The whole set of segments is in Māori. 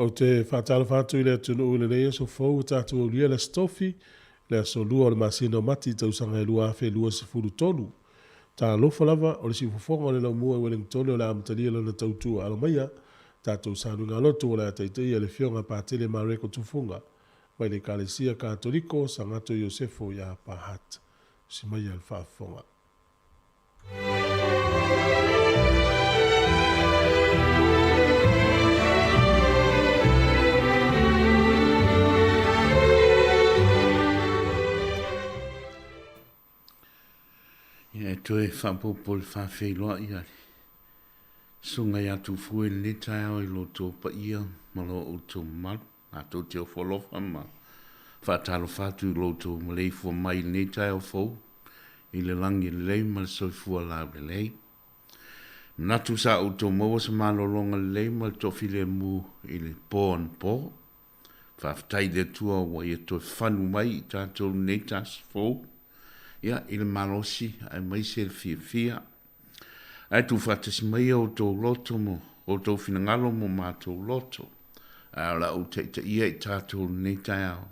O te whātalo whātu i lea tunu ule leia so fau tātua ulia le stofi, lea so lua o le masina o mati tau sanga e lua afe lua se furu tonu. Tā lofa lava o le si fufonga o le lau mua Wellington o le amatalia lana Tautua alo maia, tātou sānu ngā lotu o le ataitei le fionga pātele mareko tufunga, mai le kalesia katoliko sangato Iosefo ya pahat. Si mai al whaafonga. Ia toe whapopol whawhiloa ia. Sunga ia tu fue le tai o i loto pa ia, malo o to mal, a to te o wholofa ma. Whatalo whatu i loto malei fua mai le tai o fau, i le langi le lei ma le soifua la le lei. Natu sa o to maua sa malo longa le lei ma le tofi le mu i le po an po. Whaftai le tua wa ia to whanu mai i tātou le tas fau. Ia, il malosi, ai mai se fia. Ai tu fatasi mai o tō loto mo, o tō finangalo mo mā tō loto. A la o te ia i tātou nei tai au.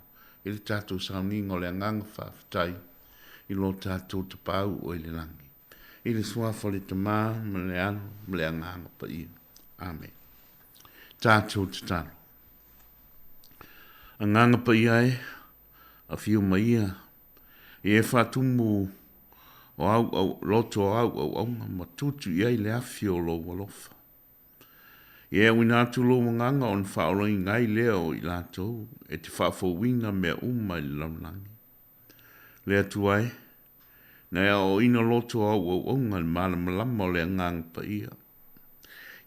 Il tātou sauningo le anganga whaftai. I lo tātou te pau o ile langi. Il suafa le tamā, ma le anu, ma le anganga pa ia. Amen. Tātou te talo. Anganga pa ia e, a fiu mai ia. E whatumu o au loto au ma tutu iai le awhio lo walofa. E winatu lo manganga on whaoloi ngai leo i lato e te whawhawinga mea uma i laulangi. Lea tuai, na ea o ina loto au ngal malama le ngang pa ia.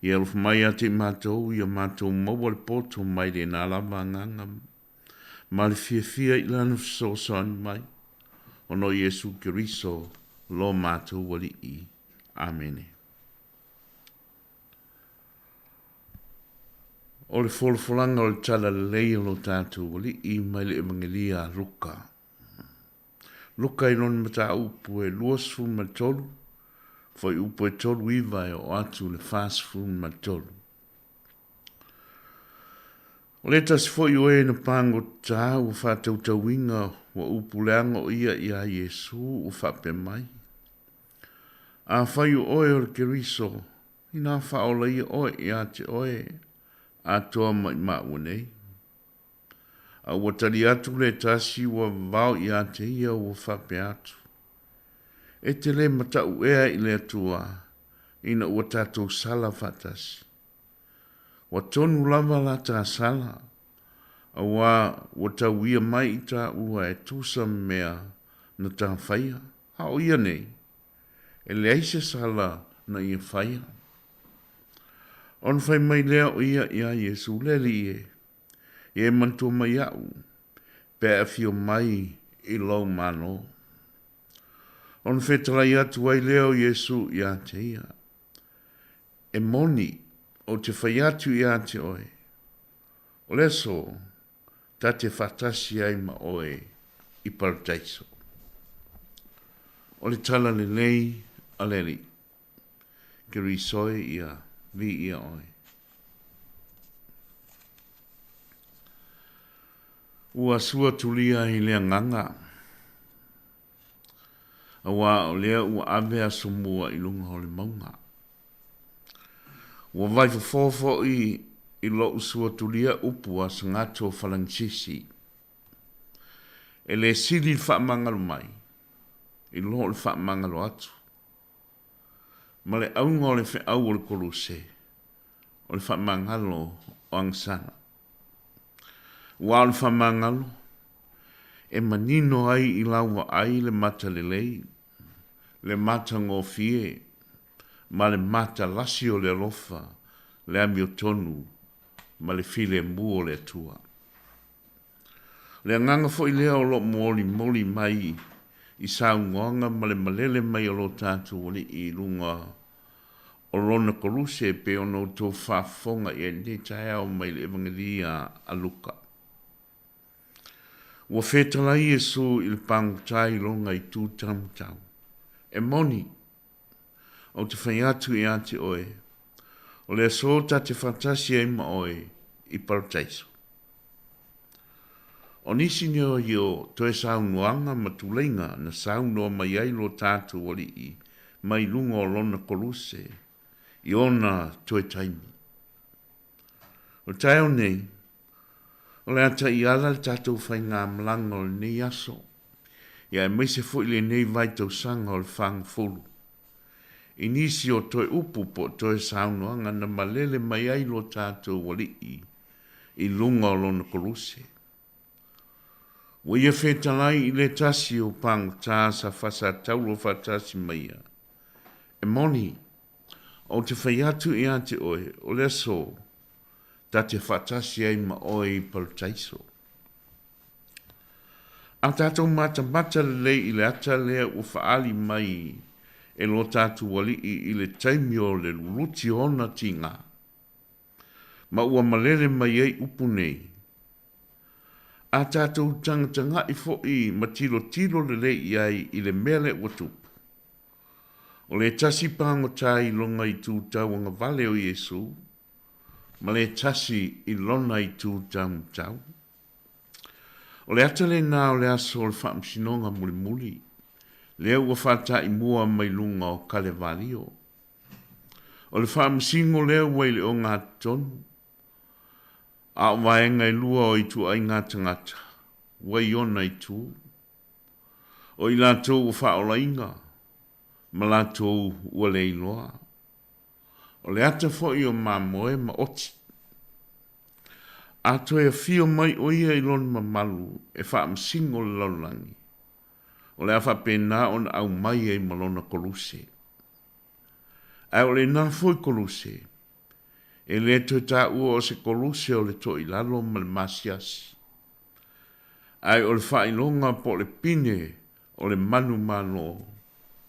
I aluf mai a te mātou i a mātou maua le poto mai le nā lama nganga. Ma le fia i lana fisosan mai. Ono Yesu Kiriso lo mātou wali i. Amene. O le folfolanga o le tala leia lo tātou wali i mai le evangelia Luka. Luka i non mata upu e luasfu matolu, foi upu e tolu iwa e o atu le fastfu matolu. O le tas foi o e na pango tā u whātau tauinga wa upuleanga o ia i a Yesu u whape mai. A whai o oe o le Keriso, i nā whaola i oe i a te oe, a toa mai mau nei. A watari atu le tasi wa vau i a te ia u whape atu. E te le mata u ea i le atua, ina ua tātou sala whatasi. Wa tonu lava la tā sala, a wa tau ia mai i tā ua e tūsa mea na tā whaia. Ha o ia nei, e le aise sala na ia whaia. On whai mai lea o ia Yesu leli e mantua mai au, pe a fio mai i lau mano. On whetala i atu ai leo Yesu i a te ia. E moni, o te whaiatu i a te oe. O le so, ta te whatasi ai ma oe i paradaiso. O le tala le lei a leri, ke risoe i a vi i a oe. Ua sua tulia i lea nganga. Awa o lea ua avea sumua i lunga o le maunga. Ua vai fofo i lo usua tulia upua sangato falangsisi. E le sili wha mangalo mai. I lo le wha mangalo atu. Ma le aunga o le wha au o le kolose. O le wha mangalo o angsana. Ua o le wha mangalo. E manino ai i laua ai le mata le lei. Le mata ngō fie. Ma le mata lasi o le lofa, le amio tonu, ma le file mua o le tua. Le nganga fo i lea o lo moli mai i saungonga ma le malele mai o lo tātou wali i lunga o lona koruse pe ono tō whafonga i ne tae au mai le evangelia a Luka. Ua whetala i Yesu i le pangutai longa i tū tamtau. E moni, o te whai atu i a te oe. O le so ta te whatasi e ma oe, i parataiso. O nisi nio yo toe saunuanga matulenga na saunoa mai ai lo tātou wali i mai lunga o lona koluse i ona toe taimi. O taeo nei, o le ata i ala le tātou whai ngā mlanga o le nei aso, ia e meise fo i le nei vai tau sanga o le whanga fulu. I nisi o toe upu po toe saunuanga na malele mai ai lo tātou wali i lunga o lona koluse. Wa ia whetalai i le tasi o pang tā sa whasa taulo whatasi maia. E moni, o te whaiatu i ate oe, o le so, ta te whatasi ai ma oe i parataiso. A tātou mata le i le ata lea o whaali mai e lo tātou wali i le taimi o le luti ona ti ngā. Ma ua malele mai ei upu nei. A tātou tanga i fo i matilo le le iai i le mele ua tupu. O le tasi pango tai longa i tūtau anga vale o Yesu, ma le tasi i lona i tūtau mtau. O le atale nā o le aso o le whaamsinonga muli, lea ua whata i mua mai lunga o Kalevalio. O le whaamsingo lea ua i le o ngā tonu, a waenga i lua o i tu ai ngā tangata, wai ona i tu. O i lātou ua whaola inga, ma lātou ua le iloa. O le ata fo i o mamoe ma oti. A toi a fio mai o ia i lon mamalu e wha am singo le laulangi. O le awha pēnā on au mai e malona koluse. Ai o le nā foi koluse. E le toi tā ua o se koluse o le toi lalo ma le masiasi. Ai o le whainonga po le pine o le manu malo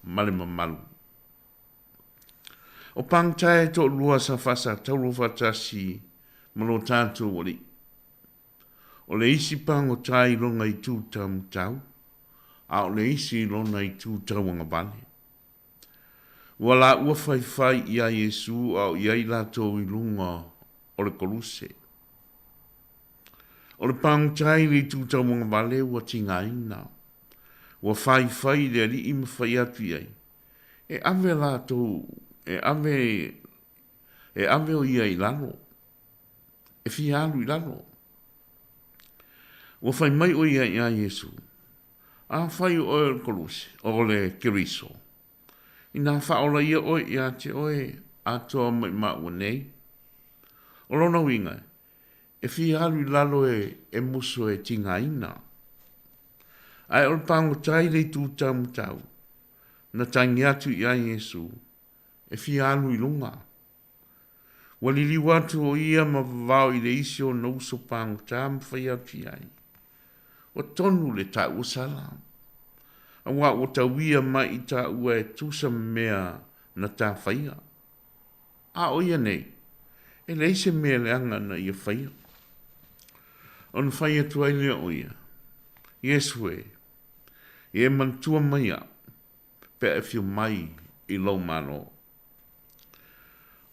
ma le mamalu. O pangtae to lua sa fasa taulu fatasi malo tātou wali. O le isi pango tai longa i tūtau mtau, a o le isi longa i tūtau anga vale. Wala ua whai i a Yesu au i ai lātou i lunga o le koluse. O le pangtai li tūtau anga vale ua tinga ina. Ua whai le ali ima whai atu i ai. E ave lātou, e ave o ia i lalo. E fi alu i lalo. Ua whai mai o ia i a Yesu. A whai o le koluse, o le keriso. Ina whaola ia oi ia te oi atoa mai maua nei. O lona winga, e fi alu lalo e muso e tinga ina. Ai o le pango tai le tūtau mtau, na tangi atu i a Yesu, e fi alu i lunga. Walili watu o ia ma vavau i le isi o na uso pango tā mwhai atu i ai. O tonu le tā usala. A wā o ta wia mai i ta ua e tusa mea na ta whaia. A o ia nei, e leise mea le anga na ia whaia. On whaia tuai lea o ia. Yesu e mantua mai a, pe e whiu mai i lau mano.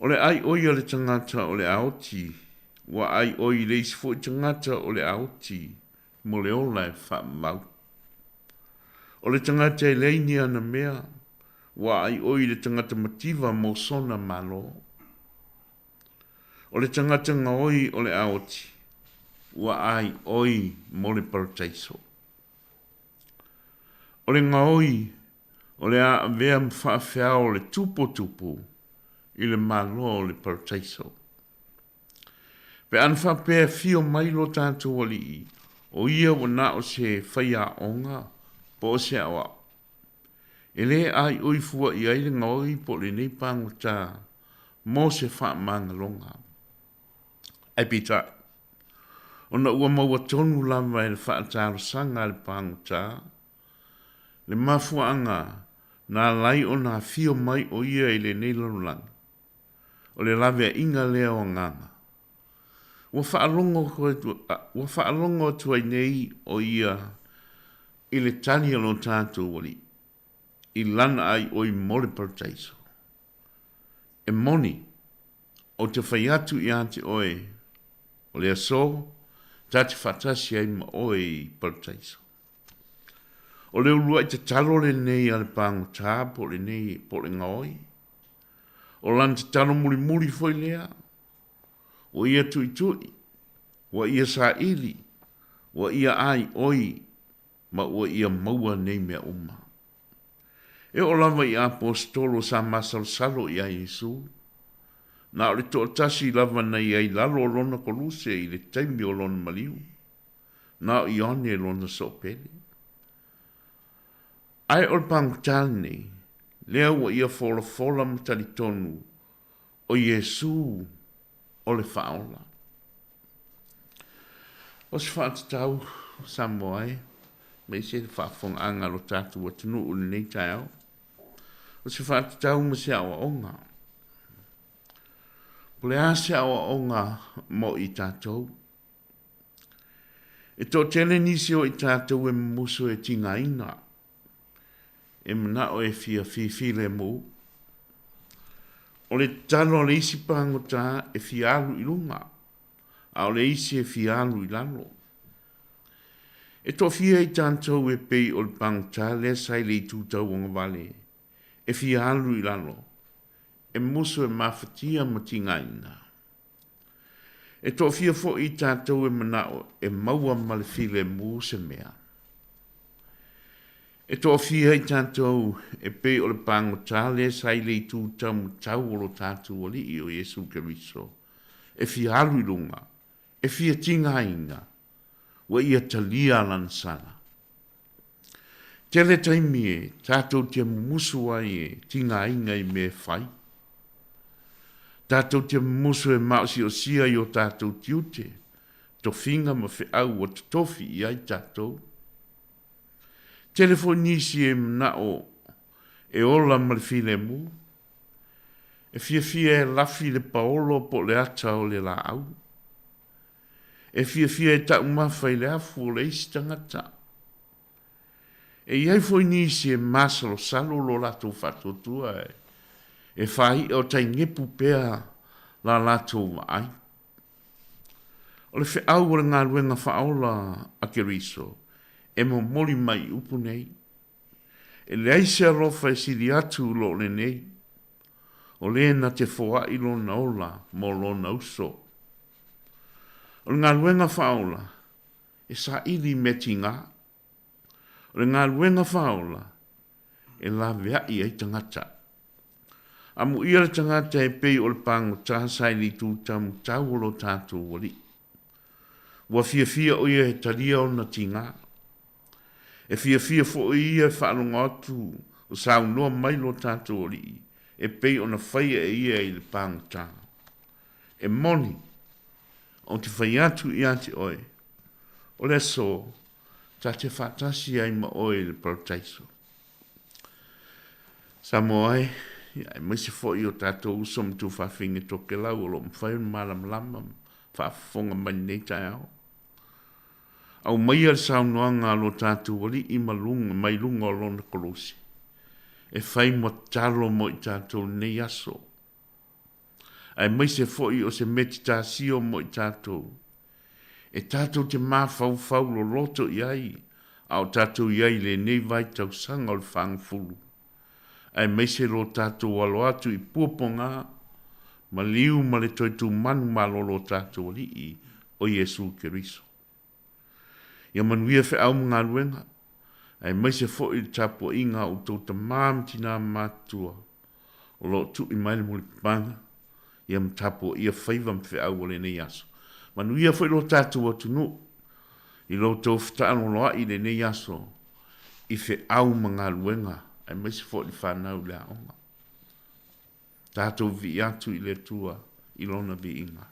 O le ai oia le tangata o le aoti, wa ai oi leise fo i tangata o le aoti, mo le ola e wha mau. O le tangata e leini ana mea, wa ai oi le tangata mativa mo sona malo. O le tangata nga oi o le aoti, wa ai oi mo le parataiso. O le nga oi, o le a vea mwhaafea o le tupo, i le malo o le parataiso. Pe anwha pēr fio mai lo tātou wali i, o ia o na o se whaia onga, po se awa. E le ai oi fua i aile ngoi po le nei pango tā, mo se wha manga longa. Ai pita, ona ua maua tonu lama e le wha tāro sanga le pango tā, le mafuanga na lai o na fio mai o ia i le nei lanulang. O le lawe inga lea o nganga. Ua whaalongo tuai nei o ia i le tani alo tātou wali, i lana ai o i mole parataiso. E moni, o te whaiatu i ate oe, O lea so, tati whatasi ai ma oe I parataiso. O leo lua I te talo le nei ale pango tā po le nei po le ngaoi. O lan te talo muri muri foi lea. O ia tui tui. Wa ia sa ili. Wa ia ai oi. Ma wa ia maua nei mea uma. E o lava I apostolo sa masal salo I a Yesu. Na o le to tasi lava nei ai lalo lona koluse I le taimi o lona maliu. Na o ione lona sopele. Ai o pang tani, lea wa ia fola matali tonu o Yesu o le faola. O se whaatau Samoa me se whaafong anga lo tatu wa tunu uli nei tau. O se whaatau ma se awa onga. Pole a se awa onga mo I tatou. E to tele nisi o I tatou e muso e tinga ina. E mana o e fi le mo. O le talo le isi pango ta e fi alu I lunga. A o le isi e fi alu I lalo. E to fia I tantou e pei o le pango ta le sai le tutau o ngavale. E fi alu I lalo. E muso e mafatia matinga ina. E to fia fo I tantou e mana o e maua male fi le mo se mea. E to fia I tantou e pe o le pango tale sai le tu tam tau o lo tatu o li o Yesu Keriso. E fia alu I lunga. E fia tinga inga. Wa ia talia lansana. Tele taimi e tatou te musu ai e tinga inga I me fai. Tatou te musu e mausi o sia I o tatou tiute. To finga ma fe au o tofi I ai tatou. Telefonisi e mna o e ola ma le file mu. E fia e lafi le paolo po le ata o le la au. E fia e ta umafa I le afu o le isi tangata. E iai foi nisi e masalo salo lo lato fatotua e. E fai o tai ngepu pea la lato ai. O le fe au o le ngā luenga faola a Keriso. E mo mori mai upu nei. E le aise arofa e siri atu lo le nei. O le na te foa I lo na ola mo lo na uso. O le ngā luenga faola e sa ili metinga. O le ngā luenga faola e la vea I ai tangata. Amu ia le tangata e pei o le pango tāsai li tu tamu tau o lo tātou wali. Wa fia o ia he talia o na tinga. E fia fo ia e whaanonga atu o sau noa mai lo tātou li. E pei o na whaia e ia I le pāngata. E moni o te whai atu I ate oe. O le so, ta te whatasi ai ma oe le parataiso. Samoa e maise fo I o tātou usom tu whawhinge toke lau o lo mwhai malam lama whafonga mai nei tai au. Au mai al sau noanga lo tātou wali I malunga mai lunga o lona kolosi. E whai mo talo mo I tātou nei aso. Ai mai se foi o se meti tā sio mo I tātou. E tātou te mawhau lo loto I ai. Au tātou I ai le nei vai tau sanga o le whangfulu. Ai mai se lo tātou alo atu I puaponga. Ma liu ma le toi tu manu malo lo tātou wali I o Yesu Keriso. Ia manuia fe au mga luenga. Ai mai se fo I tapo inga o tau ta mamtina matua. O lo tu I mai le muli panga. Ia mtapo ia whaiva mfe au o le nei aso. Manuia fo I lo tatu o tunu. I lo tau whtaano loa I le nei aso. I fe au mga luenga. Ai mai se fo I whanau le aonga. Tato vi atu I le tua. I lona vi inga.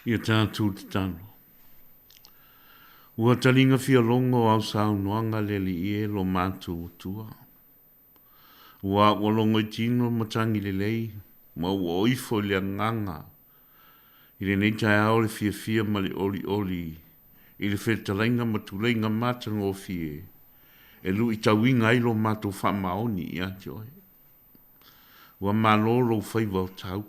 Ia tātou te tano. Ua talinga fia longo au sau noanga le li e lo mātou tua. Ua longo I tino matangi le lei, ma ua oifo le nganga. I le nei tai au le fia ma le oli. I le whetalainga ma tulenga matanga o fie. E lu I tauinga I lo mātou whamaoni I ati oe. Ua malolo whaiva o tau.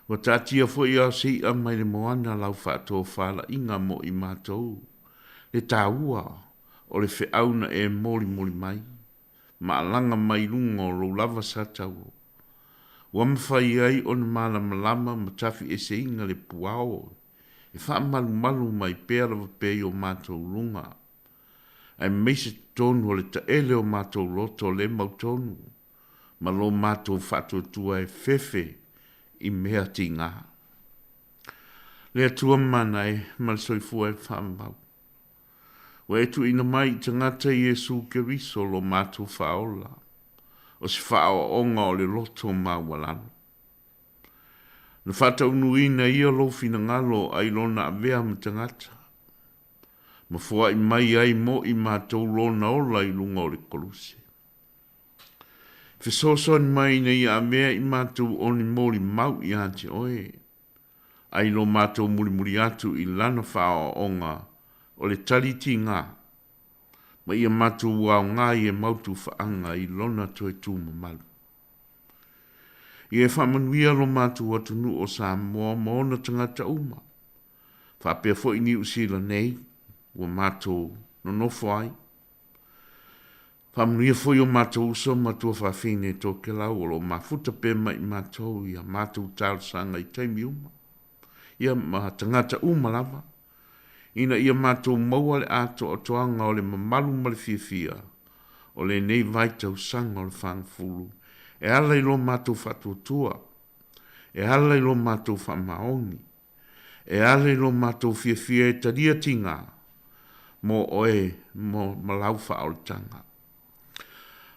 Wa tatia fo ia si a mai le moana lau whaato whala inga mo I mātou. Le Tautua, o le whiauna e mori mai. Ma alanga mai lungo lo lava sa tau. Wa mwhai ai o na malama ma tafi e se inga le puao. E wha malu mai pēra wa pē o mātou lunga. Ai meise tonu o le taele o mātou loto le mautonu. Ma lo mātou whaato tua e fefe. I mea tinga. Lea tua mana e malsoifua e whamau. Wa etu ina mai tangata Yesu Keriso lo mātou whaola. O si whao onga o le loto mawalano. Na whata unuina ia lo fina ngalo ai lona avea ma tangata. Ma fua I mai ai mo I mātou lona ola I lunga o le koluse. Fesoson mai nei a mea I mātou o ni mori mau I ante oe. Ai lo mātou muri atu I lana whao onga o le taliti ngā. Ma ia mātou wau ngā I e mautu whaanga I lona toe tū mamalu. I e whamanuia lo mātou atunu o Samoa moona tangata uma. Whapea fo I ni usila nei, ua mātou no nofo ai. Whamnuia foi o mātou uso mātua whawhine tō ke lau o lo mafuta pē mai mātou ia mātou tārsanga I taimi uma. Ia ma tangata uma lava. Ina ia mātou maua le ato o toanga o le mamalu ma le fia. O le nei vai tau sanga o le whangfulu. E ala I lo mātou whatuatua. E ala I lo mātou whamaoni. E ala I lo mātou fia e taria tinga. Mo oe, mo malau whaoltanga.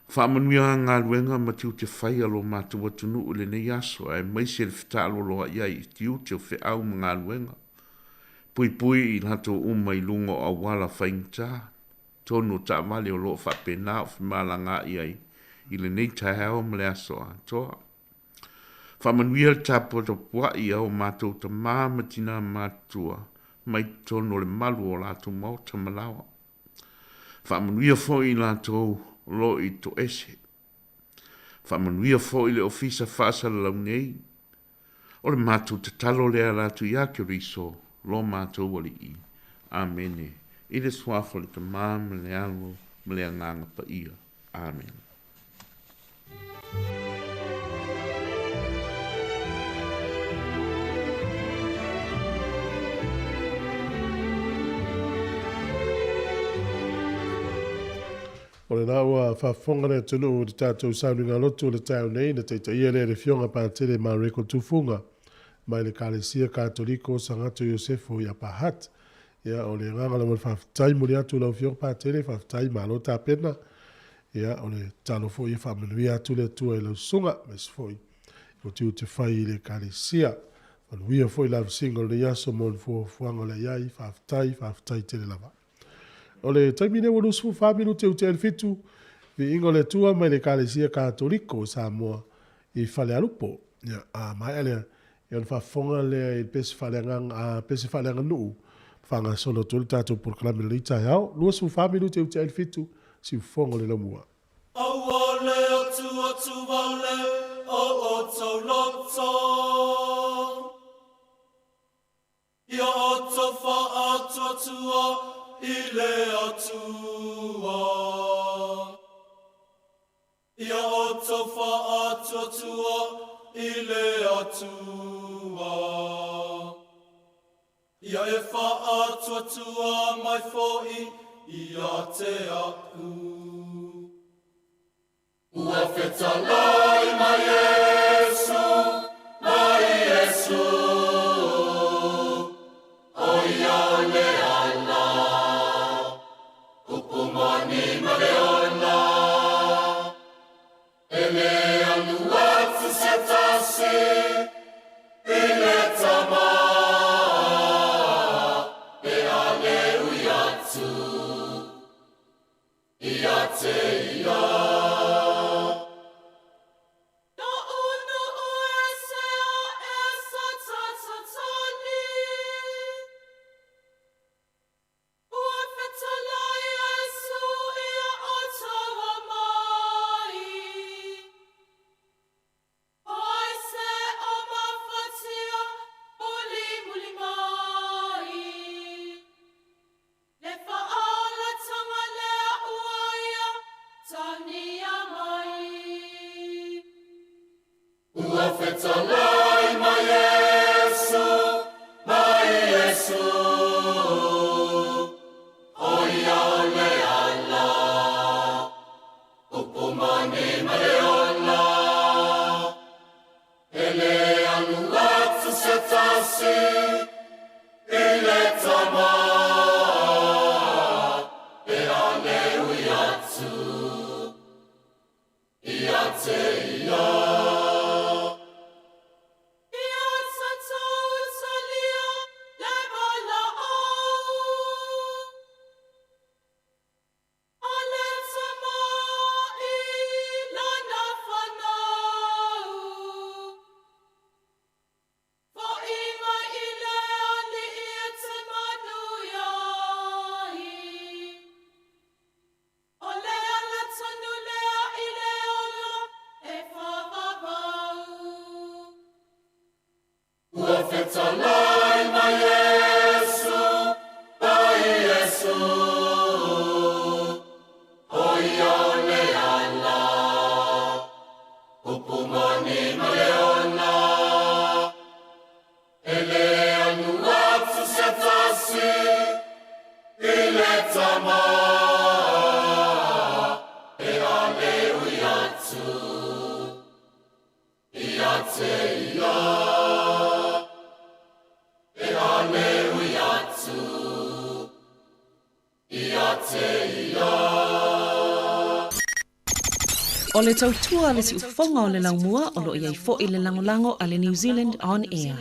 Whamanuia ngā ruenga ma tiu te whai alo mātou atunu o le nei aso ai maise le whitalo loa iai tiu te whi au ma ngā ruenga. Pui I lato umai lungo a wala whaingta. Tono ta wale o loo whapena o whimala ngā iai I le nei tai hao ma le aso a toa. Whamanuia le tāpota puai au mātou ta māmatina mātua mai tono le malu o lato mauta malawa. Whamanuia fo I lato lo I to ese. Whamanuia fo I le ofisa whaasa lau nei. O le mātou te talo lea latu ia ke riso, lo mātou wali I. Amene. I le swafo le tamā me le alo, me le anganga pa ia. Amen. O le nā ua whawhonga ne tunu o te tātou saunu ngā lotu o le tāu nei na teita ia le fionga pātere mā reko tufunga mai le kālesia kātoliko Sangato Iosefo I Apahat. Ia o le ngangala mo le whawhtai mo le atu lau fionga pātere whawhtai mā lo tāpena. Ia o le talo fo I whamanui atu le tua I lau sunga mes fo I. O tiu te whai I le kālesia. Manuia fo I lau singo le yaso mo le fuanga le iai whawhtai tele lava. O le taimine wanu sufu whaminu te ute fitu vi ingo le tua mai le kālesia kātoliko Samoa I whale alupo. Ia, mai alea, I on whafonga le pesi whaleanga nuu. Whanga sono tolu tātou porklame le ita hao. Lua sufu whaminu te ute fitu si ufongo le lamua. Au le otu wale o oto loto. Ia oto wha atua Ile atua. Ia oto wha atua Ile atua. Ia e wha atua mai foi Ia te aku. Ua whetalai mai Yesu, mai Yesu. O ia le ala. Upumani maleona. Ele aluatu se tasi. Ile tama. si i le tama e a le ui atu i a te ia e a le ui atu i a te ia. O le tautua le si ufonga o le laumua o lo iai fo i le langolango a le New Zealand On Air.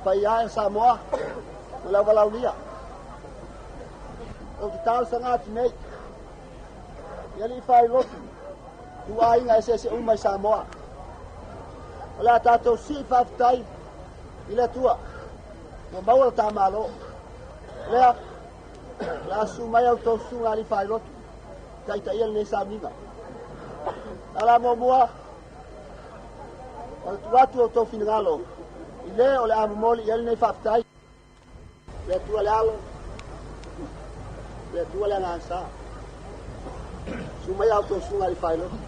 Pai ai Samoa, la valaunia. O ki tau sanga nei. Yali fai rotu. Tu ai ngai se umai Samoa. Ola tatou si faftai ila tua. Mo maua ta malo. Lea la sumai au tau sunga li fai rotu. Tai tai nei saminga. Ala mo mua. O tuatu o tau finangalo. Ile o le amomoli yali nei faftai. Le tua le alo. Le tua le ngansa. Sumai au tau sunga li fai rotu.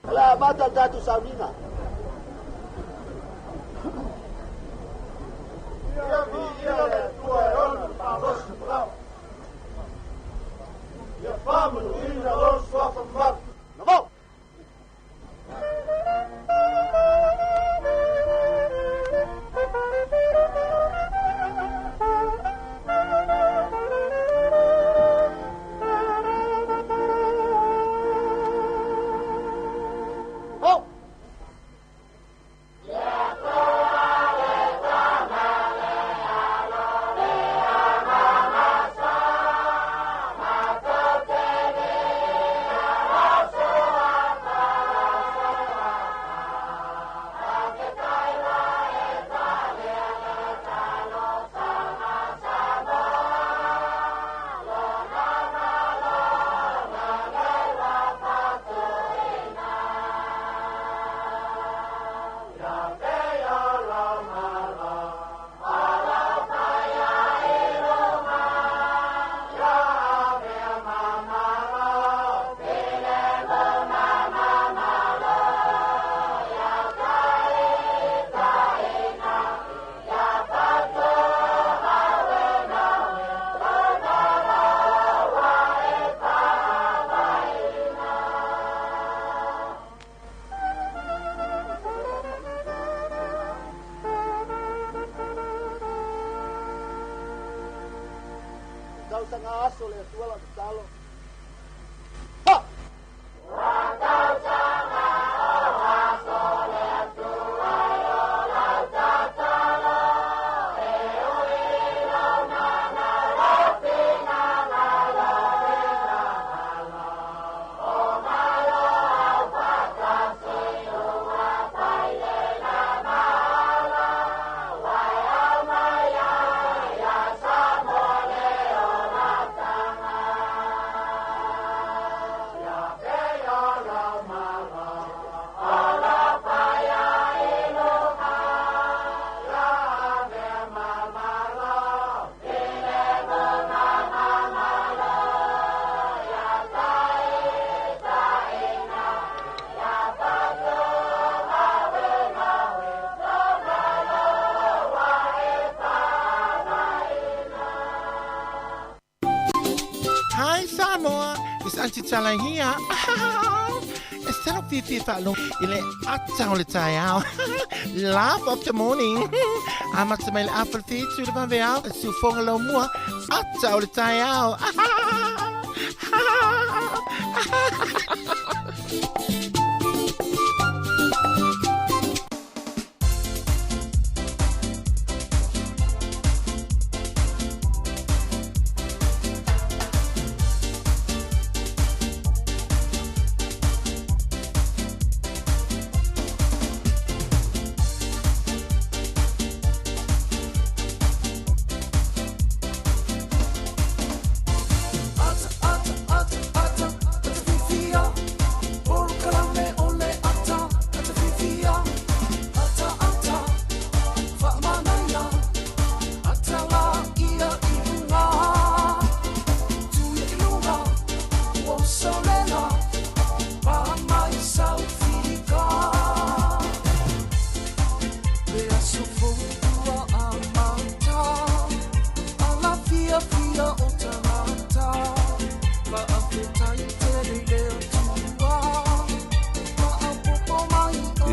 Ala mata tatu saminga. Your family in the Lord's from Mark. Come Hi Samoa, it's Auntie Chala here. Instead of Fifi Falo, ile atang le tayao. Laugh of the morning. I'm at my apple feet to the vanveal, so for a little more. Atang le tayao. Ata, ata, ata, ata, ata, fifia, por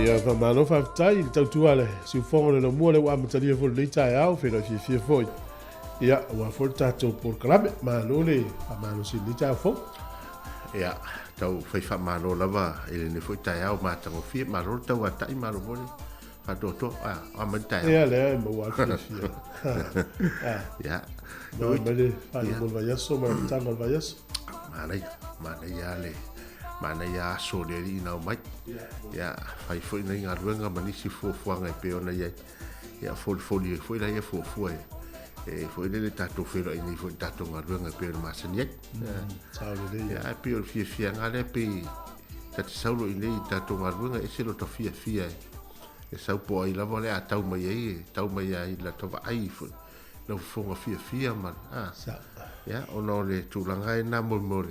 Ia fa malo fa tai Tautua le si fongo le mo le wa matalia fo le tai au fe la fi foi. Ia wa fo tato por klabe malo le a malo si le tai fo. Ia tau fai fa malo lava ele ne foi tai au mata o fi malo tau wa tai malo bole. Fa to a man tai. Ia le mo wa fi. Ia. No me fa mo va yaso ma tango va yaso. Mana ia le. Mana ia so le ina mai. Ia fai foi nei nga ruanga manisi fo fuanga pe ona ia. Ia foi la ia fo foi le tato fero ini foi tato nga ruanga pe ma senia. Ia pe o fia nga le pe tati saulo ini tato nga ruanga e selo to fia. E sau po ai lava le tau mai ai la to ai foi. No fonga fia man. Ya ono le tulanga na mo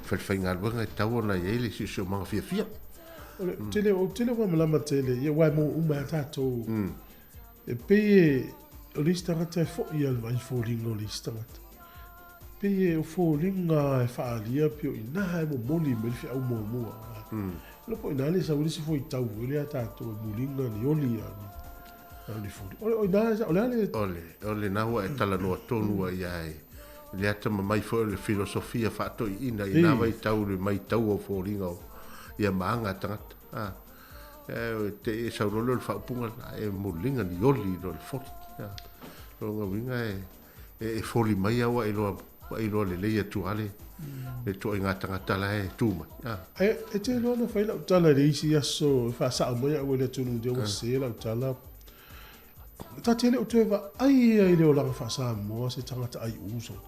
Falfainga wanga tau na ele si so manga fia. Tele wa mala tele ye wa mo uma tato. E pe lista rata fo ia vai fo lingo lista rata. Pe o fo linga e fa alia pio ina mo moli me fi au mo. Lo po ina le sa uli si fo tau ele tato mo linga ni oli ani fo. Ole na wa tala no tonu ai. Le ata mai fo le filosofia fa to ina ina vai tau le mai tau o fo ringa ia manga tangata te sa rolo fa punga e mulinga ni oli do fo lo nga winga e fo li mai awa e lo le le tu ale e to inga tangata la e tu ma e te lo no fa la tala le isi aso fa sa mo ya le tu no de o se la tala ta tele o te va ai le o la fa sa mo se tangata ai uso.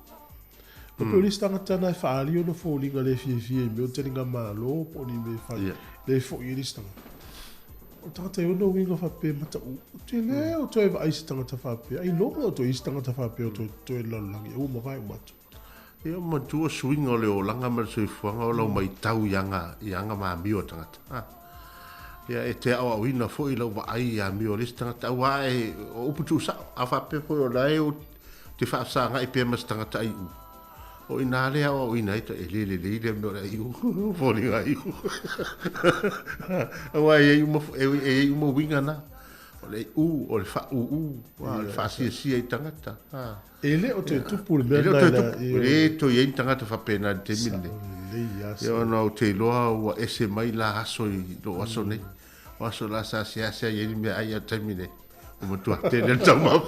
O pe lista tana e whaali o na fōlinga le fie me o teninga malo po ni me whai le fō i lista. O tangata e ono winga whape mata o te le o toi wa aisi tangata whape. Ai longa o toi isi tangata whape o toi lalangi. O mawai o matu. Ia matua swing o le o langa ma sui fuanga o lau mai tau ianga ma mi o tangata. Ia e te awa wina fo i lau wa ai a mi o lista tangata. Awa e o uputu sa a whape po o lai o te whaasa ngai pe mas tangata ai u. O ina le o ina ita e le me ora iu foli ga iu wa e mo winga na o le o le fa wa le fa si e tangata ele o te tupu le le to ye tangata fa pena te mine yo no te loa o ese mai la aso i lo aso ne o aso la sa sia ye me ai te mine o mo tu te le tama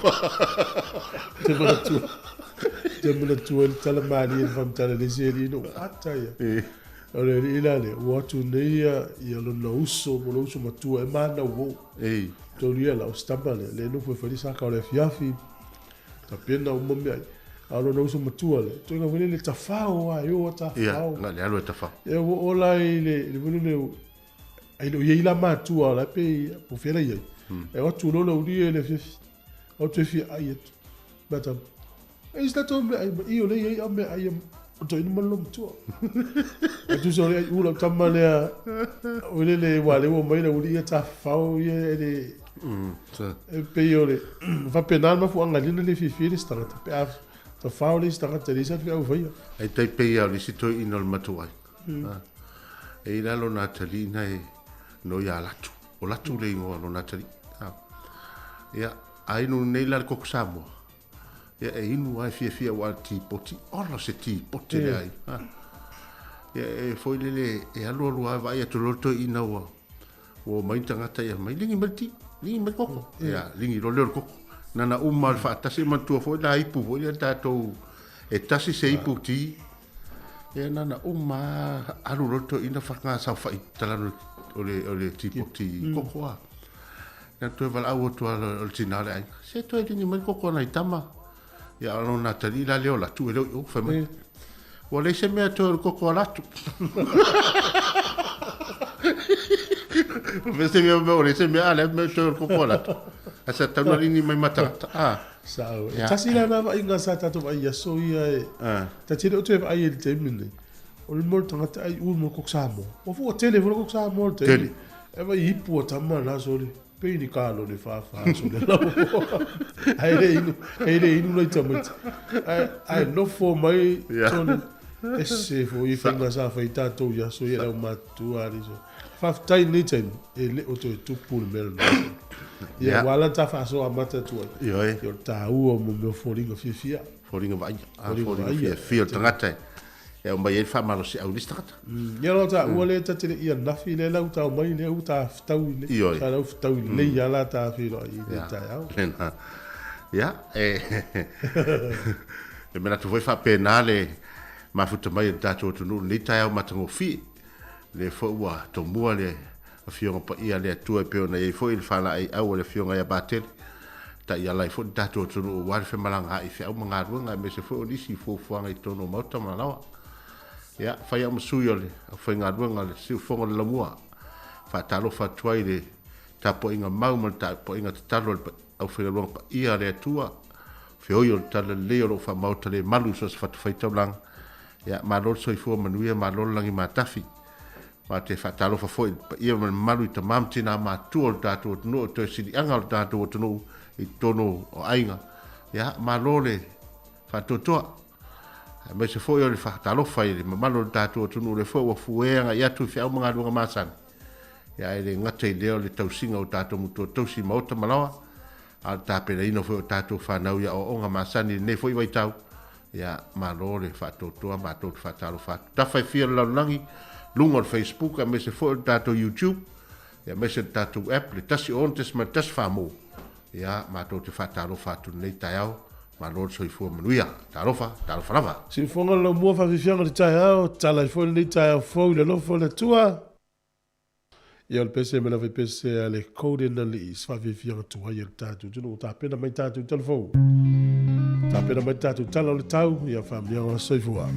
Temula tua le tala mani e whamtara le seri no ataia. O le ilale, o atu neia i alo na uso, mo na uso matua e mana uo. Tolu ia la o stampa le no fue whari saka o le fiafi. Ta pena o mami ai. Alo na uso matua le. Toi nga wile le tafao a, yo tafao. Ia, nga le alo e tafao. E o la i le wile le, ai lo iei la matua la pe, po fiera iei. E o atu lola uri e le fiafi. O te fia ai etu. Batam. E sta to I o le ai ame ai o to ina malom tu. E tu so le ula tama le o le wale o mai le uli ta fao ye le e pe o le va penal ma fu anga le fifi le sta ta pe ta fao le sta ta le sa fe o vai. Ai tai pe o le sito ina le matuai. E ila lo natali na e no ya latu. O latu le ngo lo natali. Ya ai no nei la ko Samoa. Ia e inu ai fia wa ti poti ora se ti poti le ai ia e foi le e alo ai vai a toloto ina o mai tangata ia mai lingi mai koko ia lingi lo koko nana umal fa tasi mantua foi la ipu foi le tato e tasi se ipu ti ia nana alo roto ina fa nga sa fa talano o le ti poti koko a na tu val au tu al tinale ai se tu e lingi mai koko na itama ia no natali la leo la tu le o fa mai o le se me to ko la tu vese me o le se me ale me to ko la tu asa tano lini mai mata sa ta sila na va inga sa ta to vai so ia ta tire o te vai il temine o le molto ngata ai un mo ko Samoa o fu o telefono ko Samoa te e vai hipu o tamma na soli Pini kalo le fa so le la. Ai le inu le tamut. Ai no fo mai tone. Esse fo I fanga sa fa ita to ya so ya ma tu ari so. Whaftai ni taim, e le o te tupu le mera nasa. Ia wala ta whaso a mata tua. Ia Ia ta ua mo meo fōringa fia. Fōringa vai. Fōringa fia tangata. E o mai e whamaro si au lista kata. Ia lo ta ua le ta tele ia nafi le lau tau mai le au ta ftau le. Ia. Ta lau ftau le ia la ta whiro i le tai au. Ia. E mena tu voi whapena le mafuta mai e tātou tunu. Ni tai au matango fi. Le fōua to mua le a fionga pa ia le atua e peo na e fo i le whana ai au le fionga ia bātele. Ta ia lai fo i tātou tunu o wale whemalanga i whiau mga ruanga me se fo o nisi fōfuanga i tono mauta malawa. Ia, whai au masui o le, a whai ngā ruanga le siu whonga le lamua. Whātalo whatuai le tapo inga mau ma le tapo inga tatalo au whai ruanga pa ia le atua. Whioi o le tala leo lo wha mauta le malu so se whatu whaitau langa. Ia, ma lor so i fua manuia ma lor langi ma tafi. Ma te whatalo whafoi, pa ia man maru i ta mamtina ma tua o tātou o tunu, o te siri anga o tātou o tunu i tono o ainga. Ia, ma lore whatotoa. Me se foi o le whatalo whai, ma malo o tātou o tunu, le foi o fueanga i atu whiau mga runga māsana. Ia, e le ngata i leo le tausinga o tātou mutu o tausi maota malawa. A tāpena ino foi o tātou whanau ia o onga māsani, ne foi wai tau. Ia, ma lore whatotoa, ma tōtu whatalo whatu. Tawhai whia laulangi, lunga o Facebook, a me se foi o tātou YouTube, ia me se tātou app, le tasi ontes ma tasi whamo. Ia, ma tō te whataro whatu nei tai au, ma lor soi fua manuia, tarofa lava. Si fonga lo mua whawhiwhianga le tai au, tala i fōle le tai au fōu le lofo le tua. Ia le pese me la whi pese a le koude na li is whawhiwhianga tua i le tātou tunu, tā pena mai tātou telefou. Tā pena mai tātou tala o le tau, ia whamia o soi fua.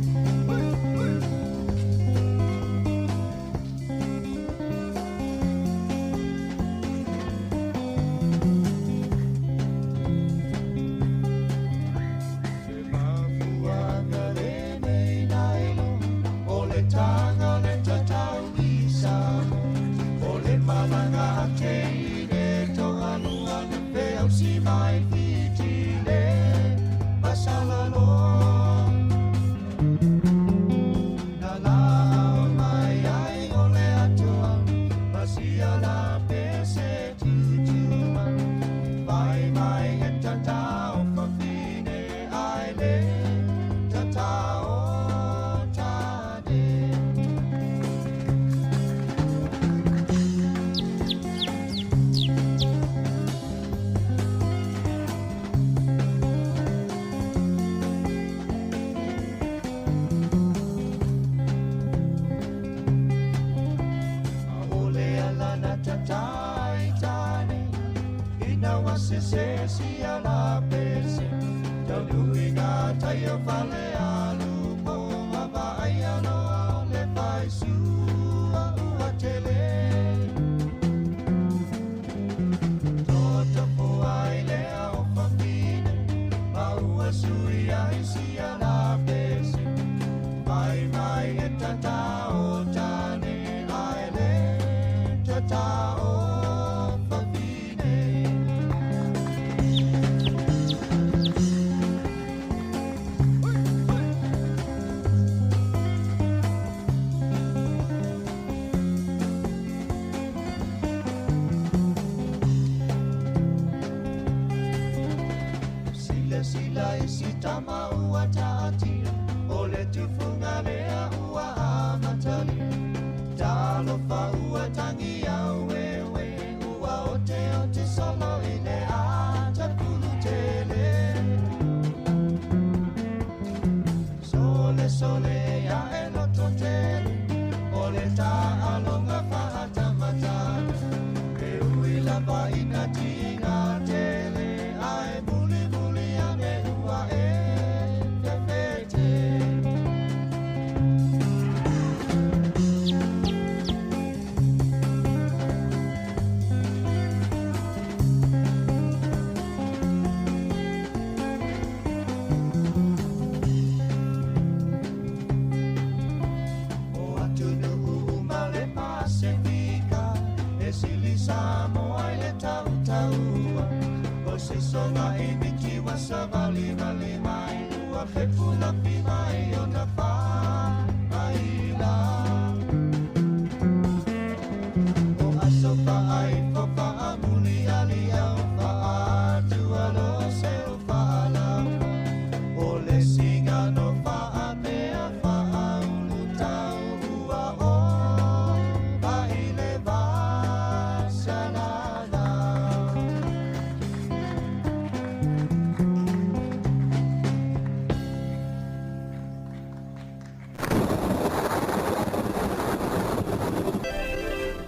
Samoa ile Tautua o se songa e miki wasa vali mai ua fepula mai o na pa aila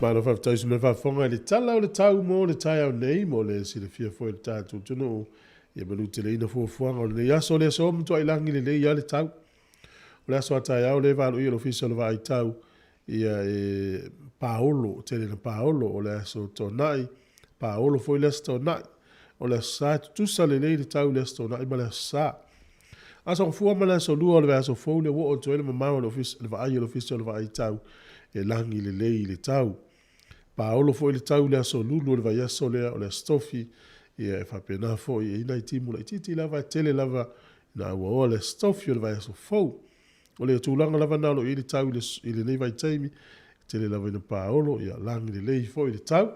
Mana whawhtau me whawhonga le tala o le tau mo le tai au nei mo le si le fia fo le tātou tunu ia malu te le ina fuafuanga o le aso le aso mtu ai langi le ia le tau. O le aso atai au le walu ia lo fisa le vai tau ia Paolo, tele na Paolo o le aso tonai, Paolo foi le aso tonai, o le sa tusa le le tau le aso tonai ma le sa. Aso fua ma le aso lua o le aso fau le wo o toele ma mau le vai le fisa le vai tau e langi le tau. Paolo foi le tau le aso lulu le vai aso le o le stofi ia e whapena fo i ina i timu la i titi lava tele lava na ua o le stofi o le vai aso fau. O le tūlanga lava nalo i le tau i le nei vai taimi tele lava ina Paolo ia langi le lei fo i le tau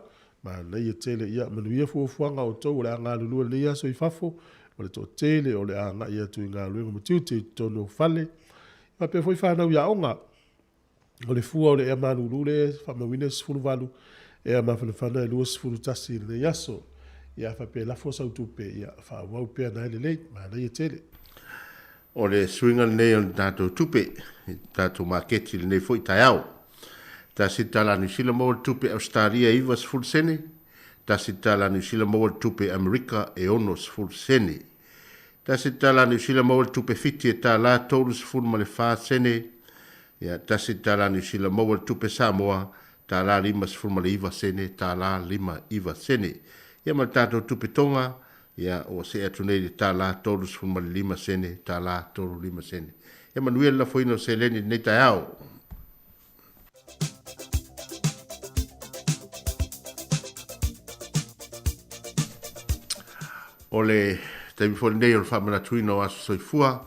ma nei e tele ia manuia fuafuanga o tau o le anga lulua le nei aso i fafo o le to tele o le anga ia tu i ngā luenga matiu te tono fale ma pe foi whanau ia onga o le fua o le ea manulu le whamawine sifuru walu ea mawhanawhana e lua sifuru tasi le nei aso ia whape lafo sau tupe ia whawau pia nai le lei ma nei e tele. O le swinga nei o tātou tupe, tātou maketi le nei fo i tai au. Ta si tala New Zealand mo tupe Australia iwa sful sene, ta si tala New Zealand mo tupe Amerika e ono sful sene. Ta si tala New Zealand mo tupe fiti e ta la tolu sful ma le fa sene, ya ta si tala New Zealand mo tupe Samoa, ta la lima sful ma le iwa sene, ta la lima iwa sene. Ya ma tātou tupe tonga, ya o se atu nei ta la tolu sful ma le lima sene, ta la tolu lima sene. Ya ma nuia la foino se leni nei tai au. O le taimi fo nei o whamana tuino aso soifua,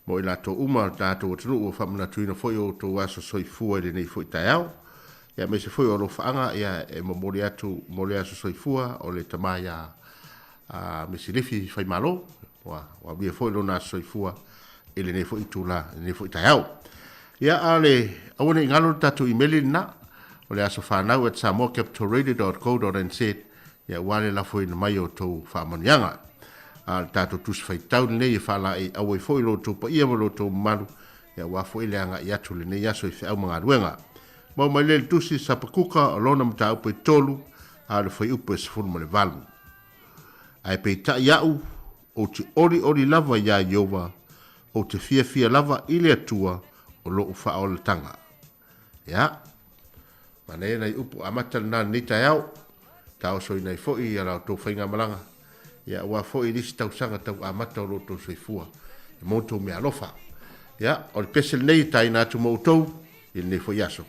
mo i lato uma tātou atunu o whamana tuino foi o tō aso soifua i nei foi tai au. Ia me se foi o lo whaanga ia e mo mori aso soifua o le tamai a me se lifi whai malo, wa bia foi lo na soifua i le nei foi tūla, i nei foi tai au. Ia a le awane ngalo tātou emaili na, o le aso whanau at samoacapitalradio.co.nz, ia wale la foi na mai o tō whamanianga. A tātou tusi whai tau nei e whala e awe foi lo tō pa ia mo lo tō malu, ia wa foi le anga i atu le nei aso i whiau mga ruenga. Mau mai le tusi sapakuka o lona mta upe tolu, a le whai upe sifuru ma le valu. Ai pei ta iau, o te ori lava ia Iova, o te fia lava ile atua o lo ufa o le tanga. Ia, manei nei upu amata na nita iau, tau soi nei foi ia rao tō whainga malanga. Ia ua foi lisi tau sanga tau amata o lo tō soifua, e mōtou mea lofa. Ia, o le pesel nei tai nātu mōtou, i nei foi aso.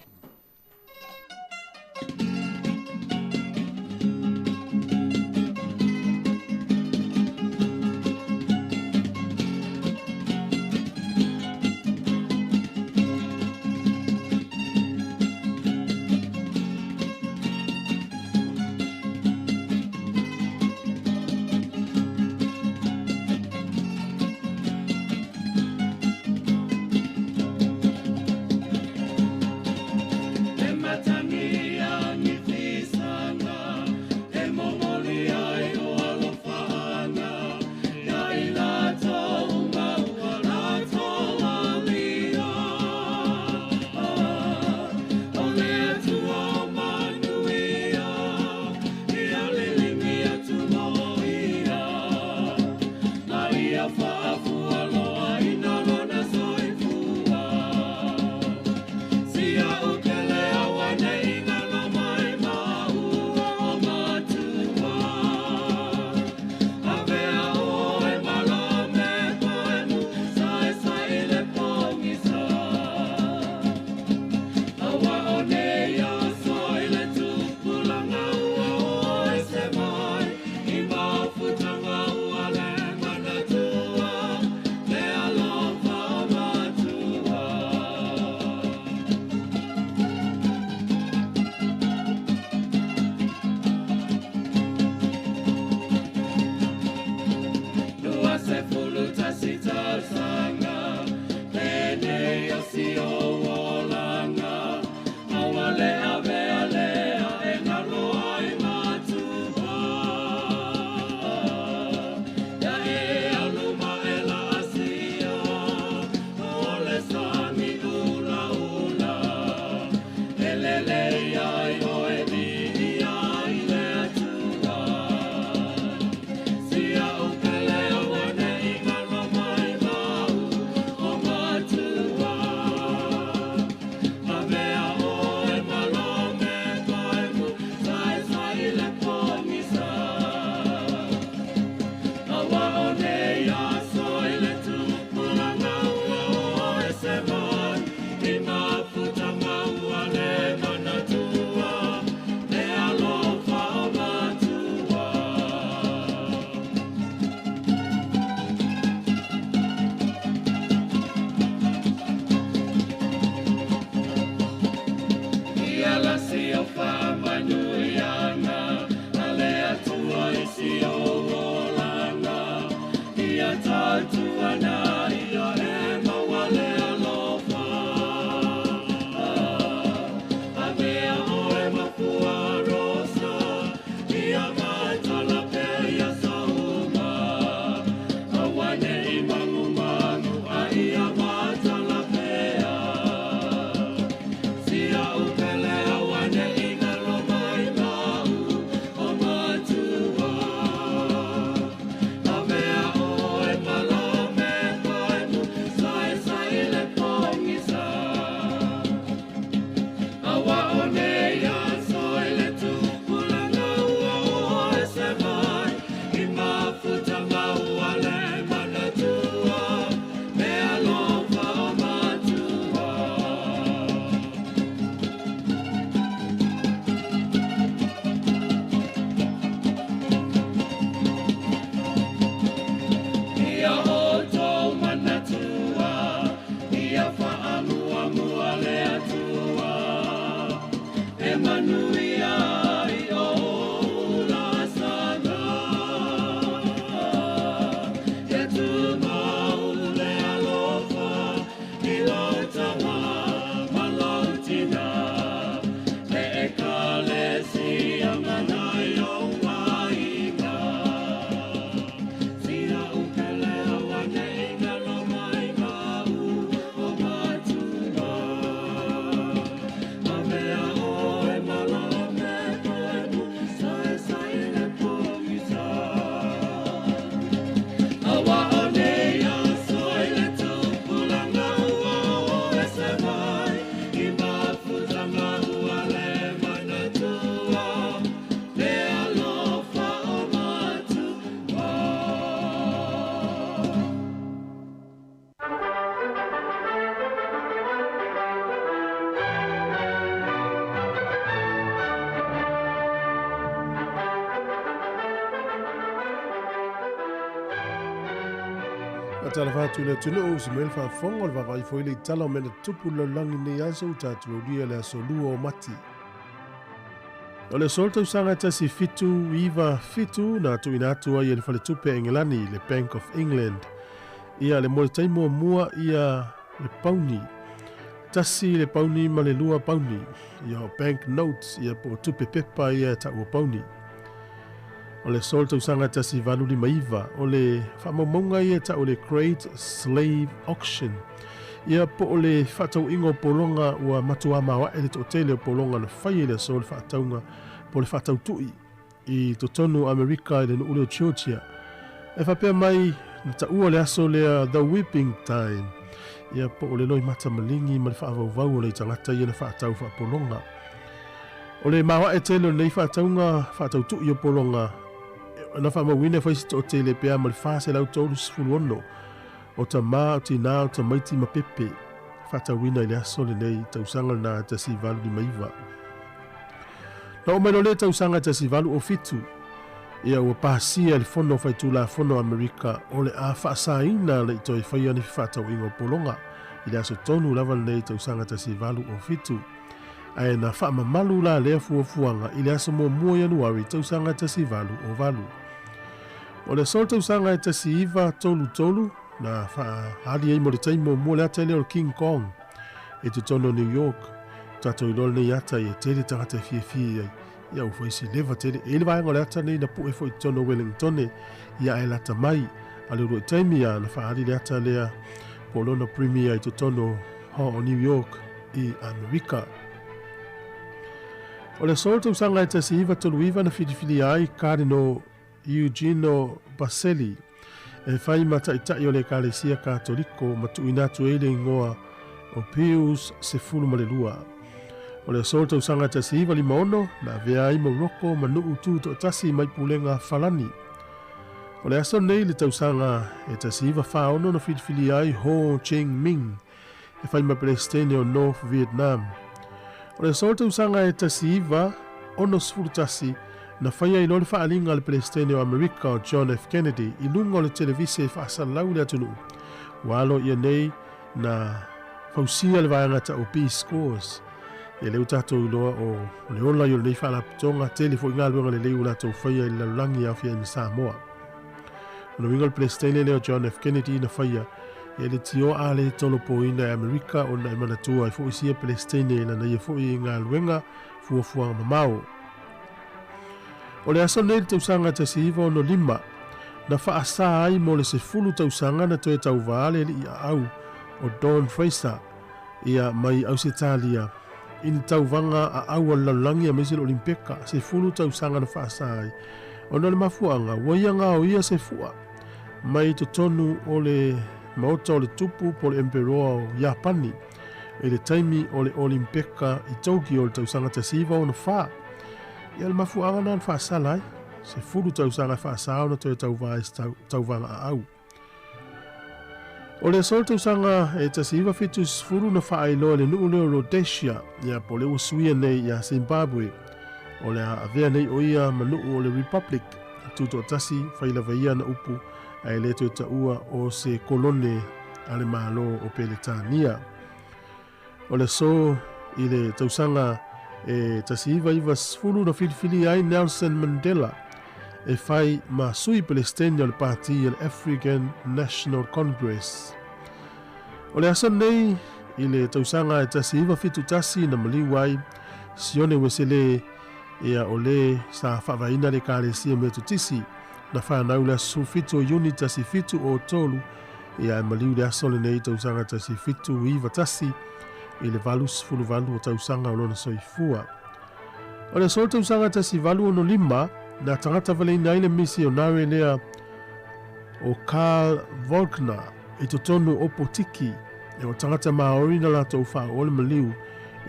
Tala fatu le tunu o se mel fa fongo le vai foi le tala me le tupu le langi ne aso tatu dia le aso luo mati. O le solta usanga tasi fitu iva fitu na tu inatu ai le fale tupe Engelani le Bank of England. Ia le mo taimo mua ia le pauni. Tasi le pauni ma le lua pauni. Ia bank notes ia po tupe pepa ia ta o pauni. O le solta usanga tasi valu li maiva. O le whamamonga ia ta o le Great Slave Auction. Ia po o le whatau ingo polonga ua matua mawa e le totele o polonga na whai le sol whataunga po le whatau tui i to tonu Amerika i le nuule o Georgia. E whapea mai na ta ua le aso lea The Whipping Time. Ia po o le loi mata malingi ma le whaavau o le tangata ia na whatau whapolonga. O le mawa e tele nei whataunga whatau tui o polonga na whamawine whaisi to tele pea ma le whase lau tolu sifuru ono. O ta maa o tina o ta maiti ma pepe. Whata wina i le aso le nei tausanga na ta si valu di maiva. Na o meno le tausanga ta si valu o fitu. Ia ua pahasia le fono whaitula fono Amerika o le a whaasaina le ito i whaia ni whata o ingo polonga. I le aso tonu lava le nei tausanga ta si valu o fitu. Ae na whaamamalu la lea fuafuanga i le aso mo mua Januari tausanga ta si valu o valu. O le sol tausanga ta si iwa tolu tolu. Na hali ai mo le taimo mo le ata leo King Kong e tu tono New York tato i lole nei ata i e tele tangata fie ia ufo isi leva tele e le vaenga le ata nei na pu e fo i tono Wellington ia e lata mai a le roi taimi a na whaari le ata lea polona premier i tu tono o New York i Amerika. O le solta usanga e tasi iwa tolu iwa na fili ai Cardinal Eugenio Baselli e whai mata i tai o le Kalesia Katoliko matu inatu e le ingoa o Pius se fulu ma le lua. O le solta usanga tasi iwa li maono na vea i Morocco ma nuu tu to tasi mai pulenga falani. O le aso nei le tausanga e tasi iwa whaono na fili ai Ho Chi Minh e whai ma Palestine o North Vietnam. O le solta usanga e tasi iwa ono sfuru tasi na whaia i lori whaalinga le Palestine o Amerika o John F. Kennedy i lunga o le televise whaasalau le atunu. Walo ia nei na whausia le vaangata o Peace Corps. E leu tatou iloa o le ola i o nei whaalapitonga telefo i ngā luenga le leu la tau whaia i lalulangi au fia i Samoa. Ona winga le Palestine leo John F. Kennedy na whaia. E le tio a le tolo po ina e Amerika o na imana tua e fo isia Palestine na ia fo i ngā luenga fuafua mamao. O le aso nei tausanga te siiva no lima na whaasa ai mo le se fulu tausanga na toe tau vaale li a au o Don Fraser ia mai au se talia. Ini tau vanga a au al lalangi a mesil olimpeka se fulu tausanga na whaasa ai. O na le mafuanga waianga o ia se fua mai to tonu o le maota o le tupu po le emperoa o Japani e le taimi o le olimpeka i Tokyo o le tausanga te siiva o na wha. Ia le mafuanga na whaasa lai se fulu tausanga whaasa o na toe tau vanga a au. O le sol tausanga e te siiva fitu fulu na wha ailoa le nuu leo Rhodesia ia po le usuia nei ia Zimbabwe o le avea nei o ia manuu o le Republic tuto tasi whaila vaia na upu ai le to taua o se kolone ale malo o Peletania. O le so i le tausanga e tasiva iwa fulu na filifili ai Nelson Mandela e fai ma sui Palestine o le parti i le African National Congress. O le asan nei i le tausanga e tasiva fitu tasi na maliwai sione wesele ia o le sa whavaina le kālesia me tutisi na whanau le asu fitu o uni tasi fitu o tolu ia e maliu le aso le nei tausanga tasi fitu iwa tasi i le valus fulu valu o tausanga o lona soifua. O le sol tausanga tasi valu ono lima na tangata vale ina ile misi o nawe lea o Karl Volkner i to tonu o potiki e o tangata maori na la tau wha o le maliu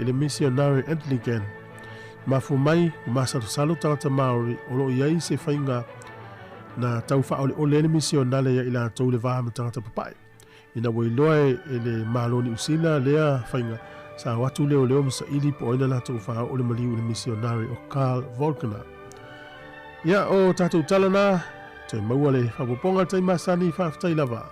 i le misi o nawe Entligen. Mafu mai masato salo tangata maori o lo iai se whainga na tau wha o le misi o nale ia ila tau le vaha tangata papai. Ina wailoa e le maloni usila lea whainga sa watu leo leo msa ili po ina la tau wha o le maliu le misi o nawe o Karl Volkner. Ia o tatou talana, te maua le whapoponga te masani whaftai lava.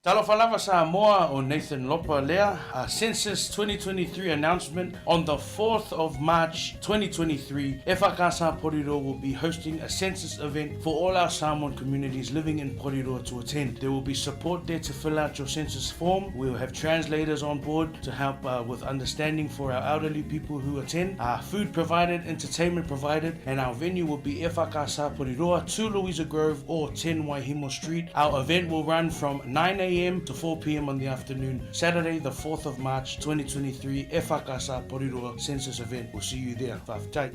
Talofalava Samoa o Nathan Lopa Lea, a Census 2023 announcement on the 4th of March 2023. Efakasa Poriro will be hosting a census event for all our Samoan communities living in Poriro to attend. There will be support there to fill out your census form. We will have translators on board to help with understanding for our elderly people who attend. Food provided, entertainment provided, and our venue will be Efakasa Poriro, 2 Louisa Grove or 10 Waihimo Street. Our event will run from 9 a.m. to 4 p.m. on the afternoon, Saturday the 4th of March 2023, Efakasa Poriro Census event. We'll see you there. Whaftai.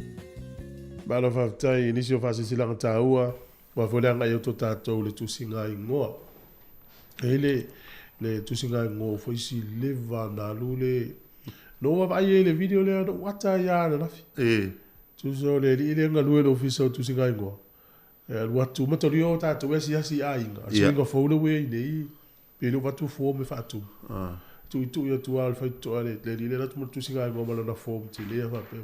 Mana whaftai, nisi o whasisilanga Taua, wafoleanga i o to tātou le tusinga i ngoa. Hele, le tusinga i ngoa, whaisi leva nā lule. No wawai le video lea no wata ia na nafi. Tuso le li ile nga lue no fiso tusinga i ngoa. Watu matori o tātou esi asi a inga. Asinga whaule we i nei. Pelo watu form e whatu. Tu ia tu al fai tu ale. Le li le natu mo tusinga i ngoa malona form ti lea whape.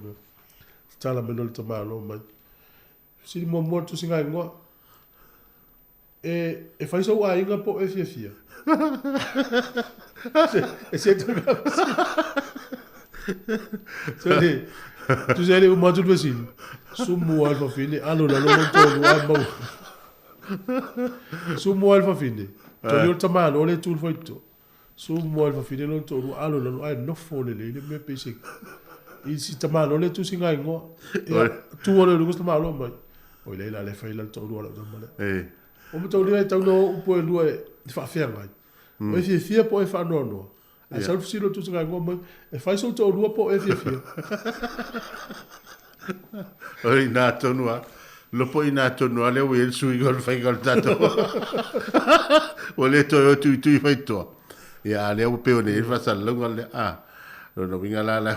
Tala meno le tamalo mai. Siri mo tusinga i ngoa. E fai so a inga po e fia. E se toka. Sele, tu sele o matu vesino. Sumu alfa fine, alo la lo todo alba. Sumu alfa fine. Tolio tamalo ole tu foi to. Sumu alfa fine lo todo alo la ai no fole le me pese. I si tamalo ole tu singa ngo. Tu ole lu tamalo mai. O le la le fai la todo ala tamale. O mo tau le tau no upo e lua e fa fia mai. O e fia po e fa no. A salvo silo tu singa ngo mai. E fai so to lua po e fia. Oi na tonua. Lopo ina tonua le o el sui gol fai gol tato. O le to tu fai to. Ya le o pe o le fa sal longa le no vinga la.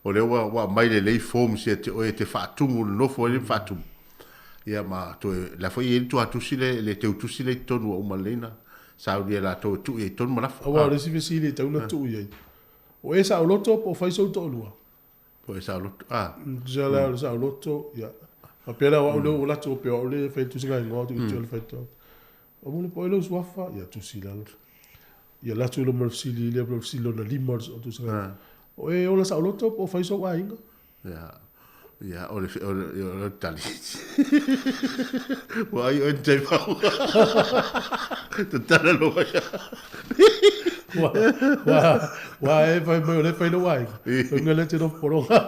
O le wa mai le form se te o te fa tumu no fo le fa tumu. Ya ma to la foi el tu atu sile le te tu sile tonu o malena. Saudi la to tu e tonu mala. O wa resi sile te una tu ye. O esa o loto po fai so to lua. Po esa o loto. Ja la sa o loto ya. A pela o le o la to pe o le fai tu singa ngo tu tu le fai to. O mo le po lo swafa ya tu silal. Ya la tu lo mo sili le mo silo na limors o tu sa. O e ola sa o loto o fai so wa inga. Ya, o tali. Wai o te pau. Te tala lo ya. Wa e fai mo le fai lo wa inga. Nga le te no poronga.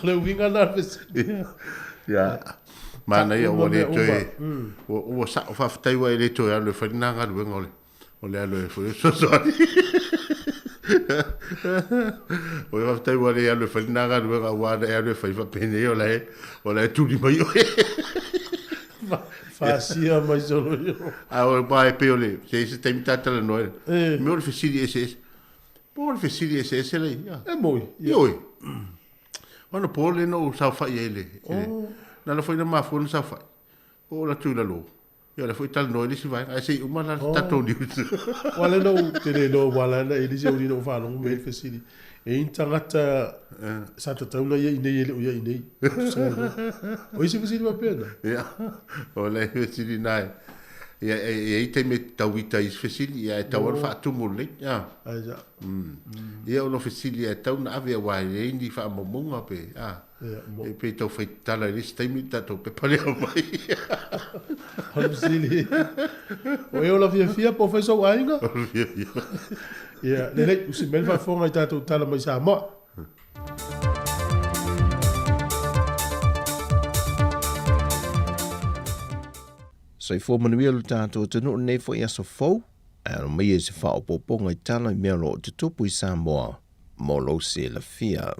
Le winga na fes. Ya. Mana ia o le toe. O sa o fa tai wa le toe le fa na ga le ngole. O le alo e fo so so. O ia tai wa le alo fa na ga le ga wa le alo fa fa pene o le tu di mai. Fa sia mai solo io. A o ba pe o le se tem tata le no. Me o le fsidi ss. Po le fsidi ss le. E moi. Oi. Ona po le no sa fa ele. Na la foi na ma foi sa fa. O la tu la lo. Ya la foi tal no le si vai. Ai sei uma la tato ni. Wala no te le no wala na ele se uri no fa no me fesidi. E intangata sa tata una ye nei ele ye nei. O isi fesidi ma pena. Ya. O le fesidi nai. Ya e te me tawita is fesidi ya tawar fa tu mulle. Ya. Ai ja. Ya o no fesidi ya tau na ave wa le ndi fa momonga pe. Ah. E pe tau fai tala ni staimi tato pe pale mai. Halsili. O e ola fia po fai so wa inga. Ya, le usi mel fa fonga i tato tala mai Samoa. So I fo manuia lo tātou tanu nei fo ia so fau, a mai e se whao poponga i tala i mea lo te tupu i Samoa, mo lo se la fia.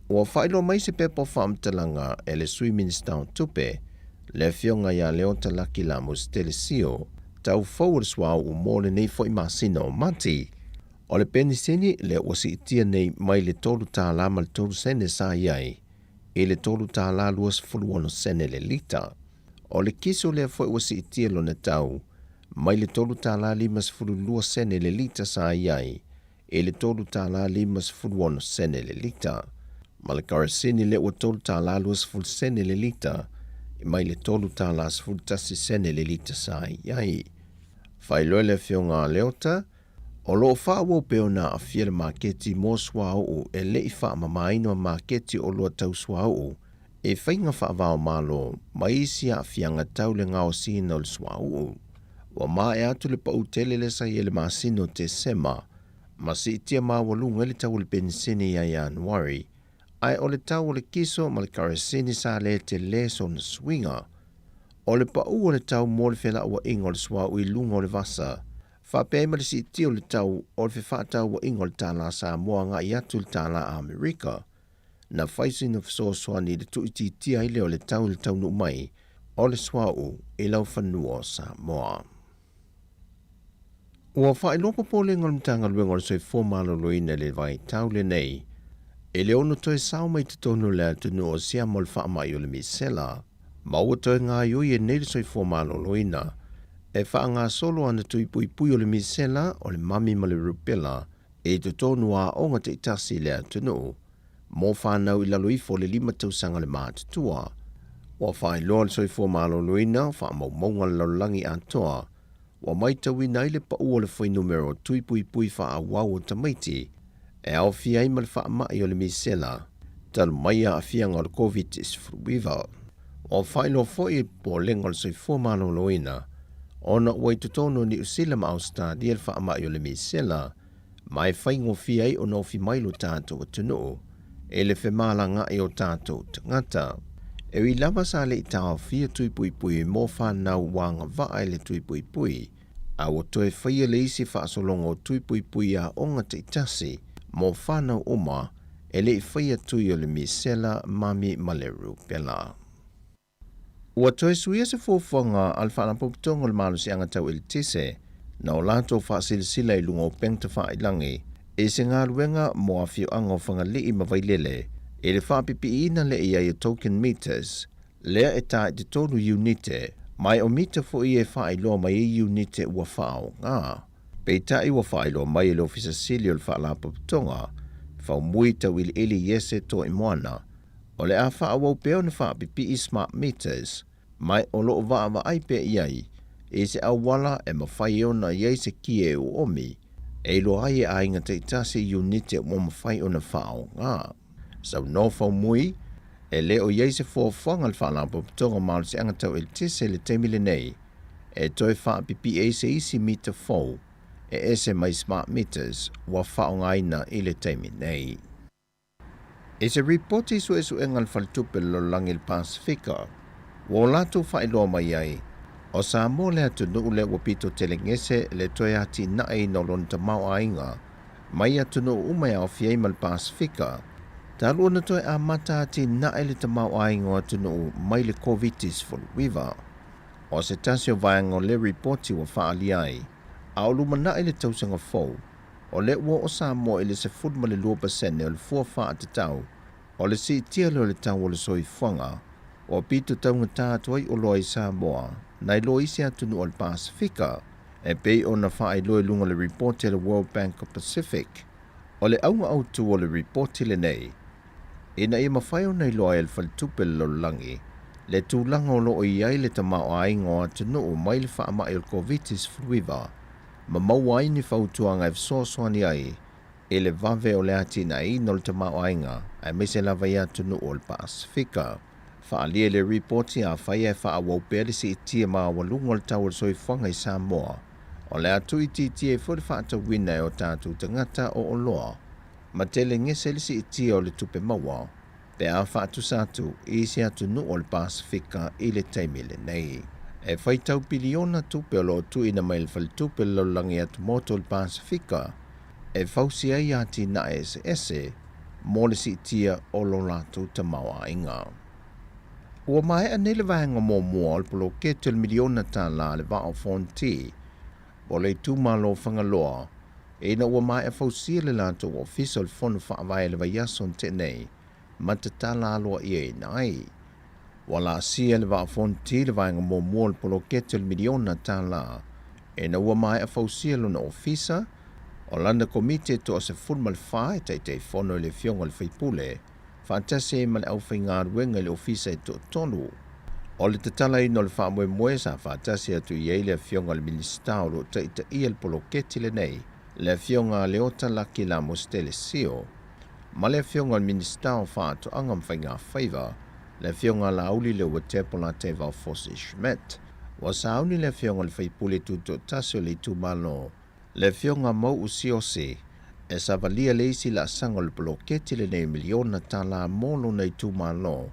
Ua whailo mai se pepo whaamtalanga e le sui minister tupe, le fionga ia leota laki la mus telesio, tau fau swau u mole nei fo i masino mati, o le peniseni le wasi itia nei mai le tolu tā la mal tolu sene sa iai, e le tolu tā la luas fuluono sene le lita. O le kiso le foi wasi itia lo na tau, mai le tolu tā la limas fulu lua sene le lita sa iai, e le tolu tā la limas fuluono sene le lita. Ma le karasini le ua tolu tā la luas fulu sene le lita, mai le tolu tā la fulu tasi sene le lita sa iai. Whailoe le fionga leota, o loo wha wo peo na a fia le maketi mo swa o e le i wha mamaino a maketi o lua tau swa o, e whainga wha vao malo, mai isi a fianga tau le ngao sino le swa o. Wa ma e atu le pau tele le sa ye le masino te sema, ma si itia ma walunga le tau le pensini ya Januari, ai o le tau le kiso ma le karasini sa le te leso na swinga, o le pau o le tau mo le fela ua ingo le swa ui lunga o le vasa, fa pe ma le si itia o le tau o le fe tau ua ingo le tala Samoa nga i atu le tala Amerika, na faisi no fesoswani le tuititia ile o le tau nu mai, o le swau e lau whanua o Samoa. Ua whaelopa po le ngolmtanga luenga o le soi fōmalo loina le vai tau le nei, e le ono toi sao mai te tonu le atunu o sia mo le whaamai o le misela, ma ua toi ngā iui e nei le soi fōmalo loina, e wha ngā solo ana tui pui pui o le misela o le mami ma le rupela, e te tonu a onga te itasi le atunu, mo whanau i lalo ifo le 5 tausanga le mātutua. Wa whai loa le soi fōmalo loina, wha maumonga le laulangi atoa, wa mai tawi nai le pa ua le whai numero tui pui pui wha a wau o tamaiti, e au fia ima le wha mai o le misela, talu mai a fianga o le COVID is fruiva. Wa whai loa fwoi po lenga le soi fōmalo loina, ona ua i tutono ni usila ma au stadia le wha mai o le misela, mai whai ngo fia i o no fi mailo tātou atunu, e le whemala nga i o tātou tangata. E wi lama sa le i tāo fia tui pui pui mō whanau wanga waa le tui pui pui, a o toe whaia le isi whaasolongo tui pui pui a onga te itasi, mō whanau oma, e le i whaia tui o le misela mami maleru pela. Ua toe suia se fōwhanga al whanapoputonga le malu si angatau il tise, na o lato whaasilisila i lunga o pengta whaailangi, e se ngā ruenga mo a fio anga o whangali i mawailele, e le whapipi ina le ia i token meters, lea e tae te tolu unite, mai o mita fo i e whaailoa mai i unite ua whao ngā. Pei tae ua whaailoa mai le ofisa sili o le whaalapaputonga, whao mui tau ili yese to i moana, o le a whaawau peo na whapipi i smart meters, Mai o loo waa wa ai pe iai, e se awala e mawhai ona iei se kie o omi, e lo ai a inga te itase unite mo mawhai ona whao ngā. Sau no whau mui, e le o iei se whangal whalampo pitonga maal se angatau e tise le teimile nei, e toi wha pipi e se isi mita fau, e ese mai smart meters wa whao ngaina i le teimi nei. E se reporti su esu engal faltupe lo langi le Pasifika, wo latu whailoa mai ai, o Samoa le atu nuu le wapito telengese le toi ati nai no lon tamau ainga, mai atu nuu umai au fiei mal Pasifika, talu na toi a mata ati nai le tamau ainga atu nuu mai le COVIDis wiva. O se tasio vaengo le reporti wa whaali ai, au luma nai le tausanga fau, o le ua o Samoa ile se fudma le 2% o le fua wha atatau, o le si tia le tau o le soi whanga, o pito taunga tātuai o loa i Samoa, nai loa isi atunu o le Pasifika, e pei o na whaai loa lunga le reporti le World Bank of Pacific, o le aunga autu o le reporti le nei. Ina i mawhai o nei loa e le faltupe lo langi, le tūlanga o loo i ai le tamau a ingo atunu o mai le wha ama il COVIDis fluiva, ma maua ai ni whautuanga e fsoswani ai, e le vave o le ati na i no le tamau a inga, ai mese lava i atunu o le Pasifika. Whaalia le reporti a whai e wha awau pere si itia maa walunga le tau soi whanga i Samoa, o le atu i titi e fwere whaata wina e o tātu tangata o oloa, ma tele ngese le si itia o le tupe maua, pe a whaatu satu i si atu nu o le Pasifika i le teimile nei. E whai tau piliona tupe o lo tu ina mai le whale tupe lo langi atu moto le Pasifika, e whausi ai ati na ese, mo le si itia o lo latu tamawa inga. Ua mai a nele vahenga mō mua le polo ketu le miliona tā la le vao fonti, o le tūmalo whangaloa, e na ua mai a whausia le lato o fisa le whonu whaavai le vaiason te nei, matatala aloa ia i nai. Wala sia le vao fonti le vahenga mō mua le polo ketu le miliona tā la, e na ua mai a whausia luna o fisa, o landa komite to o se funma le whae teitei whono le fionga le whaipule, Fantase ma le au whainga ruenga le ofisa e tonu. O le tatala ino le wha mwe sa fantase atu i eile fionga le minista o lo taita ia le poloketi le nei, le fionga le ota laki la mostele sio. Ma le fionga le minista o wha atu angam whainga whaiva, le fionga la auli le ua tepo la te vau fosi shmet. Wa sauni le fionga le whaipule tuto tasio le tu malo, le fionga mau usiose, e sa valia le isi la sanga le poloketi le nei miliona ta la molo nei tu malo.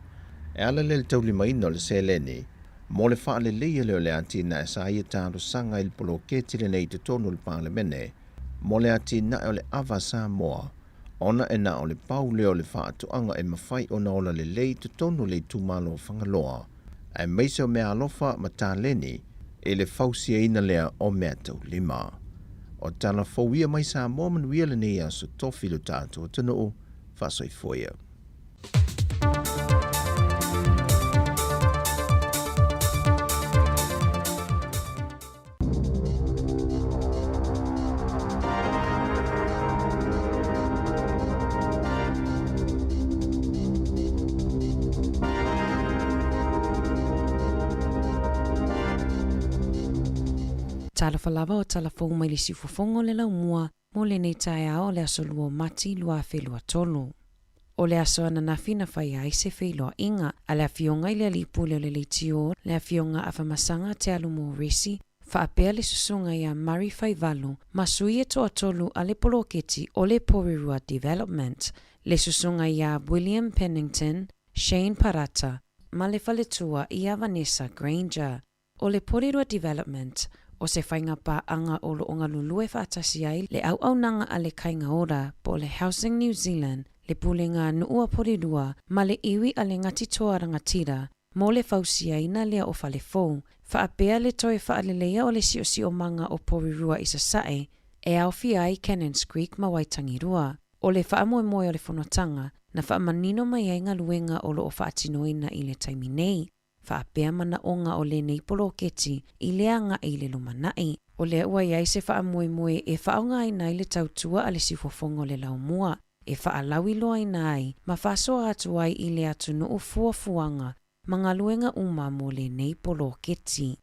E ala le tau lima ino le seleni, mo le wha le leia leo le atina e sa ia tāro sanga il poloketi le nei te tonu le parlemene, mo le atina e o le ava Samoa, ona e na o le pau leo le wha atuanga e mawhai ona ola le lei te tonu le tu malo whangaloa, e meisa o mea alofa ma tā leni, e le fausia ina lea o mea tau lima. O tala fauia mai Samoa manuia le nei aso tofi lo tātou tanu whasoi foia. Talafalava o talafou mai le sifofongo le laumua mo le nei tae ao le aso lua mati lua whelua tolu. O le aso ananafi na whai ai se wheloa inga a le afionga i le alipule o le leitio le afionga afamasanga te alumo resi whaapea le susunga i a Mari Whaivalu masui e toa tolu a le poloketi o le Porirua Development le susunga i a William Pennington, Shane Parata ma le whaletua i a Vanessa Granger o le Porirua Development o se whainga pa anga o lo onga lulue whaatasi ai le au nanga a le kainga ora po le Housing New Zealand le pulenga nuua porirua ma le iwi a le ngati toa rangatira mo le fausia ina lea o fale fou whaapea le toi whaalelea o le si o manga o porirua isa sae e au fia ai Cannons Creek ma Waitangirua o le whaamoe o le whanotanga na whaamanino mai ainga luenga o lo o whaatinoina i le taimi nei. Whaapea mana onga o le nei poloketi i leanga i le lumanai. O le ua iai se whaamoe e whaonga ina i le tautua a le sifofongo le laumua. E whaalawi loa ina ai ma whasoa atu ai i le atu no o fuafuanga mga luenga uma mo le nei polo keti.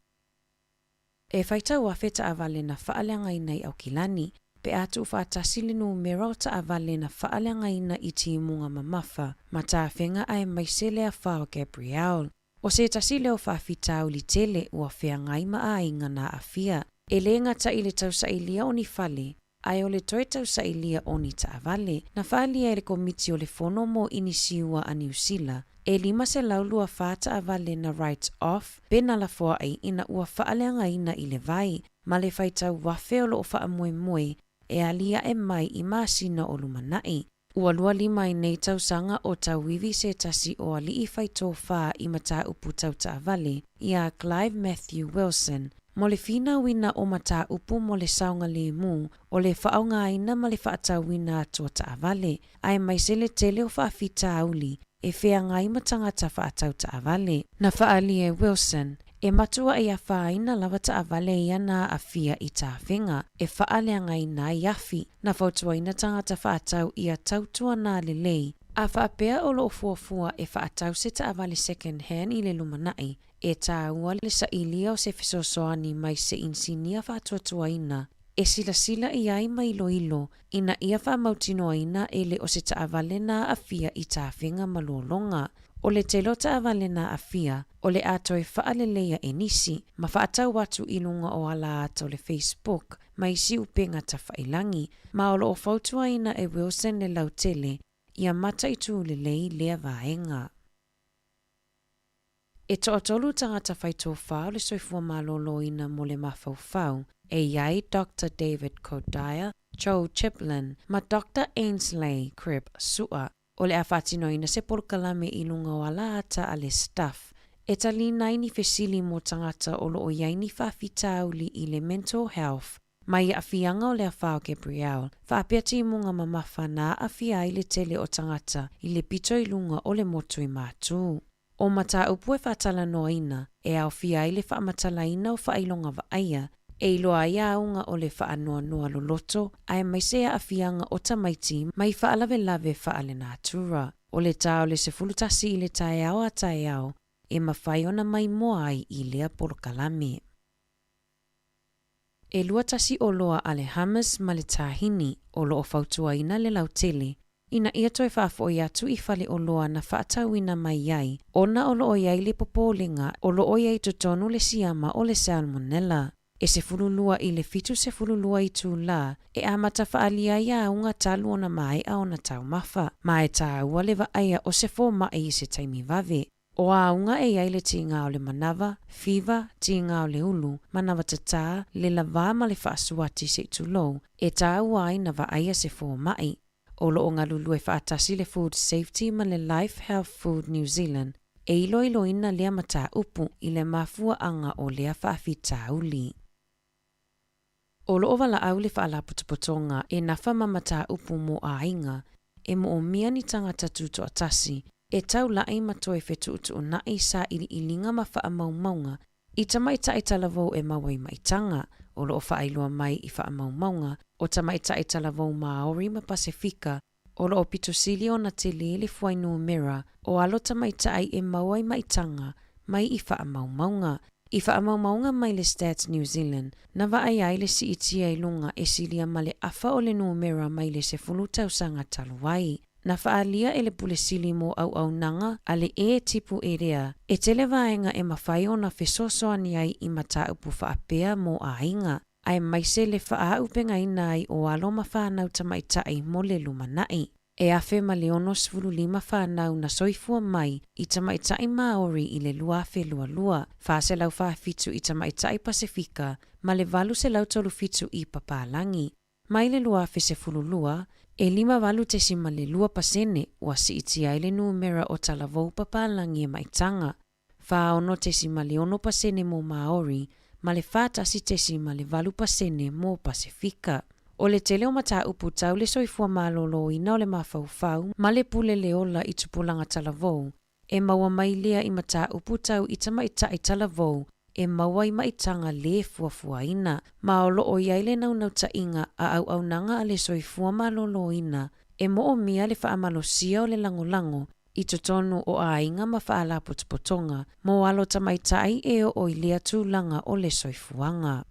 E whaitau a wheta avale na whaaleanga ina au kilani, pe atu whaatasili numera o ta avale na whaaleanga ina i timunga mamafa, ma ta whenga ai maisele a whao Gabriel. O se tasile o whaafitau li tele ua whea ngai maa inga na afia. E le ngata i le tau sa ilia o ni whale, ai o le toi tau sa ilia o ni ta avale, na whaalia e le komiti o le fono mo inisiua a New Zealand, e lima se laulua whaata avale na rights off, pena la foa ai ina ua whaaleanga ina i le vai, ma le whaitau wafe o lo o wha moe e alia e mai i maasina o lumanai. Ua lua lima i nei tau sanga o tau wivi se tasi o ali i whaito wha i mata upu tau ta avale, ia Clive Matthew Wilson, mo le fina wina o mata upu mo le saunga le mu, o le whaonga ina ma le whaatau wina atua ta avale, ai mai se le tele o whaafita auli, e whea ngai matanga ta whaatau ta avale. Na whaali e Wilson, e matua ia whaina lava ta avale ia na afia i ta whenga, e whaalea ngai na iafi, na whautua ina tangata whaatau ia tautua na lelei, a whaapea o lo fuafua e whaatau se ta avale second hand i le lumanai, e ta ua le sa ilia o se fisosoani mai se insinia whaatuatua ina, e sila i ai mai ilo ina ia whaamautinoa ina e le o se ta avale na afia i ta whenga malolonga. O le telo ta avale na afia, o le atoi whaaleleia e nisi, ma whaatau watu ilunga o ala ata o le Facebook, mai si upenga ta whailangi, ma o lo o whautua ina e Wilson le lautele, ia mata i tu le lei lea vaenga. E to'atolu tangata whaito whao le soifua malolo ina mo le mawhauwhau, e iai Dr. David Kodaya, Joe Chiplin, ma Dr. Ainsley Cribb Sua, o le awhatino ina se polkalame i lunga o ala ata a le staff. E talina ini fesili mo tangata o lo o iaini whawhitauli i le mental health, mai a fianga o le awhao Gabriel, whaapea timunga mamafa na a fia i le tele o tangata i le pito i lunga o le motu i mātū. O mata upu e whaatala noa ina, e au fia i le whaamatala ina o whailonga waaia, e iloa ia aunga o le whaanoa noa loloto, ai mai sea a fianga o tamaiti mai whaalawe lawe whaale nātura. O le tau le se fulutasi i le tae au a tae au, e mawhai ona mai moa ai i lea polokalame. E lua tasi o loa ale hamas ma le tahini o lo o whautua ina le lautele, ina ia toi whaafo i atu i whale o loa na whaatauina mai iai, ona o lo o iai le popolinga o lo o iai totonu le siama o le salmonella. E se fululua i le fitu se fululua i tū la, e amata whaalia ia unga talu ona mai a ona tau mafa, ma e tā ua le waaia o se fōma e i se taimi vave. O a unga e iai le tinga o le manava, fiva, tinga o le ulu, manava tata, le lava ma le whaasuati se tulou, e tā ua ai na waaia se fōma i. O lo o ngā lulu e whaatasi le Food Safety ma le Life Health Food New Zealand, e ilo ina lea mata upu i le mafua anga o lea whaafitauli. O lo ovala au le whaalaputupotonga e nawha mamata upu mo a inga, e mo o mia ni tangata tuto atasi, e tau lai matoe whetu utu o nai sa ili ilinga ma wha maunga, i tamaita e talavou e mawai maitanga, o lo o whaailoa mai i wha maunga, o tamaita e talavou Maori ma Pasifika, o lo o pitosili o na te lele fuainu mera, o alo tamaita ai e mawai maitanga, mai i wha maunga, I whaamaumaunga mai le Stats New Zealand, na waai ai le si itia i lunga e silia ma le afa o le numera mai le se fulutausanga taluai. Na whaalia e le pule sili mo au nanga a le e tipu e rea, e tele vaenga e mawhai o na whesosoani ai i mata upu whaapea mo a inga. Ai maise le wha upenga inai o alo ma whanau tamaitai mo le lumanai. E afe ma le ono sfulu lima whanau na soifua mai i tamaitai Maori i le luafe lua. Whase lau whaafitu i tamaitai Pasifika ma le valu se lau tolu fitu i Papalangi. Mai le luafe se fulu lua, e lima valu te si ma le lua pasene ua si iti ai le numera o talavou Papalangi e maitanga. Wha ono te si ma le ono pasene mo Maori, ma le whata si te si ma le valu pasene mo Pasifika. O le tele o mata upu tau le soifua malolo i nao le mawhauwhau, ma le pule le ola i tupulanga talavou. E maua mai lea i mata upu tau i tamaitai talavou, e maua i maitanga le fuafua ina. Ma o loo iai le nau ta inga a au nanga a le soifua malolo ina, e mo o mia le whaamalosia o le langolango, I totonu o ainga ma whaala potopotonga, mo alo tamaitai e o ilia tūlanga o le soifuanga.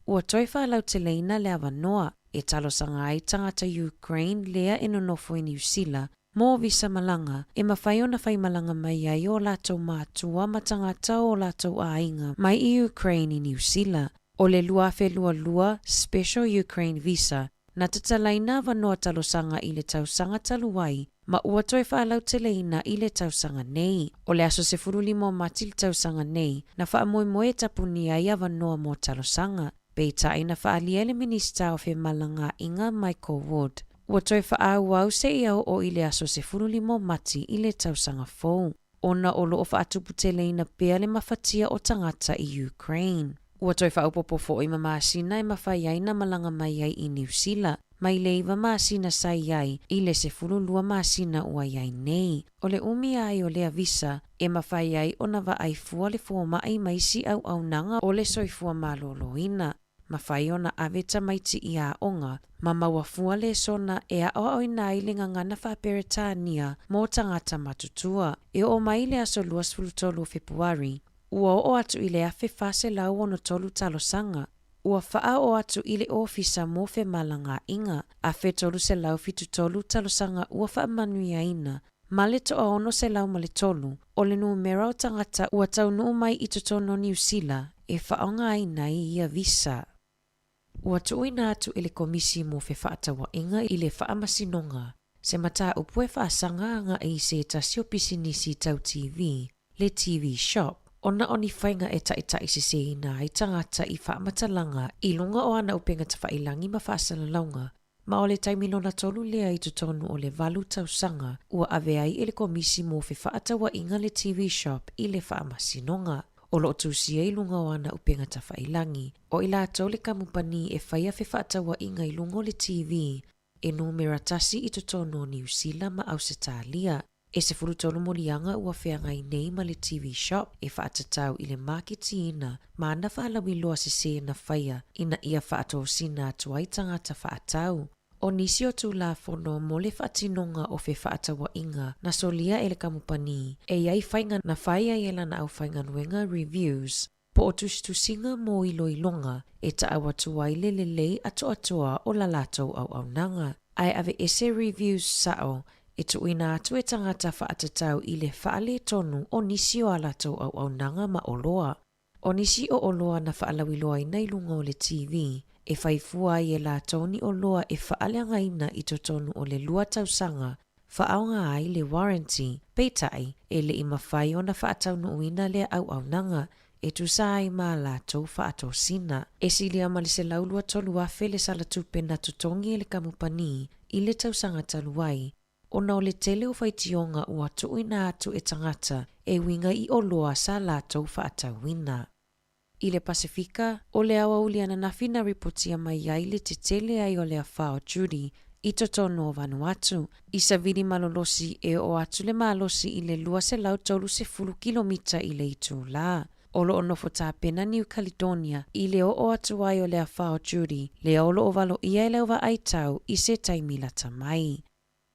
Ua toi whaalau te leina le awanoa, e talosanga ai tangata Ukraine lea e nonofo i New Zealand, mō visa malanga, e mawhai ona whai malanga mai ai o lātou mātua ma tangata o lātou ainga mai i Ukraine i New Zealand. O le lua Special Ukraine Visa, na tatalaina wanoa talosanga i le tausanga taluai, ma ua toi whaalau te leina i le tausanga nei. O le aso se furulimo mati le tausanga nei, na wha moe tapuni ai a wanoa mo talosanga. Beita ina whaalia le minista o whi malanga inga Michael Wood. Ua toi whaau se iau o i le aso se furulimo mati i le tausanga fōu. Ona olo o whaatupu te leina pea le mawhatia o tangata i Ukraine. Ua toi whaupopo fo i mamasina e mawhai ai na malanga mai ai i New Zealand. Mai le iwa masina sai ai i le se furulua masina ua iai nei. O le umi ai o lea visa e mawhai ai o na wa ai fua le fuama ai maisi au nanga o le soifua maloloina. Mawhai o na aveta maiti i a onga, ma maua fua le sona e a o ina ile ngangana whaperetania mō tangata matutua. E o mai le aso luas fulutolu Februari, ua o atu ile afe fase lau ono tolu talosanga. Ua faa o atu ile ofisa mo fe malanga inga, afe tolu se lau fitu tolu talosanga ua faa manui aina. Male to ono se lau male tolu, o le numera o tangata ua tau nuu mai i totono New Zealand, e faonga aina i ia visa. Ua tuuina atu ile komisi mo fe faatawa inga ile faamasinonga, se mata upue faasanga nga e se tasio pisinisi tau TV, le TV shop. Ona oni whainga e ta isi se ina i tangata i whaamatalanga i lunga o ana upenga ta whailangi ma whaasalaunga. Ma o le taimilona tolu lea i tutonu o le valu tausanga ua ave ai ele komisi mo fe whaatawa inga le TV shop i le whaamasinonga. O lo tusia i lunga o ana upenga ta whailangi. O ila atau le kamupani e whaia fe whaatawa inga i lunga o le TV e numera tasi i tutonu o New Zealand ma Ausitalia. E se furutonu molianga ua wheanga i nei ma le TV shop e whaatatau i le marketi ina ma ana whaalawi loa se na whaia ina ia whaatou sina atuai tangata whaatau. O nisi o tū la whono mo le whaatinonga o whe whaatawa inga na solia ele kamupani e iai whainga na whaia iela na au whainga nuenga reviews po o tustusinga mo ilo ilonga e ta awatua i lelelei atoa o la latou au nanga. Ai ave ese reviews sao e tuina atu e tangata whaatatau i le whaale tonu o nisi o alatou au nanga ma oloa. O nisi o oloa na whaalawiloa i nailunga o le TV, e whaifua i e la toni o loa e whaaleanga ina i totonu o le lua tausanga, whaaonga ai le warranty, peitai e le ima whai o na whaatau nuuina le au nanga, e tu sai ma la tau whaato sina. E silia ma le se laulua tolu afe le salatupe na tutongi e le kamupani i le tausanga taluai, ona o le tele o whaitionga ua tuuina atu e tangata e winga i oloa sa la tau whaatawina. I le Pasifika, o le awa uliana na fina ripotia mai ai le te tele ai o le awhao Judy i totonu o Vanuatu. I sa vidi malolosi e o atu le malosi i le lua se lau taulu se 10 kilomita i le itu la. Olo o nofo pena New Caledonia i le o atu ai o le awhao Judy, le olo o valo ia e leuva aitau i se taimila tamai.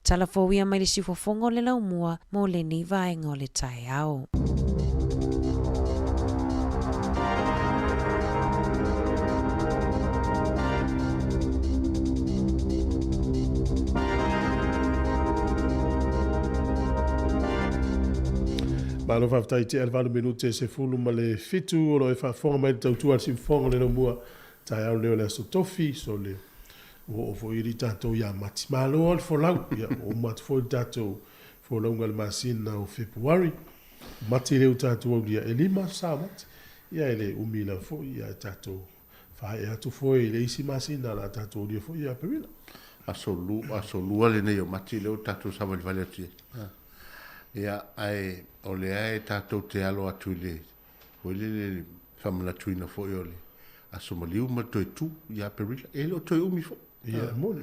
Talafowia mai le sifofongo le laumua mo le ni vaenga o le tae au. Malo whaftai te alvanu minute se fulu ma le fitu o lo e whafonga mai tautua si fonga le laumua tae au leo le aso tofi so le o fo iri tātou ia mati. Malo al fo lau, ia o mati fo tātou fo launga le masina o Februari. Mati leo tātou au lia e lima sa mati. Ia ele umila fo ia tātou whae atu fo e le isi masina la tātou lia fo ia perila. Aso lua le nei o mati leo tātou sa wali wale atu. Ia ai o le ai tātou te alo atu le o le whamana tuina fo i ole. Aso maliu ma toi tu ia perila. E leo toi umi fo. Ia, moni.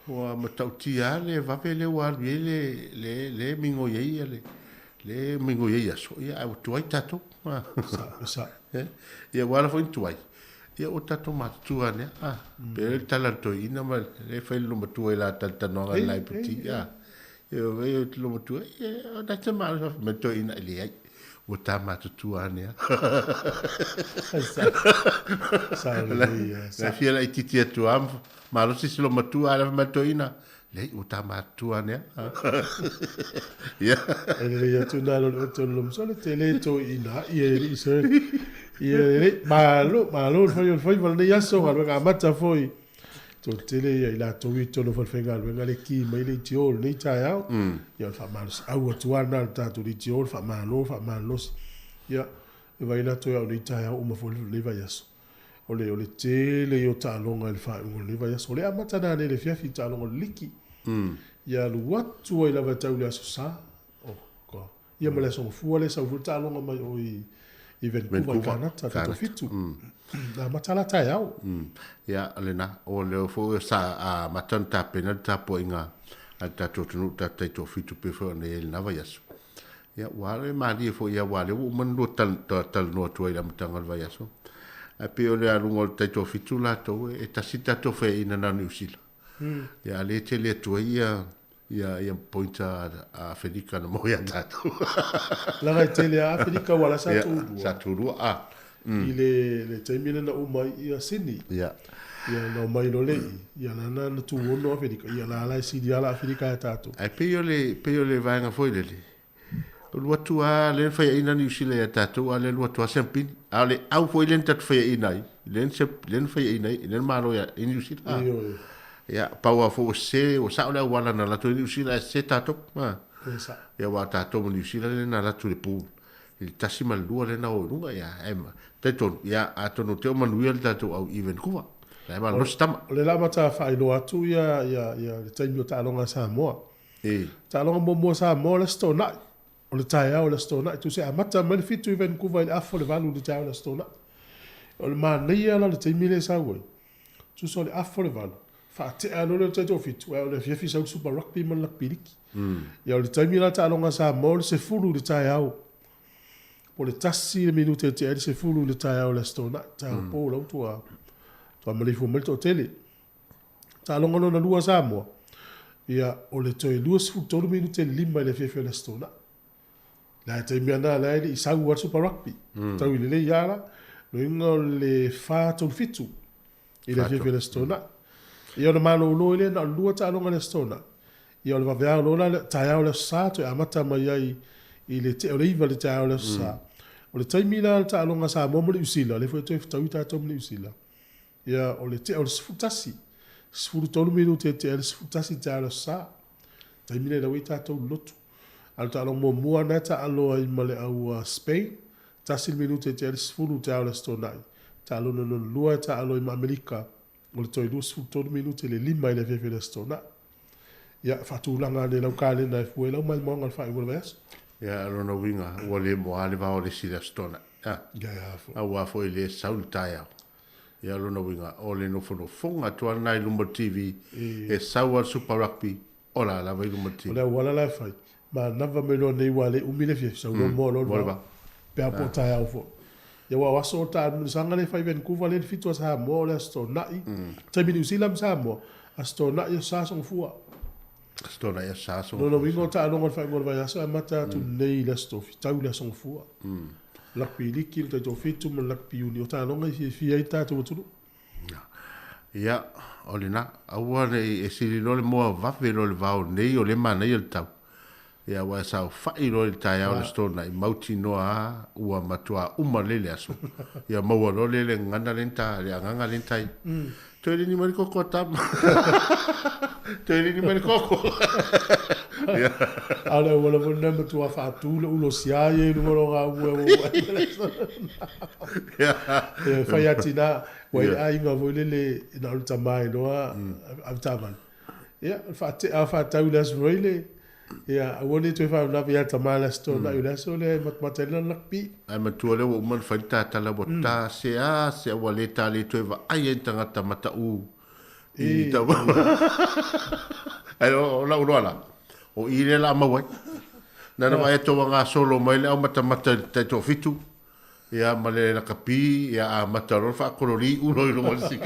Wa matauti le vape le walu le mingo ye le mingo ye so ia o tuai tato. Sa. Ia wala fo tuai. Ia o tato matua ne. Pe talanto ina ma le fai lo matua la tata no lai peti ia. Yo veo lo motu. Da te mal me to ina ile ai. O ta matu ane. La fia la ititia tu am. Ma lo si lo matu ala me to ina. Le o ta matu ane. Ya. Ele ya tu na lo to lo so le tele to ina ie se. Ie malo foi mal ya so ga mata foi. To tele ya ila to wi to lo fenga lo ngale ki mai le tio ni cha ya ya fa mal au tu ana ta to di tio fa malo ya vai la to ya ni cha ya o mo fo le va yaso ole tele yo ta lo ngal fa o le va yaso le amata na le fia fi ta lo liki ya lu watu ila va ta le so sa o ko ya me le so fu le sa fu ta lo mai o i Vancouver Canada ta fitu na matala ta ya ya alena o le fo sa a matanta pena ta poinga ta to tu ta to fitu pe fo ne na va yaso ya wale mali fo ya wale o man do tal no to ila mtangal va yaso a pe o le alungol ta to fitu la to e ta sita to fe ina na usila ya le tele to ya pointa a Federica no mo ya tato la ga tele a Federica wala sa tu a le taimina na umai ia sini ya no mai no le ia na tu no Federica ia la si dia la Federica tato ai pe yo le vai nga foi le lo tu a le fa ina ni usila ya tato ale lo tu a sempre ale au foi le tat fa ina len fa ina len malo ya in usila ya paua fo se o sa ole wala na la tu ni usila se tato ma ya wa tato ni usila le na la tu le pu il tasi mal lua le na o runga ya ema teton ya atono te o manuel tato au even kuwa la ma lo stama le la mata fa ilo atu ya le taimio ta longa Samoa ta longa mo Samoa le stona o le taia o le stona tu se amata mal fitu even kuwa le afo le valu le taia o le stona o le mania la le taimile sa woi tu so le afo le valu fa te alo le tato fitu o le fifi sa super rugby man la piliki ya le taimila ta longa Samoa se fulu le taia o le tasi le minute te se fulu le taia o le stona ta po lo tua to amali fu molto tele ta longa no na lua Samoa ia o le toi lua fu to minute lima le fifi le stona la te miana la i sa wa super rugby ta wi le yala no ingo le fa to fitu i le fifi le stona ia le malo lo le na lua ta longa le stona ia le va vea lo la taia o le sa to amata mai ai i le te o le iva le taia o le sa o le taimila ta longa Samoa mo le usila le foi to tauita to mo le usila ia o le te o le sfutasi sfutolu minute te le sfutasi ta le sa taimila le wita to lotu al ta longa mo na ta alo ai male au Spain tasi minute te le sfulu ta le stonai ta lo no lua ta alo i Amerika o le to lu sfutolu minute le lima le fefe le stona ia fatulanga le lau kale na fuela mai mo ngal fa i volves ya rona winga wale mo ale va ole si la stona ya a wa foi le saul taia ya rona winga ole no fono fonga to na lumba TV e sawa super rugby ola la vai lumba TV ola wala la fai ma nava me lo nei wale umile fi sa no mo lo pe a pota ya fo ya wa waso ta sanga le fai Vancouver le fito sa mo le stona i ta mi usilam sa mo a stona ya sa so fua stona ya sa so no wingo ta no ngal fa ngol va ya sa mata tu nei la stofi ta ula so fua la pili ki ta to fitu mo la piuni o ta no ngai fi ai ta to tu ya olina awa le e sili lo le mo va ve lo le va nei o le mana il ta ya wa sa fa i lo le ta ya le stona i mauti no a ua matua uma le le aso ya mo lo le ngana lenta le nganga lenta to ni mari ko tam to ni mari ko ala wala wala mo tu fa tu lo sia ye no lo ga wo ya fa ya tina wa ai nga vo le na ulta mai no a taman ya fa ta ulas roile ya woni to fa na via tamala sto na ulas le matmatela lakpi ai matu le wo man fa ta la bota se wale ta le to va ai tanga tamata u i ta ai la o ile la mawai na vai to nga solo mai le mata te to fitu ya male la kapi ya mataro fa kolori uno i lo si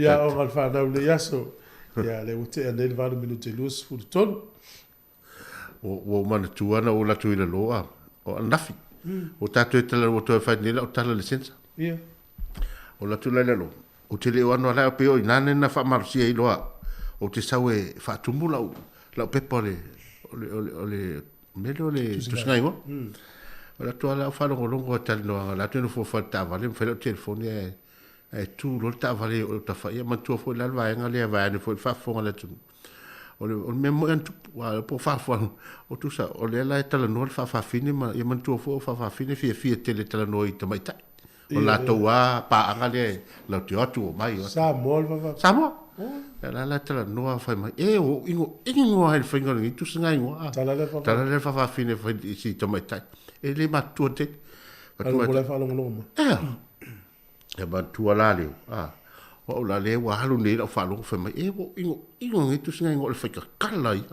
ya o mal fa na le yaso Ia le o te ane le valu minu te luas fu tonu. O mana tuana o latu ila loa. O anafi. O tatu e tala o toi whainila o tala lisensa. Ia. O latu lai lalo. O te leo anu alai o peo i nane na whamarusia i loa. O te sau e whaatumula o. Lau pepa o le mele o le tusingai ngo. O latu ala o whanongolongo o tali noanga. Latu enu fua whaitawale. Mwhele o telefoni e tū lo tawale o ta whaia. Mantua fua lalwa e ngale a vaene fua i whafonga le tunu. O le memo e antupu. Wa po whafuanu. O tusa o le ala e tala noa le whawhawhine. Ia mantua fua o whawhawhine fia tele tala noa i tamaitai. O lātou wā pāanga le lau te atu o mai. Samoa le vava. Samoa? La tala noa whai mai. O ingo hai le whainga ngi tusinga ingoa. Tala le vava. Tala le vava whine whai si tamaitai. E le matua te. Alo mo le whalongolongo ma. E matua la leo. O la le wa halu nei la whalongo whai mai. Ingo ngi tusinga ingoa le whaika kalai.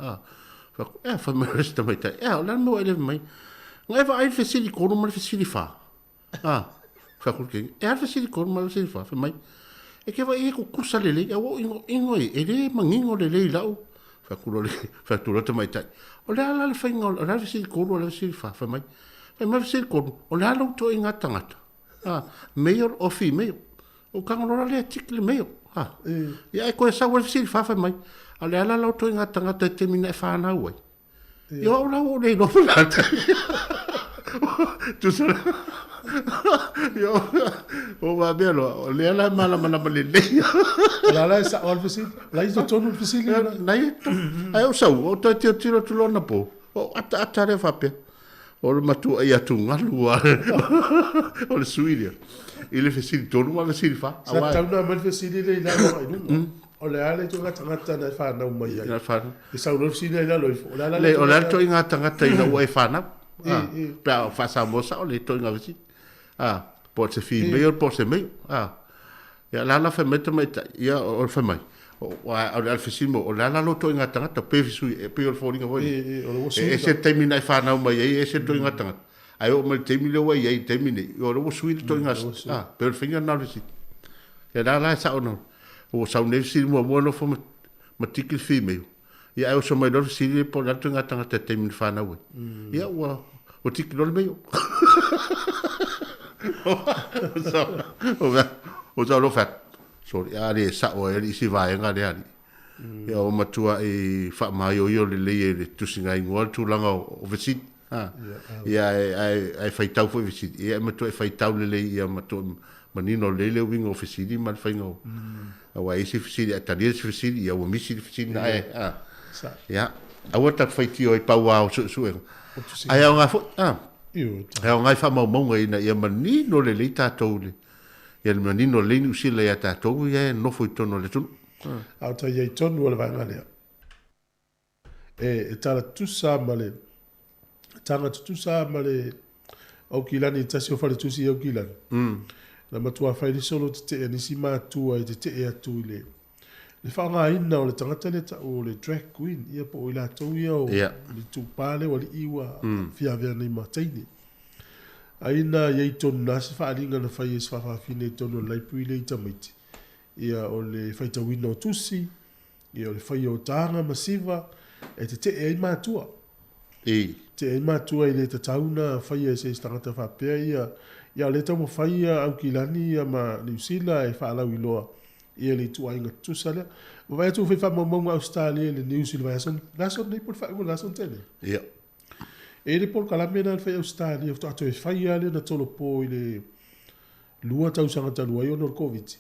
Whai mai resi tamaitai. O la mo ele mai. Ngai wa ai whesiri kono ma le whesiri wha. E alfa siri kono ma siri fa mai e ke vai ko kusa lele e o ingo e le mangingo lele lau fa kulo le fa tu rota mai tai o le ala le fainga o le siri kono le siri fa mai siri kono o le ala to inga tangata male or female o kangolo le article male e ko sa o siri fa mai o le ala to inga tangata te mina fa na oi yo la o le no fa tu sa yo o va belo o le ala mala le la sa o fisi la iso tonu fisi na ito ai o sa o to tiro tu lona po o ata re fa pe o le matu ai atu ngalu o le suilia ile fisi tonu ma fisi fa sa tau na fisi le la o le ale to ngata na fa na mai ai fa e sa o fisi le la lo o la to ngata ina o e fa na pa fa sa mo sa o le to ngavisi po se fi meio po se meio ya la fa meta meta ya o fa mai o al fisimo o la lo to inga tanga pe fisu e pe o foringa voi e se termina fa na mai e se to inga tanga ai o mal termina wai ai termina o lo sui to inga pe finga na visi ya la sa o no o sa ne si mo no fo matikil fi meio ya o so mai lo si po la to inga tanga te termina fa na wai ya o tikilo meio o sa lo fat so ale sa o ele si vai nga le ali ya o matua e fa mai o le tusinga ingol tu langa o visit ya ai fai tau fo visit e matua fai tau le ya matua manino le wing office di mal fai ngo o ai si visit a tali si visit ya o misi visit na ya a wata fai ti o e pau au su ai nga fo e o ngai fa mau ngai na ia mani no le leita tole ia mani no le ni usila ia ta to ia no foi tono le tun au ta ia tonu le vanga le e tala tusa male tanga tusa male o kilani tasi o fale tusi o kilani na matua fai ni solo te ni sima tua te e atu le whanga ina o le tangata le ta o le drag queen ia po ila tau ia o le tupale o le iwa fia vea nei mataini aina iei tonu nasi whaaringa na whai es whawhawhine tonu lai pui le itamaiti ia o le whaitawina o tusi ia o le whai o tanga masiva e te ei mātua te ei mātua i le tatauna whai e se tangata whapea ia le tamo whai au kilani ia ma New Zealand e whaalau i loa ia le tuainga tusa lea. Vai tu fai whamaunga Australia le New Zealand lason nei por whaingo lason tene. Ia. E le por kalamena le whai Australia to ato e whai ale na tolo po i le lua tau sanga talua i onor COVID.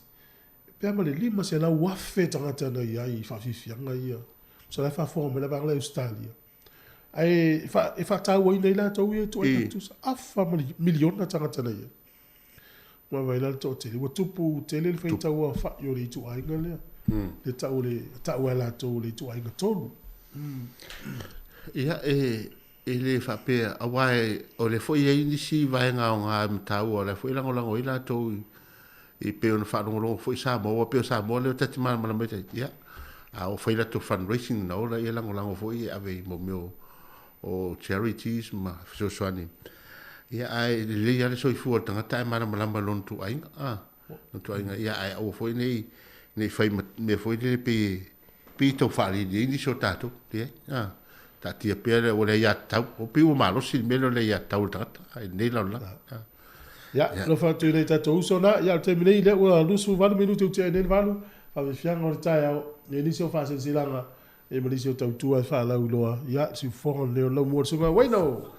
Pea ma le lima se la wafe tangata na iai whawhiwhianga ia. So la whawhonga me la wangla Australia. E whatau ai nei la tau ia tuainga tusa. Afa miliona tangata na ia. Wa vai la to te wa tupu te le fai tau fa yo le tu ainga le le tau la to le tu ainga tonu ia ele fa pe awai o le foi ai ni si vai nga nga tau o le foi lango ila to e pe on fa no foi sa mo pe sa mo le tati ma me ia a o foi la to fundraising no la ia lango foi ave mo meu o charities ma so swani ia ai le ia le soifu tanga tai mara malamba lon tu ainga lon tu ainga ia ai o foi nei fai me foi le pe Pito whaari ni so tātou, te ta tia pere o le ia tau, o piu malosi melo le ia tau tata, ai nei lau la. Ya, lo fatu nei tātou usona, ya te minei le ua lusu valu minuti u te nei valu, a fianga o le tai au, e nisi o whasen silanga, e malisi o tautua e whalau loa, ya, si whongon leo lau mua sunga, waino!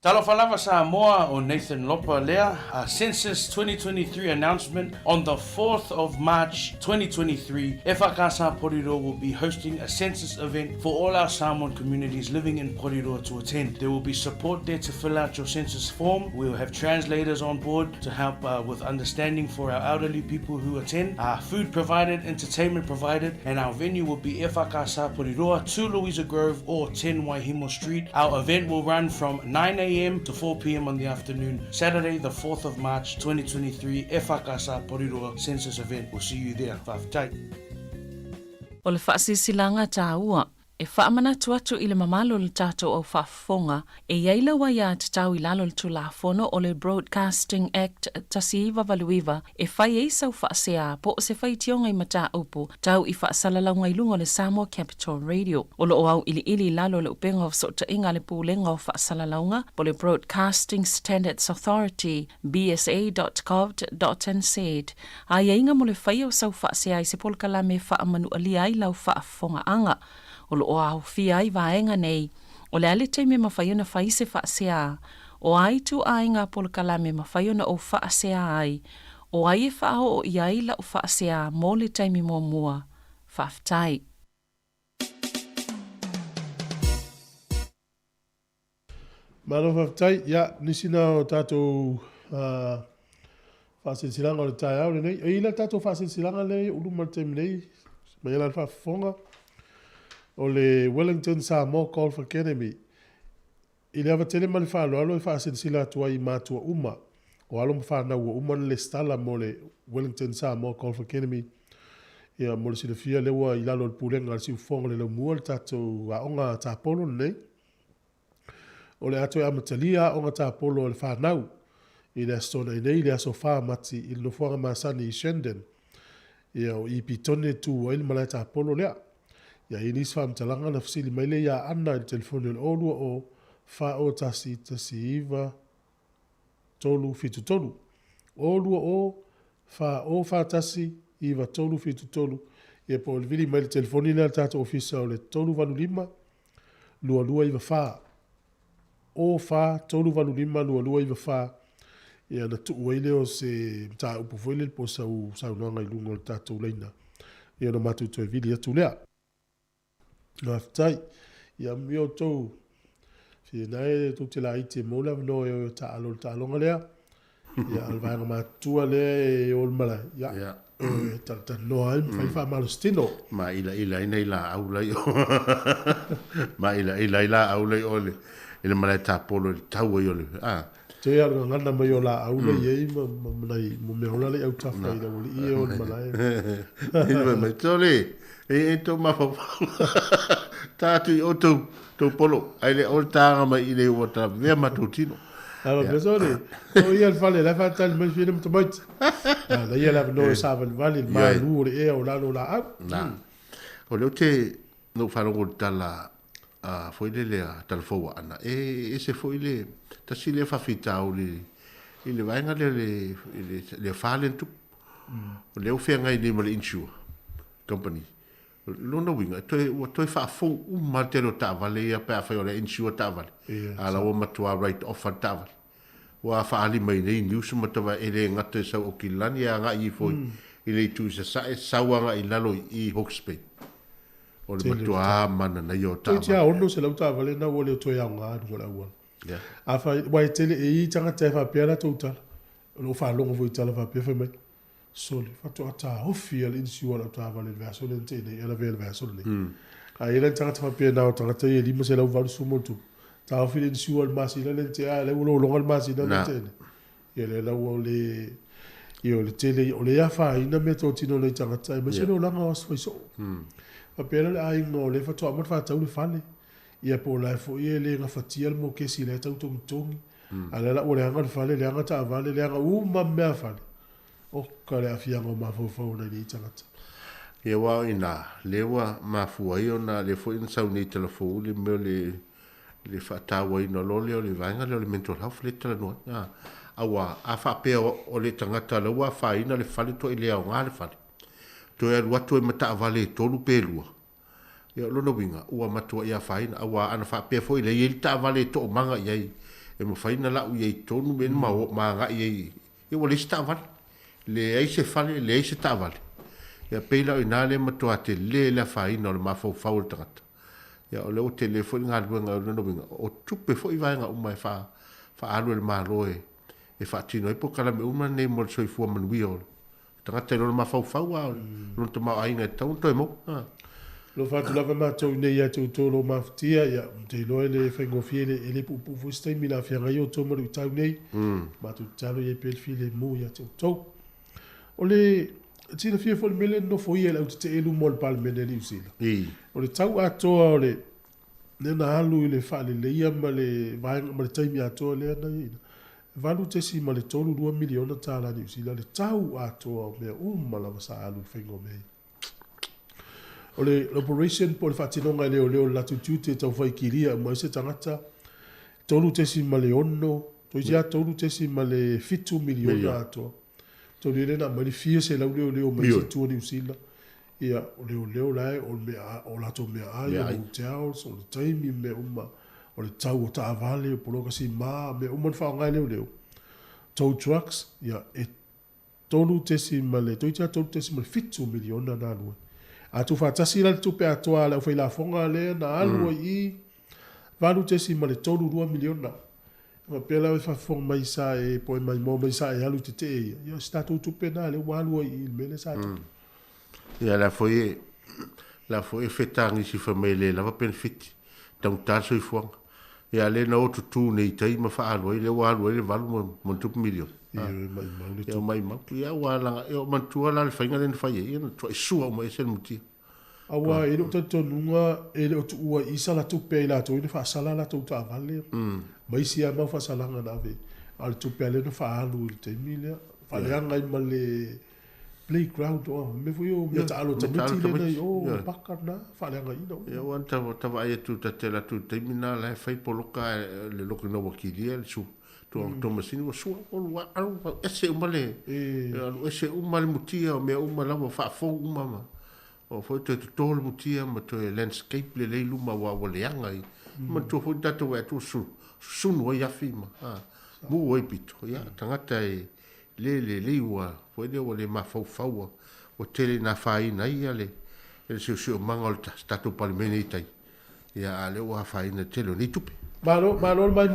Talofalava Samoa o Nathan Lopa Lea, a Census 2023 announcement on the 4th of March 2023. Efakasa Poriro will be hosting a census event for all our Samoan communities living in Poriro to attend. There will be support there to fill out your census form. We'll have translators on board to help with understanding for our elderly people who attend. Food provided, entertainment provided, and our venue will be Efakasa Poriro, 2 Louisa Grove or 10 Waihimo Street. Our event will run from 9 a.m. a.m. to 4 p.m. on the afternoon, Saturday the 4th of March 2023, e whakasa Porirua Census event. We'll see you there. Whawhitai. O le whaasisilanga Tautua, e whaamana tuatu i le mamalo le tātou au whaafonga, e iaila wa ia te tau i lalo le tulafono o le Broadcasting Act tasiiva valuiva, e whai e sau whaasea po se whai tionga i mata upu, tau i whaasalalanga i lunga le Samoa Capital Radio. O lo au ili lalo le upenga o sota inga le pūlenga o whaasalalanga, po le Broadcasting Standards Authority, bsa.gov.nz. A inga mo le whai o sau whaasea i se polkala me whaamanu alia i lau whaafonga anga. O lo au fia i vaenga nei, o le ale te me mawhaiona whai se whaasea, o ai tu ainga polkala me mawhaiona o whaasea ai, o ai e whao o iai la o whaasea mō le taimi mō mua, whaftai. Mano whaftai, ia, nisina o tātou whasensilanga o le tai au le nei, e ila tātou whasensilanga le uruma te minei, mai ala whafonga, o le Wellington Samoa Golf Academy. I le awa tele mani whaalo alo i whaasensila atua i mātua uma. O alo mwhana ua uma le stala mo le Wellington Samoa Golf Academy. Ia mo le sinafia lewa i lalo le pūlenga si ufonga le laumua le tātou a onga tāpolo nei. O le ato e amatalia onga tāpolo le whanau. I le astona i nei le aso wha mati i le nofuanga masani i Shenden. Ia o i pitone tu o ili malai tāpolo lea. Ia i nisi whaamtalanga na fusili maile ia ana i telefoni o olua o wha o tasi iwa tolu fitu tolu. Olua o wha tasi iwa tolu fitu tolu. Ia po le vili maile telefoni na tata ofisa o le tolu vanu lima lua iwa wha. O wha tolu vanu lima lua iwa wha. Ia na tu uaile o se mta upu foile po sau nanga i lunga o le tata uleina. Ia na matu toi vili atu lea. Ngā whtai, ia mio tau, whia nai tau te la ite mola no e ta alonga lea, ia alvaanga mātua lea e olmala, ia, ta noa im, whai wha malo stino. Ma ila ina ila aulai o, ma ila aulai o le, ila malai tā polo le tau ai o le, Te ea ngana mai o la aulai ei, mo me hola le au tawha i la wali i e olmala e. Ila mai tole, e to mawhawhau. Tātu i o tau polo. Ai le ol tāanga mai i le ua tā vea matu tino. Awa pesore, o ia le whale, la whatali mai whina mta maita. Na ia la no sāwali wali, maa lūre e o lalo la au. O leo te, no whanongo tala, foile lea tala fōua ana. E se foile, ta si le whawhitau i le vaenga le whalentu. O leo whea ngai ni ma le insure company. Lona winga, toi whaafou umatero tāwale ia pēr whai o le insure tāwale. Ala o matua right off tāwale. Wa whaali mai nei niusu matawa e le ngata e sau o ki lani a ngā i foi. I le tu sa sae sauanga i lalo i Hawke's Bay. O le matua mana na i o tāwale. Toi tia ono se lau tāwale na wale o toi au ngā adu wala ua. A whai, wai tele e i tanga te whapea la tau tala. O whaalonga voi tala whapea whai mai. Soli, whatu ata hofi al insiua la tāwale le vea soli nte nei, ela vea le vea soli nei. A ela tanga te whapea nao tanga te e lima se lau varu sumotu. Ta hofi le insiua le masi la nte a, le ulo longa le masi la nte nei. Ia le lau o le, ia o le tele, o le awha ina me tō tino le tanga tai, ma se no langa o aswai so. Whapea le a ingo le whatu amat whatau le whale. Ia po lai fo ia le nga whatia le mo kesi le tau tongi tongi. A le la o le hanga le whale, le hanga ta avale, le hanga uma mea whale. O ka le afianga o mawhauwhau nei ni tangata. Ia wao ina, lewa mafuai o na le fo ina sau nei telefou le meo le whatawa ina lole o le vaenga le o le mental health le tala noa. Awa, a whapea o le tangata le ua whaina le whale to i lea o ngā le whale. To e aluatu e mata avale tolu pēlua. Ia lona winga, ua matua ia whaina, awa ana whapea fo i le i ta avale to o manga iai. E ma whaina lau iai tonu men ma ngā iai. Ia wale si ta avale. Le aise fale, le aise tāwale. Ia peila o inale matua te le whaina o le mawhau le tangata. Ia o leo te le fo i ngā luenga o lana winga. O tupe fo i vaenga umai wha alu e le māloe. E wha tino e po kalame uma nei mo le soifua manuia o le. Tangata e lona mawhau a o le. Lona te mau ainga e tau to e mo. Lo fatu lava mātou nei atu tōlo mawhatia, ia, te loe le whaingofie le pupu fustei mi la whianga i o tō maru tau nei, mātou talo i e pelfi le mū ia tau tau. O le, tina fia fo le mele no fo ia lau te elu mo le palemene li usila. O le tau atoa o le, nena alu i le wha le leia ma le vaenga ma le taimi atoa le ana ina. Valu te si ma le tolu 2 miliona tāla ni usila, le tau atoa o mea lava sa alu whaingo mei. O le operation po le whatinonga leo la tutute tau whaikiria ma se tangata tolu tesi ma le ono toisia tolu tesi ma le 5 miliona ato tolu le na ma le fia se lau leo ma se tua ni usila ia o leo lai o mea o la to mea ai o hotels o le taimi me uma o le tau o ta vale o poloka si ma me uma fa ngai leo tow trucks ia e tolu tesi ma le toisia tolu tesi ma le 5 miliona na lua a tu fatasi la tupe atoa la foi la fonga le na alu i valu tesi ma le tolu 2 miliona ma pela fa fonga mai sa e poi mai mo mai sa e alu te ia stato tupe na le walu i mele sa ia la foi fetangi si famele la va pen fit tau taso i fonga ia le na otu tu nei tai ma fa alu le walu le valu mo tupe milion ia mai ia wala ia mantua la le fainga le fai ia to sua mo ese muti awa e lo tanto nunga e lo tu ua isa la tupe la to ina fa sala la to ta vale mai sia ma fa sala nga nave al tupe le no fa alu te milia fa le anga i male playground o me fu yo me ta alo te muti le o pakarna fa le anga ino ia wanta ta vai tu ta te la tu te mina la fai poloka le lo no wakilia le su to masini wa sua o wa ese umale ese umale mutia o me umala wa fa fo umama o foi te tol mutia ma to landscape le luma wa le anga i ma to foi tato wa to su no ya fima mu oi pito ya tangata le wa foi le ma fo o tele na fai na ia le se mangol tato palmeni tai ya le wa fai na tele ni tupe Malo mai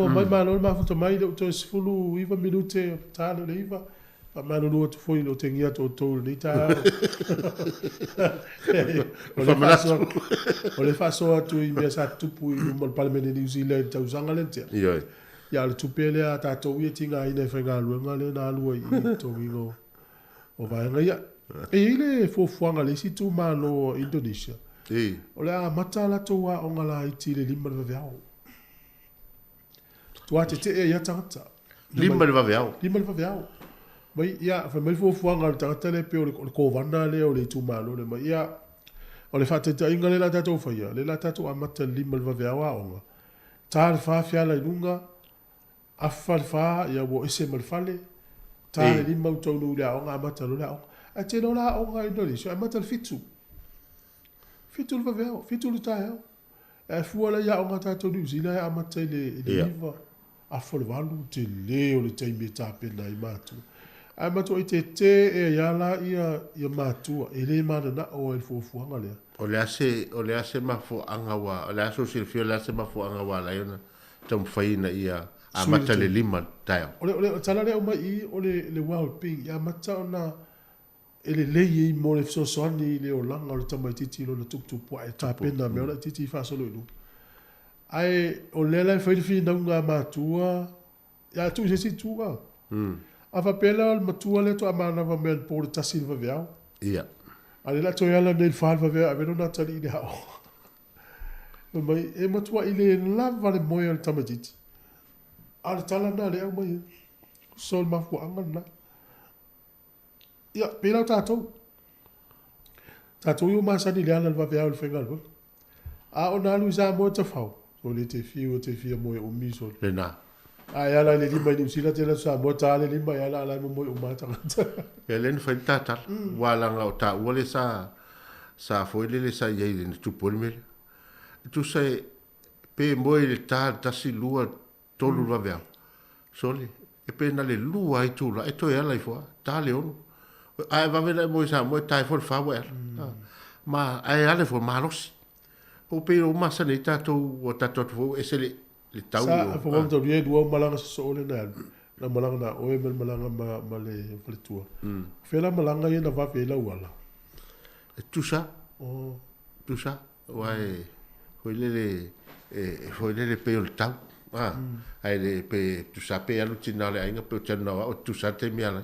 ma futo mai to sfulu iva minute talo le iva malo lo to foi lo tengia to ni ta o le faso tu i mesa tupu i mo palmene ni zile ta usanga lente ya le tupele ata to wi tinga ina fenga lu ngale na lu i to wingo o va nga e ile fo fuanga le situ malo Indonesia o le mata la to wa o ngala i tile limba veao Tua te ia tangata. Lima le vaveao. Mai ia, fa mai fuanga le tangata le pe o le kovana le o le tumalo le mai ia. O le fata te inga le la tatou faia. Le la tatou amata lima le vaveao a onga. Tā le faa fiala i lunga. Afa le faa ia wo ese malfale. Tā le lima utau nu le onga amata lo le onga. A te no la onga Indonesia amata le fitu. Fitu le vaveao. Fitu le tae. E fuala ia onga tatou New Zealand amata le liva. A fole walu te leo le taimi e tāpena i mātua. A mātua i te e iala ia mātua. E le mana na o e fuafuanga lea. O le ase mafo angawa. O le ase o silfio le ase mafo angawa la iona. Tam whaina ia a mata le lima taio. O tala lea o mai i o le wild pig. Ia mata o na e le lei i mo le fisosoani le o langa o le tamai titi lo le tuptupua e tāpena me o le titi fasolo i lu. Ai o lela foi fi nunga matua ya tu se situa ava pela al matua le to amana va men por ta silva vea ia ale la to yala nel falva vea ave non atali de ha mai e matua ile lava le moya al tamadit al tala na le mai sol ma fu angana ia pela tato yo ma sa di le al va vea al fengal a ona luisa mo ta fau o le te fia mo e umiso le na ai ala le lima ni sila te la sa mo ta le lima ala ala mo o mata e len fa tata wala nga o ta wale sa foi le sa ye le tu polme tu sai pe mo le ta si lua tolu va vea soli e pe na le lua i tu la e to ala i fo ta le on ai va vela mo sa mo ta fo fa wa ma ai ale fo malos o pe o masa nei tatou o tatou fo ese le tau sa fo mo to ye do malanga so le na malanga na o e malanga ma le tua fe la malanga ye na va fe la wala e tu sa tu sa wai foi le pe o tau ai le pe tu sa pe alu tina le ainga pe tana o tu sa te mia la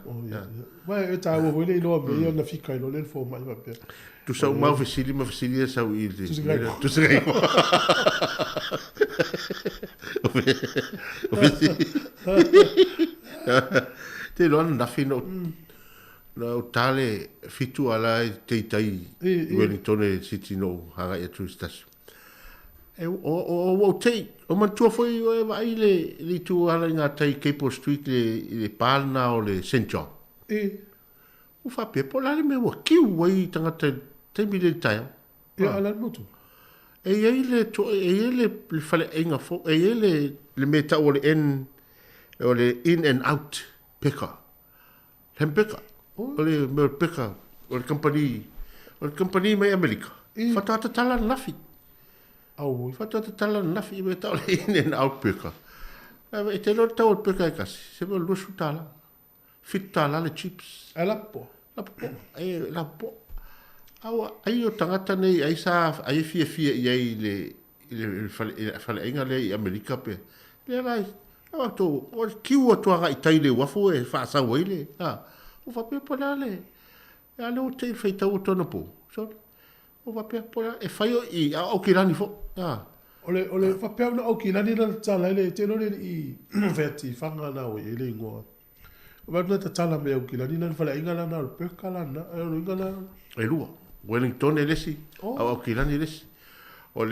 wai e ta wo le no me na fika no le fo mai va pe tu sa ma facili sa o il tu sa gai te lo na fino na tale fitu ala te tai Wellington City no hanga e tu stas o te o man tu foi o vai le tu ala nga tai Cape Street le palna o le St John o fa pe po la me wo ki wai tanga te mi le tai ala motu le to le fale enga fo le meta o le in and out picker picker ole me picker o le company mai America fatata tala nafi au fatata tala nafi me ta le in and out picker e te lo tau picker kasi se mo lo sutala fitala le chips ala po la po awa ai o tangata nei ai sa ai fia i le fale inga le America pe le lai awa to o kiu to ga i taile wafo e fa sa wele o va pe pola le ya le o te feita o tono po so o va pe pola e fai i o kirani fo ole fa pe na o kirani na tsala le te no le i veti fanga na o ele ngo va na tsala me o kirani na fale inga na pe kala na o inga na e lua Wellington elesi au kilani elesi o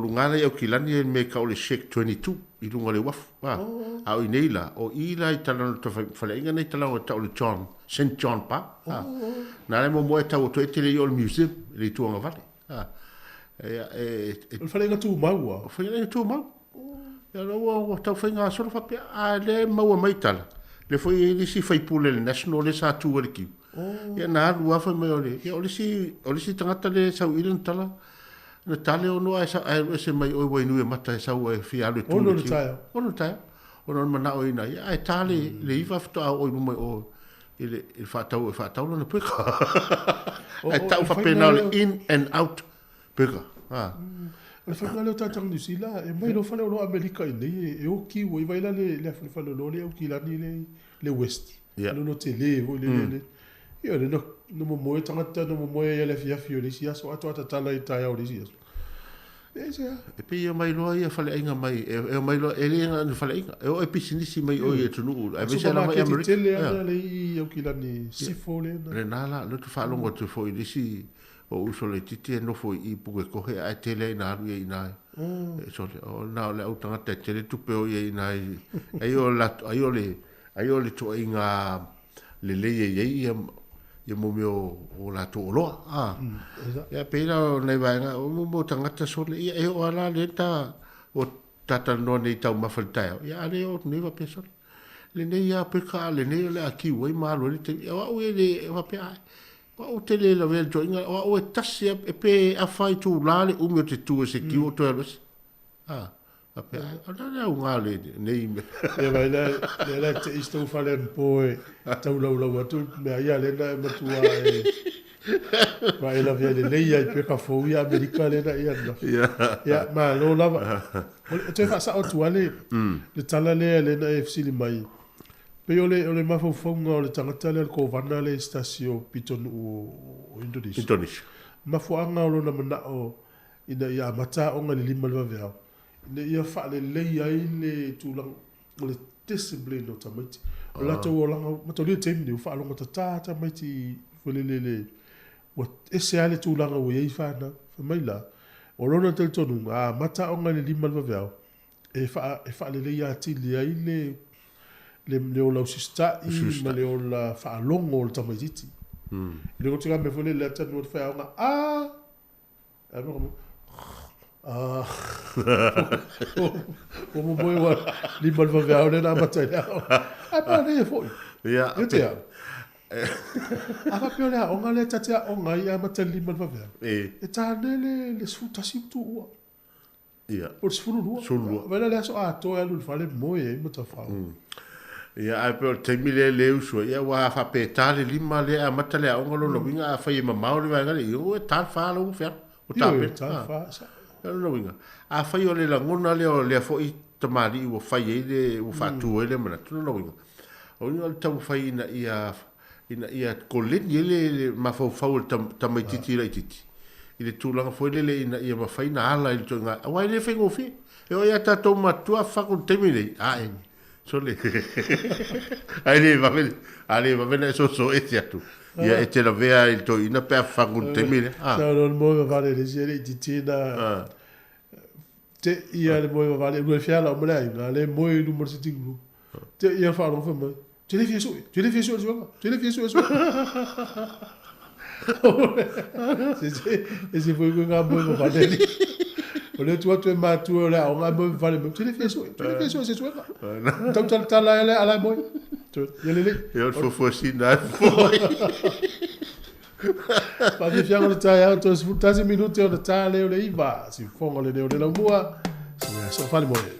lungana o kilani me ka o le shake 22 i lunga le wafu au ineila o ila i tala to fale inga nei tala o ta o le John St John pa na le mo e tau to e tele o museum le tuanga vale o fale inga tu maua o fale inga tu mau ya no o tau fainga so fa pe a le mau mai tala le foi le si fai pule le national le sa tu o ki ya na lua fa me ole ya ole si tangata le sau ilen tala na tale o no esa ese mai o wai nu e mata esa o fi alu tu ono taia ono mana o ina ya tale le ifa fto o no mai o il fa tau no peka ai tau fa penal in and out peka le fa ngalo tatang ni sila e mai no fa no America ni e o ki wo vai la le fa no le o ki la ni le west no tele vo le io no mo e tangata no mo e le fia le sia so ata tala i tai o le sia e pe ia mai loa ia fale inga mai e mai loa ele inga fale inga e o e pisinisi mai o e tunu e vese ala mai America tele ana le i o kila ni sifo le nala lo tu fa longo tu fo i lisi o uso le titi e no fo i puke kohe a tele ina aru e ina so o na le au tangata tele tupe o e ina ai o le to inga le ia mo o la to lo ya pena nei vai mo tangata so le e o ala le ta o tata no nei tau mafalta ya le o nei va pensa le nei ya pe ka le nei le aki wai ma lo le te o le va pe o te le la vel joinga o tasi e pe a fai tu la le o te tu se ki o to ana unga le nei me e vai le te isto falen poi tau lau atu me ia le na matua e vai la via le lei ai pe ka fo ia America le na ia ya ma lo lava te fa sa o tu ale le tala le na FC le mai pe ole ma fo fonga le tangata le ko vana le stasio piton o Indonesia ma fo anga lo na mana o ina ia mata o ngali lima le va ne ia fa le ai le tulang le discipline no tamati o la to la ma to le tem ni fa lo ma ta tamati fo le what ese ale tulang o ia fa na fa mai la o lo na tel tonu mata o ngali lima va e fa le ia ti le ai le o la sista i ma le o la fa longo o tamati le ko tinga me fo le ta no fa como moi wa li mal va veure na batalha pa ne foi te ava piola o ngale tatia o ngai a batalha li mal va veure e ta le sfuta simtu por sfuru vela le so to e lu fale moi e mata fa ai pe te mile le uso ia wa fa pe tale lima le a matale o ngolo no vinga fa i ma mauli va ngale o ta fa lo fer O tape. Tawha. No winga. A fai o le langona le fo I tamari o fai ele o fatu ele mana tu no winga. O winga le tau fai ina ia kolen ele ma fo fo tamai titi la titi. Ile tūlanga foi lele ia mawhai na ala ili tō ngā. Awa ele whengo whi. E o ia tātou matua whakun temi nei. Ae. So le. Ale wawena e so eti atu. Ia e te la vea ili tō ina pēr whakun temi nei. Nā non moe wale le siere I titina. Te ia le moe wale. Rue whiala o mrea inga. Le moe ilu mara si tingu. Te ia whaaro whamai. Te le fie sui. Te le fie sui. Te le fie sui. Ese foi com a mãe para ele. Olha tu é matu olha a mãe vale muito. Ele fez isso esse sueca. Então tá lá ela a mãe. Ele eu foi assim não foi. Para ver fianga tá já tô se tá se minutos eu tá leu aí va. Se fongo le deu de la boa. Só fale mãe.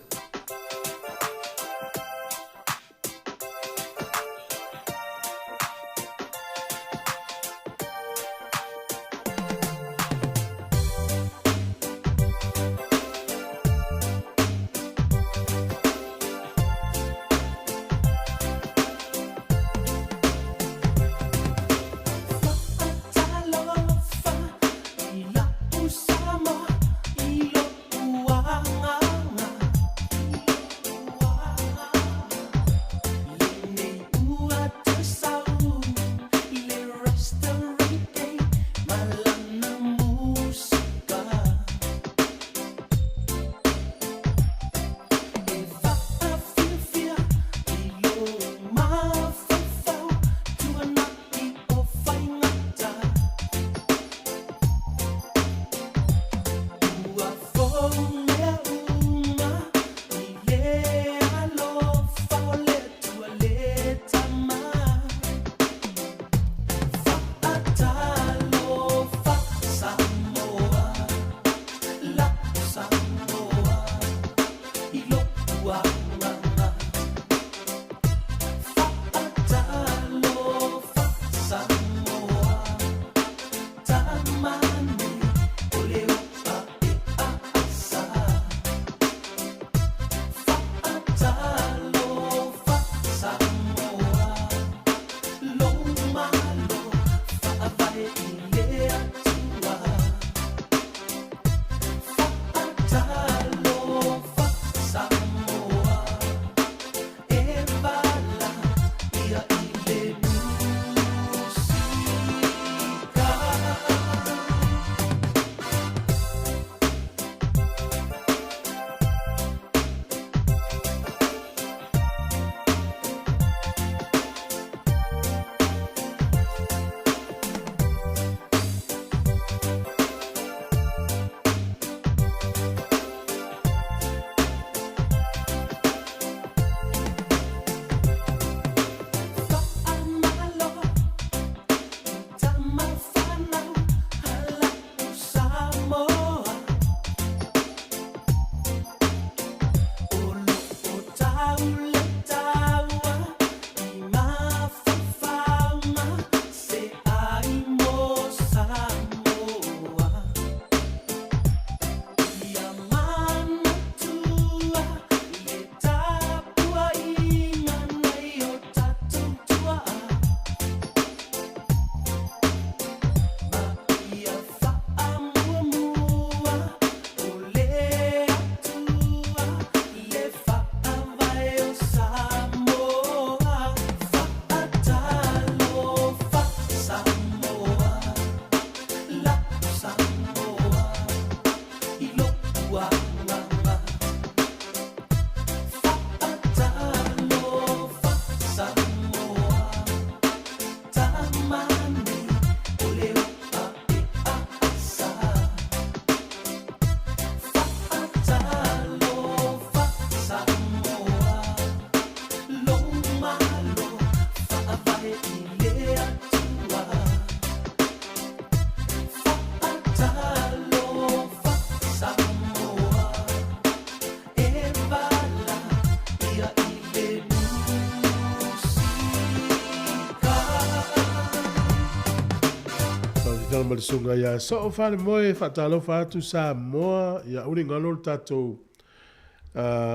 ma le sunga ia so fa le moe fa talo fa tu Samoa ia uri ngalo tato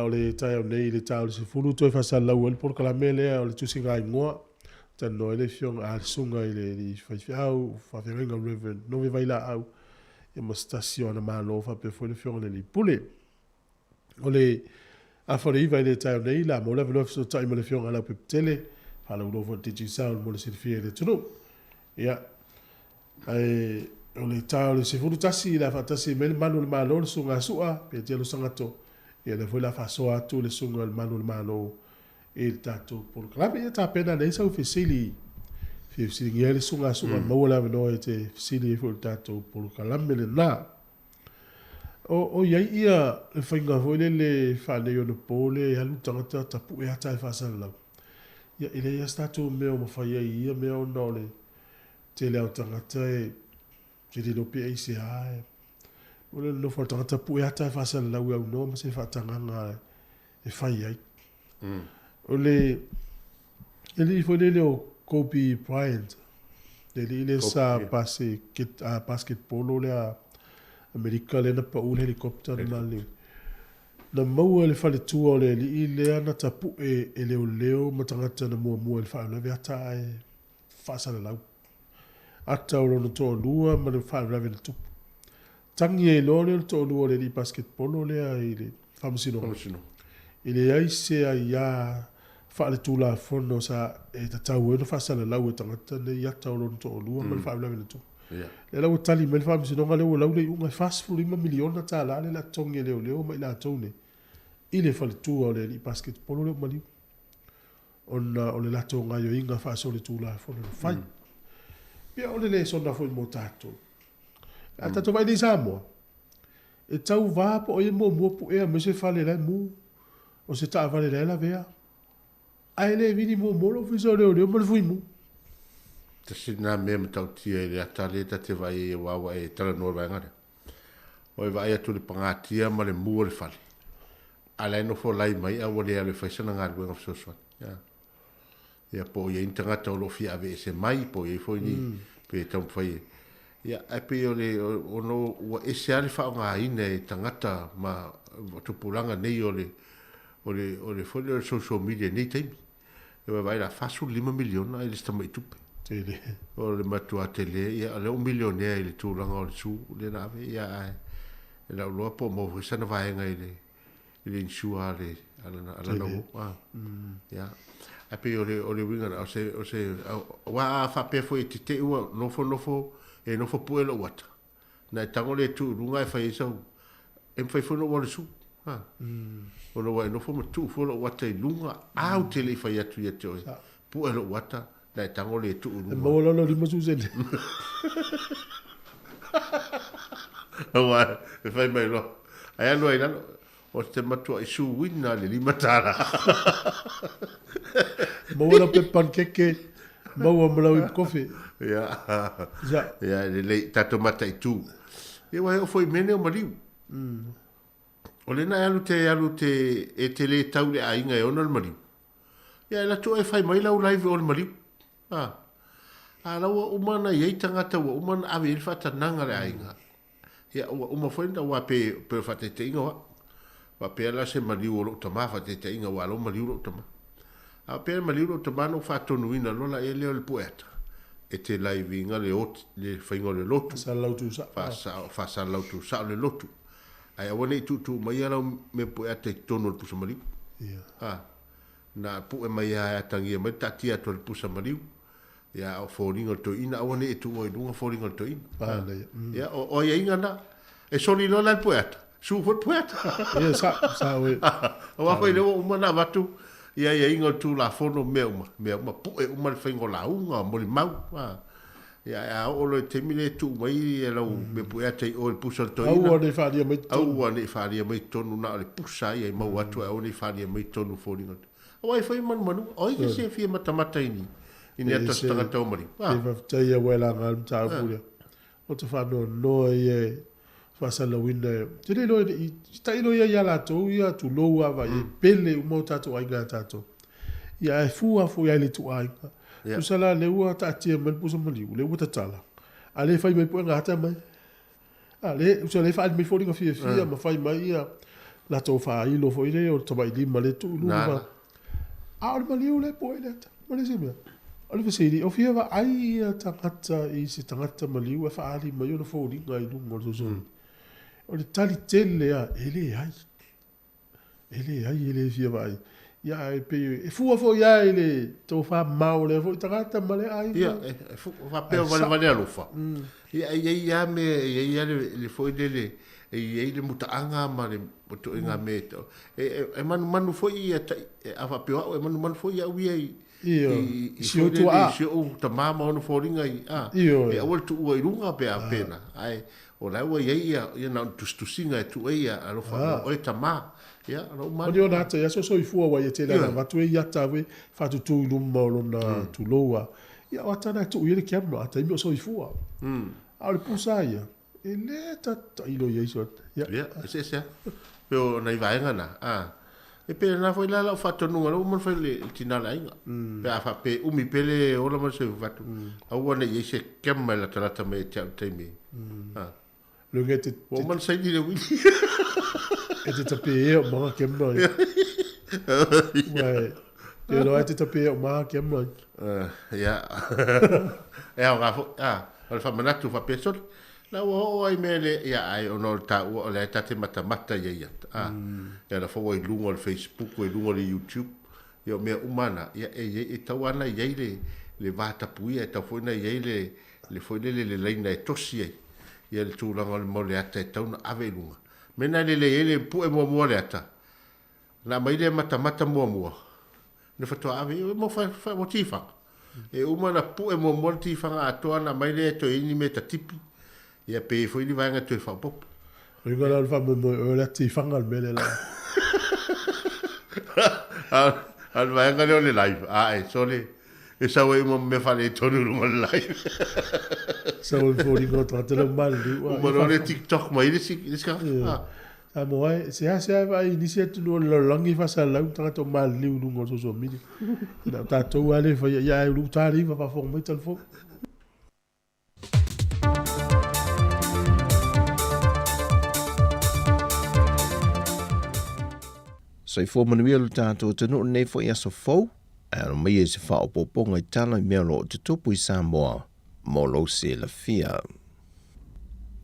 o le tai nei le tau se fulu to fa sa la wel por kala mele o le tu singa ngoa tan no ele fiong a sunga ile fa au fa venga river no vi vai la au e ma stazione ma lo fa pe fo le fiong le pule o le a fa le vai le tai nei la mo le velo so tai mo le fiong ala pe tele fa lo vo digi sound mo le si fie le tuno ia ai o le tau le se fulu tasi la fa tasi mel manu le malo le sunga sua pe te lo sangato ia le foi la fa so atu le sunga le manu le malo il tato por clave ia ta pena nei sa ufisili fi le sunga sunga mo la no te fisili fo tato por calame le na o ia le fainga foi le fa le no pole alu tanga tapu ia ta fa sa la ia ile ia stato me o fa ia me o no le te le tanga te te lo pe ai se ai o le no fa tanga tapu ia ta fa sa la u no ma se fa tanga nga e fa ia o le ele foi le o Kobe Bryant ele sa passe kit a basketball le a America le na pa un helicopter na le na mo le fale tu o le ile ana tapu e le o leo matanga na mo le fa na viata e fa sa la ata o no to lua ma le fa la le tu tangi e lo le to lua le basketball le a ile famosino ile ai se ai fa le tu la fono sa e ta tau e no fa sa la lau e tangata le ia tau lo to lua ma le fa la le tu le lau tali me le fa misi no ngale o lau le unga fast food 5 miliona ta la le la tongi le o ma ila tone ile fa le tu o le basketball le mali o le la tonga yo inga fa so le tu la fono le fai pia o le so na fo mo tato a tato vai di Samoa e tau va po e mo po e me se fa le la mu o se ta vale la vea ai le vini mo lo fiso le mo le fuimu te sina me tau tia le atale ta te vai e wawa e tala no vai ngare o vai atu le pangatia ma le mu le fale ala no fo lai mai a wole ale fa sana ngar go so so ya po ye intanga to lo fia ave se mai po ye fo ni pe tau fai ya a pe o le o no o ese ale fa nga ine tangata ma tu pulanga nei o le fo le social media nei time e vai la fa su 5 miliona ele sta mai tupe tele o le matua tele ya le 1 milione ele tu langa o su le nave ya e la lo po mo fo sana vai nga ele insua le ala no ya a pe o le winga o se wa fa pe fo te o no fo e no fo puelo wat na tango le tu lunga e fa eso em fa fo no o su o no wa no fo tu fo lo wat e lunga a o tele fa ya tu ya to puelo wata na tango le tu lunga mo lo li mo su zen wa e fa mai lo ai no ai no o te matua i su wina le lima tara. Maua pe pankeke, maua malau i kofi. Ia, le tato mata i tu. Ia wai o foi mene o mariu. O le na alu te e te le tau le ainga e ona le mariu. Ia la tu e fai mai lau live o le mariu. A laua umana iei tangata ua umana awe il fata nanga le ainga. Ia uma foi nda wa pe fata te inga wa. Wa pe ala se mariu o lo tama fata te inga wa lo mariu lo tama. A pe mariu lo tama no fato nuina lola e leo le poeta. E te live inga le ot le faingo le lotu. Sa lautu sa. Fa sa lautu sa le lotu. Ai awane tu mai ala me poeta i tono le pusa mariu. Ia. Na pu e mai a tangia mai tatia to le pusa mariu. Ya o foringa to ina awane e tu o dunga foringa to ina. Ya o ia inga na e soli lola le poeta. Su fo poeta. Ia sa we. O a foi le o mana watu. Ia inga tu la fono meuma pu e uma le faingo la unga mo le mau. Ia o lo temile tu mai e lo me poeta o le pusa to ina. Au ne faria mai tonu. Au ne faria mai tonu na le pusa ia mau atu au ne faria mai tonu foringa. O ai foi manu. O i se fia mata ini. Ini atas tanga tau mari. E va taia wela ngal tau puria. O te whano no e whasala wina. Tere no i tai no ia la tau ia tu lou ava e pele umo tato ainga tato. Ia e fua fu ia le tu ainga. Usala le ua tatia man pusa mali. Le ua tatala. Ale fai mai puenga hata mai. Ale, so le fai mai fōringa fia, ma fai mai ia. La tō whailo fo ile, o tamai lima le tū luma. A ole maliu le po ile ata, ma le simea. Ole fesiri, o fia wa ai ia tangata i se tangata maliu, e whaali mai o na fōringa i lunga o tōsoni. O le tali tele a, ele ai. Ele fia wa ai. Ia e pe, e fua fo ia ele, tō wha mau le fo i tangata ma le ai. Ia, e fua peo vale alofa. Ia me, ia le fo i le, e le mutaanga ma le moto inga meto. E manu foi a fa peo, e manu foi a ui ai. I si o tu a. Si o ta mama ono fōringa i a. E awal tu ua i runga pe a pena. Ai, o la ua ia na tustusinga e tu ia alofa o e ta ma. Ia, alo manu. Oni o nata, ia so i fua wa ia te la watu e iata we, fatu tu i luma o lona tu loa. Ia o atana tu i le kiamno, ata imi o so i fua. A le pusa ia. E le tata ilo ia iso. Ia, se. Peo na i vaenga na. E pe na foi la o fatu nunga, lo man foi le tinala inga. Pe a fa pe umi pele o la man se fatu. A ua na i se kema la talata me te au teimi. Lunga te... O man sai ni le wili. E te tape e o maa kemna i. Wai. E loa te tape e o maa kemna i. Ia. E au ngafo. O le whamanatu whapesol. Na o ai mele ia ai o no Tautua o le tate mata ia. Ia na fo i lunga o Facebook o i lunga o YouTube. Ia mea umana. Ia e tau ana iei le vātapuia. E tau foi na iei le foi le leina e tosi ei. Ia le tūlanga o le mo le ata e tau na ave lunga. Mena le pu e mua le ata. Na mai le mata mua. Ne fatua ave mo fa mo tifanga. E umana pu e mua le tifanga atoa na mai le to ini me ta tipi. Ia pe foi ni vanga to fa pop. Ringa la fa mo le tifanga le mele la. Al vanga le live. E sole. E sa we mo me fa le tonu mo live. Sa we fo ringa tra le mal. Mo le TikTok mai le ska. Samoa, se vai iniciar tu no longi fa sa la tanga to mal liu no ngo so midi. Na ta to ale fa ya lu ta ri va fo mai tal fo. So i fō manuia lu tātou te no nei fo i aso fau, e ano mai e se whao pōponga i tala i mea lo te tupu i Samoa, mō lo se la fia.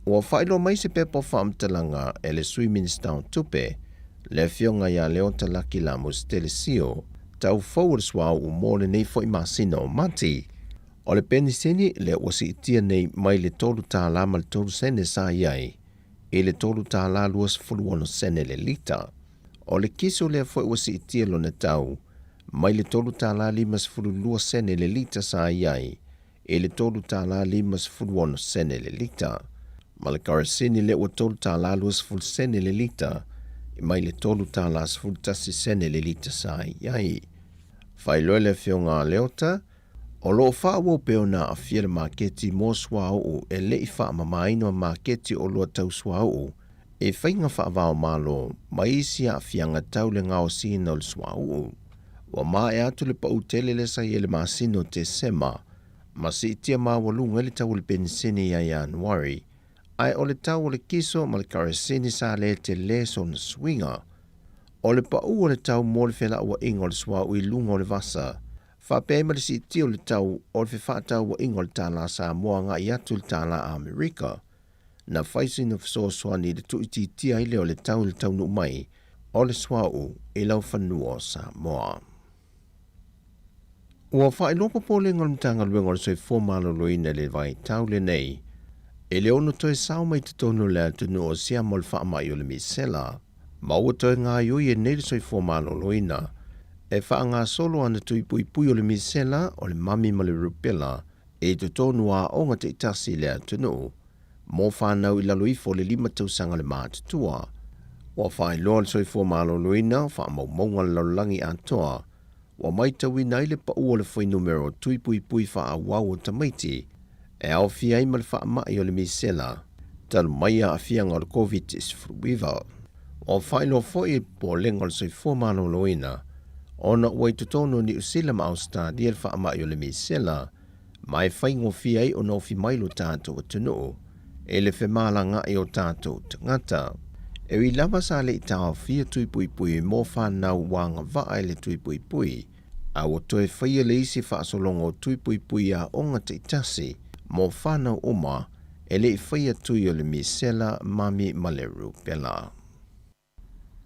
Ua whailo mai se pepo whaamtalanga e le sui minister o tupe, le fionga ia leo talaki la mo stelesio, tau fau le swao u mō le nei fo i masina o mati, o le peniseni le wasi itia nei mai le tolu tā la ma le tolu sene sa iai, e le tolu tā la luas fuluono sene le lita. O le kiso lea foi wasi itia lo na tau, mai le tolu tā la limas fulu lua sene le lita sa iai, e le tolu tā la limas fuluono sene le lita. Ma le karasini le ua tolu tā la luas fulu sene le lita, mai le tolu tā la fulu tasi sene le lita sa iai. Whailoe le fionga leota, o loo whaawo peo na a fia le maketi mō swao e le i wha mamaino a maketi o lua tau swao, e whainga whaavao malo, mai isi a fianga tau le ngao sina o le swao. Wa maa e atu le pau tele le sa i le masino te sema, ma si itia maa walunga le tau le pensini ya Januari, ai o le tau le kiso ma le karasini sa le te leso na swinga. O le pau o le tau mo le whela ua ingo le swao i lunga o le vasa, whape ma le si itia o le tau o le whewhatau ua ingo le tala sa moa nga i atu le tala Amerika, na whaisi na whasoaswani le tuititia i leo le tau nu mai o le swao i lau whanua sa moa. Ua whailopa po le ngolmtanga luenga le soi fōmalo loina le vai tau le nei, e le ono toi sao mai te tono le atunu o sia mo le whaamai o le misela, ma ua toi ngā iui e nei le soi fōmalo loina, e wha ngā solo ana tui pui o le misela o le mami ma le rupela, e te tonu a onga te itasi le atunu, mō whanau i lalo ifo le 5 tausanga le mātutua. Wa whai loa le soi fōmalo loina, wha maunga le laulangi atoa, wa mai tawi nai le pa ua le whai numero tui pui wha a wau o tamaiti, e au fia ima le wha mai o le misela, talu mai a fianga o le COVID is fruiva. Wa whai loa fwoi po lenga le soi fōmalo loina, ona ua i tutono ni usila ma austa di le wha mai o le misela, mai whaingo fiai o nofi mailo tātou atunuu, e le whemalanga i o tātou tangata. E wi lava sa le itawa fia tui pui pui mo whanau wanga vaa le tui pui pui, a o toe whaia le isi whaasolongo tui pui pui a onga te itasi, mo whanau oma, e le whaia tui o le misela mami maleru pela.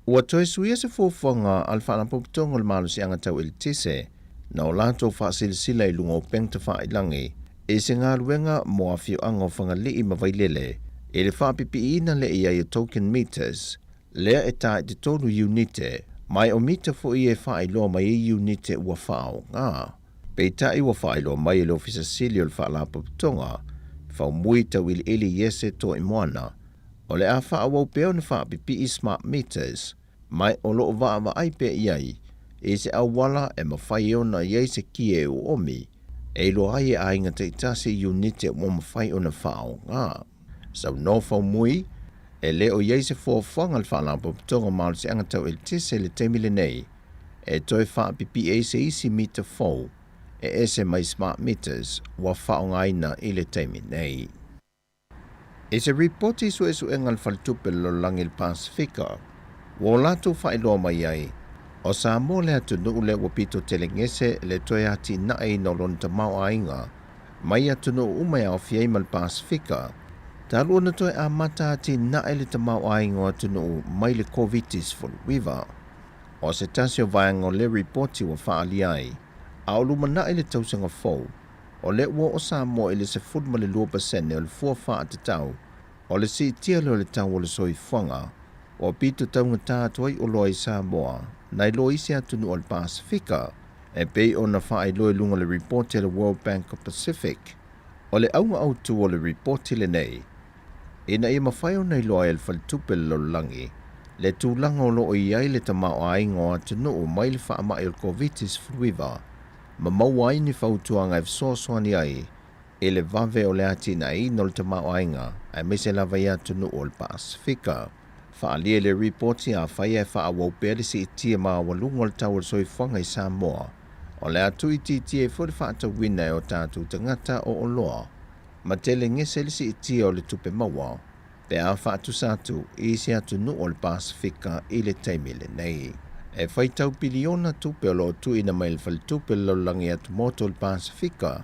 Ua toe suia se fōwhanga al whanapoptongo le malu si angatau il tise, na o lato whaasilsila i lunga o pengta whaailangi, e se ngā ruenga mo a whio anga o whangalii mawailele, e le whaapipi ina le ia i token meters, lea e tae te tonu unite, mai o mita fo i e whaailoa mai i unite ua whao ngā. Pei tae ua whaailoa mai e le ofisa sili o le whaalapoptonga, whao mui tau ili ili yese to i moana, o le a whaawau peo na whaapipi i smart meters, mai o loo waa wa aipe iai, e se awala e mawhai ona iai se kie o omi, e lo ai a inga te itasi unite o mawhai ona whao ngā. Sau no whao mui, e le o iai se fōwhanga le whaalapo ptonga malu se angatau el tise le temile nei, e toi whaapipi e se isi mita fau, e ese mai smart meters wa whao ngaina i le temile nei. E se reporti su esu engal whaltupe lo langil Pasifika, wo lato whailoa mai ai, o Samoa le atu nuu le wapito telengese le toi ati nae no lonta mau ainga, mai atu nuu umai au fiei mal Pasifika, talu na toi a mata ati nae le tamau ainga atu nuu mai le COVIDis fulwiva. O se tasio vaengo le reporti wa whaali ai, a oluma nae le tausanga fau, o le ua o Samoa ili se fudma le 2% o le fua wha te tau, o le si tia leo le tau o le soi whanga, o pito taunga tātuai o loa i Samoa, nai loa isi atunu o le Pasifika, e pei o na whaai loa lunga le reporti le World Bank of Pacific, o le aunga autu o le reporti le nei. E na ia mawhai o nei loa e le whalitupe le lolangi, le tūlanga o loa i ai le tamao ainga o atunu o mai le whaamai o COVIDis fuiva, ma maua ai ni whautuanga e fsoswani ai, e le vave o le ati na i no le tamao ainga, ai mese lava i atunu o le Pasifika. Whaalia le reporti a whaia e whaawau pere si i tia maa walunga le tau soi whanga i Samoa, o le atu i tia e fwere whaata wina e o tātou tangata o oloa, ma tele ngese le si i tia o le tupe maua, pe a whaatu satu i si atu nu o le Pasifika i le teimile nei. E whaitau piliona tupe o lo tu ina mai le whalitupe lo langi atu moto le Pasifika,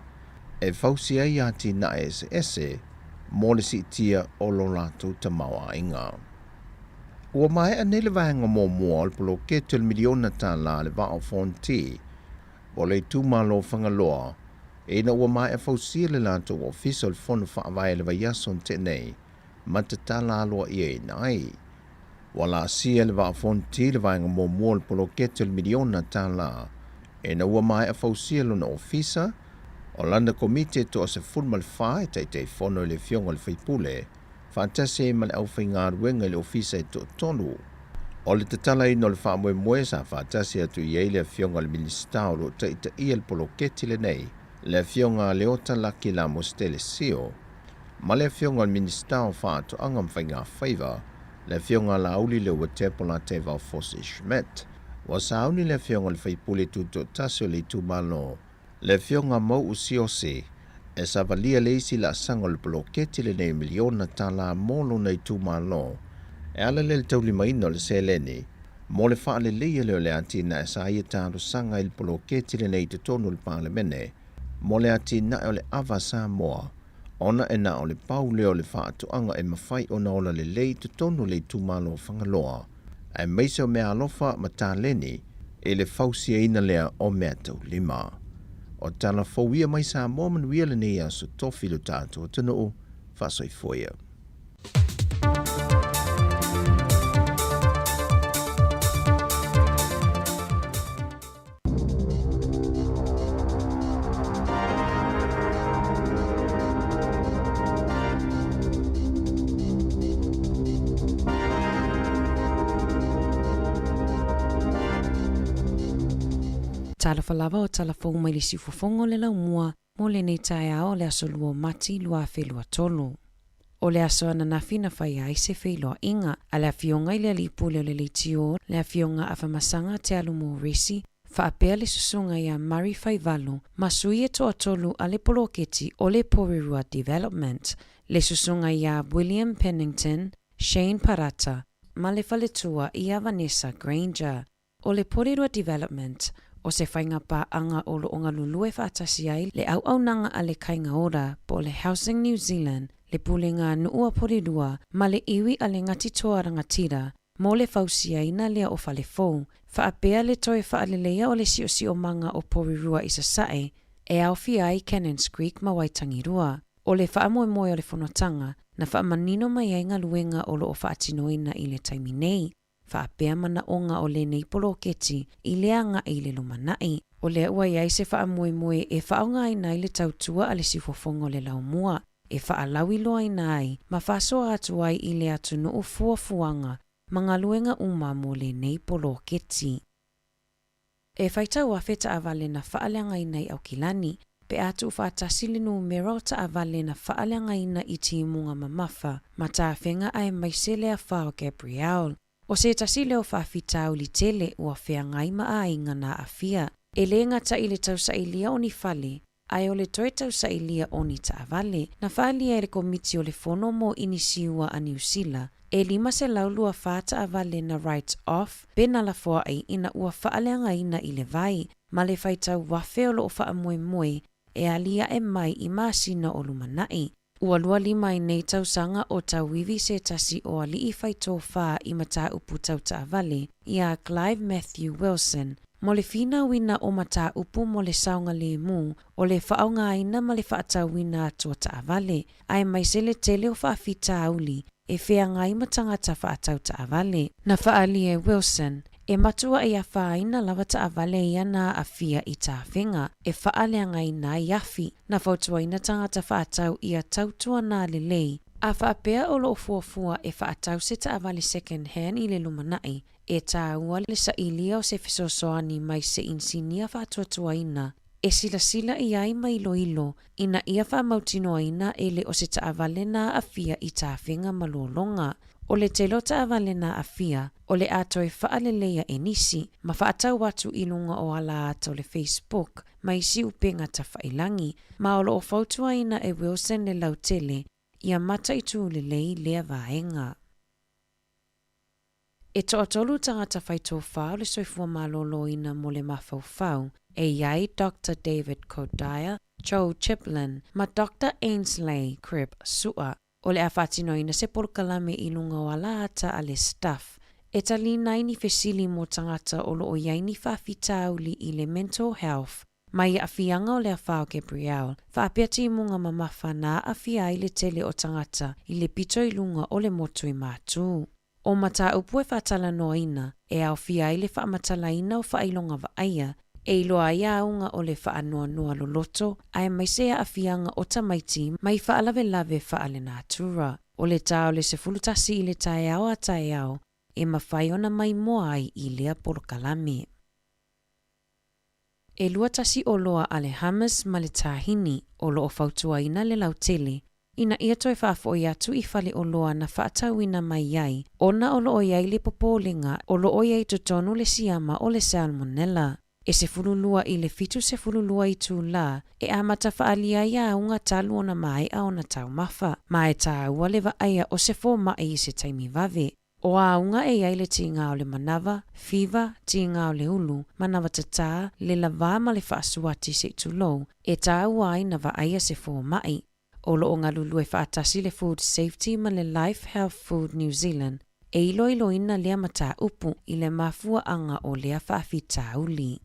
e whausi ai ati na ese, mo le si i tia o lo latu tamawa inga. Ua mai anele vahenga mō mua al polo ke tel miliona tā la le vao fonti, o le tūmalo whangaloa, e na ua mai a whausia le lato o official fono whaavai le vaiason te nei, mata tā la aloa i e nai. Wala sia le vao fonti le vahenga mō mua al polo ke tel miliona tā la, e na ua mai a whausia lona ofisa, o landa komite to se fulmal whae te fono le fionga le whaipule, Fantase ma le au whainga ruenga le ofisa e to tonu. O le tatala ino le whaamue moe sa fantase atu i eile a fionga le ministao lo ta ita ia le poloketi le nei, le fionga le ota laki la mostele sio. Ma le fionga le ministao whaato angam whainga whaiva, le fionga la auli le ua tepo la te vau fosi Schmidt. Wa sauni le fionga le whaipule tuto tasio le tu malo, le fionga mau usiosi, e sa valia le isi la sango le poloketi le nei miliona ta la molo nei tu malo, e ala le tauli maino le seleni, mo le wha le leia leo le atina e sa ia tāro sanga il poloketi le nei te tonu le parlemene, mo le atina e o le ava Samoa, ona e na o le pau leo le wha atuanga e mawhai ona ola le lei te tonu le tu malo whangaloa, e meiseo mea alofa ma tā leni, e le fausia ina lea o mea tau lima. O tala fauia mai sa moman wia le nei aso tofi lo tātou tano o whasoi foia. Tala falava o tala fau mai le sifofongo le lau mua, mo le nei tae ao le aso lua mati lua whelua tolu. O le aso ana nafina whai ai se whelua inga, a le afionga i le alipu le le tio, le afionga a whamasanga te alu mo resi, Whaapea le susunga ia Mari Whaivalu, masui e toa tolu a le poloketi o le Porirua Development, le susunga ia William Pennington, Shane Parata, ma le whaletua ia Vanessa Granger. O le Porirua Development, o se whaingapa anga o lo onga lulue whaatasi ai le au nanga a le kainga ora po le Housing New Zealand, le pulinga nuua Porirua, ma le iwi a le ngati toa rangatira, mo le fausia ina lea o whale fou, whaapea le toe whaalelea o le sio manga o Porirua isa sae, e au ai Cannons Creek ma Waitangirua. O le whaamoemoe o le whanotanga, na whaamanino mai ai ngā luenga o lo o whaatinoina i le taimi nei, whaapea mana onga o le nei poloketi i lea nga i le lumanai. O le ua iai se whaamoemoe e whaonga ai nai le tautua a le sifofongo le laumua, e whaalawi loa i nai, ma whasoa atu ai i le atu no fuafuanga, mga luenga uma mo le nei poloketi. E whaitau a wheta avale na whaaleanga i nei au kilani, pe atu whaatasi le numero ta avale na whaaleanga ina i timunga mamafa, ma ta whenga ai maisele a whao Gabriel. O se tasi leo whaafitau li tele ua whea ngaima a inga na a fia. E le ngata i le tausa ilia o ni fale, ai o le toe tausa ilia o ni ta avale, na whaalia e le komiti o le fono mo inisiua a New Zealand, e lima se laulua whaata avale na Rights Off, bena la foa ai ina ua whaaleanga ina i le vai, ma le whaitau wafe o lo wha moe e alia e mai i masina o lumanai. Ua lua lima i nei tausanga o tauivi se tasi o ali i whaito wha i mata upu tauta avale, ia Clive Matthew Wilson, mo le fina wina o mata upu mo le saunga le mu, o le whaonga aina ma le whaatau wina atua ta avale, ai mai se le tele o whaafita auli, e whea ngai matangata whaatau ta avale. Na whaali e Wilson, e matua e a whaaina lava ta avale ia na a fia i ta whenga, e whaalea ngai na iafi, na whautua ina tangata whaatau ia tautua na lelei, a whaapea o lo fuafua e whaatau se ta avale second hand i le lumanai, e ta ua le sa ilia o se fisosoani mai se insinia whaatuatua ina, e sila i ai mai ilo ina ia whaamautinoa ina e le o se ta avale na a fia i ta whenga malolonga. O le telo ta avale na a fia, o le ato e whaalelea e nisi, ma whaatau watu ilunga o ala ato le Facebook, ma isi upenga ta whailangi, ma o lo o fautua ina e Wilson le lautele, ia mata i tu le lei lea vaenga. E to'atolu tangata whaito whao le soifua malolo ina mo le mawhauwhau, e iai Dr. David Kodaya, Joe Chiplin, ma Dr. Ainsley Cribb Sua, o le a whatino ina se porkalame i lunga o ala ata a le staff, e talina ini fesili mo tangata o lo o iaini whawhitauli i le mental health, mai a fianga o le a whao Gabriel, whaapeti munga mamafa na a fia i le tele o tangata i le pito i lunga o le motu i mātū. O mata upu e whaatala noa ina, e au fia i le whaamatala ina o whailonga waaia, e iloa ia aunga o le whaanoa noa loloto, ai mai sea a fianga o tamaiti mai whaalave lave whaale nātura. O le tau le se fulutasi i le tae au a tae au, e mawhaiona mai moa ai i lea porokalame. E lua tasi o loa ale Hamas ma le tahini o lo o fautua ina le lautele, ina ia toi whaafoi atu i whale o loa na whaatauina mai iai, ona o lo o iai le popolinga o lo o iai totonu le siama o le salmonella. E se fululua i le fitu se fululua i tū la, e amata whaalia ia unga talu ona mai a ona tau mafa, ma e tā ua le waaia o se fōma i se taimi vave. O a unga e iai le tinga o le manava, fiva, tinga o le ulu, manava tata, le lava ma le whaasuati se tulou, e tā ua ai na waaia se fōma i. O lo o ngā lulu e whaatasi le Food Safety ma le Life Health Food New Zealand, e ilo ina lea mata upu i le mafua anga o lea whaafitauli.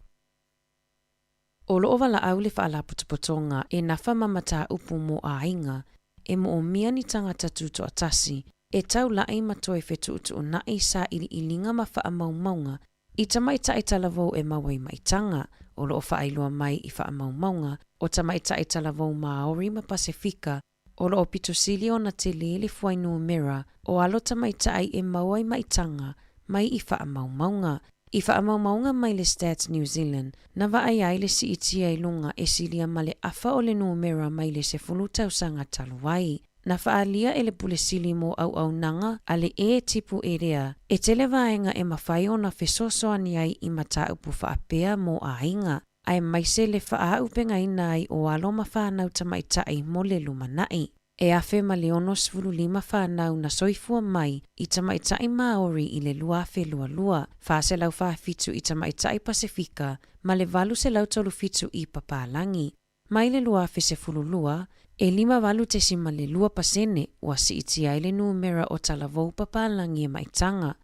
O lo ovala au le whaala putupotonga e nafa mamata upu mo a inga, e mo o mia ni tangata tuto atasi, e tau lai matoe fetu utu o nai sa ili ilinga ma wha maunga, i tamaita i talavou e mawai maitanga, o lo o whailua mai i wha maunga, o tamaita i talavou Maori ma Pasifika, o lo o pitosili o na te lele fuainu mera, o alo tamaita ai e mawai maitanga, mai i wha maunga, I whaamaumaunga mai le Stats New Zealand, na ai ai le si itia i lunga e silia ma le afa o le numera mai le se fulu tausanga taluai. na whaalia e le pulesili mo au nanga ale e tipu e rea. E tele vaenga e mawhai o na whesosoa ni ai i mata upu whaapea mo a inga. Ai maise le wha upenga ina ai o alo mawhanau tamaitai mo le lumanai. E afe ma le ono 15 whanau na soifua mai i tamaitai Maori i le luafe lua. Whase lau whaafitu i tamaitai Pasifika ma le valu se lau tolu fitu i Papalangi. Mai le luafe se fululua, e 5.2% ua si iti ai le numera o talavou Papalangi e maitanga.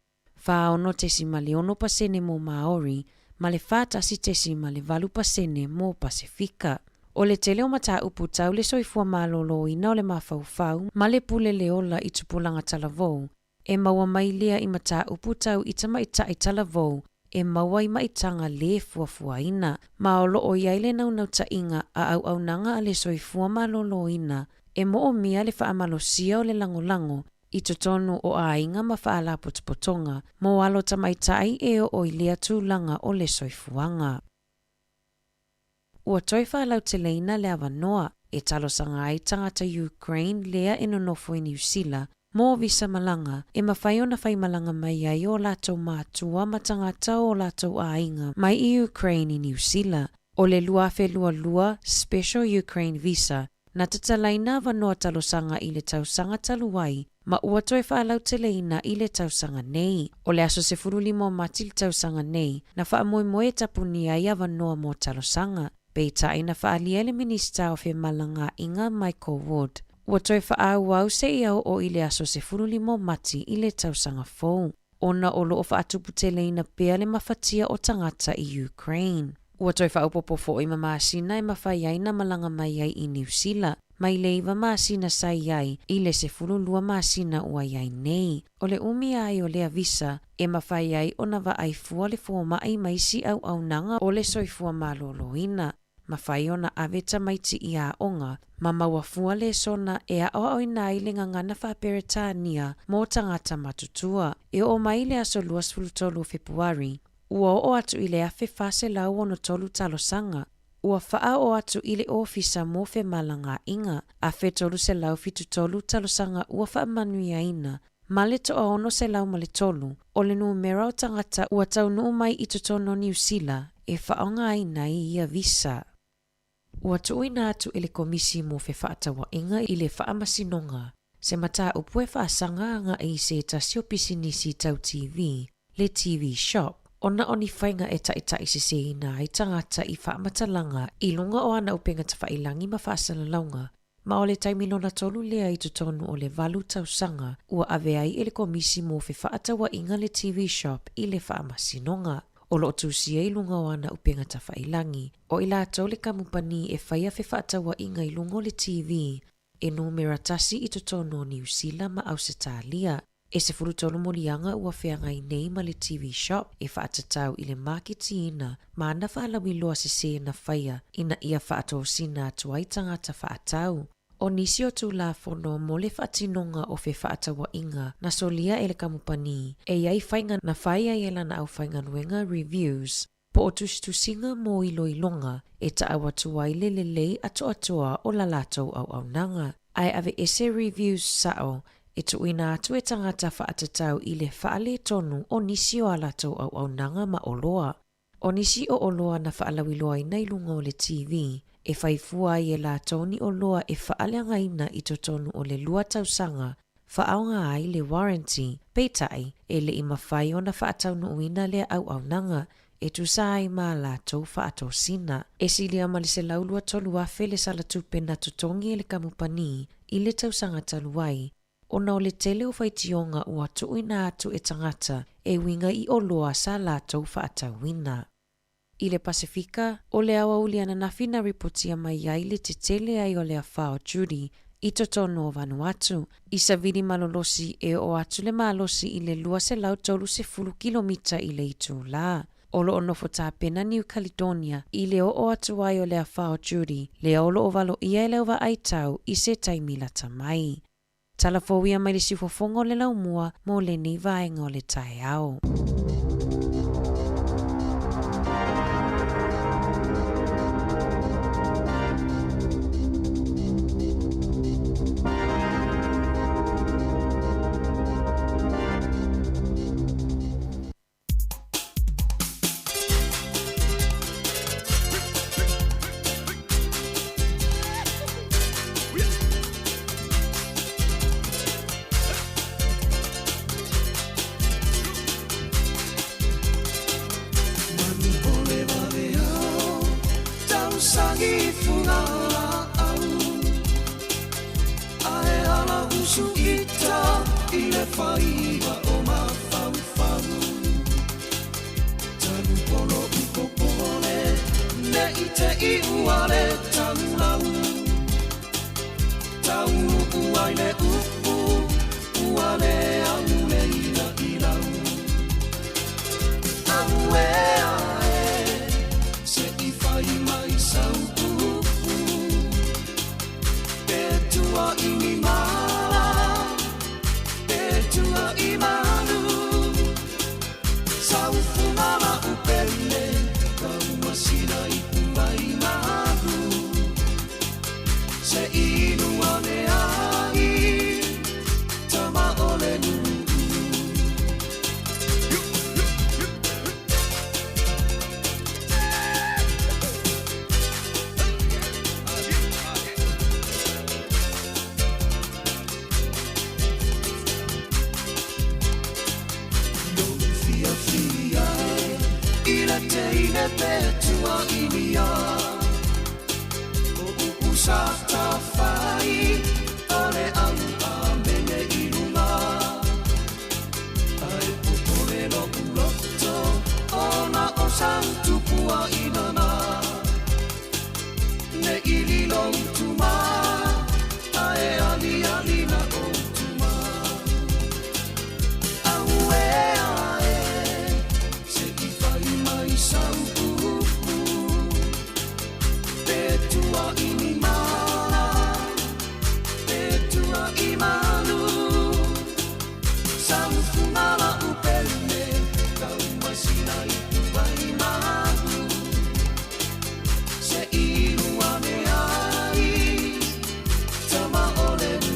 Whaono 10% mo Maori, ma le 4.4% mo Pasifika. O le tele o mata upu tau le soifua malolo ina o le mawhauwhau, ma le pule le ola i tupulanga talavou. E maua mai lea i mata upu tau i tamaita i talavou, e maua i maitanga le fuafua ina. Ma o loo iai le naunau ta inga a au nanga a le soifua malolo ina, e mo o mia le whaamalosia o le langolango, i totonu o a inga ma whaala potopotonga, mo alo tamaitai e o lea tūlanga o le soifuanga. Ua toi whalau te leina le awanoa, e talosanga ai tangata Ukraine lea e nonofo i New Zealand, mo visa malanga, e mawhai o na whai malanga mai ai o latou mātua ma tangata o latou ainga mai i Ukraine i New Zealand. O le luafe lua Special Ukraine Visa, na tatalaina awanoa talosanga i le tausanga taluai, ma ua toi whaalau te leina i le tausanga nei. O le aso se furulimo mati le tausanga nei, na whaamoemoe tapuni ai awanoa mo talosanga. Peita ina whaalia le minista o whi malanga inga Michael Wood. Ua toi whaau se iau o i le aso se furulimo mati i le tausanga fou. Ona olo o whaatupu te leina pea le mawhatia o tangata i Ukraine. Ua toi whaupopofo i mamasina e mawhai aina malanga mai ai i New Zealand. Mai leiva masina sai ai i le se fululua masina ua iai nei. O le umi ai o lea visa e mawhai ai o na wa ai fua le fua ai maisi au nanga o le soifua maloloina. Mawhai o na aveta maiti i a onga, ma mawafua le sona e a o ina i le ngangana whaperetania mo tangata matutua. E o mai le aso luas fulutolu Februari, ua o atu i le afe fase lau ono tolu talosanga. Ua wha o atu i le ofisa mo fe malanga inga, afe tolu se lau fitu tolu talosanga ua wha manuia ina. Ma le to ono se lau ma le tolu, o le numera o tangata ua tau nuu mai i totono New Zealand, e whaonga ina i ia visa. Ua tuuina atu i le komisi mo fe whaatawa inga i le whaamasinonga, se mata upue whaasanga anga i se tasio pisinisi tau TV, le TV shop. Ona oni whainga e tai se se ina i tangata i whaamatalanga i lunga o ana upenga ta whailangi ma whaasalaunga, ma o le taimilona tolu lea i tutonu o le valu tausanga ua ave ai i le komisi mo fe whaatawa inga le TV shop i le whaamasinonga. O lo tusia i lunga o ana upenga ta whailangi, o i lātou le kamupani e whaia fe whaatawa inga i lunga o le TV, e numera tasi i tutonu o New Zealand ma Ausitalia. E se furutolu molianga ua wheanga i nei ma le TV shop e whaatatau i le marketi ina, ma ana whaalawi loa se na whaia ina ia whaatosina atu ai tangata whaatau. O nisi o tū la whono mo le whaatinonga o whe whaatawa inga na solia e le kamupani, e iai whainga na whaia i lana au whainga nuenga reviews, po o tustusinga mo ilo ilonga e taawa tuai le lei atoa o la latou au nanga. Ai ave ese reviews sao, e tuina atu e tangata whaatatau i le whaale tonu o nisi o alatou au nanga ma oloa. O nisi o oloa na whaalawi loa i nailunga o le TV, e whaifua i e la toni o loa e whaaleanga ina i totonu o le lua tausanga, whaaonga ai le warranty, peitai e le ima whai o na whaatau nuuina le au nanga, e tu sai ma la tau whaatosina. E silia ma le se laulua tolu afe le salatupe na tutongi e le kamupani i le tausanga taluai, o na o le tele o whaitionga ua tuuina atu e tangata e winga i o loa sa la tau whaatauina. I le Pasifika, o le awa uliana na fina ripotia mai ai le te tele ai o le awhao Judy i totono o Vanuatu. I saviri malolosi e o atu le malosi i le lua se lau tolu se 10 kilomita i le itu la. O lo onofo tāpena New Caledonia i le o atu ai o le awhao Judy, le olo o valo ia le ova aitau i se taimila tamai. Talafowia mai le sifofongo le laumua mo le ni vaenga o le tae au. sangi fungala au ae ala usu ita I le whaiwa o mawhauwhau Tanu polo uko pole ne I te I uale taulau Tau uai le upu uale au le ila ilau Au e ae se I whai mai sau upu Pe tua I mi mala Pe tua I manu Sau fumala upele Kau masina I kumai mahu Se inu ane ai Tama ole nu Teine petua inia O usata fai Ole au a mene ilunga Ai pupore no uloto Ona o santupua inana Ne ililo utuma Ae ali ali na utuma Au e ae Se I fai mai sau upu Petua I ni mala Petua I malu Sau fumala upele Kau masina I tuai mahu Se inu ane ai Tama ole nuu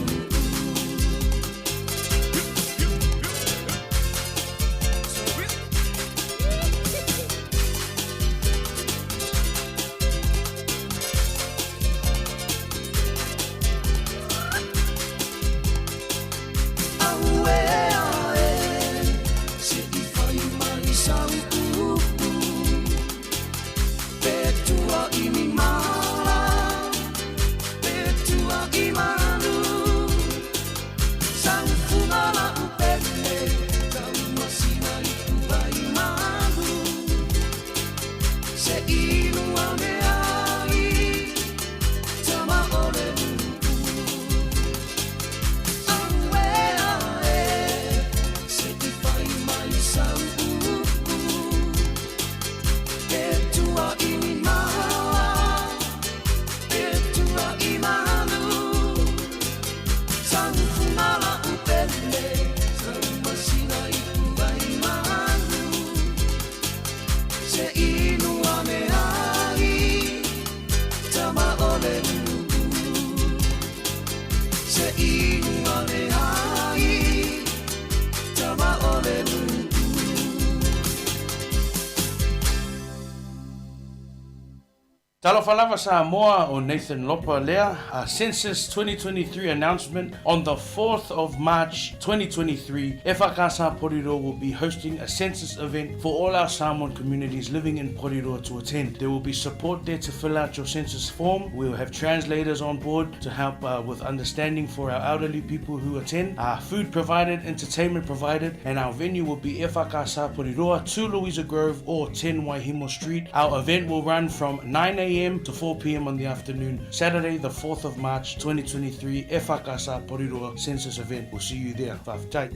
Talofalava Samoa o Nathan Lopa Lea, a Census 2023 announcement on the 4th of March 2023. Efakasa Porirua will be hosting a census event for all our Samoan communities living in Porirua to attend. There will be support there to fill out your census form. We will have translators on board to help with understanding for our elderly people who attend. Food provided, entertainment provided, and our venue will be Efakasa Porirua, 2 Louisa Grove or 10 Waihimo Street. Our event will run from 9 a.m. to 4 p.m. on the afternoon, Saturday the 4th of March 2023, Efakasa Porirua Census event. We'll see you there. Whawhtai.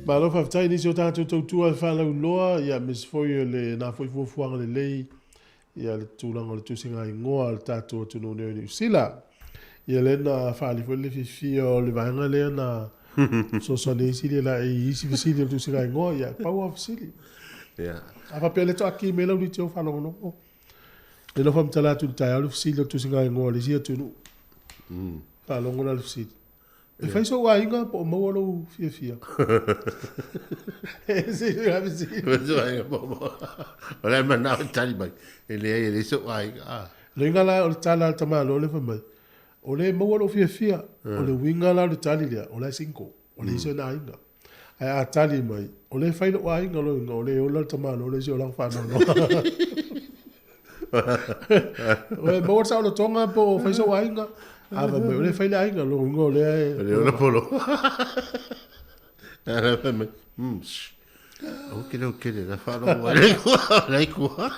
Malo whawhtai nisi o tātou tautua e whalau loa, ia mis foi le nā foi fuafuanga le lei, ia le tūlanga le tūsinga I ngoa le tātou atunu neo ni usila. Ia le na whaali foi le whiwhia o le vaenga lea na so le isili la e isi visili le tūsinga I ngoa, ia paua visili. Awa pia le toa ki me lau ni te o whanongo. Le lofa mtala tu tai au fsili o tusinga ngo le sia tu pa longo na fsili e fai so wa inga po mo lo fia e si ga fsili so ai mo ora ma na tali mai ele so ai le inga la o tala tama lo le fa mai o le mo lo fia o le winga la le tali le o le 5 o le so na inga ai a tali mai o le fai lo wa inga lo le o la tama lo le so la fa no Oe mo sa o tonga po fai so ainga. Ava me le fai le ainga lo ngo le. Le ona polo. Ara pe me. Ok, la fa lo le kua.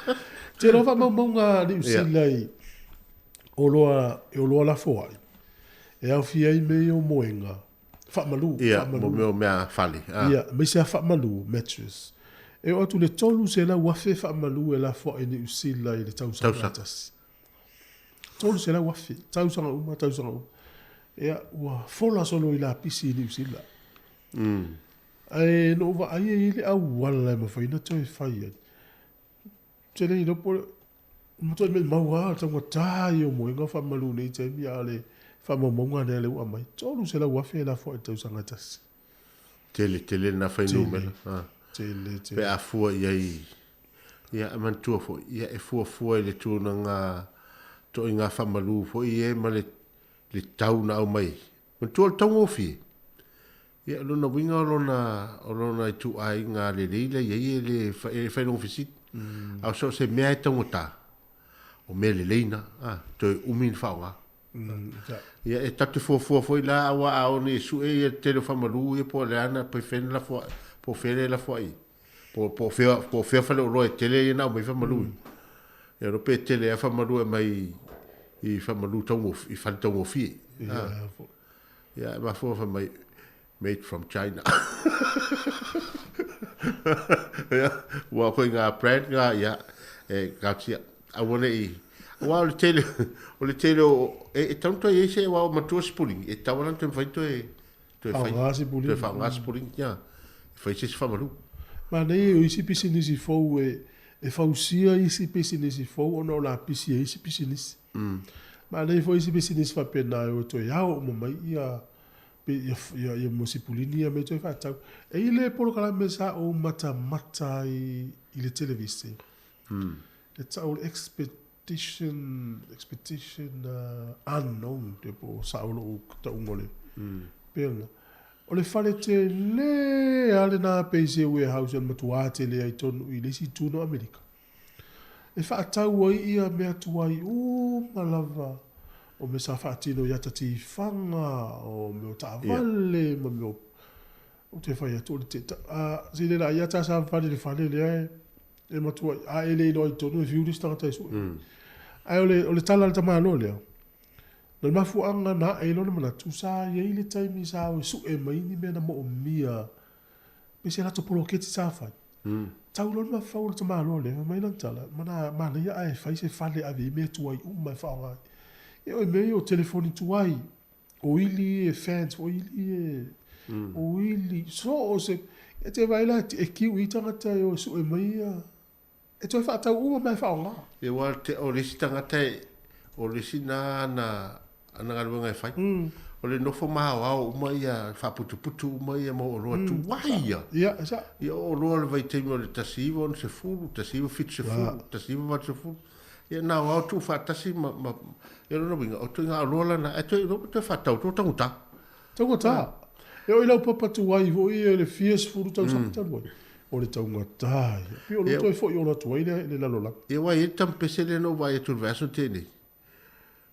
Te lo fa mo nga ni usilai. O loa la foai. E au fia i me o moenga. Fa malu. Ia, mo mea fali. Ia, me se a fa malu, mattress. E o atu le tolu se la wafe fa malu e la foai ni usila i le tausanga atasi. Tolu se la wafe. Tausanga uma. Ia, ua fola solo i la pisi ni usila. Ai, no va ai i le au wala e mawhaina toi fai. Te nei no po... Mato me maua tanga tai o moenga fa malu nei te mi ale fa mamonga ne le ua mai. Tolu se la wafe la foai tausanga atasi. Tele na fai no mela. Tele. Pe a fua iai. Ia man tua fo. Ia e fua le tu na ngā to i ngā whamalu fo i e ma le tau na au mai. Man tua le tau ngofi. Ia lona winga o lona i tu ai ngā le leila iai e le whai no fisit. Au so se mea e tau ngota. O mea le leina. To e umin whaonga. Ia e tatu fua i la awa ao ni su e tele whamalu e po le ana po whene la fua. Po fere la foi. Po fea fale o loe tele e nao mai whamalu. E rope tele a whamalu e mai i whamalu tongo, i whale tongo fie. Ia, ma fua whamai made from China. Ia, ua koe ngā brand ngā, ia, e gautia. A wane i, ua o le tele o, e tanto e se ua o matua sipuling, e tawanan te mwhaito e, to e whai sipuling, ia. Fai se famalu. Ma nei o isi pisi nisi fou e fausia isi pisi nisi fou ono la pisi e isi pisi nisi. Ma nei fo isi pisi nisi fa pena o to iao mo mai ia musipulini ia me to fa tau. E ile polo kala mesa o mata i le televisi. It's our expedition unknown te po sa o ta ungole. Pena. O le fale te le ale na peise warehouse an matua te le ai tonu i lesi tuno Amerika. E whaatau ai ia mea tuai o malava o me sa whaatino iata ti whanga o me o taavale ma me o te whai atu le te zile la iata sa whane le whane le ai e matua a ele ino ai tonu e fiuris tangata isu. Ai o le tala le tamano leo. Na mafuanga na e lona mana tu sa ye ile taimi sa o su e mai ni me na mo mia. Me se la to polo keti sa fa. Tau lona ma fa o te malo le mai na tala. Mana ia ai fa se fa le ave me tu ai uma fa nga. E o me o telefoni tu ai. O ili e fans o ili o ili so o se e te vai la e ki u itanga te o su e mai e to fa tau uma mai fa nga. E wa te o lesi tanga te o lesi na ana galwanga e fai. O le nofo maha au uma ia whaputu uma ia mo o roa tu waia. Ia, esa. Ia o roa le vai teimi o le tasiwa on se fulu, tasiwa fit se fulu, tasiwa vat se fulu. Ia na o tu whatasi ia rona winga, o tu inga o roa lana, e tu whatau, tu tanguta. Tanguta. Ia o ilau papatu wai vo i le fies fulu tau saktan wai. O le tangata. Pio lo toi fo i o la tuai le lalolang. Ia wai e tampese le no vai e tu verso tene.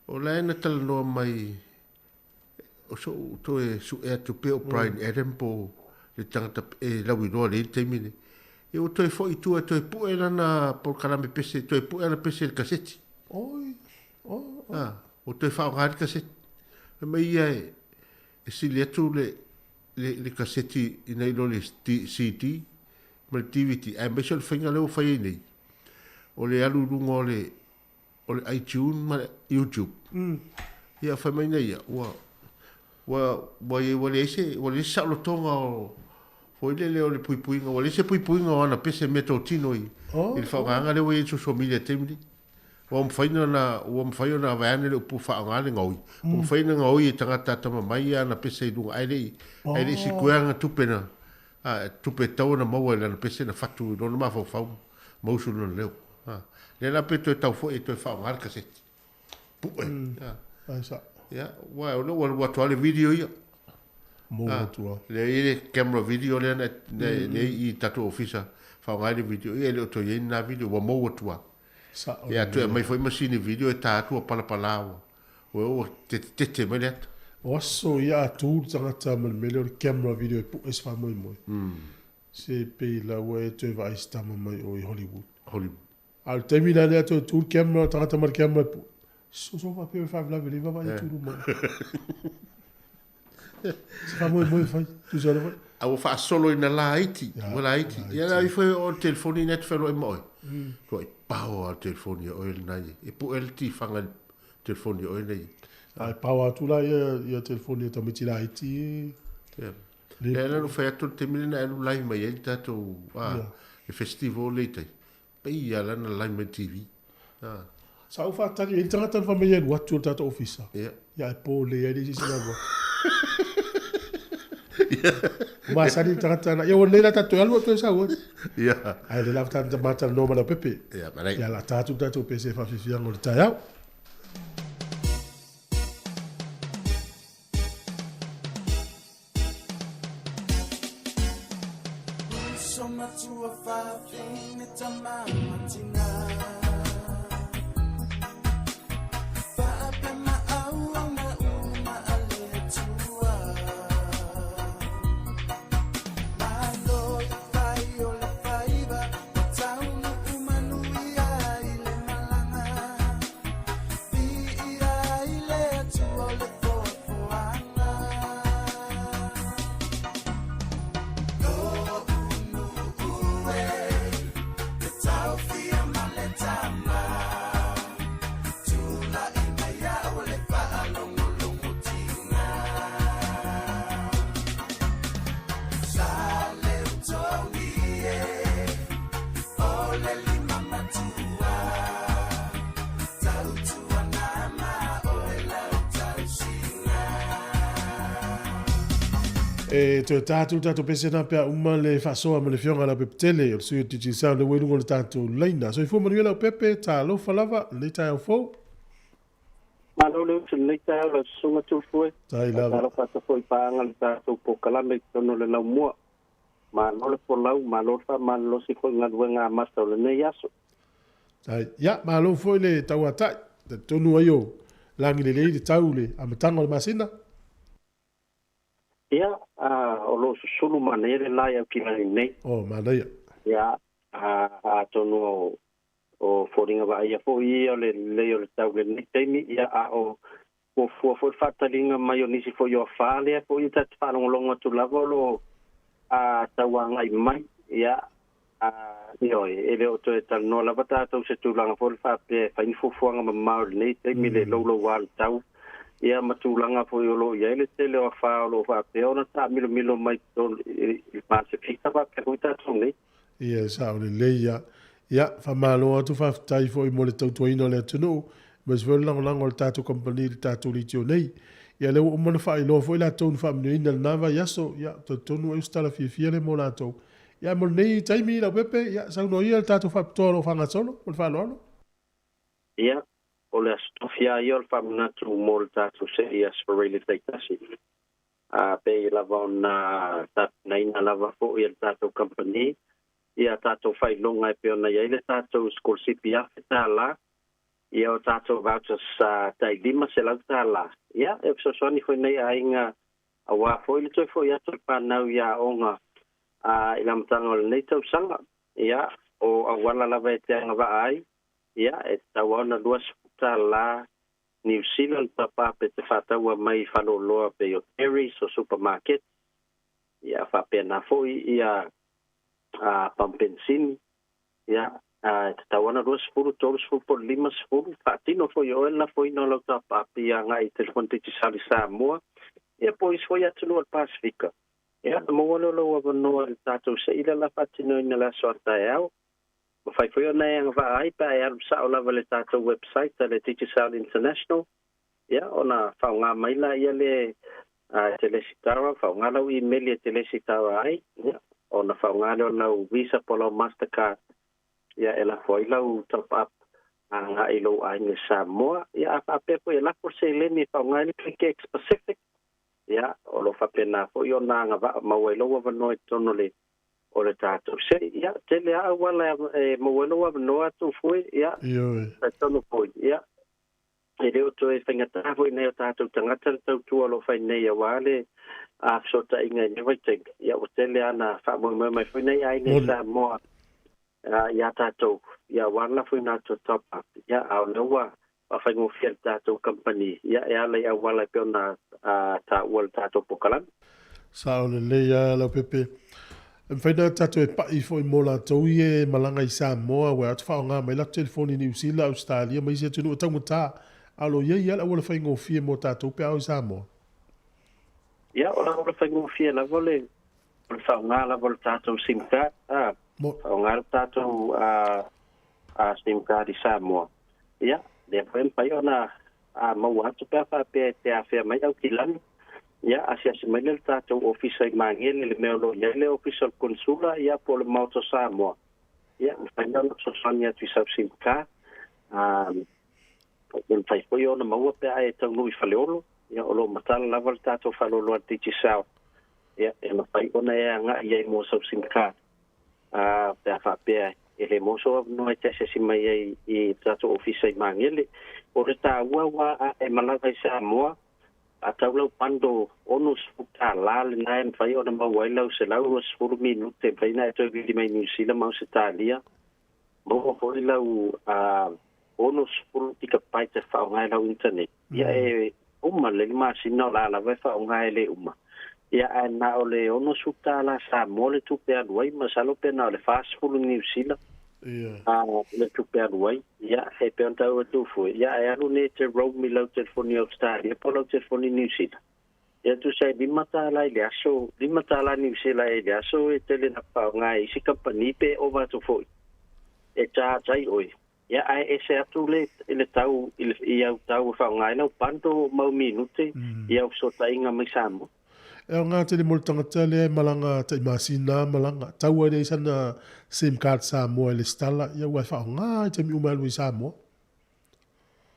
O la ena tala noa mai o so to e su e tu pe o Brian Adam po le tangata e lawi noa le teimine. E o to e fo i tu e to e pu e lana por kalame pese, to e pu e lana pese le kaseti. Oi. O to e whao ngāri kaseti. E mai ia e sili atu le kaseti i nei lo le CD ma le DVD. E mai so le whainga leo whai nei. O le alu runga o le iTunes ma YouTube. Ia whai mai nei ia. Wa le sa lo tonga o foi leo le puipuinga. Wa le se puipuinga o ana pese meto tino i. Il whaanga leo e social media temini. Wa mwhaina na vayane le upu whaanga ngoi. Wa mwhaina ngoi e tangata tama mai ana pese i lunga aile si kueanga tupena. Tupe tau na maua na pese na fatu. Nona ma whau mausu na leo. Le la pe to tau fo e to fa ngar kaseti. Pue. Asa. Ya, wa no wa to le video ya. Mo to. Le camera video le na i tatu ofisa fa ngar le video e le to ye na video wa mo to. Ia tu mai foi masini video e Tautua palapalawa. O te mai let. O aso ia tu tangata mal melhor camera video e pu es fa moi moi. Se pe la we te vai sta mai o Hollywood. Al termina le tu camera tangata mal camera pu. So va pe fa la vele va vai tu mo. Se fa moi fa tu já le. Au fa solo ina la Haiti. Wala Haiti. Ia la foi o telefoni net felo e moi. Foi pau al telefoni o el nai. E pu el ti fanga telefoni o el nai. Ai pau atu la ia telefoni ta miti la Haiti. Le la no fai atu te milina e lu lai mai el tato e festival le tai. Pei ia la na lai mai TV. Sa u fa tali e tangata fa mai lu atu tato ofisa. Ia e po le e si na bo. Mas ali tangata na ia le la tato alu to sa u. Ia. Ai le la tangata mata no ma pepe. Ia, ma ia la tato pese fa fifia ngol tayau. E te tātou pese nā pia uma le whasoa ma le whionga la pepetele o le sui titi sao le wēlungo le tātou leina. So i fō manuela o pepe, tā lofa lava, le tai au fō. Malo le usi le tai au la sunga tu fue. Tai lava. Talo whata fo i pāanga le tātou po kalame tono le lau mua. Ma no le fo lau, ma lo fa, ma lo si fo ngā ngā masta o le nei aso. Tai, ia, ma lo fo i le tau atai, te tonu ai o langi le leiri tau le amatanga o le masina. Ia, o lo sulu manere lai au ki nani nei. O, manaia. Ia, tonu o fōringa wa ia fō i o le leo le tau le nei teimi. Ia, o fua fō whatalinga mai o nisi fō i o whālea fō i tatu whālongolonga tu lava lo tau angai mai. Ia, ioi, e leo to e tala no lava tātou se tūlanga fō le whāpea whaini fōfuanga ma mao le nei teimi le laulo wā le tau. Ia matulanga fo yolo ia le tele o fa lo fa pe ona ta milo mai to il passe fixa va per kuita tsone. Ia sa o le leia. Ia fa malo atu fa tai fo i mo le tautuaina le tunu. Mas vel lang o tatu company le tatu litio nei. Ia le o mo fa i lo fo la tonu fa menina na va yaso ia to tonu e sta la fia le mo la to. Ia mo nei tai mi la pepe ia sa no ia tatu fa toro fa ngasolo mo fa lo. Ia o le stofia i o whamanatu mō le tātou se i asparele teitasi. Pe i lava o nā naina lava fo i le tātou company. Ia tātou whailonga e pe o na iei le tātou school CPF tā la. Ia o tātou vouchers tai lima se lau tā la. Ia, e psosoani fo nei a inga a wā fo i le toi fo i atu pānau ia onga i la matanga o le nei tau sanga. Ia, o a wala lava e te anga wa ai. Ia, e tau ana luas la New Zealand papa pe te whataua mai whaloloa pe o Terry's o supermarket. Ia whapea na foi ia pampensin. Ia te tawana rua sifuru, tolu sifuru po lima sifuru. Whatino foi o ela foi no lau tapapi a ngai telefon te tisari Samoa. Ia pois foi atunu al Pasifika. Ia na mawalo lau avanoa le tātou se ila la whatino ina la soatai au. Fai foi ona e anga vai pa e sa o lava le tātou website le Teachers Out International. Ia, ona whaunga maila ia le telesitawa, whaunga lau email e telesitawa ai. Ia, ona whaunga leo lau Visa Polo Mastercard. Ia, e la foi lau top up nga ilo ai ni Samoa. Ia, a pepo e la por se leni whaunga ni Click Pacific. Ia, o lo whapena foi ona anga va mawailoa vanoe tono le o le tātou se, ia, te lea wala mawelo wa noa tu fui, ia, tonu fui, ia. E leo to e whaingata fui nei o tātou tangata le tautua lo whai nei a wale, a sota inga i everything, ia, o te lea na whamui mai fui nei a inga Samoa, ia tātou, ia wala fui nā to top up, ia, au lewa, a whaingofia le tātou company, ia, e ala ia wala peo na Tautua le tātou pokalan. Sa o le leia lau pepe. Mwhaina tato e pai fo i mola tau i e malanga i Samoa wea atu whao ngā mai la telefoni New Zealand, Australia, mai se tunu o tangu tā. Alo ia ia la wala whaingo fie mo tato pe au i Samoa. Ia, o la wala whaingo fie la wale whao ngā la wala tato SIM card. Whao ngā la tato SIM card i Samoa. Ia, le whaen pai o na mau atu pe a whapea te a whea mai au ki lani. Ia, asia se mai le tātou ofisa i mangele le meo lo ia le official consula ia po le mauto Samoa. Ia, whaina na sosani atu i SIM card. Nen fai foi ona maua pe ai tau nui faleolo. Ia, o lo matala lava le tātou falolo ati ti sao. Ia, e ma fai ona e anga ia i mo SIM card. Pe a whapea e le moso no e tese si mai i tātou ofisa i mangele. O re tā ua e malanga i Samoa. A tau lau pando onus futa lale na e mwhai o na mawai lau se lau was 4 minute mwhai na e toi vidi mai New Zealand mau se tālia. Maua hoi lau onus furu tika pai te whao ngai lau internet. Ia e uma le lima sina o la la vai whao ngai le uma. Ia e na o le onus futa la sa mole tu pe anuai masalo pe na o le fast furu New Zealand. Le tu pe anuai. Ia e pe on tau tu fui. Ia e anu ne te roam mi lau telefoni Australia po lau telefoni New Zealand. Ia tu sai lima tala i le aso, lima tala New Zealand i le aso e tele na pao ngai isi kampani pe o watu fui. E tā tai oi. Ia ai e se atu le tau, i au tau whao ngai lau pando mau minute i au sota inga mai Samoa. E o ngā tele mole tangata le malanga ta i masina malanga. Tau ai sana SIM card Samoa le stala. Ia ua whao ngā te mi umalu i Samoa.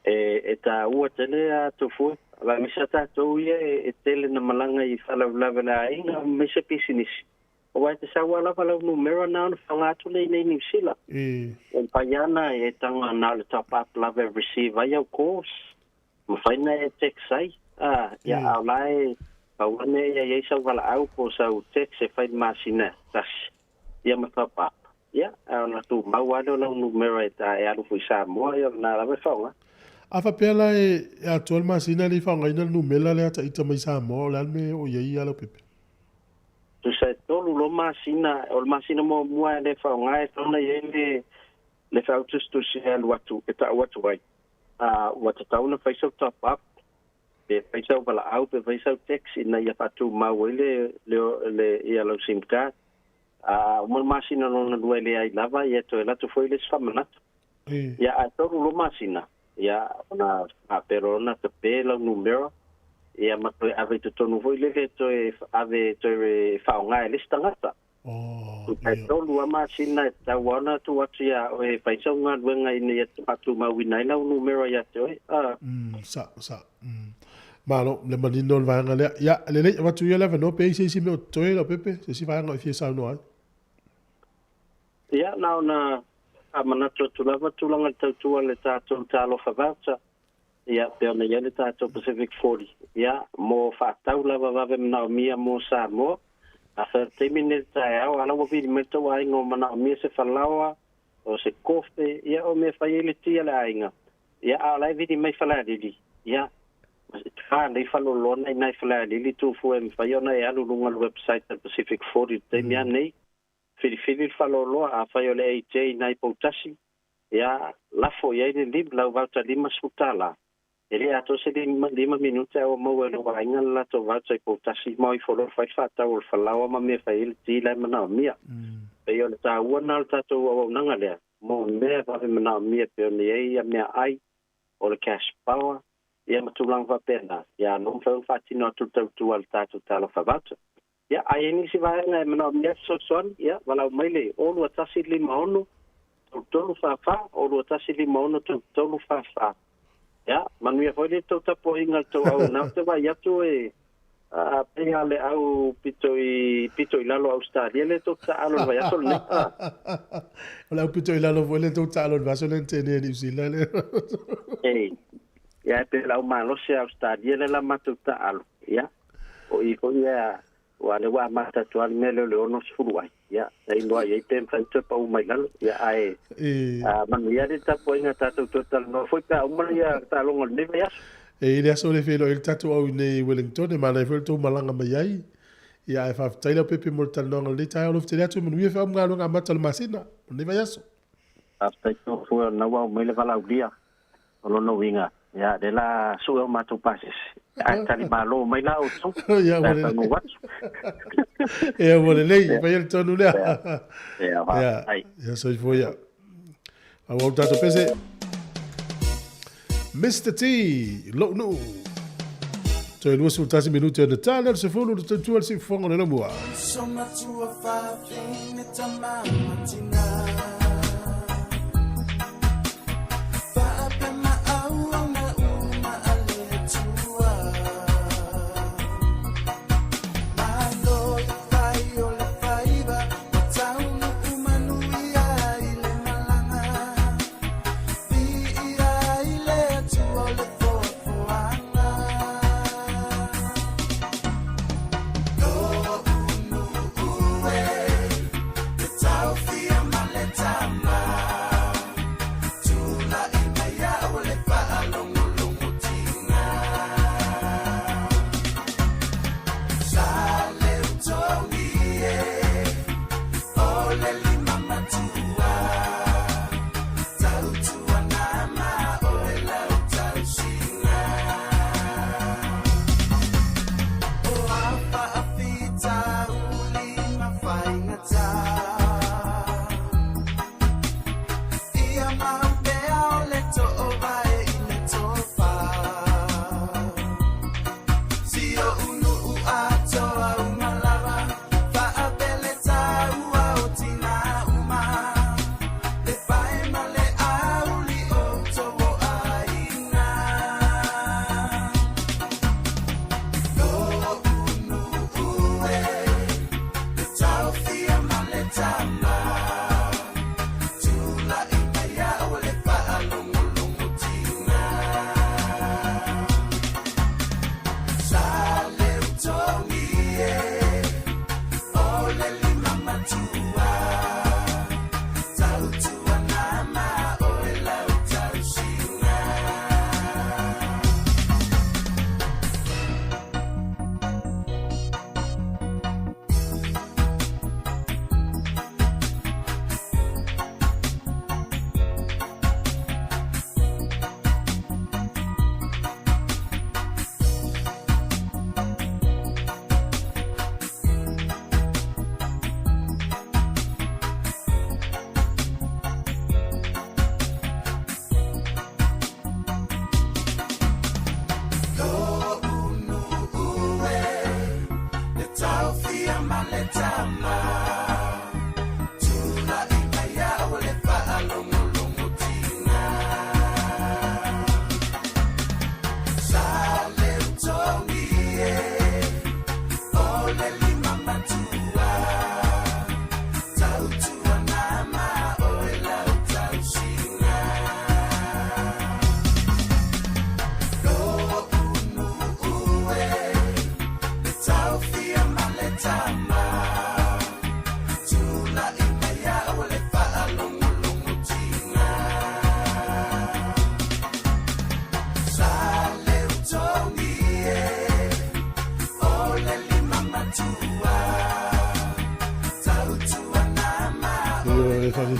E tā ua tele a tu fui. La misa tātou ia e tele na malanga i whalawlawe la inga misa pisinisi. O wai te sawa lava lau numero nao na whangatu nei New Zealand. O paiana e tanga nao le top up lava receive ai au course. Mwhaina e text ai. Ia au lai pauane ia sa wala au po sau text e whain masina. Tasi. Ia ma top up. Ia, au na tu mau alo lau numero e ta e alu fui Samoa ia na lava whaunga. Afa pela e atual masina le whaunga ina numela le ata ita mai Samoa o lalme o iei alo pepe. Tu sai tolu lo masina, o masina mo mua le whaunga e tona iei le whautus tu si alu atu, e ta watu ai. Wata tauna whaisau top up, pe whaisau wala au, pe whaisau text ina ia patu mau le ia lau SIM card. Uma masina no dua le ai lava ia to ela to foi les famanat. Ia a tolu lo masina. Ia ona a perona te pela numero. Ia ma to ave to tonu foi le to ave to faunga le stangata. Ai tolu a masina ta wana tu atia o e paisa nga wenga ine ia patu mawina ila numero ia to sa Malo le manino le vanga le ya le watu ia leva no pe si me to le pepe si vanga fi sa no ai. Ia na amana tu lava tu langa Tautua le tātou talo whawauta. Ia peona ia le tātou Pacific 40. Ia mo whaatau lava wawe mnao mia mo Samoa. A 30 minutes tai au ala wa vidi me tau ainga o manao mia se whalaua o se kofe. Ia o me whaiele tia le ainga. Ia ala e vidi mai whalaadili. Ia nei whalolona i nei whalaadili tu fu e mwhaiona e alulunga le website the Pacific 40. Te mea nei. Fili faloloa a fai o le AJ nai pautasi. Ia lafo ia ni lim lau vauta 5 sutala. E le ato se 5 minute o mau e loa inga la to vauta i pautasi mau i folo fai whata o le whalaua ma mea fai ili ti lai manao mia. Pe o le tā ua nal tato o nanga lea. Mo mea vawe manao mia pe o ni e ia mea ai o le cash power. Ia matulang va pena. Ia non fai fatino atu Tautua le tato talo whavauta. Ia ai ni si vai na mana mea son ia wala maile o lu atasi 5 tolu fa o lu atasi 5 tolu fa ia manu ia foi to tapo inga to au na te vai atu e Penga le au pito i lalo Australia le to taalo vai aso le. Ola pito i lalo vole to taalo va so lente ne New Zealand. Ya pe la malo se Australia le la matu taalo. Ya. O I ko ya wale wa mata to al mele le ono sfuluai. Ya. Ai no ai tem fanto pa o mai lalo. Ya ai. Man ya de ta poinga tato total no foi ka uma ya ta longo le vai aso. E le aso le felo il tatu au nei Wellington e mana fel to malanga mai ai. Ia e fa taila pepe mo talonga le tai of te atu manu e fa ngalo nga mata le masina. Ne vai aso. After to fu na wa mai le vala udia. Olo no winga. Ya de la suo matu pasis. Tali malo mai la o so. Ya wole. Ya wole le vai el tonu le. Ya. Ya so foi ya. A volta to pese. Mr. T, lo no. Toi lu su tasi minuti de tale se fonu de tu al si fongo le moa. So matua fa fine tama matina. Fa pe ma au na uma ale tua. Malo fai o le faiva, tau no uma nuia ile malanga.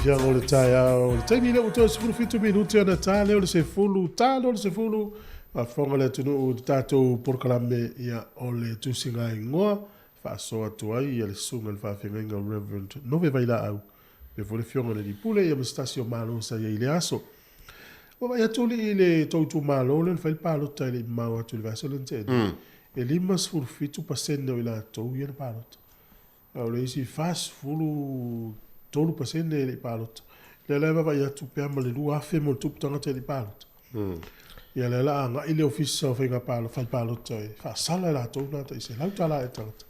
Fiango le taia o le taimi le uto se fulu fitu minuti ana tale o le se fulu talo o le se fulu a fonga le tunu o tato porkalame ia o le tusinga ingoa fa so atu ai ia le sunga le fa finga Reverend nove vai la au le vole fionga le di pule ia stasio malo sa ia ile aso o vai atu le tautu malo le fa il palo tale mau atu le vaso le tene e limas fulu fitu pasende o la to ia le palo o le isi fas fulu tolu pasende le palot. Le leva vai atu pe ama le lua fe mo tupu tanga te le palot. Ia le la nga ile ofisa o whainga palo, whai palo tai. Wha sala la tau nā tai se lau tala e tangata.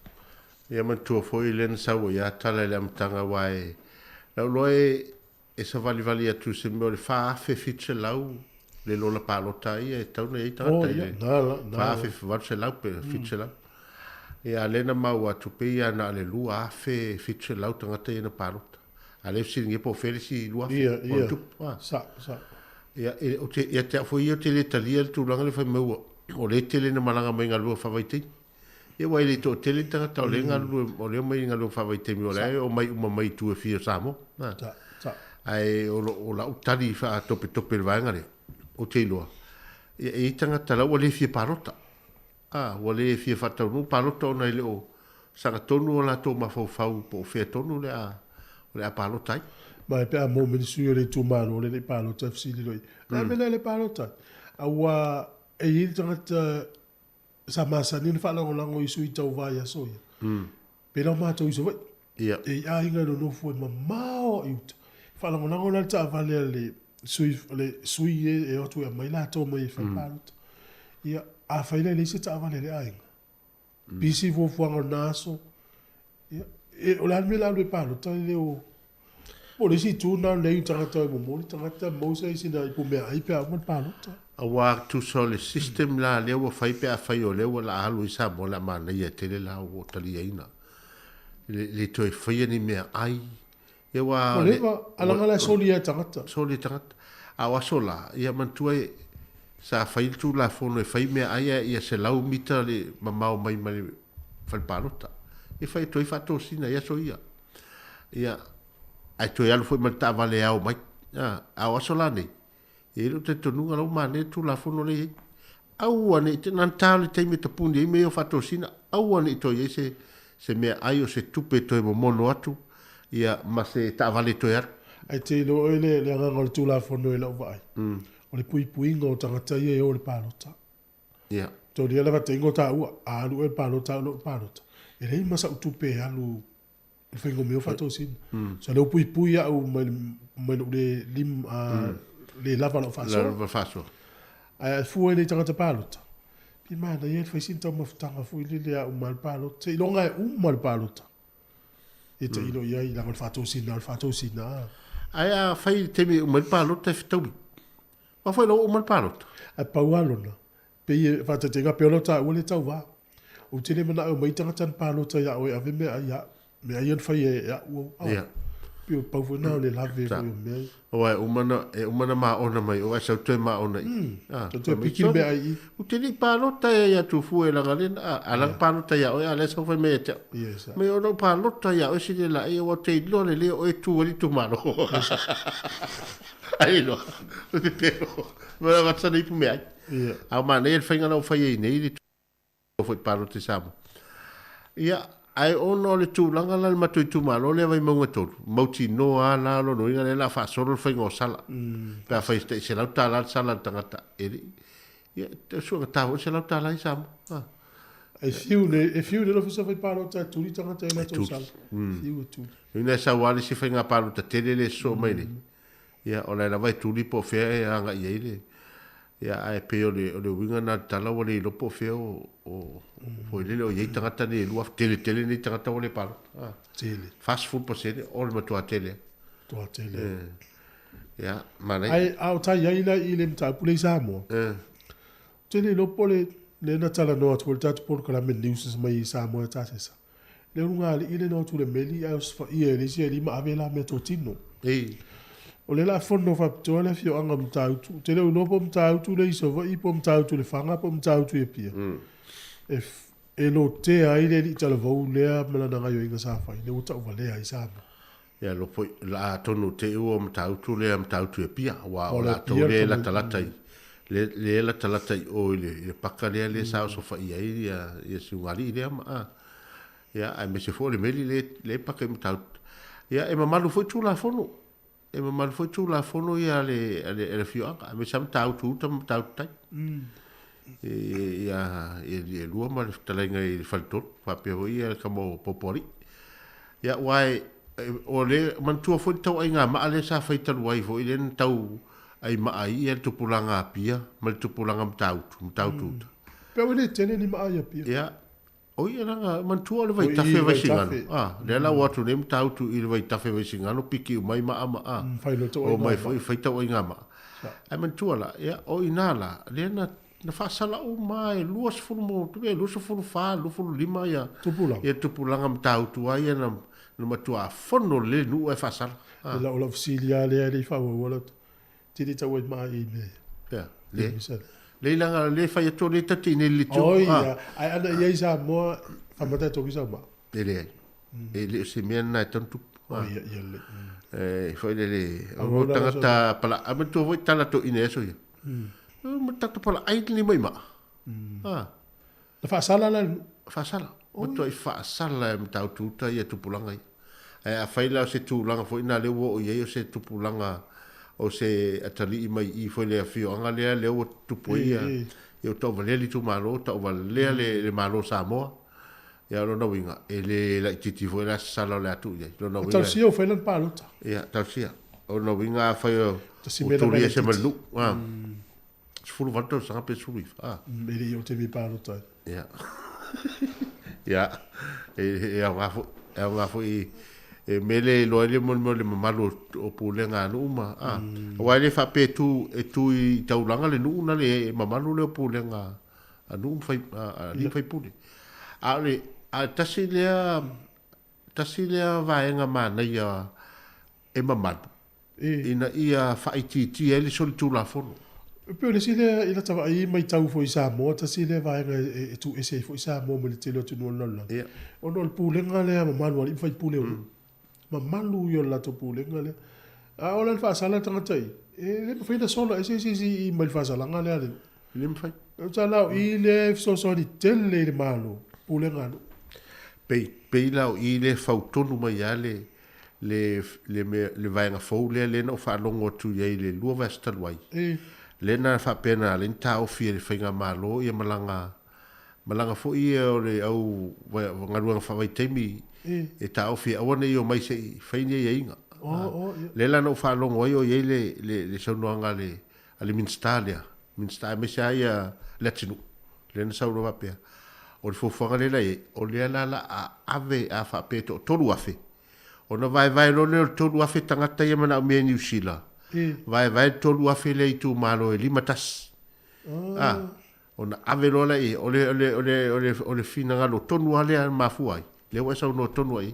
Ia man tua foi len sau ia tala le amtanga wai. Lau loe e sa vali atu se mo le fa fe fitse lau le lola palo tai e tau nei tangata ile. Fa fe fitse lau pe fitse lau. Ia lena mau atu pe ia na le lua fe fitse lau tangata ia na palo. Ale fsi po felisi lua. Ia. Sa. Ia te foi ia te le talia tu langa le fai mau. O le tele na malanga mai nga lua whawaitei. Ia wai le to tele tangata o le nga lua, o le mai nga lua whawaitei mi o le o mai tu e fia Samoa. Ai o la utari wha tope le vaenga le. O te iloa. Ia e tangata lau o le fia parota. O le fia whataunu parota o nei le o. Sanga tonu o la tō mawhau po fia tonu le a palotai. Mai pe a mo me sui o le tūmano o le palotai fsili loi. Nā mena le palotai. Awa e hiri tangata sa masani ni whalangolango i sui tau vai a soia. Pena o mātou iso vai. E a inga no nofu e mamao i uta. Whalangolango na ta avale le sui e otu e mai la tō mai e whapalota. Ia a whaile le se ta avale le a inga. Bisi fuafuanga naso. E o la me la le palota le o o le si tu na le tangata mo mo tangata mo se sina i po me ai pe a mo palota. A wa tu so le system la le o fai pe a fai o le o la alu isa mo la mana ia tele la o tali ina. Le toi fai ni me ai. E wa le ala la solia tangata. Solia tangata. A wa sola ia man tuai sa fai tu la fono e fai me ai ia se lau mita le mamao mai fai palota. E fai toi fato sina ia so ia. Ia ai toi alu foi mal vale au mai. A wa sola nei. E lo te tonunga lau mane tu la fono le. Au ane te nan tale te me tapuni e me o fato sina. Au ane toi e se me ai o se tupe toi mo mono atu. Ia ma se ta vale toi ar. Ai te lo ele le ngangol tu la fono e lau vai. O le pui ngo tangata ia e o le palota. Ia. To le lava te ngo ta ua. Alu e palota lo palota. E rei masa utupe alu il fengo meo fato sin. So le pui au mai le lim le lava lo faso. Lava faso. Ai fu ele tangata palota. Pi mana ia fai sin tau mafutanga fu ile le au mal palota. Te ilonga e mal palota. E te ilo ia i langa le fato sin. Ai a fai temi mal palota e fitau. Ma foi lo mal palota. Ai paualona. Pe ia fata te nga peolota ua le tau va. O tene mana au mai tangata palota ia o e ave me ia me ai fai e ia ua. Ia. Pio pau na le lave ko me. O ai umana ma ona mai o sa te ma ona i. Te piki me ai. O tene palota ia tu fu e la galena ala palota ia o ala so foi me te. Me o no palota ia o sile la ia o te lo le o e tu ali tu malo. Ai no. Pero ma va sa nei pu me ai. Au ma nei fenga no fai nei foi palota samo. Ia ai ono le tūlanga la matui tu malo le vai maunga tolu. Mauti no a la lo no inga le la fa solo fai ngo sala. Pea fai se lau ta la sala tangata eri. Ia te suanga taho se lau ta la i samo. E fiu ne lo fisa fai palo ta tuli tangata ina tō sala. Fiu e tuli. Ina sa wali si fai ngā palo ta tele le so mai ne. Ia o la vai tuli po fea e anga i eile. Ia ai pe o le winga na tala wale i lopo fea o foi lele o ye tangata ni lua tele ni tangata o le palo. Tele. Fast food po sele o le matua tele. Tua tele. Ia, mana. Ai au tai ai la i le mta pule Samoa. Tele lopo le na tala no atu tatu por kala men news mai Samoa ta sesa. Le runga le ile no tu le meli ai sfa i le si li ma avela me totino. O le la fono fa to le fio anga mtautu. Tele o lopo mtautu le iso va i po mtautu le fanga po mtautu e pia. E lo te ai le i tala vau lea mela na ngai o inga sa fai. Le uta uva lea i sama. Ia lo poi la tonu te ua mtautu lea mtautu e pia. Wa o la tau le la talatai. Le la talatai o le paka lea le sao so fai ai ia siungali lea ma. Ia ai me se fo le meli le paka mtautu. Ia e mamalu foi tu la fono. E mamalu foi tu la fono ia le fio anga. Me sam tautu tai. Ia lua ma le talenga i faltor pa pe ho ia kamo popori ia wai o le mantua foi tau ai nga ma ale sa fai talu ai foi len tau ai mai e tupulanga pia, ma tupulanga mtautu. Pea wele tene ni maa ia pia. Ia, o ia ranga, mantua le vai tafe vai singano. Le la watu ne mtautu i le vai tafe vai singano, piki umai maa. O mai fai tau ai ngama. Ai mantua la, ia, o inala, le na whaasala o mai, lua sifuru mo, lua sifuru wha, lua sifuru lima ia. Tupulanga. Ia tupulanga mtautu ai, ia na matua fono le nu e whaasala. La ola fisilia le ai whaua wala. Tiri tau e maa i me. Ia, le langa le fai ato le tati ne le tu. Oh ia, ai ana iai sa moa, whamata toki sa maa. Ele le se mea na tantu. Oh ia, ia le. Foi le o tangata pala, ama tu voi tala to ine eso ia. Tata pala ai ni mai maa. Na whaasala la. Whaasala. O to i whaasala e mtau tuta ia tupulanga i. A whaila se tūlanga foi na leo o iei o se tupulanga o se atali i mai i foi lea fio anga lea leo tupu ia. Ia o tau valea li tu malo, tau valea le malo Samoa. Ia lo na winga. E le la titi foi la sala le atu ia. Tau sia o whailan pālota. Ia, tau sia. O na winga whai o tūria se malu. Sfuru vanto sanga pe suri. Meri o te mi pālota. Ia. Ia. E ngafo i mele lo ele mo le malo o pulenga no ma wa le fa pe tu e tu i taulanga le no na le mamalo le pulenga anu fai li fai puli ale a tasilia vaenga mana ia e mamal ina ia fa ti ele sol tu la fono pe le sile ila tava ai mai tau foi Samoa tasile vaenga e tu ese foi Samoa mo le telo tu no la o no pulenga le mamalo ali fai pule malu yo la topu le ngale a ola fa sala tanga tai le fa ina solo ese i mal fa sala ngale ale le mfai o tala i le so di tele le malo pule ngalo pe la i le fautonu mai ale le vai nga fo le no fa longo tu ye le lua vestal wai le na fa pena le ta o fi le fa malo ia malanga fo i o le au ngaruanga fa vai temi e ta o fi awana yo mai se faini ye inga le la no fa longo yo ye le sono anga le ali minstalia me sa ya latinu le na sa ro va pe o le fo fanga le lai o le la ave a fa pe to lu afe o no vai lo le to lu afe tangata ye mana me ni usila vai to lu afe le tu malo e limatas ona ave lo la o le fina ngalo tonu ale mafuai le wa sa no tonu ai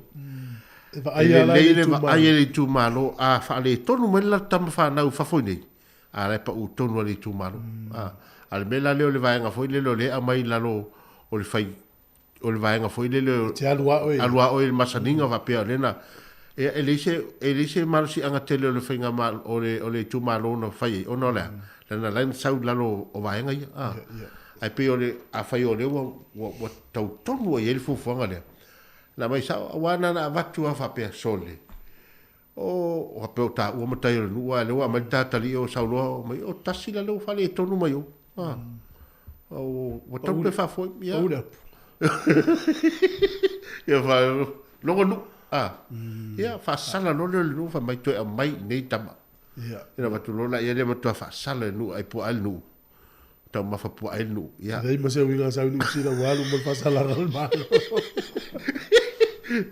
le tu malo a fa le tonu me la tam fa na fa foi nei a le pa u tonu le tu malo al me la le vai nga foi le le a mai la lo o le fai o le vai nga foi le te alua o il masaninga va pe lena ele se mal si anga tele le fai nga mal o le tu malo no fai o no la la sa la lo o vai nga ai pe o le a fai o le wa tau tonu e ele fu fanga le la mai sa wana na vatu a fa pe sole o pe ta o mata yo lu wa le wa mata tali o sa lo mai o tasila lo fa le tonu mai o o tau pe fa foi ya ya fa lo no ya fa sala lo le lu fa mai to mai nei tama ya ina vatu lo la ya le mata fa sala nu ai po al nu tau ma fa po al nu ya dai ma se winga sa nu si la walu mo fa sala al malo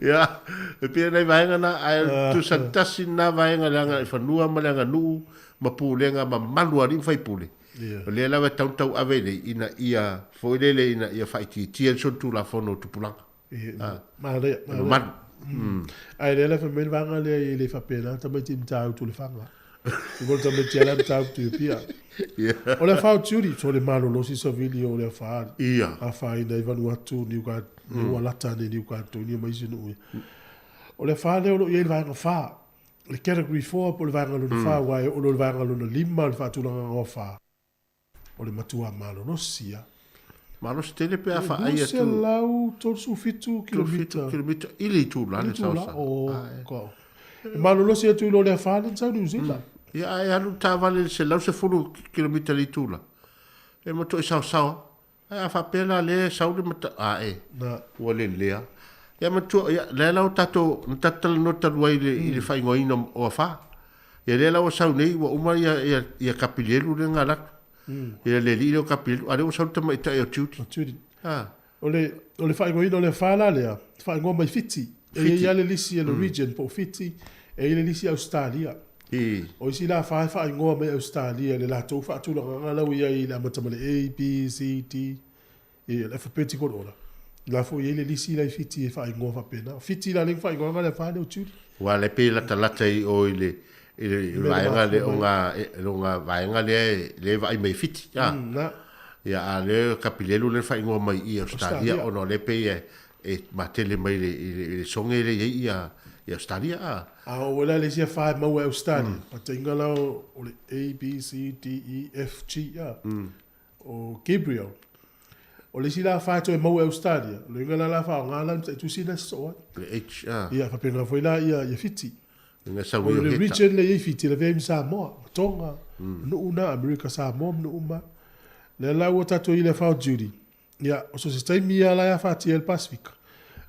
ya e pia nei vai ngana ai tu santasi na vai ngana fa nua ma nga nu ma pulenga ma malu ari fai pule le la va tau ave nei ina ia foi le ina ia fai ti so tu la fono tu pulanga ma le ai le fa men vanga le fa pena ta mai tim tau tu le fanga igual ta metti ala tau tu pia o le fa turi so le malo lo si so video le fa a fa ina i vanu atu ni ka o la tane ni ka to ni mai sinu o le fa le o ye va fa le category 4 po le va lo fa wa o lo va lo lima le fa tu la o fa o le matua malo no sia malo stele pe a fa ai tu lau to su fitu kilometer ili tu la le sa o ko malo lo sia tu lo le fa le sa New Zealand ya ai alu ta vale se lau se fulu kilometer li tu la e mo to sa a fa pela le sa le mata na o le lea ya mo to ya le lau tato tatal no ta wai le fai ngoi no o fa Ia le la o sau nei wa uma ia kapilelu le ngala. Ia le li o kapilelu ale o sau tama ita e o tiuti. O le whaingoina o le whala lea, whaingoa mai fiti. E ia le lisi e le region po fiti, e le lisi Australia. O isi la whaingoa mai Australia, le la tau whaatula ngalau ia i la matamale A, B, C, D, e le alfabeti korora. La fo ia le lisi la fiti e whaingoa whapena. Fiti la ling whaingoa ngale whale o tiuti. Wa le pe la talata i o ile vaenga le onga vaenga le vai mai fiti. Ia a le kapilelu le whaingoa mai i Australia, ono le pe e matele mai le songe le ia Australia. O la le sia whae mau e Australia. Pata inga lau o le A, B, C, D, E, F, G, o Gabriel. O le sila whae to e mau e Australia. Le inga la whae o ngā lam ta tu sila soa. Le H, Ia, whapenga fwoi la ia fiti. Inga sau o le region le ia fiti, le vei Samoa, Tonga, nuuna, Amerika Samoa, nuuma. Le lau o tato i le whao Judy. Ia, o so se taimi ia la ia whaatia el Pasifika.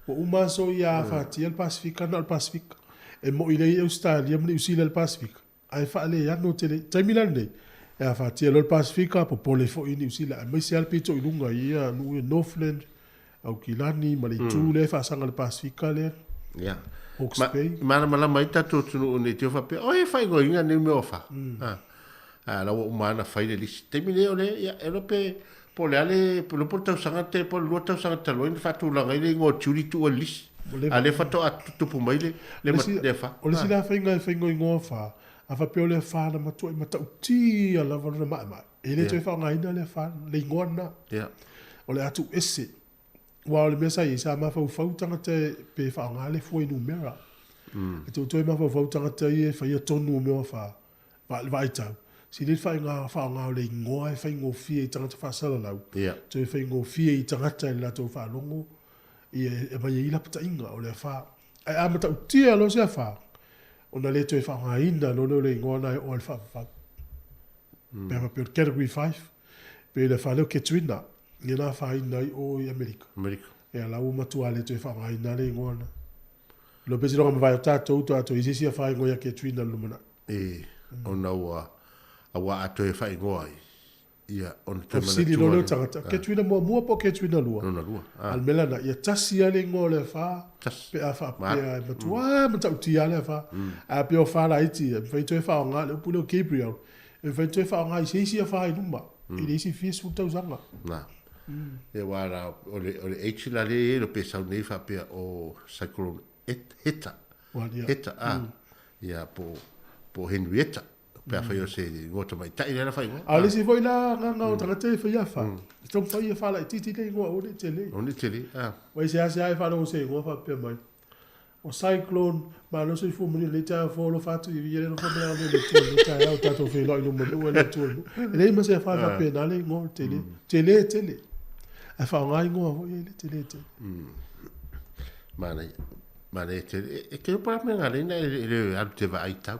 O uma so ia whaatia el Pasifika na el Pasifika. E mo i le i Australia, mni usila el Pasifika. Ai whaale ia no tele, taimi la nei. Ia whaatia el Pasifika, po pole fo i ni usila. Ai mai se alpito i lunga ia, nu i Northland, au Kilani, ma le tu le whaasanga el Pasifika le. Ia. Hawke's Bay. Mana mai tato tunu o ne te whapea. O e whaingo inga ni me ofa. La o mana whaile lisi. Taimi le o le, ia, erope... Po le ale, po po tau sanga te, po lua tau sanga te loin, whatu langa ile ngō tiuri tu o lisi. Ale whato a tupu mai le wha. O le sila whainga i ngō wha, a whapeo le wha na matua i matau ti a lava na mai. E le toi whaonga ina le wha, le ngō na. O le atu ese. Wa o le mesa i sa ma whau tanga te pe whaonga le fua inu mera. E tau toi ma whau tanga te i e whaia tonu o mea wha. Vai tau. Si le whainga o le ingoa e whaingo fia i tangata whaasala lau. So e whaingo fia i tangata i lato whaalongo. E mai e ila pata inga o le wha. Ai amata utia lo se a wha. O na le to e whainga ina lo le ingoa na e o le wha. Pea ma peo category 5. Pea le wha leo ke tuina. Ia na wha ina i o i Amerika. E a lau matua le to e whainga ina le ingoa na. Lo pesi ronga ma vai o tātou i sisi a whaingo ia ke tuina lumana. O na ua. Awa ato e whai ngoai. Ia, on te mana tuane. Lolo tangata. Ke tuina mua po ke tuina lua. Nona lua. Almelana, ia tasi ale ngō le wha. Pe a wha pia matua, mata uti ale wha. A pia o wha la iti, e whai toi wha o ngā, le upule o Gabriel. E whai toi wha o ngā, i seisi a wha i numa. I reisi fies futau zanga. Nā. E wāra, o le eichi la le e, lo pe sau nei wha pia o cyclone heta. Heta, ia po Henrietta. Pea whai o se ngota mai tai lera whai ngō. A lesi voi la ngā o tangata e whai a wha. Tau whai e whala i titi le ngō o le tele. O le tele, Wai se ase ai whala o se ngō wha pia mai. O cyclone, ma no se fumuni le tai o wholo whatu i viere no whamea o le tue. Le tai au tato whi loi no manu e le tue. E le ima se wha pia na le ngō tele. Tele. A wha o ngai ngō a hoi e le tele. Mana e tele. E kero para me ngā reina e le alu te wa ai tau.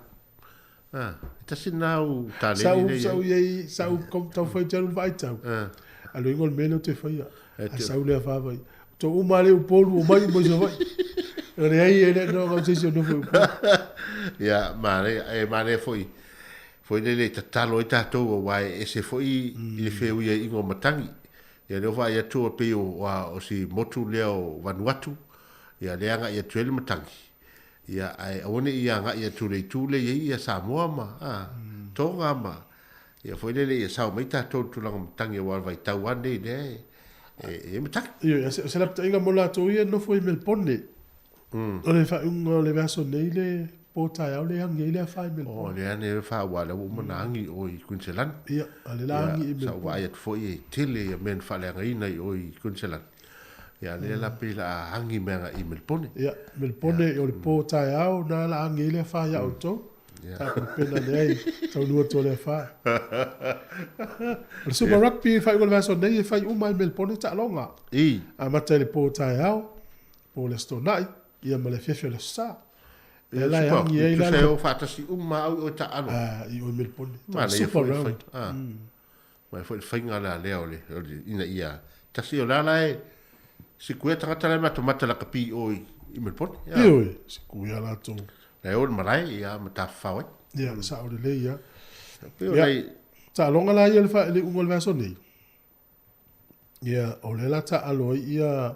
Tasi nau tāleni nei. Sau tau whai tēru vai tau. Alo ingol meno te whaia. A sau lea whawai. Tō umare upolu o mai mo vai. Re ai e le no ngau sesio no whai. Ia, mare foi. Foi le tatalo i tātou o wai e se foi i le wheu ia ingo matangi. Ia leo whai atua pe o si motu leo Vanuatu. Ia leanga ia tuele matangi. Ia ai one ia nga ia tule ia Samoa ma Tonga ma ia foi le ia sa mai ta to lang tangi wa vai tau ane ne e matak ia se la inga mola to ia no foi Melbourne o le fa un le verso nei le pota ia le angi le fa Melbourne o le ane fa wa le mo nangi o i Queensland ia ale la angi sa wa ia foi tele men fa le ngai nei o i Queensland. Ia le la pila hangi menga i Melbourne. Ia, Melbourne o le po tai au na la hangi le wha ia auto. Ta pena nei, tau nua to le wha. Le Super Rugby whai ua le vaso nei e whai umai Melbourne ta longa. A mata le po tai au, po le stonai, ia ma le fefio le sa. Ia la hangi e la. Tu se o fatasi umma au o ta alo. I o Melbourne. Super Rugby. Ma foi whainga la leo le, ina ia. Tasi o la e, si kuia tangata lai mata la kapi o i Melbourne. Ioi, si kuia la tō. Nei o marai ia mata whawai. Ia, le sa o le le ia. Peo Ia, nei, ta longa la ia le fa le ungo le vaso nei. Ia, o le la ta alo ia,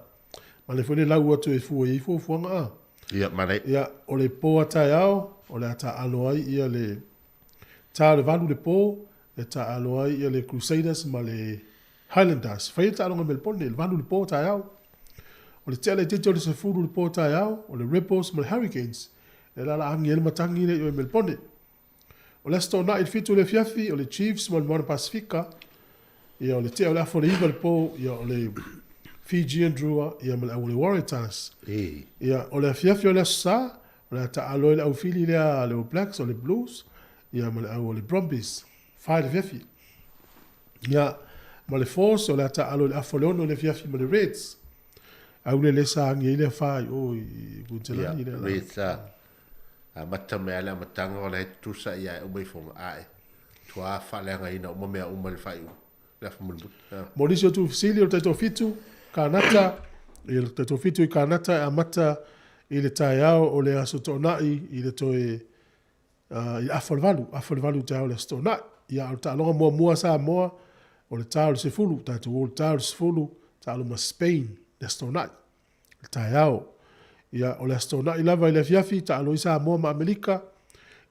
ma le fone lau atu e fua i fua fuanga a. ia, manei. Ia, o le po ata iao, o le ata alo ai ia le, ta le valu le po, e ta alo ai ia le Crusaders ma le Highlanders. Fai ta alonga Melbourne, le valu le po ta iao. O le tea le tete o le sefuru le po ta iao, o le Rebels ma le Hurricanes. E la angi ele matangi le o Melbourne. O le sto na il fitu le fiafi, o le Chiefs ma le Moana Pacifica. Ia o le tea o le afo le iwa le po, ia o le Fijian Drua, ia ma le au le Waratahs. Ia o le fiafi o le asa, o le ta alo le au fili le All Blacks o le Blues, ia ma le au le Brumbies. Fai le fiafi. Ia ma le Force o le ta alo le afo le ono le fiafi ma le Reds. Au le sa angi le fai o i Guntelani le. Reds a mata mea le matanga o le tusa ia e umei fonga ae. Tua whalenga ina uma mea uma le whai u. Le afa mulibut. Monisio tu fisili o taito fitu, kanata, i le taito fitu i kanata a mata i le tae au o le aso tonai i le toe i afo le valu te au le aso tonai. Ia o ta longa mua sa moa o le tau le sefulu, taito o le tau le sefulu, tau ma Spain, le aso tonai. Le tae au. Ia o le aso tonai lava i le fiafi, ta alo i sa moa ma Amerika,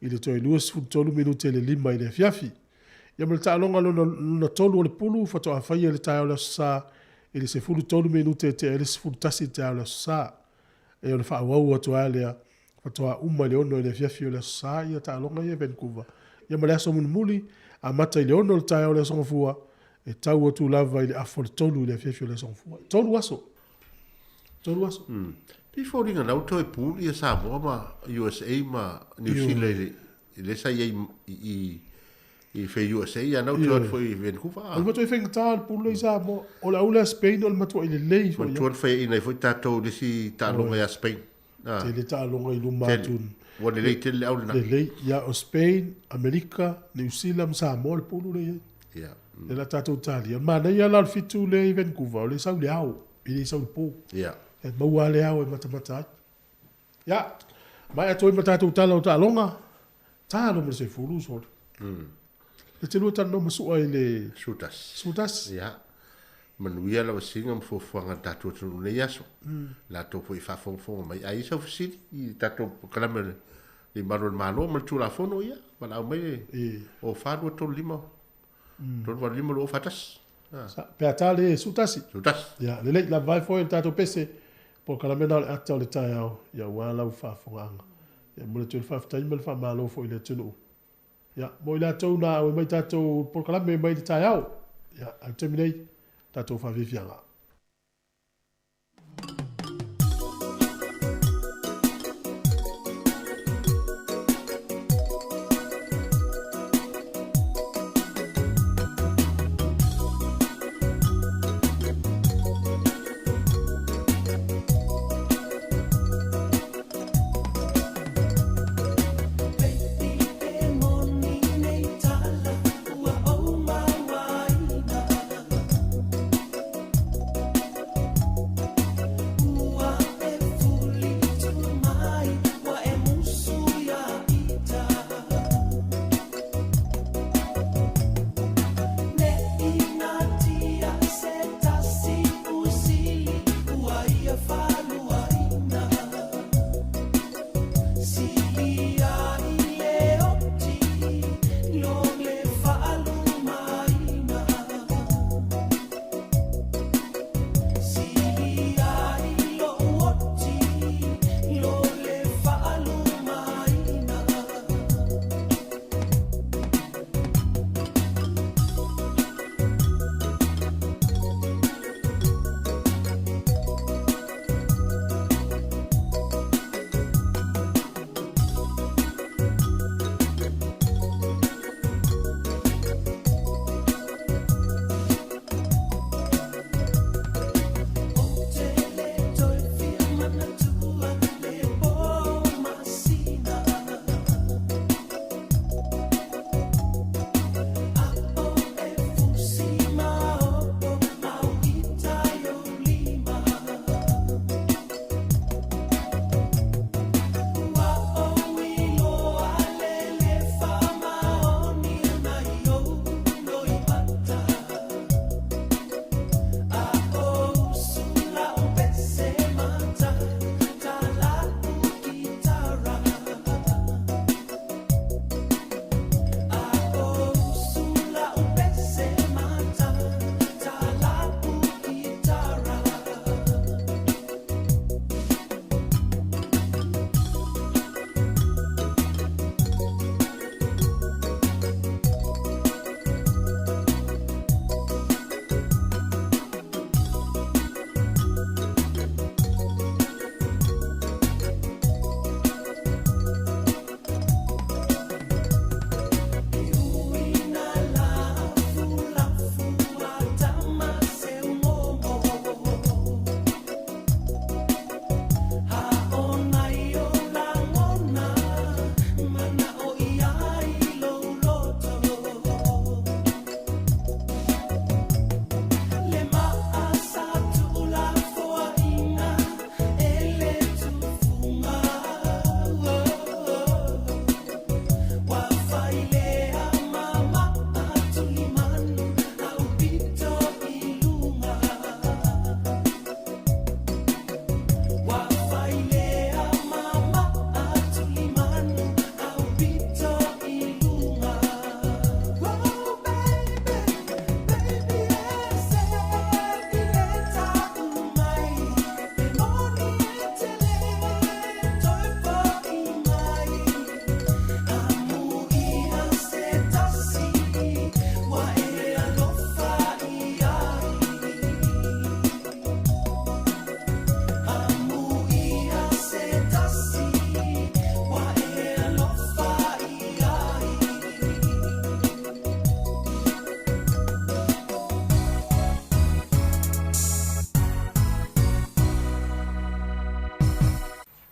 i le toe lua sefulu tolu minute le lima i le fiafi. Ia me le ta'alonga lona tolu o le pulu, fatoa whaia le tae o le sa, i le sefulu tolu minute te e le sefulu tasi te o le sa. E o le whaawau atu a lea, fatoa uma le ono i le fiafi o le sa, ia ta'alonga ia Vancouver. Ia me le aso muli, a mata i le ono le tae o le songafua, e tau atu lava i le afo le tolu i le fiafi o le songafua. Tolu aso. Tolu aso. Pi fōringa nau toi pūli a Samoa ma USA ma New Zealand, i le sa i fe USA ia nau toi foi i Vancouver. Al matua i whenga tā le pulu i Samoa, o la ula Spain o le matua i le lei. Ma tuan whai ina i foi tātou lisi tālonga ia Spain. Te le tālonga i luma atun. Wa le lei te le au le na. Le lei, ia o Spain, Amerika, New Zealand, Samoa le pulu le ia. Ia. Le la tātou tālia. Ma nei ala le fitu le i Vancouver, o le sau le au, i le sau le pō. Ia. E maua le au e matamata ai. Ia, mai ato i matatou tala o tālonga, tālo me se furu sori. Le te lua tano masua i le... Sutas. Sutas. Ia. Manuia la wasinga mfufuanga tātou tunu nei aso. La tō po i whawhongwhonga mai. A isa whasiri i tātou kalame i maro le malo, ma tū la whono ia. Wala au mai o whanua tō lima. Tō wa lima lo whatas. Pea tā le sutasi. Sutas. Ia, le leit la vai foi tātou pese. Po kalame na le ata o le tai au. Ia wala u whawhonganga. Ia mule tū le whawhtai ma le whamalo foi le tunu. Ia, mo i la tau na o mai tātou po kalame mai le tai au. Ia, al teminei. Tātou whawhiwhianga.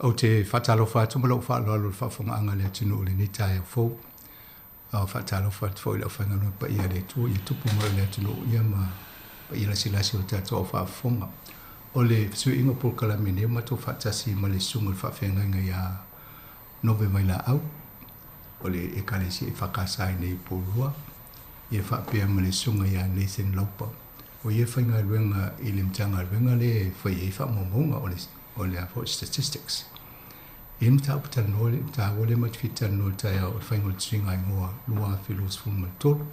o te whatalo whātu malo whālo alo whafonga anga le tunu o le ni tae o fō. Whatalo whātu fō i lau whaingano pa ia le tū, i tupu mo le tunu o ia ma pa ia lasi lasi o tātua o whafonga. O le sui ingo pulkala mene o mato whatasi ma le sunga whawhenga inga ia nove mai la au. O le e kalesi e whakasai nei pōrua. Ia whapea ma le sunga ia Nathan Lopa. O ia whainga ruenga i le mtanga ruenga le whai e whamomonga o le afo statistics. I mta upata nole, mta wole matwita nole taia o whainga le tringa i ngoa lua whilos fuma tolu.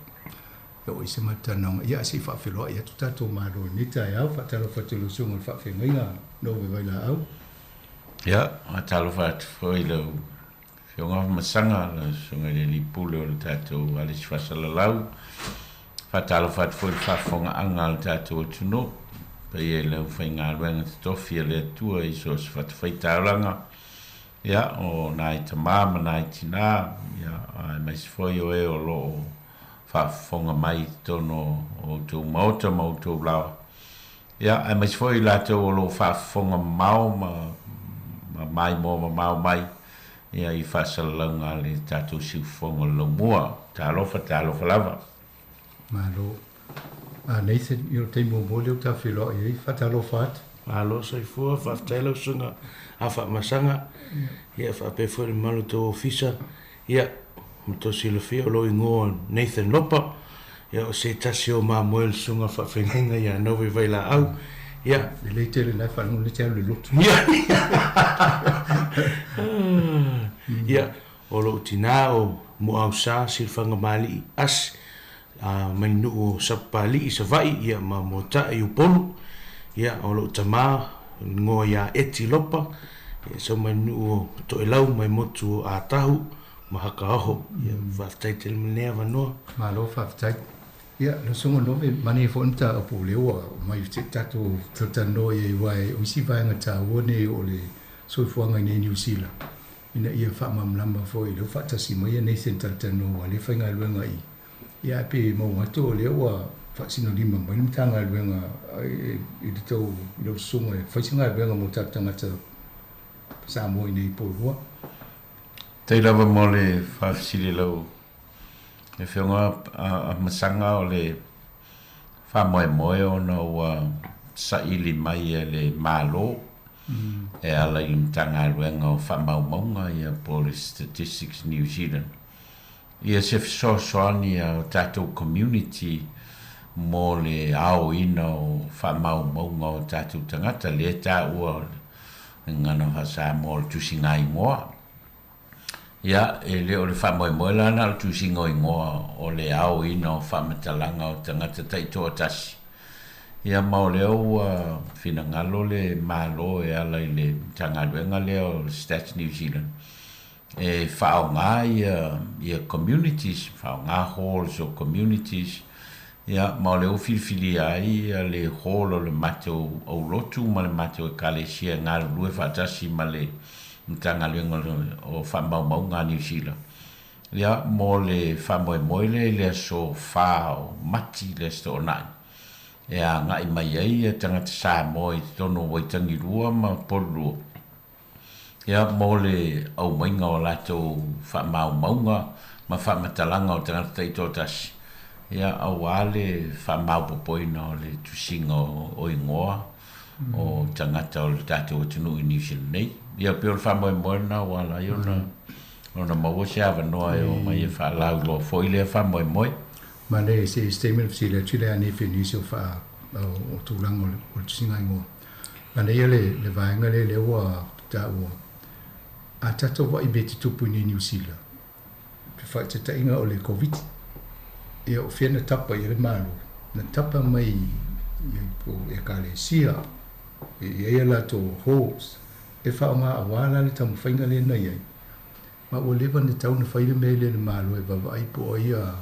O ise mata nonga, ia si whawhiloa, ia tutato maro ni taia au, whatalo whatilo sunga le whawhenga inga no we waila au. Ia, whatalo whatilo Whionga masanga la sunga le li pule o le tātou alis whasalalau. Whatalo whatfoi whafonga anga le tātou tuno. Pa ie leu whainga ruenga tofi le tua i sos whatwhai tauranga. Ia, o nai tamama, nai tina. Ia, ai mais foi o e o lo whafonga mai tono o tō maota mau tō lawa. Ia, ai mais foi lato o lo whafonga mau ma mai mo ma mau mai. Ia i whasalaunga le tātou siufonga lo mua. Tā lofa lava. Malo. Nathan, i o teimo mole o ta whiloa i whatalo what. Malo sai fua, whaftailo sunga, a whamasanga. Ia whapefuri malu tō ofisa. Ia, mto sila whia o lo ingoa Nathan Lopa. Ia o se tasi o maa moel sunga whawhenga ia novi vaila au. Ia. Le leitele nai whanungu le teo le lotu. Ia, o lo tina o mo au sa silfanga mali as mai nu o sapali i savai ia ma mo ta i upolu. Ia, o lo tama ngoa ia eti lopa. Ia, so mai nu o to elau mai motu a tahu ma haka aho. Ia, whaftai te lmenea wanoa. Malo whaftai. Ia, no sunga nove mani e whonta a po lewa mai te tato tatano e wai o isi vaenga ta wone o le soifuanga nei New Zealand. Ina ia whamamlamba fo i leo whatasi mai a Nathan tatano a le whainga luenga i. Ia pe mau mato o lewa whaasino lima mai mtanga luenga i le tau i leo sunga e whaisinga luenga mo tatangata Samoa i nei pōrua. Tei lava mo le whaafisiri lau e whionga a masanga o le whamoe o na ua saili mai e le malo e ala i mtanga ruenga o whamaumaunga i a Police Statistics New Zealand. Ia se fisoasoani o tātou community mo le ao ina o whamaumaunga o tātou tangata le tā ua ngana whasa mo le tusinga i ngoa. Ia, e le o le whamoe lana o tusinga i ngoa o le ao ina o whamatalanga o tangata taitoa tasi. Ia mau leo whina ngalo le malo e ala i le tangaruenga leo Stats New Zealand. E whao ngā ia communities, whao ngā halls o communities. Ia mau leo whiwhili ai le hall o le mateo au lotu ma le mateo e kalesia ngā lue whatasi ma le tangaruenga o whamau ngā New Zealand. Ia mo le whamoe le so whao mati le sto nai. E a ngai mai ai e tangata Samoa i tono waitangi rua ma polua. Ia mo le au mainga o lato whamaumaunga ma whamatalanga o tangata taito tasi. Ia au ale whamaupopoina o le tusinga o ingoa o tangata o le tato o tunu i New Zealand nei. Ia pio le whamoe na wala i ona maua se awa noa e o mai e whalau loa foi le whamoe. Ma le se statement si le chile ane finisio fa o tulang o tsinga ingo. Ma le le vaenga le ua ta ua. A tato wa i beti tupu ni New Zealand. Pe fa te tainga o le COVID. Ia o whiana tapa i le malu. Na tapa mai e ka le sia. E la to hos. E fa o ngā awala le tamu whainga le na iai. Ma o lewa ne tau na whaile me le malu e baba aipo o ia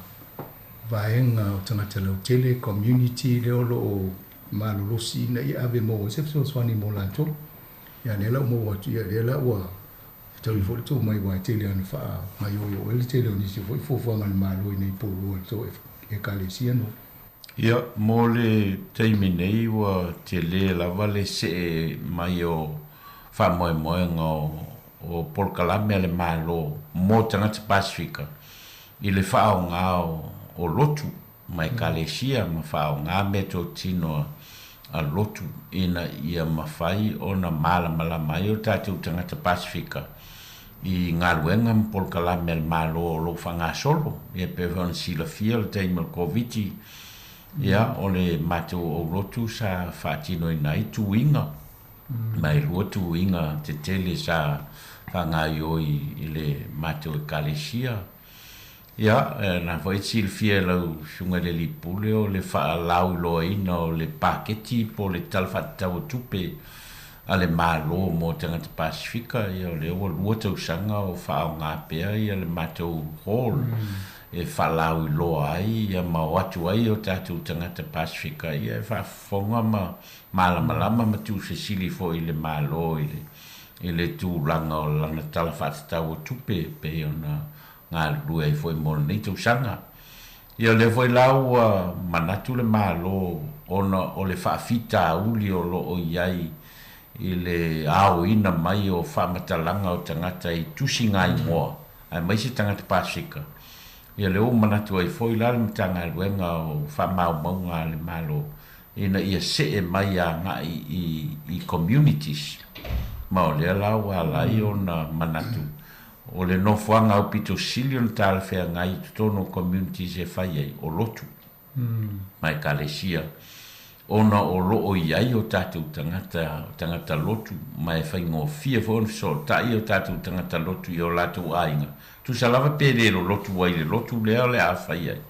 vaenga o tangata lau tele, community, leolo o malolosi na i ave mo, se fso swani mo lanto. Ia lela mo watu, ia lela ua, tau i fo to mai wai tele anu faa, mai o ele tele o nisi fo i fofuanga ni malo i nei polo o to e kale si anu. Ia, mo le teimi nei ua te le lava le se mai o fa moe o Polkalame le malo mo tangata Pasifika i le whaonga o lotu mai Kalesia ma whaonga me to tino a lotu ina ia mawhai o na mala mai o tātou tangata Pasifika i ngā ruenga ma Polkalame le malo o lo whanga solo ia pewhana sila fia le teima COVID ia o le matou o lotu sa whaatino i nai tuinga mai lua tuinga te tele sa whangaio i le matou e Kalesia ia na vai sil fia lau shunga le lipule o le whaalau loa ina o le paketi po le talwhatau tupe a le malo mo tangata Pasifika ia o le o lua tausanga o whaao ngā pea ia le matou hall e whalau i loa ai ia ma watu ai o tātou tangata Pasifika ia e whaafonga ma malama ma tu se sili fo i le malo i le tūlanga o lana talwhatau tupe pe o na ngā lua i foi mo nei tausanga ia le foi lau manatu le malo o le whaafita uli o lo o iai i le ao ina mai o whamatalanga o tangata i tusi ngai moa ai mai se tangata Pasifika ia le o manatu ai foi lau le tanga luenga o whamau maunga le malo ina ia se e mai a ngai i communities ma o le lau alai o na manatu o le nofuanga o pito silion tal fea ngai tono communities e whai ai o lotu mai Kalesia ona o lo o iai o tātou tangata lotu mai whai ngō fia whon so tai o tātou tangata lotu i o lātou ainga tu sa lava pere lo lotu wai le lotu lea le a whai ai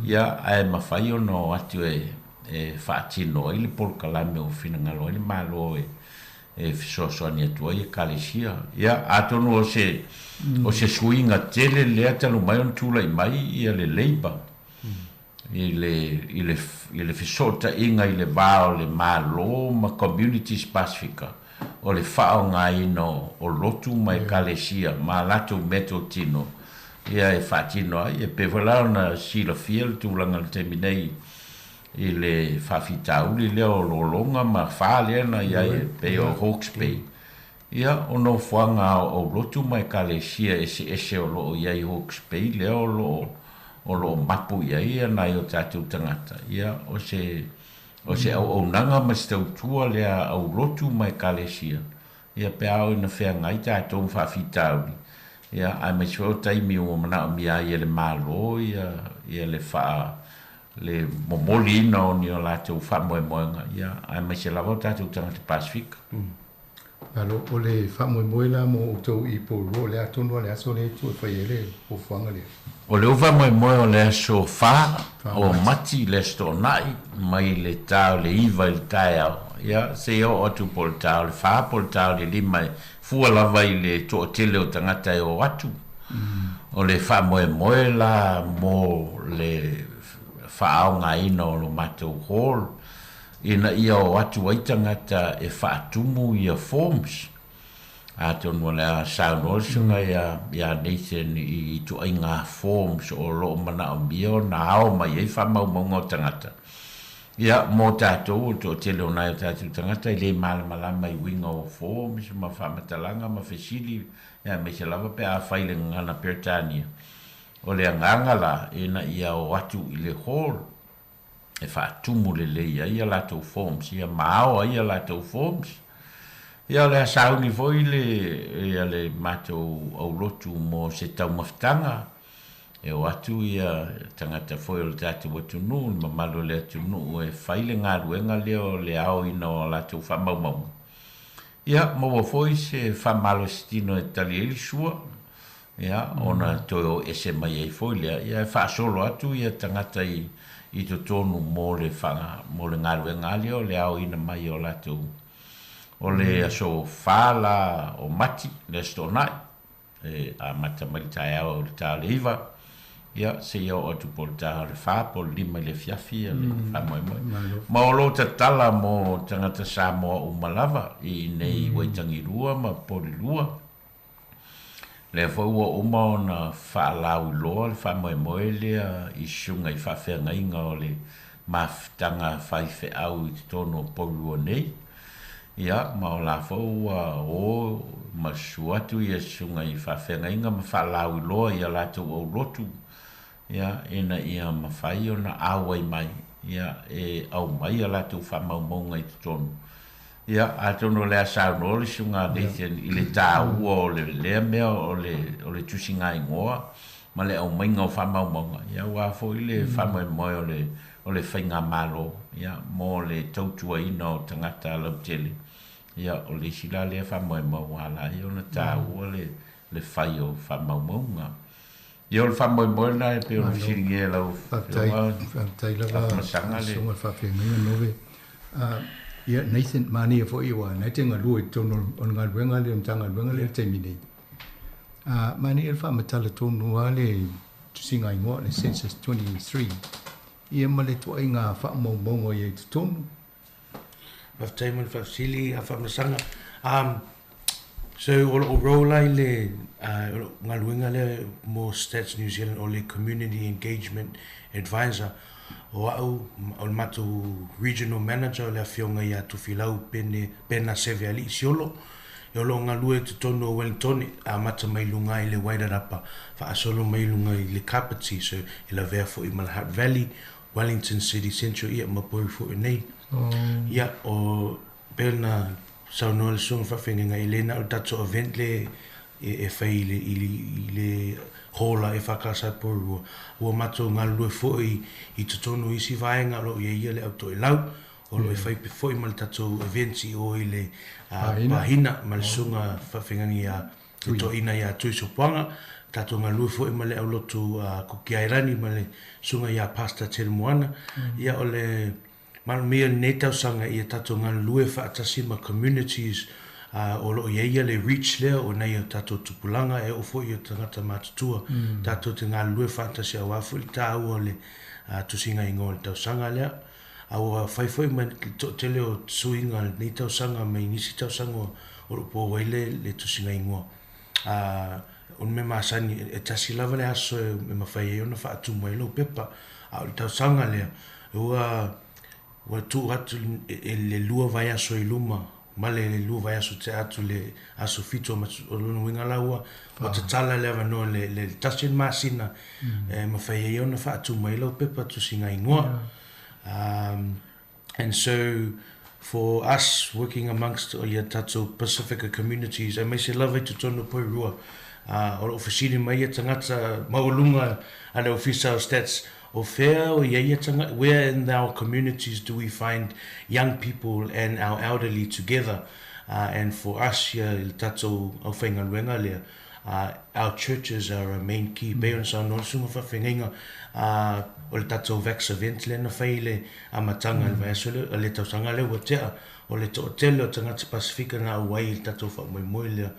ia ai ma whai o no atu e whaatino i le Polkalame o Finangalo i le malo e fisosoani atua i Kalesia ia atonu o se suinga tele lea talu mai on tula i mai ia le Labour i le fisota inga i le vao le malo ma communities Pasifika o le whao ngaino o lotu mai Kalesia ma latu meto tino ia e whaatino ai e pewalao na sila fiel tūlanga le teminei i le whawhitauli leo lolonga ma whaalea na ia e pe o Hawke's Bay ia ono whanga o lotu mai Kalesia ese o lo ia i Hawke's Bay leo o lo mapu ia nai o tātou tangata ia o se au nanga ma Tautua lea au lotu mai Kalesia ia pe au ina whea ngai tātou whawhitauli ia ai mai sio taimi o mana o mia ia le malo ia le wha le momoli ina o ni o lātou wha moenga ia ai mai se lava o tātou tangata Pasifika alo o le whamoemoe la mo o tau i pōro le atonua le aso le tu e whai ele o whanga le o le uwa moe o le aso wha o mati le sto nai mai le tau le iwa i le tae au ia se o atu po le tau le wha po le tau le lima fua lava i le to tele o tangata e o atu o le wha moe la mo le wha au ngā ina o lo matou hall ina ia o atu aitangata e whaatumu ia forms a tonu le a Sound Olsunga ia Nathan i tu ai ngā forms o lo mana o mio na ao mai e whamau maunga o tangata ia mō tātou o tō tele o nai o tātou tangata i le malama i winga o forms ma whamatalanga ma whesili ia me se lava pe a whaile ngana Peritania o le anganga la ina ia o atu i le hall e whaatumu le ia lātou forms ia maao ia lātou forms ia le asauni foi ia le matou au lotu mo se tau mawhitanga e o atu ia tangata foi o le tātou atunu ma malo le atunu e whaile ngā ruenga leo le ao ina o lātou whamaumaunga ia maua foi se whamalo stino e tali elisua ia ona toi o ese mai ei foi lea ia e whaasolo atu ia tangata i to tonu mo le whanga, mo le ngaru e ngali o le au ina mai o latu. O le aso whala o mati, le sto nai, a mata mai tae au o le tā le iwa, ia se ia o atu po le tā le wha, po le lima le fiafi, le whamoe moe. Ma o lo ta tala mo tangata Samoa o Malava, i nei waitangi rua, ma po le lua. Le fwua uma o na whaalau loa, le whamoe moe lea i shunga i whawhenga inga o le mawhitanga whaife au i tono porua nei. ia ma o la fo o ma suatu ia sunga I whawhenga inga ma whalau I loa ia lato o lotu ia ena ia ma whai o na awai mai ia au mai ia lato whamaumaunga I tonu ia a tono lea sauno le sunga Nathan I le tāua o le lea mea o le tusinga ingoa ma le au mainga o whamaumaunga ia wā fo I le whamaumoe o le whainga malo ia mo le tautua ina o tangata lau tele ia o le sila le whamaumoe wala ia o na tāua le whai o whamaumaunga ia o le whamaumoe na e pe o le siringi e lau whamtai lava sunga whawhenga nove ia Nathan mani e fo iwa na te ngalua I tono o ngā luenga le mtanga luenga le te minei mani e whamatala tonu a le tusinga ingoa le census 23 ia ma le toa I ngā whaamaumaunga I te tonu Whaftaimon whafsili a whamasanga so o rola I le ngā luenga le mo Stats New Zealand o le Community Engagement Advisor o au o le matu Regional Manager o le awhionga I atu whilau pena seve ali siolo e o lo ngā lue te tono o Wellington a mata mailunga I le Wairarapa whaasolo mailunga I le Kapiti so I la vea fo I Malahat Valley Wellington City Central ia mapoi fo I nei ia o pena saunoa le sunga whawhenga I lena o tato event le e whai I le hola e whakasa poru ua mato ngā lue fōi I tutono isi vaenga lo ia le auto I lau o lo e whai pe fōi ma le tato events I o I le pahina ma le sunga whawhengangi a to ina ia tui sopoanga tato ngā lue fōi ma le au lotu kuki airani ma le sunga ia pasta tere moana ia o le mea nei tausanga ia tato ngā lue whaatasi ma communities o lo ia le reach lea o nei o tato tupulanga e o fo I o tangata matutua tato te ngā lue whaatasi a wafu I tāu o le tusinga ingo o le tausanga lea a o whaifoi ma to tele o suinga nei tausanga mai nisi tausanga o rupo waile le tusinga ingo o me masani e tasi lava le aso e mawhai e ona whaatu mai lau pepa a o le tausanga lea ua tu atu le lua vai aso I luma ma le lua vai aso te atu le aso fito o luna winga laua o te tala lewa no le tasin masina ma whai e ona whaatu mai lau pepa tu singa ingoa and so for us working amongst o ia tato Pacifica communities I may say love to tono poirua o ofisini mai e tangata maulunga a le official stats o fair o ia tanga where in our communities do we find young people and our elderly together and for us here il tato au whainga luenga lea our churches are a main key beon sa no sunga whawhenga o le tato vax event le na whaile a matanga le vaesole o le tausanga le watea o le to tele o tangata Pasifika na uai il tato whamoimoi lea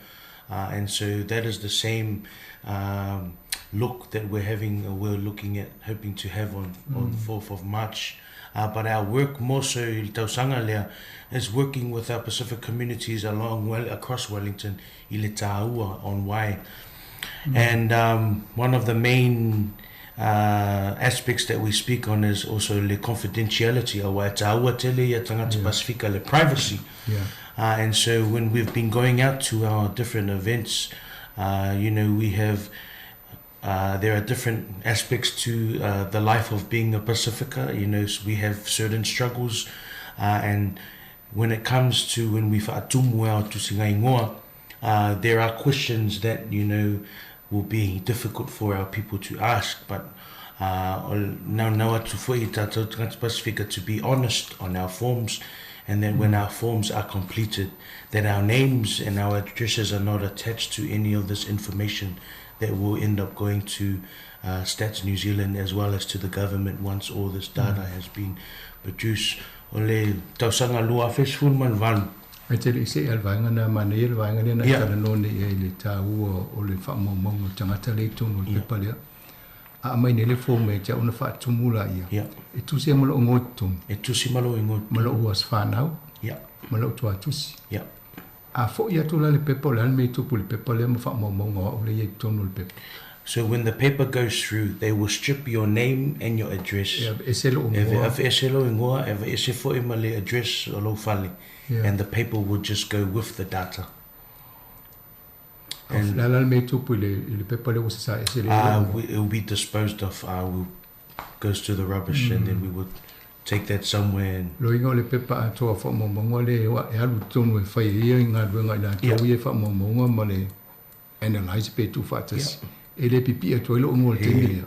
and so that is the same look that we're looking at, hoping to have on 4th of March. But our work more so il tausanga lea is working with our Pacific communities across Wellington, I le Tāua on why. And one of the main aspects that we speak on is also the confidentiality of why Tāua tele ia tangata Pasifika le privacy. And so when we've been going out to our different events, we have there are different aspects to the life of being a Pacifica. We have certain struggles, and when it comes to when we whaatumu au tusinga ingoa, there are questions that will be difficult for our people to ask. But now to foi tatou tangata Pacifica to be honest on our forms, and then when our forms are completed, that our names and our addresses are not attached to any of this information that will end up going to Stats New Zealand as well as to the government once all this data has been produced. Ole tausanga lua festival man van. Ai te le se alvainga na manei alvainga le na kala no le le tau o le whaamomong o tangata le tonu le pepalea. A mai ne le fome ja una whaatumula ia. E tusi malo ngotum. E tusi malo ngotum. Malo uas whanau. Malo tua tusi. A fo ia tula le pepa le me tupu le pepa le mo whaamomong o le ia tonu le pepa. So when the paper goes through, they will strip your name and your address. If eselo ingoa, if esefo imale address o lo fale, and the paper will just go with the data. And it will be disposed of. Goes to the rubbish, and then we would take that somewhere. And analyze pe tu fatas. Ele pipi to lo ngol tini.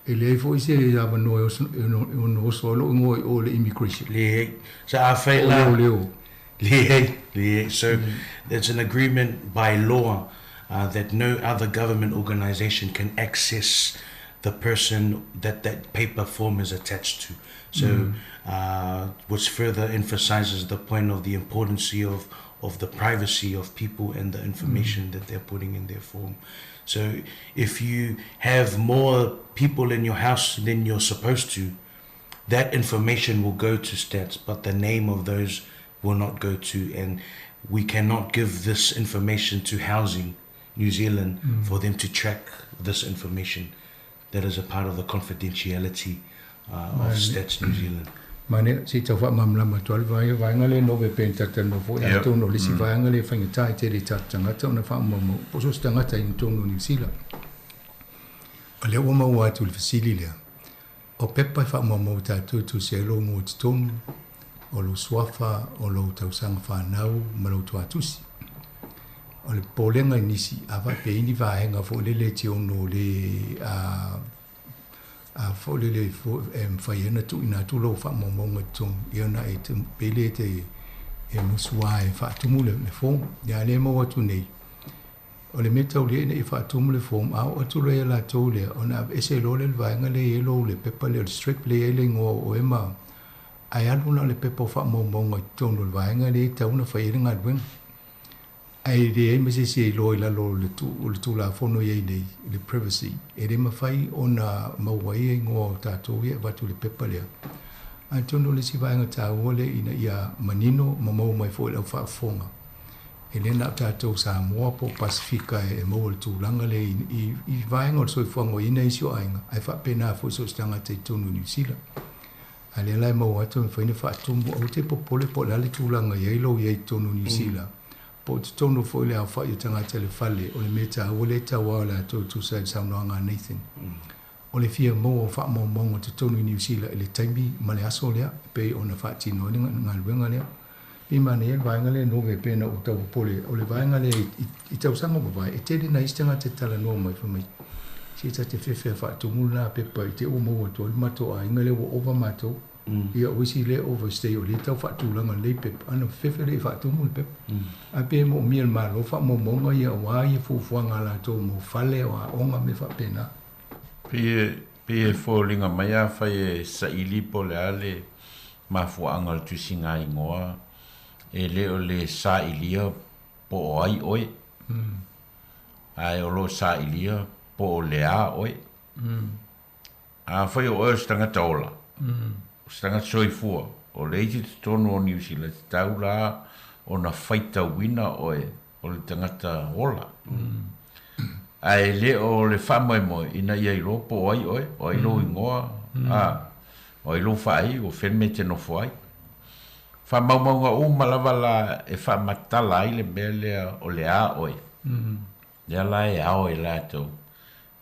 Ele foi se ya no solo ngoi o le immigration. So I feel so there's an agreement by law that no other government organization can access the person that paper form is attached to. So which further emphasizes the point of the importance of the privacy of people and the information that they're putting in their form. So if you have more people in your house than you're supposed to, that information will go to stats, but the name of those will not go to, and we cannot give this information to Housing New Zealand for them to track this information. That is a part of the confidentiality of Stats New Zealand. Mane si tau fa mamlama tol vai ngale no be penta tano fo ya tono lisi vai ngale fa ngai te ri tanga tona fa mo poso stanga ta in tono New Zealand. Ale o mo wa tu fasili le. O pepa fa mo ta tu se lo mo tono o lo swafa o lo tau sang fa nau malo tu atusi. O le polenga nisi ava pe ini va henga fo le ti ono le a folele fo faiena tu ina tu lo fa mo tu iona e tu pele te e muswa e fa tu mule le fo ya le mo tu nei o le meta o le e fa tu mule fo a o tu le la tu le ona ese lo le va ngale e lo le pepa le strict le le ngo o ema ai alu le pepa fa mo tu no va ngale ta una fa ira ngadwen ai de me se lo la lo le tu la fono ye nei le privacy e de ma fai ona ma wai ngo ta to ye va tu le pepa le a tono le si vai ngata wole ina ia manino mo mai fo le fa fonga e le na ta to Samoa po Pacifica e mo le tu langa le i vai ngo so fongo ina i sio ainga ai fa pena fo so stanga te tono New Zealand ale la mo wa to fa ina fa tu o te popole po la le tu langa ye lo ye tono New Zealand po tono fo le fa i tanga tele fale o le meta o le ta wala to sai saunga Nathan o le fia mo fa mo te tono New Zealand le taimi ma le aso le pe ona fa tino ni ngalwenga le i mane e vai ngale no ve pena o tau pole o le vai ngale i tau sanga vai e te na istanga te tala no mai fa mai si ta te fefe fa tu mula pe pa te o mo to le mato a ngale o over mato ia o si le overstay o le tau fa tu langa le pe ana fefe le fa tu mul pe a pe mo miel ma lo fa mo mo ia wa ia fu fu ngala to mo fale o onga me fa pena pe fallinga mai a fai sa ili po le ale ma fu angal tu singa ingoa e le o le sa ilia po ai oi ai o lo sa ilia po le a oi a fai o stanga tola stanga soifua o le iti tono o New Zealand taula o na faita wina oi o le tangata ola ai le o le fama mo ina ia ro po ai o ai lo ingoa o ai lo fai o fermente no foi fa mau o malavala e fa matala ile bele o le a oi ya la e a oi la to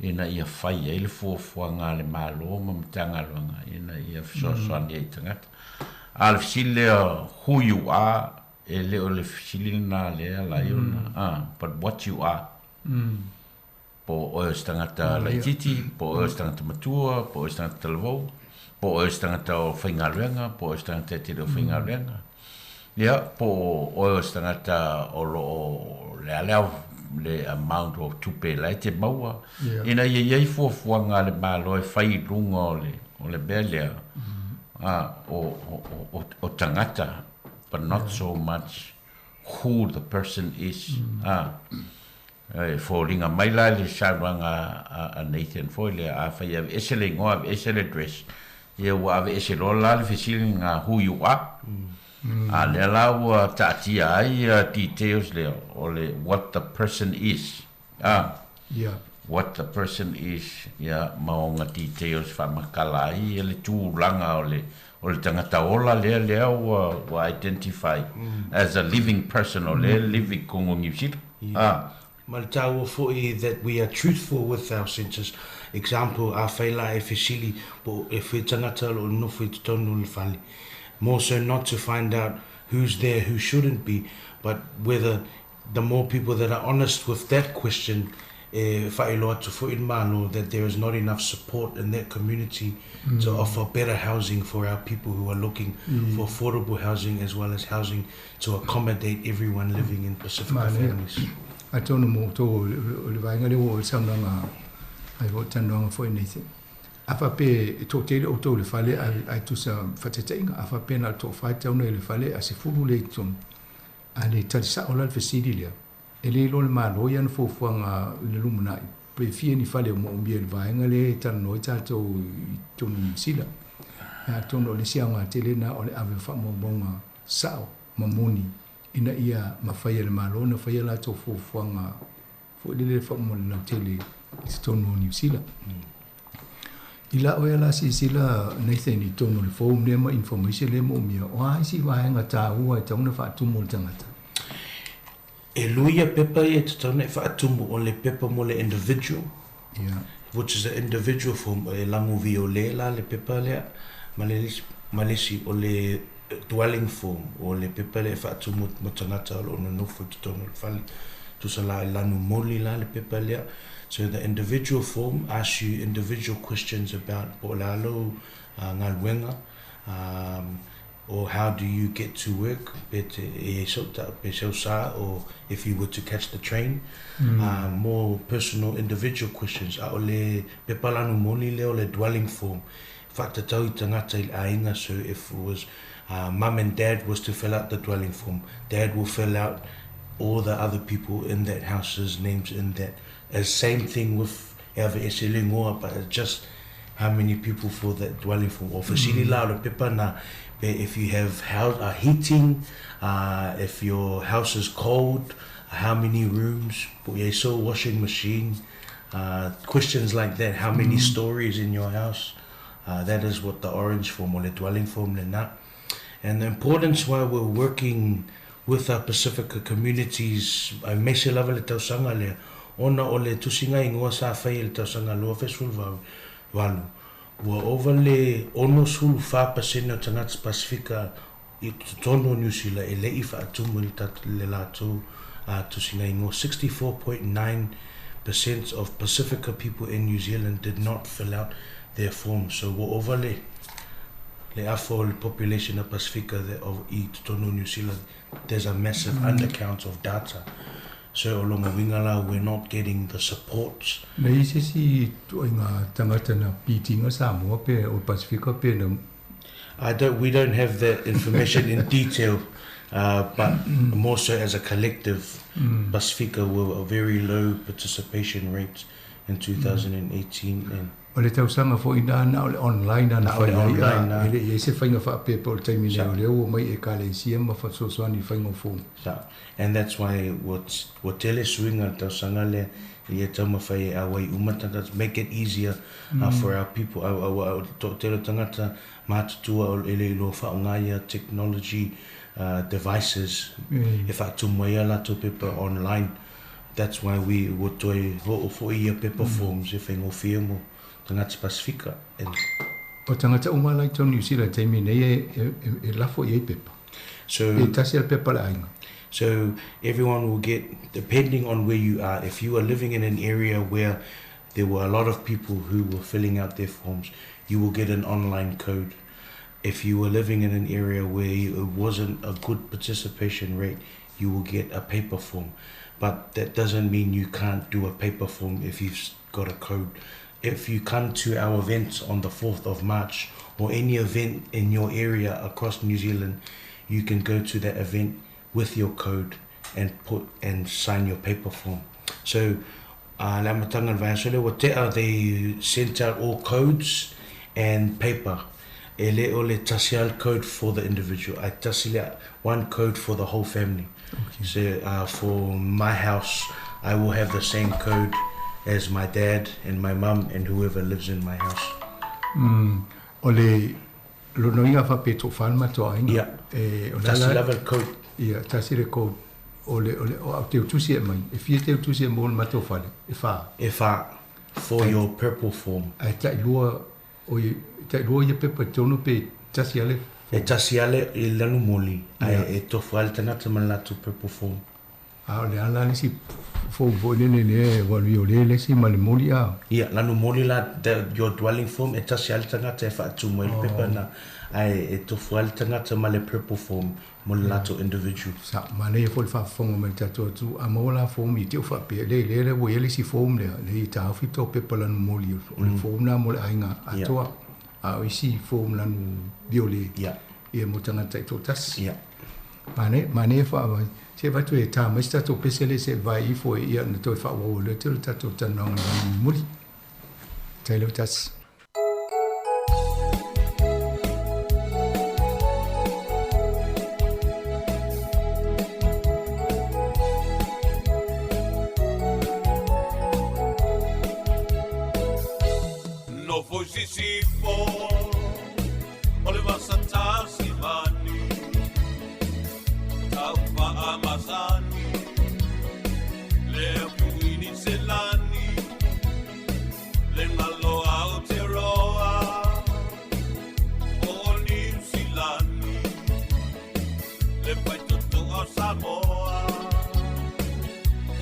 ina ia fai ile fo nga le malo ma tanga longa ina ia so ni tanga al sile who you are e le o le silina le la yona but what you are po o stangata laititi, po o stangata matua, po o stangata lavo, po o stangata o whaingaruenga, po o stangata te o whaingaruenga. Ia, po o stangata o lo le le amount of tupe lai te maua. Ina iei fuafuanga le malo e whai runga o le belea o tangata, but not so much who the person is. For ringa mai la le saranga a Nathan Foyle a fai ave esele ngoa ave esele dress ia wa ave esele la le feeling who you are a le la wa tatia ai details le o le what the person is what the person is, maonga details whamakalai, ele tūlanga o le tangata ola lea wa identify as a living person o living kongo ngipsila. Maltawa fo'i that we are truthful with our senses. Example, a whaila e whisili, po e whi tangata o nuwhi tonu le whali. More so not to find out who's there, who shouldn't be, but whether the more people that are honest with that question, whailoa to fo'i malo, that there is not enough support in that community to offer better housing for our people who are looking for affordable housing as well as housing to accommodate everyone living in Pacifica families. I don't know to le vainga le o sanga ai o tanonga foi nei. Afa pe to te o to le fale ai tu sa fatetainga afa pe na to fai tau nei le fale a se fulu le ton. Ale tsa ola le fesidi le. Ele lo le malo yan fo fuanga le lumuna. Pe fie ni fale mo mbie le vainga le tan no ta to tun sila. Ya tono le sianga tele na ole ave fa mo bonga sao mamuni. Ina ia mawhaia le malo na whaia la tō fuanga fo le whamole na tele i tono New Zealand. Ila oia la si sila Nathan i tono le foam le ma information le mo mia o ai si waenga Tautua e tauna whaatumu le tangata. E luia pepa e te tauna e whaatumu o le pepa mo le individual, which is the individual form e langu vi o le la le pepa lea, malesi o le dwelling form o le pepele fa tu mo tangata o no no fu to no fali tu sala lanu moli la le pepele. So the individual form asks you individual questions about polalo ngalwenga, or how do you get to work, or if you were to catch the train. More personal individual questions a ole pepalanu moli le o le dwelling form fa te tau tangata I ainga. So if it was mum and dad was to fill out the dwelling form, dad will fill out all the other people in that house's names in that. As same thing with Eva Eselingoa, but it's just how many people for that dwelling form. Or for Sili La or Pepa na, if you have heating, if your house is cold, how many rooms, so washing machine, questions like that, how many stories in your house. That is what the orange form or the dwelling form le na. And the importance why we're working with our Pacifica communities, I me se lava le tausanga le, ona o le tusinga ingoa sa whai le tausanga loa fesul walu. Ua over le ono sulu 5% o tangata Pacifica I tono New Zealand e lei wha atumu le lato tusinga ingoa. 64.9% of Pacifica people in New Zealand did not fill out their forms. So ua over le afo the population of Pacifica of I tono New Zealand, there's a massive undercount of data. So along wingala we're not getting the support. Nei se si toinga tangata na pitinga Samoa pe o Pacifica pe na. We don't have that information in detail, but more so as a collective, Pacifica were a very low participation rate in 2018 and o le tausanga fo ina na o online na online na ele se fainga fa pe por time le o mai e kale sia ma fa so so ni fainga fo. And that's why what tele swinga tausanga le ia tama fai awai umatanga make it easier for our people. Tele tangata matutua o ele lo fa ngaia technology devices if atu mai la to paper online. That's why we would do for ia paper forms if ngo firmo tangata Pacifica and o tangata umala to New Zealand time nei e lafo e paper. So tasel paper ainga. So everyone will get, depending on where you are, if you are living in an area where there were a lot of people who were filling out their forms, you will get an online code. If you were living in an area where it wasn't a good participation rate, you will get a paper form. But that doesn't mean you can't do a paper form if you've got a code. If you come to our event on the 4th of March or any event in your area across New Zealand, you can go to that event with your code and sign your paper form. So Lamatanga Vansole, they sent out all codes and paper. Ele ole tasial code for the individual. I tasilia one code for the whole family. Okay. So for my house, I will have the same code as my dad and my mum and whoever lives in my house. Ole lono inga fa peto falma to ainga. Yeah. Tasi lava code. Yeah, tasi le code. Ole o te utusi e mai. E fie te utusi e mo le mato fale. E fa. For your purple form. Ai tai lua o ye pepa tonu pe tasi ale. E tasi ale I lanu moli. Ai e tofu ale tanata malatu purple form. Ole ala nisi fo ne walu o le si mali moli a. Yeah, lanu moli la your dwelling form e tasi ale tanata e fa atu mo le pepa na ai e tofu ale tanata male purple form mo le lato individual. Sa mane e fo fa fongo me tatu tu a mo la form I te fa pe le wo ye si form le ta fi to pepa lanu moli o le form na mo le ainga atoa a o si form lanu viole. Yeah. E mo tangata I to tas. Yeah. Mane fa se va tu e ta ma sta to pesele se vai I fo ia na to fa wo le te tato tanong muli. Tailo tas. No foi Sisifo, ole vasata simani, taupa amazani, le puini selani, le malo Aotearoa, o New Zealani, le paitoto o Samoa,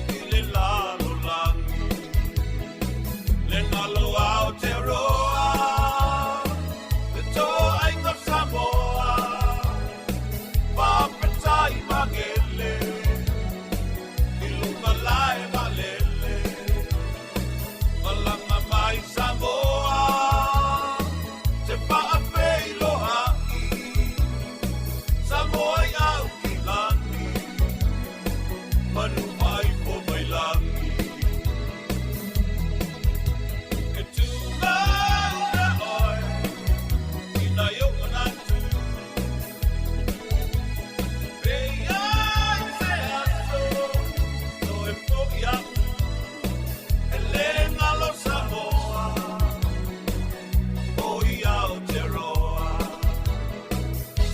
I le lalo langi, le malo Aotearoa.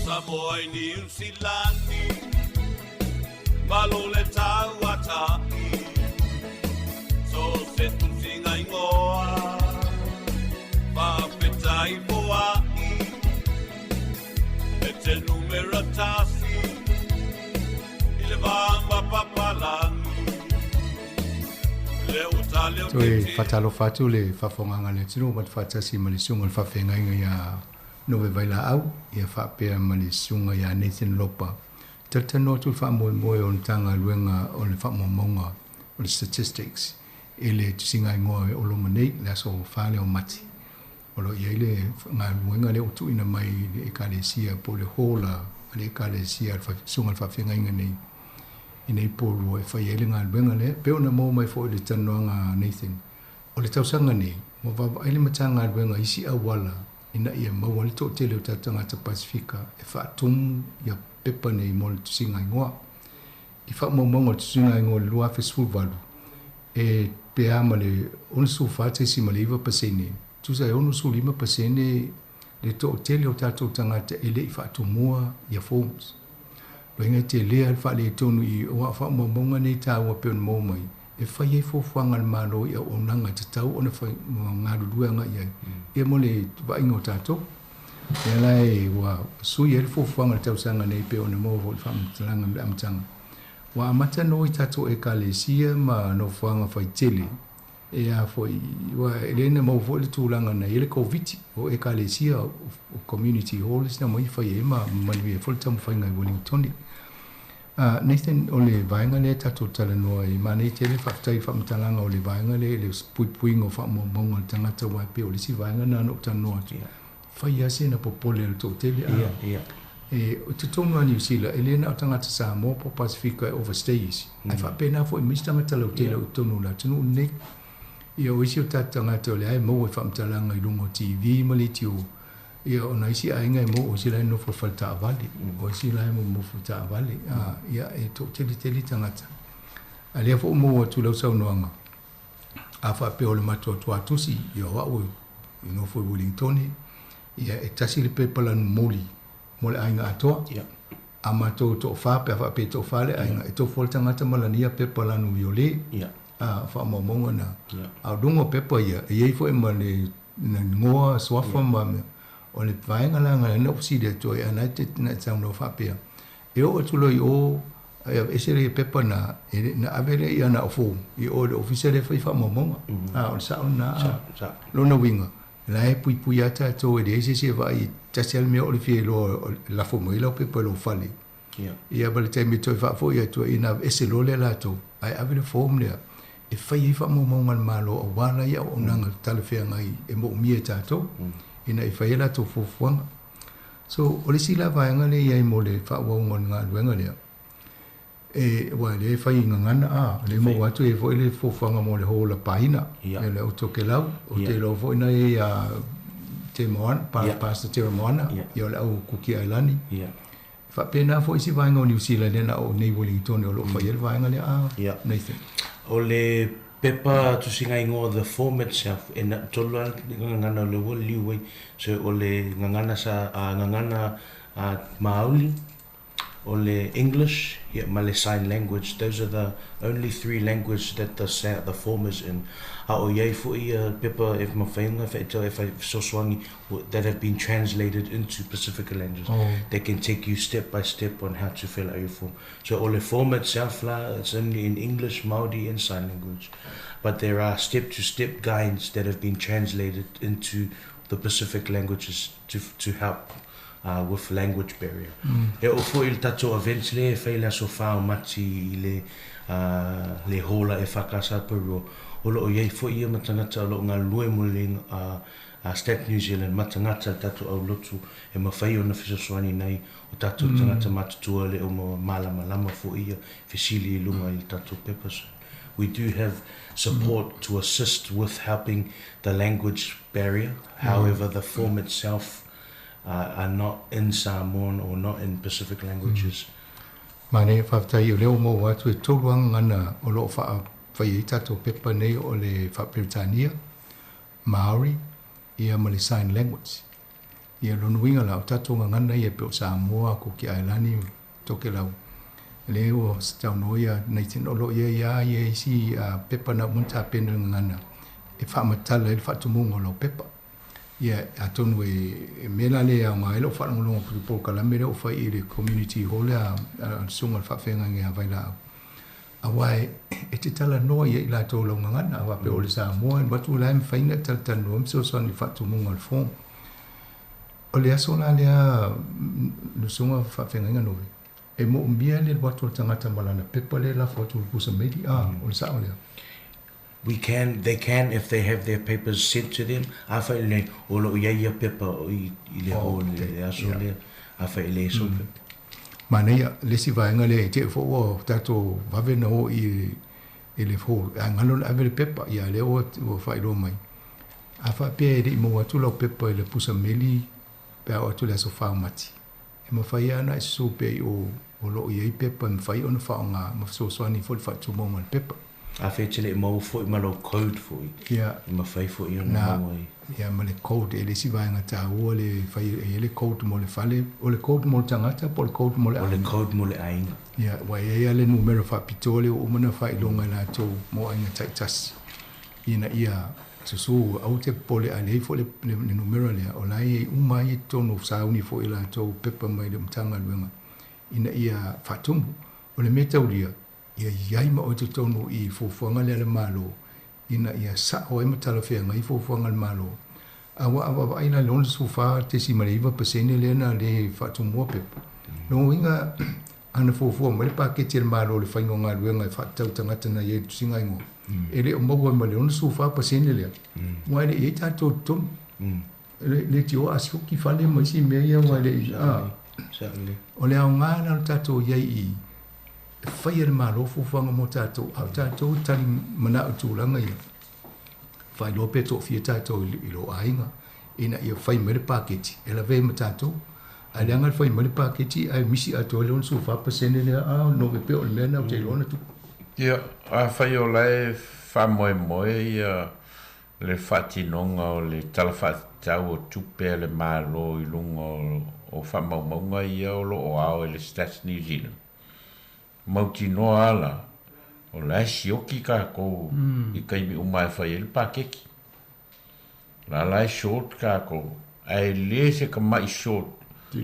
Samoa I New Zealandi, malo le Tautua, so se tu singa ingoa, pa petai poai, e te numero tasi, I le vamba papalangi, le utale o Toi fatalo fatu le fafonganga le tino mat fatasi malisunga le fafenga ya no ve vai la au ia fa pe malisunga ya Nathan Lopa tatano tu fa mo on tanga luenga o le fa monga o le statistics ele tsinga ngo o lo mane la so fa le o mati o lo ia ile nga luenga le tu ina mai e kalesia po le hola le kalesia fa sunga fa fenga ngani ina polo e fa ele nga luenga le pe ona mo mai fo le tano nga Nathan o le tausanga ni mo va ele matanga luenga isi awala ina ia mawali to te leo tatanga ta Pasifika e fa tum ya pepa nei mo le tusinga ingoa I fa mo tusinga ingoa lua festival valu e pe ama le onsu fate si maliva pasene tu sa onsu lima pasene le to te leo tato tangata ele I fa tumua ya forms lo inga te lea fa le tonu I o fa mo nei tawa pe on mo mai e fai e fofuanga malo ia o nanga te tau ona fai ngā ruruanga ia e mo le vai ngō tātou e lai wa sui e fofuanga le tausanga nei pe ona mo vo le whaamtalanga me amtanga wa amata no I tātou e ka le sia ma no fuanga fai tele e a foi wa elena mo vo le tūlanga nei ele koviti o e ka le sia o community hall sina mo I fai e ma manui e fol tamu fai ngai Wellington Nathan o le vaenga le tato tala noa I mane te le whaftai whamtalanga o le vaenga le puipuinga o whamonga tangata waipe o le si vaenga na no tanoa whai ase na popole le tō tele e o te tonu a New Zealand e le na o tangata Samoa po Pasifika e overstays ai whapena fo I mistanga tala o tele o tonu la tunu nek I o isi o tangata o le ai mo e whamtalanga I lungo TV maliti o ia ona isi ainga mo o sila no fo falta avali o sila mo falta avali ia e to tele tangata ale fo mo tu lo sa noanga a fa pe o le matua tua tusi i o au i no foi Wellington ia e tasi le pepa lanu moli mo le ainga atoa a matou to fa pe fa pe to fa le ainga e to fol tangata malania pepa lanu viole a fa momonga na a dungo pepa ia e ei foi ma le ngoa swafa ma o le vaenga langa na opsi de to ia na te na tsang no fa pe e o tulo i o e sere pepa na avere ia na ofo i o le officiale foi fa momonga a o sa na lo no winga la e pui ata to e se vai tasel me o le fie lo la fo mo ilo pepa lo fali ia bale te mi to fa fo ia to ina ese lo le la to ai avere form le e fai fa momonga malo o wala ia o nanga talefea ngai e mo mi ta to ina e fai la to fo fo so o le sila vai ngale ia mo le fa wa ngon nga le e wa le fai ngana le mo watu e foi le fofanga mo le hola paina e le auto ke lau o te lo foi na e te moan pa te moana yo le au kuki ailani fa pena foi si vai ngoni usila le na o nei Wellington o lo fai le vai ngale Nathan o le pepa to singa ingo the form itself in tolan ngana le liwe so o le ngana sa ngana mauli or English, Malay Sign Language. Those are the only 3 languages that the form is in. Pepa if mawhainga if I so swangi that have been translated into Pacific languages. They can take you step by step on how to fill out your form. So all the form itself it's only in English, Maori and sign language. But there are step-to-step guides that have been translated into the Pacific languages to help with language barrier. E o fo il tato eventually e fai la so fa mati le hola e whakasa peru o lo iei fo ia matangata lo ngā lue muling State New Zealand matangata tato au lotu e mawhai o na fisoswani nei o tato tangata matutua le o malama fo ia fisili i lunga i tato pepas. We do have support to assist with helping the language barrier. However, the form itself are not in Samoan or not in Pacific languages. Mane whaftai o leo mo watu e tōruang ngana o loo whai tato pepa nei o le Whapiritania, Maori, ia ma le sign language. Ia lonuinga lau tato ngana ia pe o Samoa ko ki Ailani toke lau. Leo stau noia nei tin olo ia isi pepa na munta pena ngana. E whamatala il whatumunga lau pepa. Ia atonu e mela le a mai lo fa ngolo po kala mere o fa i le community hall a sunga fa fenga nge vai la awai e te tala no ia la to lo ngana wa pe o le sa mo en batu la fa ina tal tan no so son fa tu mo al fond o le aso la le le sunga fa fenga nga no e mo mbia le batu tangata malana pepa le la foto ku sa medi o sa o le They can, if they have their papers sent to them. Awhai le, o lo ia pepa i le ho le aso le, awhai le so pepa. Manea, lesi vaenga le, te fo o tato vavena o i le ho, a ngalo ave le pepa, ia le o whai lo mai. Awha pia e re i mo atu lau pepa i le pusa meli, pia o atu le aso whao mati. E ma whai ana e so pia o lo ia i pepa, ma whai ona whao ngā, ma so swani fo le whai tu mo pepa. A whetele mau fo i malo code fo i. I ma whai fo i ona mau i. Ia ma le code e le si vaenga tā ua le whai e le code mo le whale, o le code mo le tangata, po le code mo le ainga. O le code mo le ainga. Ia, wai e le numero wha pitole o umana whai longa la tō mo ainga taitasi. Ina ia susu au te pole a lei fo le numero lea, o lai e umai e tono sauni fo i la tō pepa mai le mtanga luenga. Ina ia whatumu, o le meta ulia, ia iai ma o te tonu i fufuanga le malo ina ia sa o e matala whenga i fufuanga le malo awa aina le ona sufa te si mariva pasene le na le whatumua pepa no inga ana fufuanga le paketi le malo le whaingo ngā ruenga i whatau tangata na ie tusinga ingo e le o maua ma le ona sufa pasene le wai le i tato tonu le ti o asioki whale ma isi mea ia wai le o le au ngā na tato iai i whai e malo fufuanga mo tātou, au tātou tari mana o tūranga ia. Whai lope tō fia tātou i lo ainga, ina ia whai mere pāketi, e la vei ma tātou, a leanga whai mere pāketi, ai misi a tō leon su whapasene lea, no me peo le mea nau te lona tu. Ia, a whai o lai whamoe ia le whatinonga o le talawhatau o tupe le mālo I lunga o whamaumaunga ia o lo o ao le Stats New Zealand. Mauti noa ala, o lai sioki ka kou I kaimi umai whai ele pākeki. La lai short ka kou, ai le se ka mai short,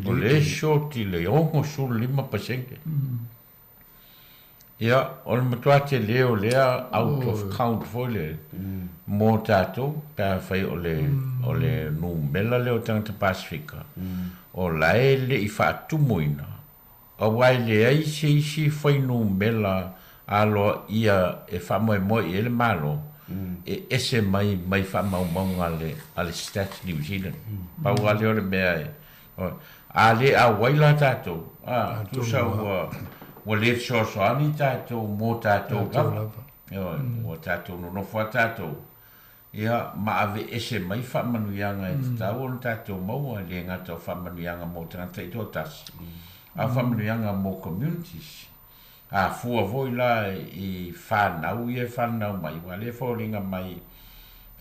o le short I le ongo sul 5%. Ia, o le matua te leo lea out of count foi le mō tātou, ka whai o le numela leo tangata Pasifika. O lai le I whaatumuina. A wai le ai se isi whai numela alo ia e whamoe ele malo, e ese mai whamaumaunga ale Stats New Zealand. Pau ale o le mea e. A le a waila tātou, tu sau wa le soani tātou mō tātou gava. O tātou no nofua tātou. Ia ma ave ese mai whamanuianga e tātou o tātou maua le ngata o whamanuianga mō tangata I tō tasi. A whamanuianga mō communities. A fua voi la I whanau I e whanau mai. Wa le whoringa mai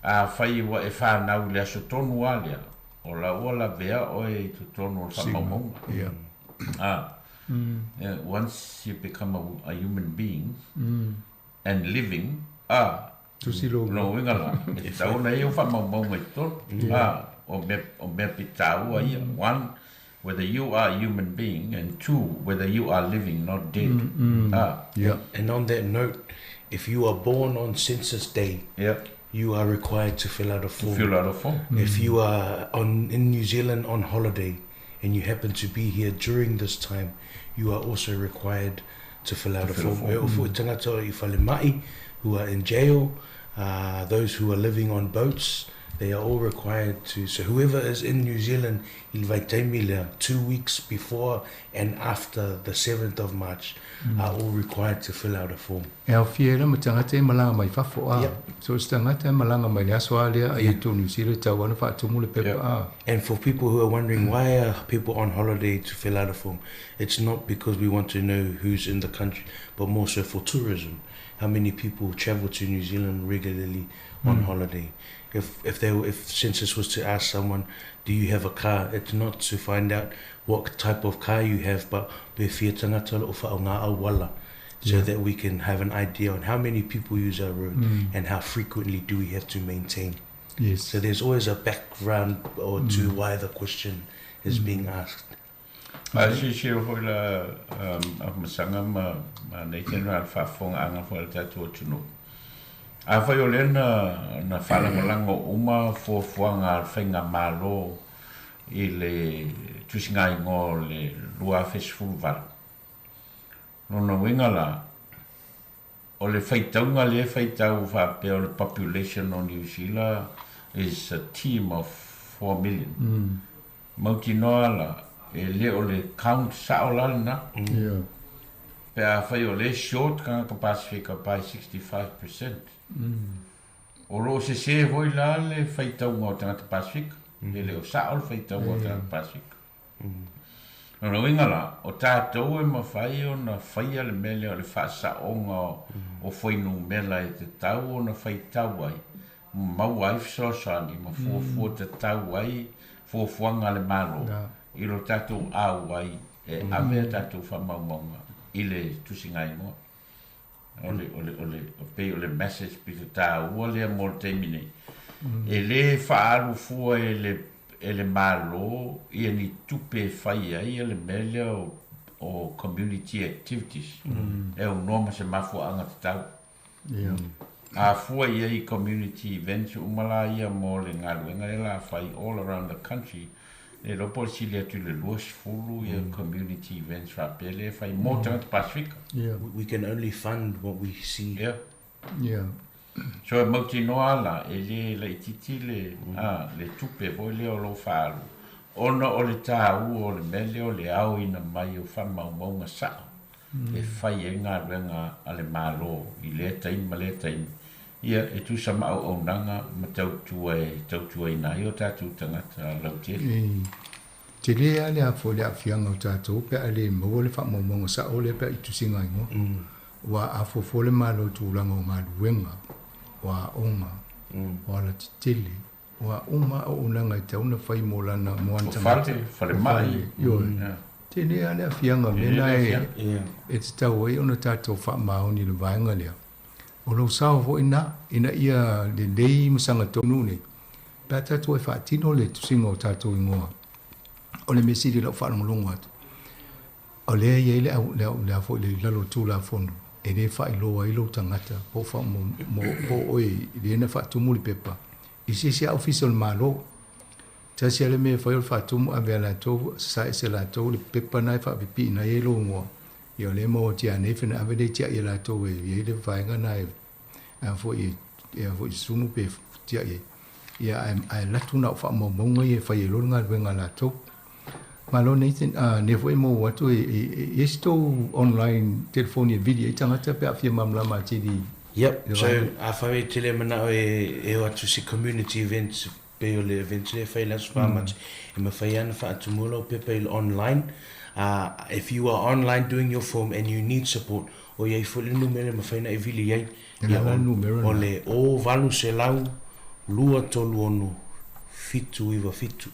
a whai wa e whanau le aso tonu alea. O la ola vea o e tonu o whamaumaunga. Once you become a human being and living, no ingala. E tau na e o whamaumaunga I tonu. O mea pitau ai. One, whether you are a human being, and two, whether you are living, not dead. And on that note, if you are born on census day, you are required to fill out a form. If you are in New Zealand on holiday and you happen to be here during this time, you are also required to fill out a form. For tangata I whale mai, who are in jail, those who are living on boats, they are all required to. So whoever is in New Zealand, il vai taimila 2 weeks before and after the 7th of March, are all required to fill out a form. E au fiera ma tangata malanga mai whafo So it's tangata malanga mai aswalia I to New Zealand tau wana whaatumu le pepa And for people who are wondering why are people on holiday to fill out a form, it's not because we want to know who's in the country, but more so for tourism. How many people travel to New Zealand regularly on holiday? If census was to ask someone, do you have a car? It's not to find out what type of car you have, but so that we can have an idea on how many people use our road and how frequently do we have to maintain. Yes. So there's always a background or to why the question is being asked. A whai o lena na whalangalango uma fuafuanga whainga malo I le tusingai ngō le lua whesfulu varu. Nona winga la, o le whaitaunga le whaitau whape o le population o New Zealand is a team of 4 million. Mauti noa la, e le o le count saolala na. Pe a whai o le short kanga ka Pasifika by 65%. O lo se hoi la le whaitau ngō tangata Pasifika. Le leo saol whaitau ngō tangata Pasifika. Nona winga la, o tātou e mawhai o na whaia le mele o le whaasaonga o whainu mela e te tau o na whaitau ai. Mau ai whasosani, ma fuafua te tau ai, fuafuanga le malo. I lo tātou au ai, e ave tātou whamaumaunga. I le tusingai ngoa. O le message pita tā ua lea mo le teimine. E le whaalu fua e le malo I ni tupe whai ai e le mele o community activities. E o noma se mafua anga te tau. A fua I community events umala ia mo le ngaruenga e la whai all around the country. E lopo si le tu le luas fulu I community events rapele whai mo tangata Pasifika. We can only fund what we see. So e mauti noa la, e le ititi le tupe voi le o lo whaalu. Ona o le tāu o le mele o le au ina mai o whamaumaunga sao. E whai e ngā ruenga a le malo I le taim ma le taim. Ia e tu sama au nanga ma tautua I nai o tātou tangata lautere. Te lea le a fo le a fianga o tātou pe a le maua le whamaumaunga sao le pe I tusinga ingo. wa afofole malo tūlanga o ngā luenga, wa onga, wa la titele, wa uma o unanga I tauna whai mo lana moantanga. Whale mai. Tēne ane a whianga mena e te tau e ona tātou wha maoni le vaenga lea. O lau sao vo ina ia le lei masanga tonu ne. Pea tātou e wha tino le tusinga o tātou ingoa. O le mesiri lau wha longo atu. O lea ia le au lea fo le lalo tū la fono. E le wha iloa ilo tangata. Po wha po oi le ena wha tumu le pepa. I se official malo. Ta se le me foi o fatumu a vela to sa se la to le pepa nai fa pipi na yelo ngo yo le mo ti ane fina ave de tia yela to e le vainga nai a foi sumu pe tia ye ya ai la tuna fa mo mo ye fa yelo nga venga la to malo nei ne foi mo watu e sto online telephone video tanga ta pe afia mamla ma ti di Yep, so a whawe tele mana e watu si community events pe o le events le whai lasu whamati. E ma whai ana wha atumula o pepe il online. If you are online doing your form and you need support, o iei fo le numere ma whai na e vili iei. O le o valu se lau, lua tolu ono, fitu iwa fitu.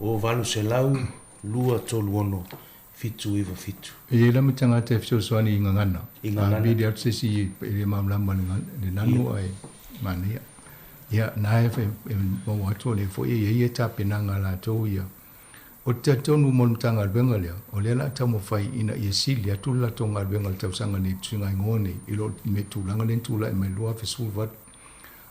O valu se lau, lua tolu ono, fitu iwa fitu. E la mitanga te fso swani inga ngana. Inga ngana. Bidi atu se si ele mamlama le nanu ai mania. Ya na e mo watu le fo ye tape nanga la to ya. O te tonu mo mtanga benga le. O le la tamo fai ina ye sili atu la tonga benga tau sanga ni tsinga ngone ilo me tulanga le tula e me lua fe sulvat.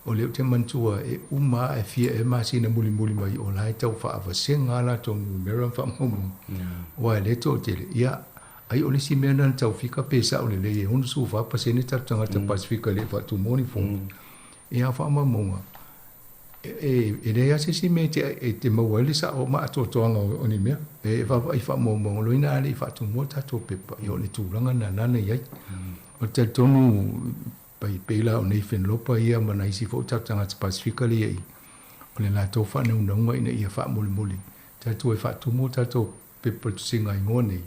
O le te mantua e uma e fia e masi na muli mai o la tau fa avasenga la tongu mera fa mo. Wa le to te ya ai o le si mena tau fika pesa o le le honu su fa pasene tanga te pasifika le fa tu moni fo. E a fa mamonga e le ya se si me te mawali sa o ma to tonga o ni me e fa mo lo ina le fa tu mo ta to pepa yo le tu langa na ye o te tonu pe la o nei fen lopa ia ma nai si fo tanga pasifika le ye o le la to fa no no ina ia fa muli ta to e fa tu mo ta to pepa tu singa ngone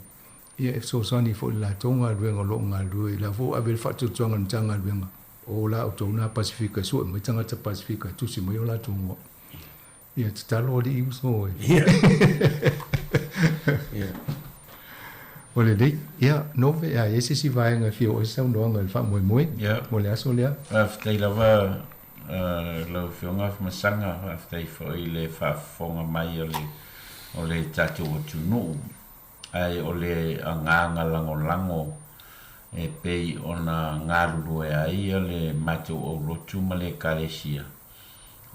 ia e so sani fo la tonga luenga lo nga lui la fo avel fa tu tonga tanga luenga o la autona Pasifika so mo tanga ta Pasifika tu si mo la tonga ia ta lo di uso ia ole dei ia no ve a ese si vai nga fio o sa no nga fa mo mo le aso le after lava lo fio nga fa sanga after fo ile fa fonga mai o le tatu tu no ai o le anganga lango e pei ona ngaru e ai le mato o rotu male kalesia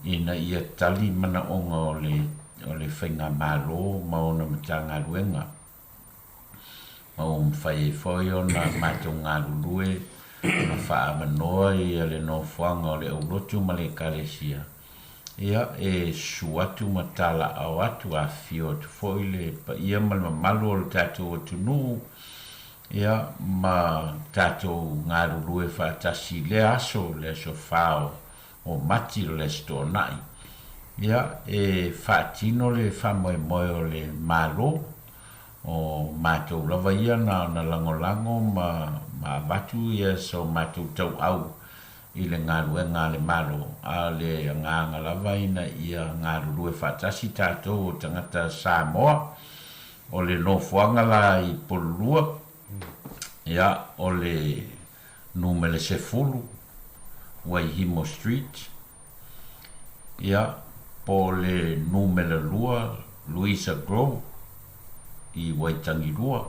ina ia tali mana onga o le whainga malo ma ona matanga luenga ma o mwhai foi ona mato ngaru na wha amanoa ia le no whanga o le o rotu male kalesia ia e suatu matala au atu a fio tu foile pa ia malo o le tatu o tunu ia ma tatu ngaru lue whaatasi le aso whao o mati le sto nai ia e whaatino le whamoe moe o le malo o matou lava ia na lango ma batu ia so matou tau au i le ngaruenga le malo a le nganga lava ina ia ngaru lue whaatasi tātou o tangata Samoa o le nofuanga la i polua ia o le numele sefulu Waihimo Street ia po le numele lua Luisa Grove i Waitangirua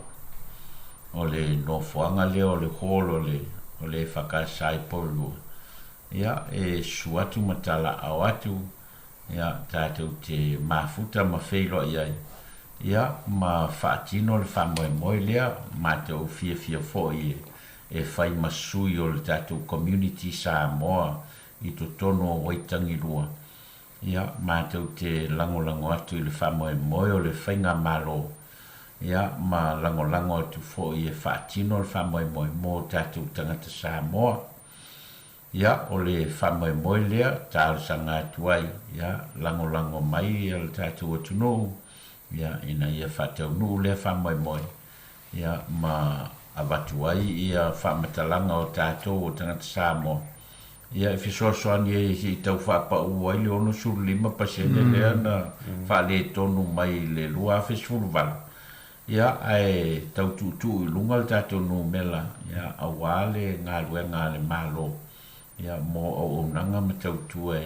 o le nofuanga le o le holo o le whakasai polua ia e suatu matala au atu ia tātou te mafuta ma wheilo ia ma whaatino le whamoe lea ma tau fia fo e whai masui o le tātou community Samoa i to tono o Waitangirua ia ma tau te lango atu i le whamoe o le whainga malo ia ma lango atu fo e whaatino le whamoe mo tātou tangata Samoa ia o le whamoe lea tālasanga atuai ia lango mai i le tātou atunou ia ina ia whatau nuu le whamoe ia ma a watu ai ia whamatalanga o tātou o tangata Samoa. Ia fisoasoani e si tau whapau ai le ono suru 5% lea na whale tonu mai le lua fesfuru vala. Ia ai tau tutu i lunga le tātou no mela, ia awale ngā luenga le malo. Ia mo au nanga ma tautua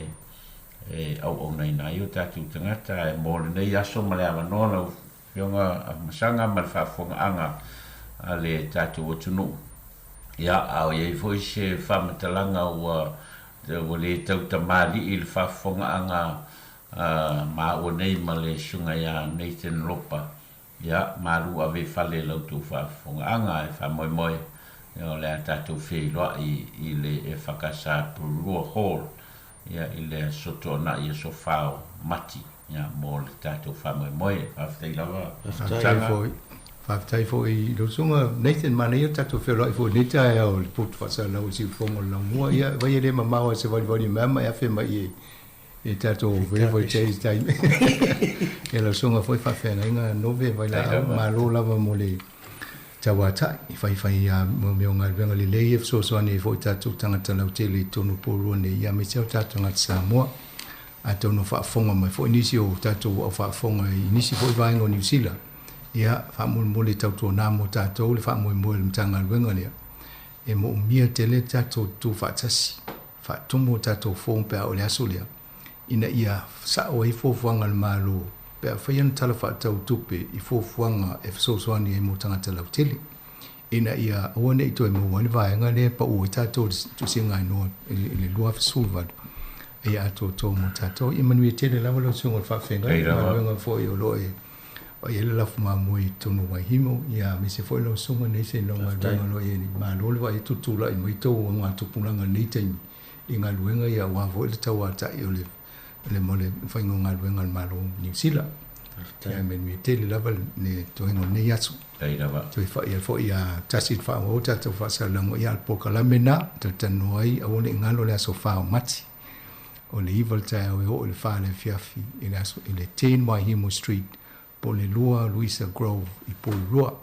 au nei nai o tātou tangata e mo le nei aso ma le amanola fionga masanga ma le whafonga anga a le tātou o tunu. Ia au iei foi se whamatalanga ua le tauta mali i le whafonga anga ma o nei ma le sunga ia Nathan Lopa. Ia maru ave whale lau tu whafonga anga e whamoemoe. Ia le tātou whiloa i le e whakasa Purua Hall. Ia i le soto na i so whao mati. Ia mo le tātou whamoemoe. Whawhtei lawa. Whaftai fo i rosunga Nathan mana ia tātou whiloa i fo nita e au le putu whasa lau si whongo lau mua. Ia vai ele ma maua se wali mama ia whema i tātou voi chase time. Ia rosunga foi whawhenga inga nove vai la ma lo lava mo le Tautua i whai a meo ngā ruenga le lei e fsosoani e fo i tātou tangata lau te le tonu pōrua ne ia me teo tātou ngata Samoa a tau no whaafonga mai fo inisi o tātou au whaafonga i inisi fo i vaenga o New Zealand ia whaamole tautua nā mo tātou le whaamoe le mtanga ruenga lea e mo umia te le tātou tū whaatasi whaatomo tātou fōmpea o le aso lea ina ia sao e fōfuanga le mālo pea whaian tala whaatau tupe i fōfuanga e whasosoani e mo tangata lau tele. Ina ia awane i toi mo wani vaenga le pa ua tātou tu si ngai noa i le lua whasulvadu. Ia ato tō mo tātou. I manui e tele lawa lau sunga whawhenga. Ia wenga fōi o loe. O ia le lafu maa mui tonu waihimo. Ia me se fōi lau sunga nei se longa wenga loe e ni maa lole wa e tutula i mai tau ngā tupulanga nei taimi. I ngā luenga ia wafo e le tau ata i o le mole whaingo ngā ruenga malo New Zealand. Ia me mi tele lava ne tohingo nei atu. Toi whai a tasit wha o tātou whasalango i alpoka la mena, tano ai a ole ngalo le aso whao mati. O le iwal tai au e o le wha le fiafi i le 10 Waihimo Street, po le lua Louisa Grove i po rua.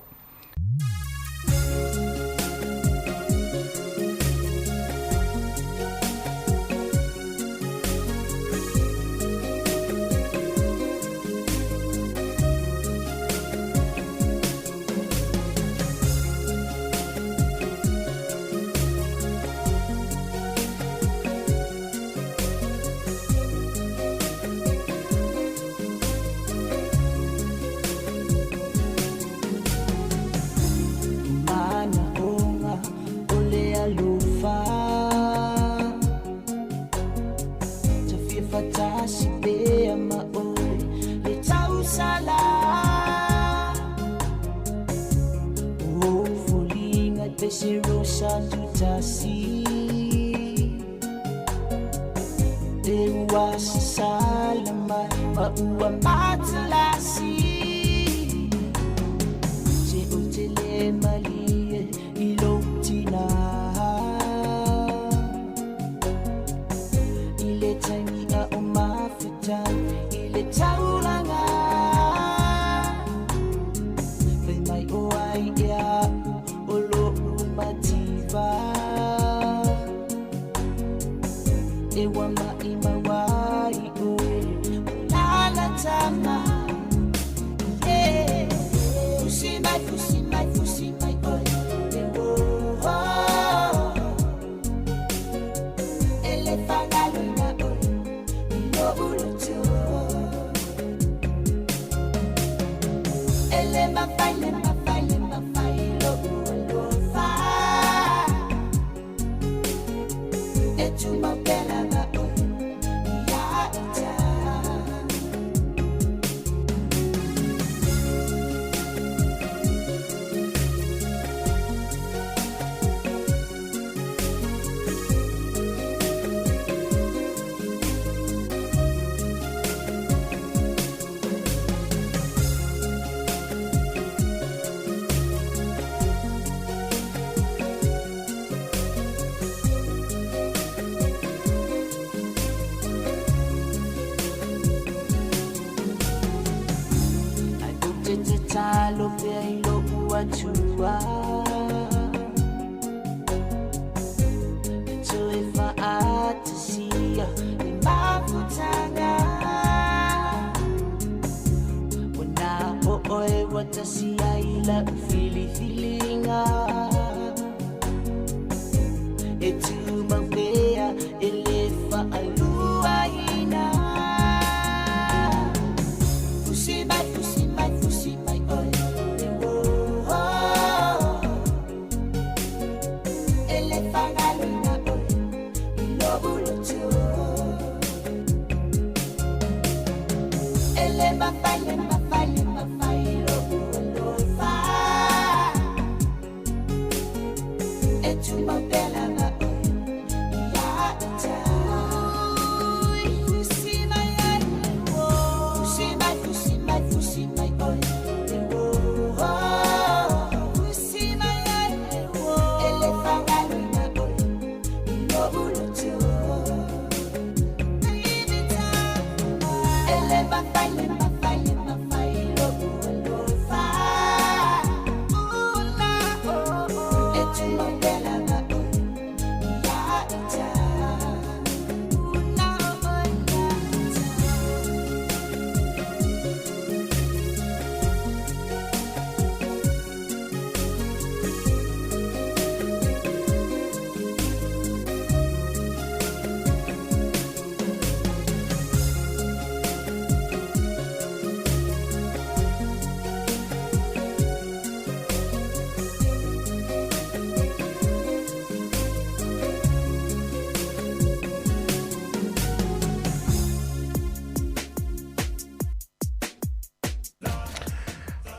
Talo pe lo ua chua Oe watasi aila fili filinga E tu mawea ele fa alua ina Fusi mai oe Ele fa alina oe Ilobu lutu Ele mafale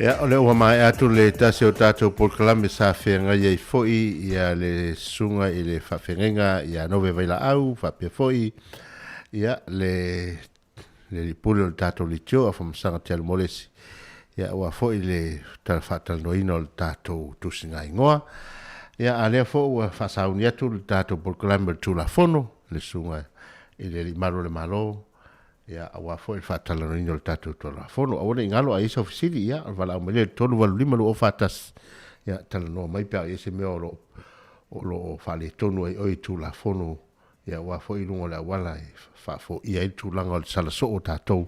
Ya, ole ua mai atu le tase o tātou polkalame sa whenga iei foi ia le sunga i le whawhenga ia nove vaila au, whapia foi ia le pule o le tātou li tio a whamasanga te alu molesi ia ua foi le whatal noina o le tātou tusinga ingoa ia a lea foi ua whasauni atu le tātou polkalame le tula fono le sunga i le limaro le malo ya awa fo il fatala no inol tatu to la fono awone ngalo a isa ofisili ya vala umele tolu valu lima lo fatas ya tala no mai pa ese me lo fale tonu ai oi tu la fono ya wa fo ilungo la wala fa fo ia tu langa sala so tato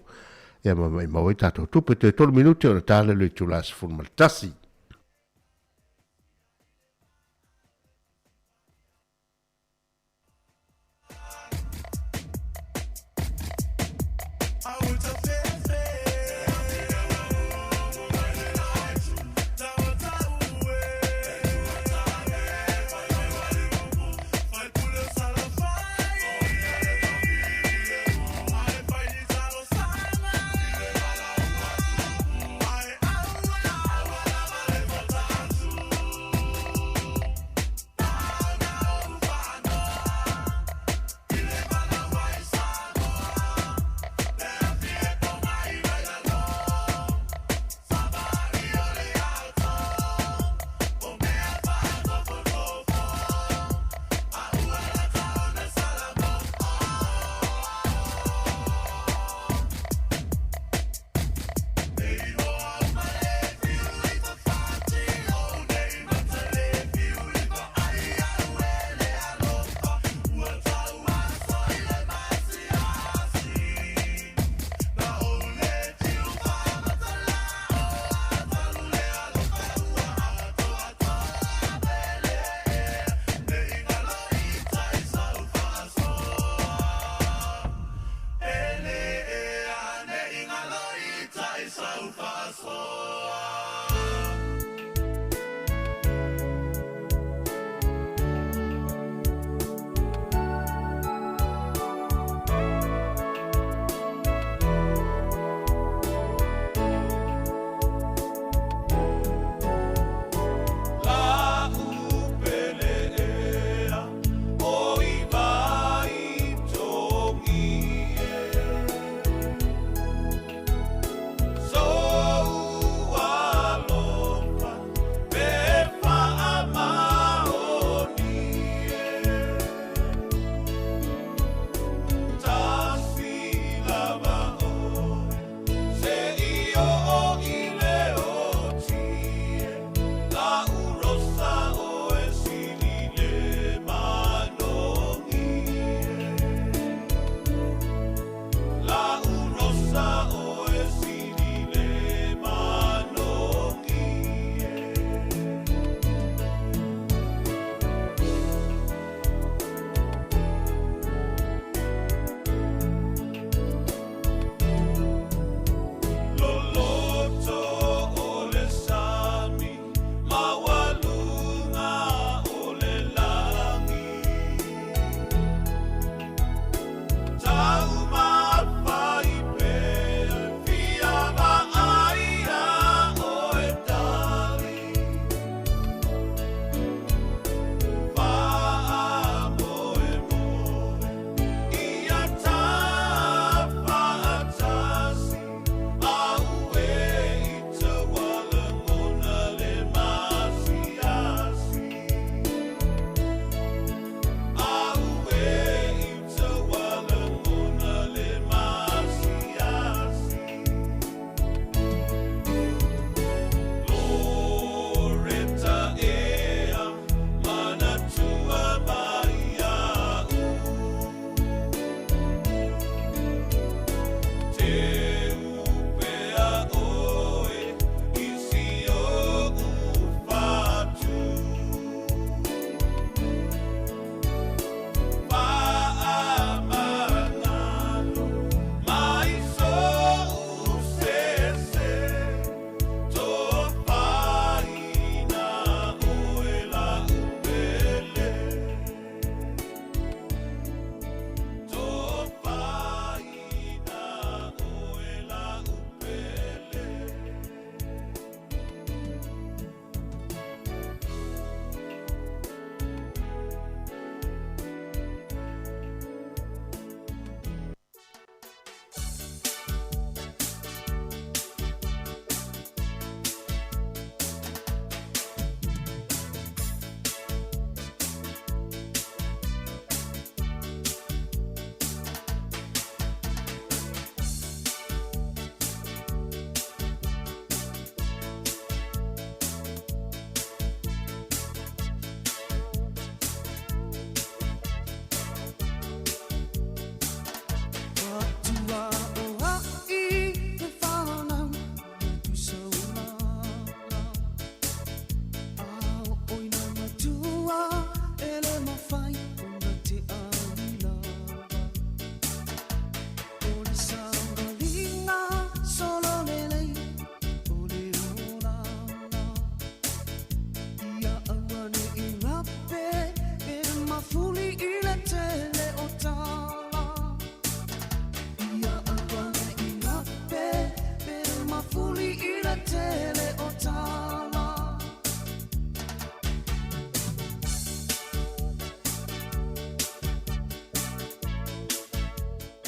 ya mai mai tato tu pe tolu minuti o tale le tu las formal tasi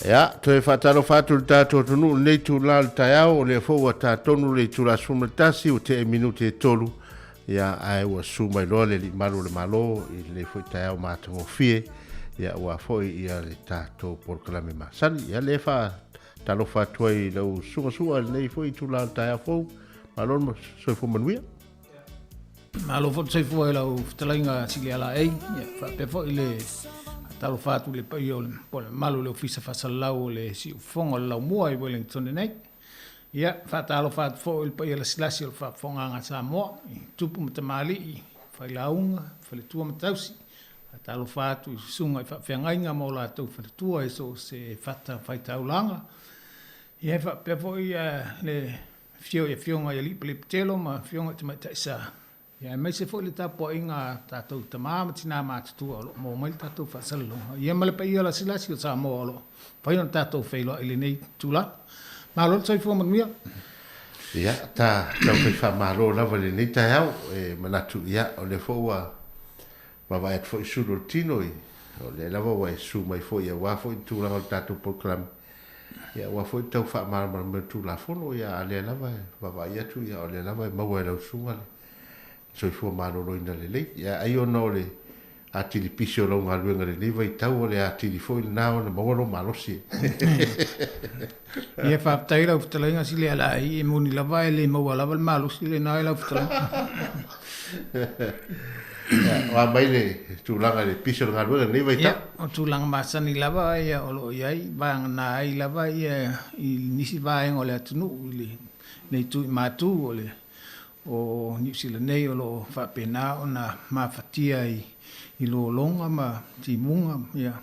Ya, toe whataro whatu tātou tunu nei tu la le tai au o le fōua tātonu le tu la sumatasi o te minute tolu. Ya, ai ua sumai loa le li malu le malo i le fōi tai au mātango fie. Ya, ua fōi ia le tātou porkalame masani. Ya, le wha talo whatua i lau sunga nei fōi tu la le tai au fōu. Malon soi fō manuia. Malo fō soi fō e lau whtalainga sili ala ei. Ya, whape fōi le... talo fatu le pai o le malo le ofisa fasalau le si fonga lau mua i Wellington nei. Ia, talo fatu fo le pai la silasi o le fonga nga Samoa, i tupu matamali i fai launga, fai le tua matausi. Talo fatu i sunga i whawhiangainga mo la tau fai le tua e so se fata fai taulanga. Ia, whapea fo i le fionga i lipa le pitelo ma fionga te mai taisa. Ia mai se fo le tapo inga tatou tamama tina matatua o mo mai tatou fasalo. Ia male pa ia la silasi o Samoa lo. Pai on tatou feilo ile nei tula. Ma lo tsai fo mia. Ia ta fai fa malo la vale nei tai au e manatu ia o le fo wa ma vai fo sulu tino i o le lava wa su mai fo ia wa fo tula o tatou proclam. Ia wa fo tau fa ma tula fo no ia le lava va vai tu ia o le lava ma wa la sunga. So fu malo lo ina le ya ayo no le ati li pisio lo nga luenga le vai tau le ati li foi na na mo lo malo si ia fa taira uftalenga si le ala i moni la vai le mo la val malo si le na la uftalenga wa mai le tu langa le pisio nga luenga le vai tau o tu langa masani la vai ya o lo ia ba na ai la vai i nisi vai ngole atunu le nei tu matu ole o New Zealand nei o lo whapena o na mawhatia i lo longa ma timunga ia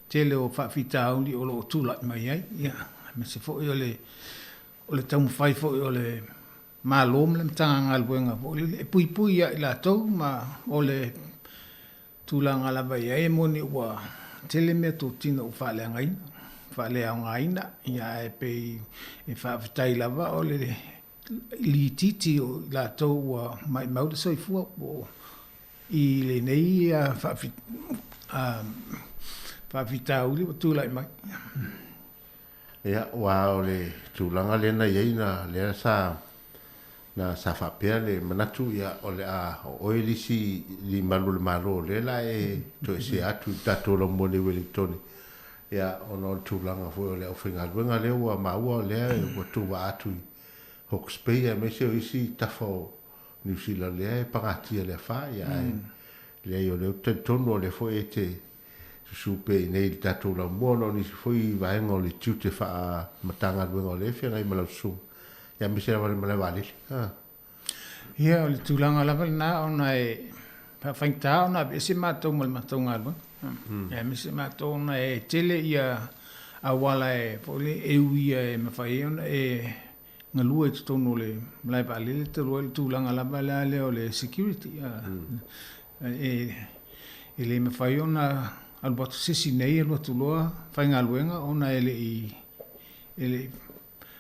tele o whawhita auli o lo tūlai mai ai ia me se fo i o le tamu whai fo i o le mālom le mtanga ngalwenga o le pui pui ia i la tau ma o le tūlanga lava ia e moni ua tele mea tō tina o whalea ngaina whalea o ngaina ia e pei e whawhitai lava o le li titi o la tau mai mau de soifua o i le nei whawhita uli o tūlai mai. Ia, wa o le tūlanga lena ieina lea na sa whapea le manatu ia o le o e lisi li malu le malo le la e to e se atu tato lo mone Wellington. Ia, o no tūlanga fo o le o whinga luenga leo wa maua lea e o tuwa atu i Hawke's Bay me se o isi tafo New Zealand le pangatia le fa ya le yo le tono le foi te supe nei tato la mono ni foi va en le tute fa matanga luengo le fe ngai mala su ya me se la vale ia le tulanga la na ona e fa fainta ona be se mato mal matonga lo ya me se mato ona e tele ia awala e pole e uia e me fa ona e nga lua te tono le mlai pa le te roel tūlanga la bala le o le security e le me whai ona alubatu sisi nei alua tuloa whai ngā luenga ona ele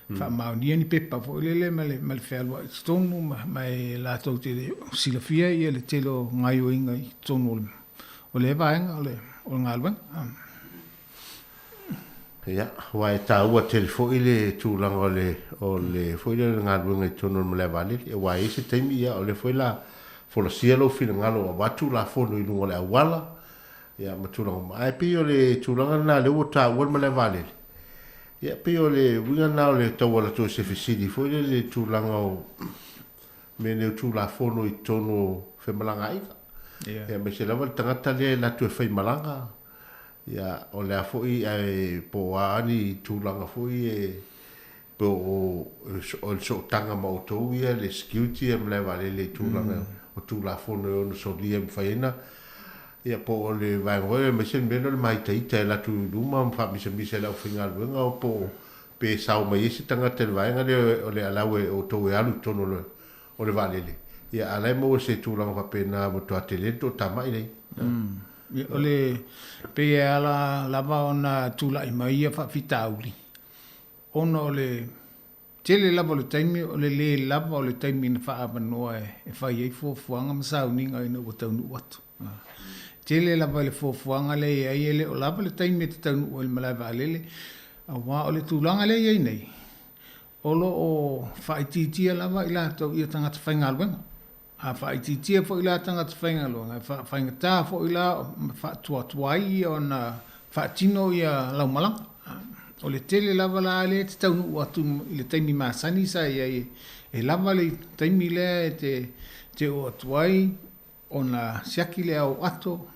wha maunia ni pepa fo le ma le whai alua te tono ma e la tau te silafia i le telo ngai o inga i tono o le vaenga o ngā luenga ia wa e taua telefoi le tūlanga o le foi le ngā luenga i tono ma le vale e wa e se teimi ia o le foi la fola sielo fina ngalo a watu la fono i lunga le awala ia ma tūlanga ma e pi o le tūlanga na le wata wan ma le vale ia pi o le winga na o le taua la tō se fesidi foi le tūlanga o me ne tūla fono i tono whemalanga ika ia me se lava tangata le la tue whai malanga ia o le foi ai po ani tūlanga foi e po o so tanga ma o tō ia le security am le vale le tūlanga o tūla fono o no solia mwhaina ia po o le vaengoe me se meno le mai taita e la tu luma mwha misa la o whinga luenga o po pe sao mai esi tangata le vaenga le o le alawe o tō e alu tono o le vale le ia alai mo se tūlanga whapena mo tō atelento tamai nei o le pe ala lava ona tula i mai fa fitauli ona o le tele lava le taimi o le lava o le taimi na fa abanoa e fa ye fo fuanga masa uninga ina o tau watu tele lava le fo fuanga le ai ele o lava le taimi te tau o le malava lele Awa o le tūlanga le iei nei. Olo o whaititia lava i lātou i a tangata whaingaluenga. A whaititia fo i la tangata whaingaluenga. Whaingatā fo i la whaatuatuai o na whaatino i a laumalanga. O le tele lava la le te taunu atu i le taimi māsani sa i e lava le taimi le te o atuai o na siaki le au ato.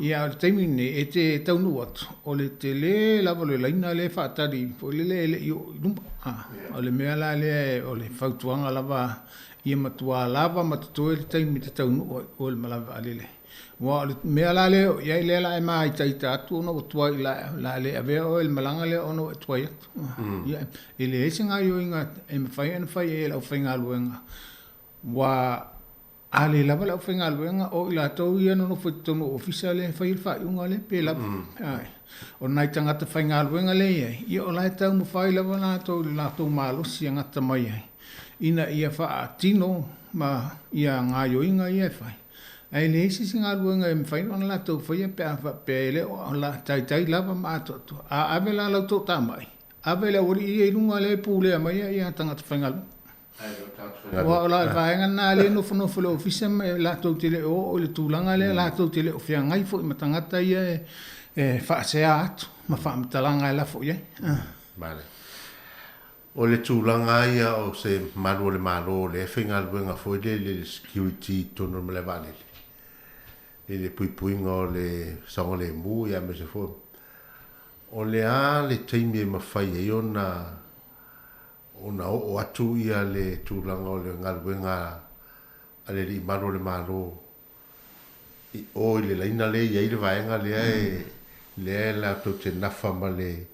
Ia o le taimi ne e te taunu atu. O le tele lava le laina le whaatari po le le i rumba. O le mea la le o le whautuanga lava ia matua lava matatoe le taimi te taunu o le malava alele. Wa le mea la le ia le la e mai taita atu no tua i la le ave o el malanga le ono tua ia. Ia ele e singa yo inga e me fai e la fainga luenga. Wa ale lava la fainga luenga o la tau ia no foi tono officiale fai il fai unga le pe la. Ai. O nai tangata fainga luenga le ia o la tau mo fai lava la tau malo si ngata mai ai. Ina ia fa tino ma ia ngayo inga ia fai. Ai le isi singa luenga e mwhaino ana la tau whaia pe le o la tai lava mātotu. A ave la lau tau tamai. Ave le ori i e runga le pūlea mai i a tangata whaingalu. O la vaenga nā le nofo le ofisa me la tau te le o le tūlanga le la tau te le o whia ngai fo i matangata i e whaasea atu. Ma whaamitalanga e la fo i e. Male. O le tūlanga ia o se manu le malo le whaingaluenga fo i le security tono me le vanele. Le puipuinga o le saonga le mu ia me se fo. O le a le taimi e mawhai e ona o atu ia le tūlanga o le ngaluenga a le li maro le malo. O le laina le ia i le vaenga le la tau te nafa ma le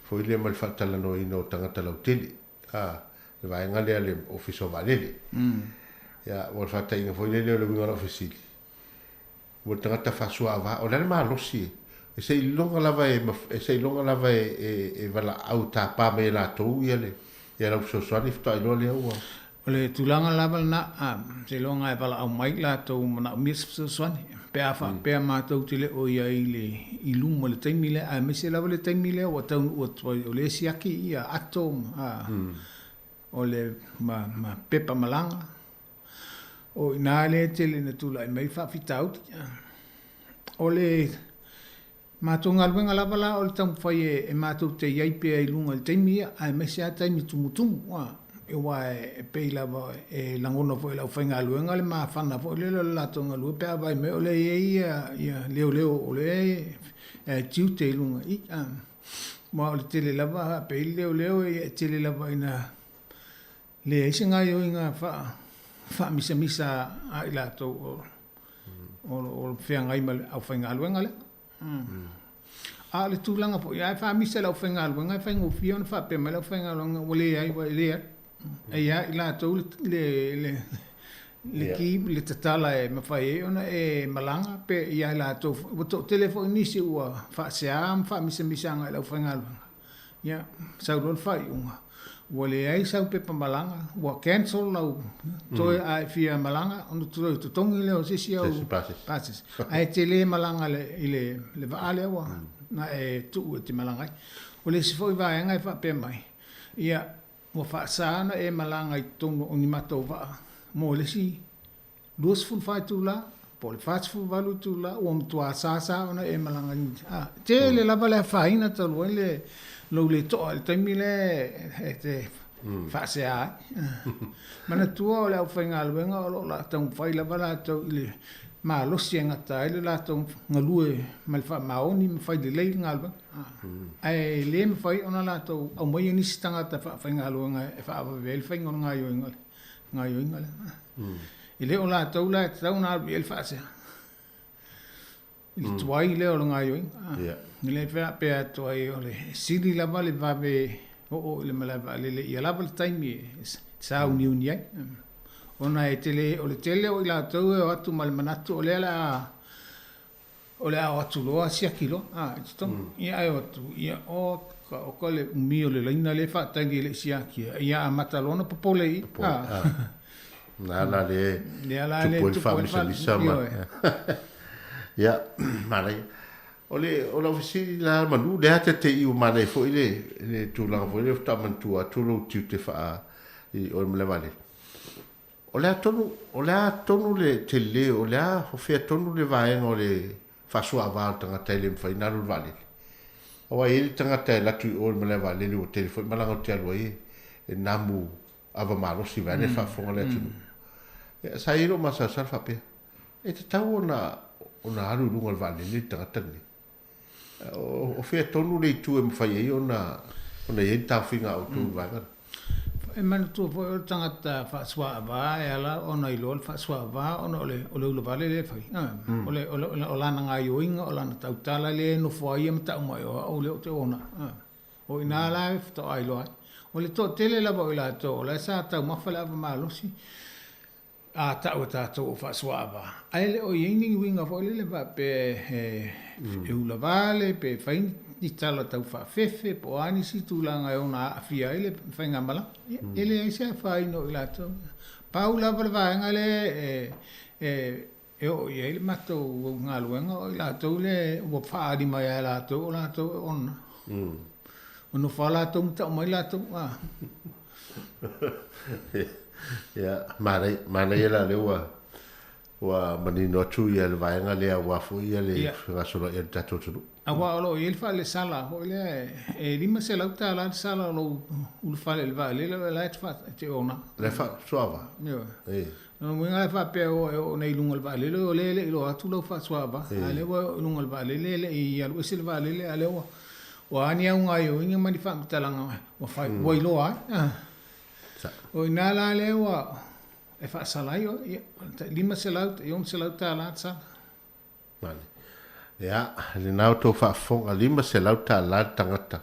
fo i le ma le whatala no ino tangata lau tele. Le vaenga le ofiso valele. Ia, o le whata inga fo i le winga ofisili. Mo tangata fasua ava o le malosi e sei longa lava e vala au tapa me la tou ia la so swani fta no le o le tulanga lava na se longa e vala au mai la tou na mis so swani pe afa pe ma tou tile o ia i lumo le taimile a me se lava le taimile o tau o le siaki ia atom o le ma pepa malanga o ina le tele na tula mai fa fitau o le matunga luenga lava la o le tamu fai e matou te iai pe ai lunga le taimi a me se a taimi tumutumu e wa e pei lava e langona fo e lau whainga luenga le mawhana fo le la tonga lue pe avai me o le ia leo o le tiu te lunga i ma o le tele lava pe leo e tele lava ina le eise ngai o inga fa misa a ila to o fea ngai ma au whainga aluenga le. A le tūlanga po, ia fa misa la au whainga aluenga, whainga ufia ona whape ma la au whainga aluenga, wale ai wa ilea. Ia ila to le ki, le tatala e mawhai ona e malanga, pe ia ila to, wato telefo inisi ua whaasea, fa misa ngai la au whainga aluenga. Ia, saurol whai unga. Wale ai sau pepa malanga, wa cancel lau toi ai fia malanga, onu toi tutongi leo sisi au passes. Ai te le malanga le vaale wa na e tu te malanga. Wale si foi vai ngai fa pe mai. Ia mo fa sana e malanga i tongo oni mato va. Mo le si duas ful fai tu la, pol fast ful valu tu la, o mo tua sa ona e malanga. Te le lava le faina talo le lo le to al taimile te fasea mana tua o le au whainga aluenga o la tau whai lava la tau ile ma losi ngata ile la tau ngalue ma le wha maoni ma whai le lei ngalwa ai le ma whai ona la tau au mai nisi tangata whainga aluenga e wha awa vele whainga ona ngayo ingale ile o la tau la tau na albi ele fasea ile tuai le o ngayo inga Nile fea pea toai o le sili lava le vave o le malava le ia lava le taimi sa uniuni ai. Ona e tele o le tele o ila tau e o atu mal manatu o le ala o le au atu loa sia kilo. Ia e atu ia o ka le umi o le laina le fa tangi le sia kia. Ia a matalona popole i. Nala le tupo il fa misa. Ia, malai. o la ofisi la manu le ate te i o mana fo ile tu la fo ile ta man tu lo tu te fa i o me le vale o le tonu le te le o le o fe tonu le vai o le fa sua va tanga tele fa ina lo vale o ai ile tanga te la tu o me le vale le o telefone mala o te alo e namu ava malo si va ne fa fo le tu sa iro ma sa fa pe e te tau ona alu lunga le vale le tanga tani o fe tonu le tu e fa ye ona ye ta finga o tu va e man tu po tangata fa swa va e ala ona i lol fa swa va ona ole vale le fa ole ola nga yoinga ola na tautala le no fo ia mta mo ole o te ona o ina la to ai lo ole to tele la bo la to la sa ta ma fa la ma lo si a ta o ta to fa swa va ai le o yini winga fo le va pe e ula vale pe fain ni tala tau fa fefe po ani si tu langa e ona afia ele fainga mala ele ai se fa ino la to paula per va ngale o ele mato ngaluenga o la to le o fa di mai la to on ono fa la to ta mai la to ya mare ela le wa manino tu ia le vaenga le wa fu ia le rasolo e tato tu awa lo il fa le sala ho le e lima se la ta la sala lo ul fa le va le la fa te ona le fa suava yo no mo nga fa pe o nei lungo va le lo tu lo fa suava ale wo lungo va le i al usil va le ale o ani un ayo inga mani fa talanga o fa wo lo o ina la le wa e fa salaio lima se laut e on se laut la sa vale ya le nau to fa fonga lima se laut la tangata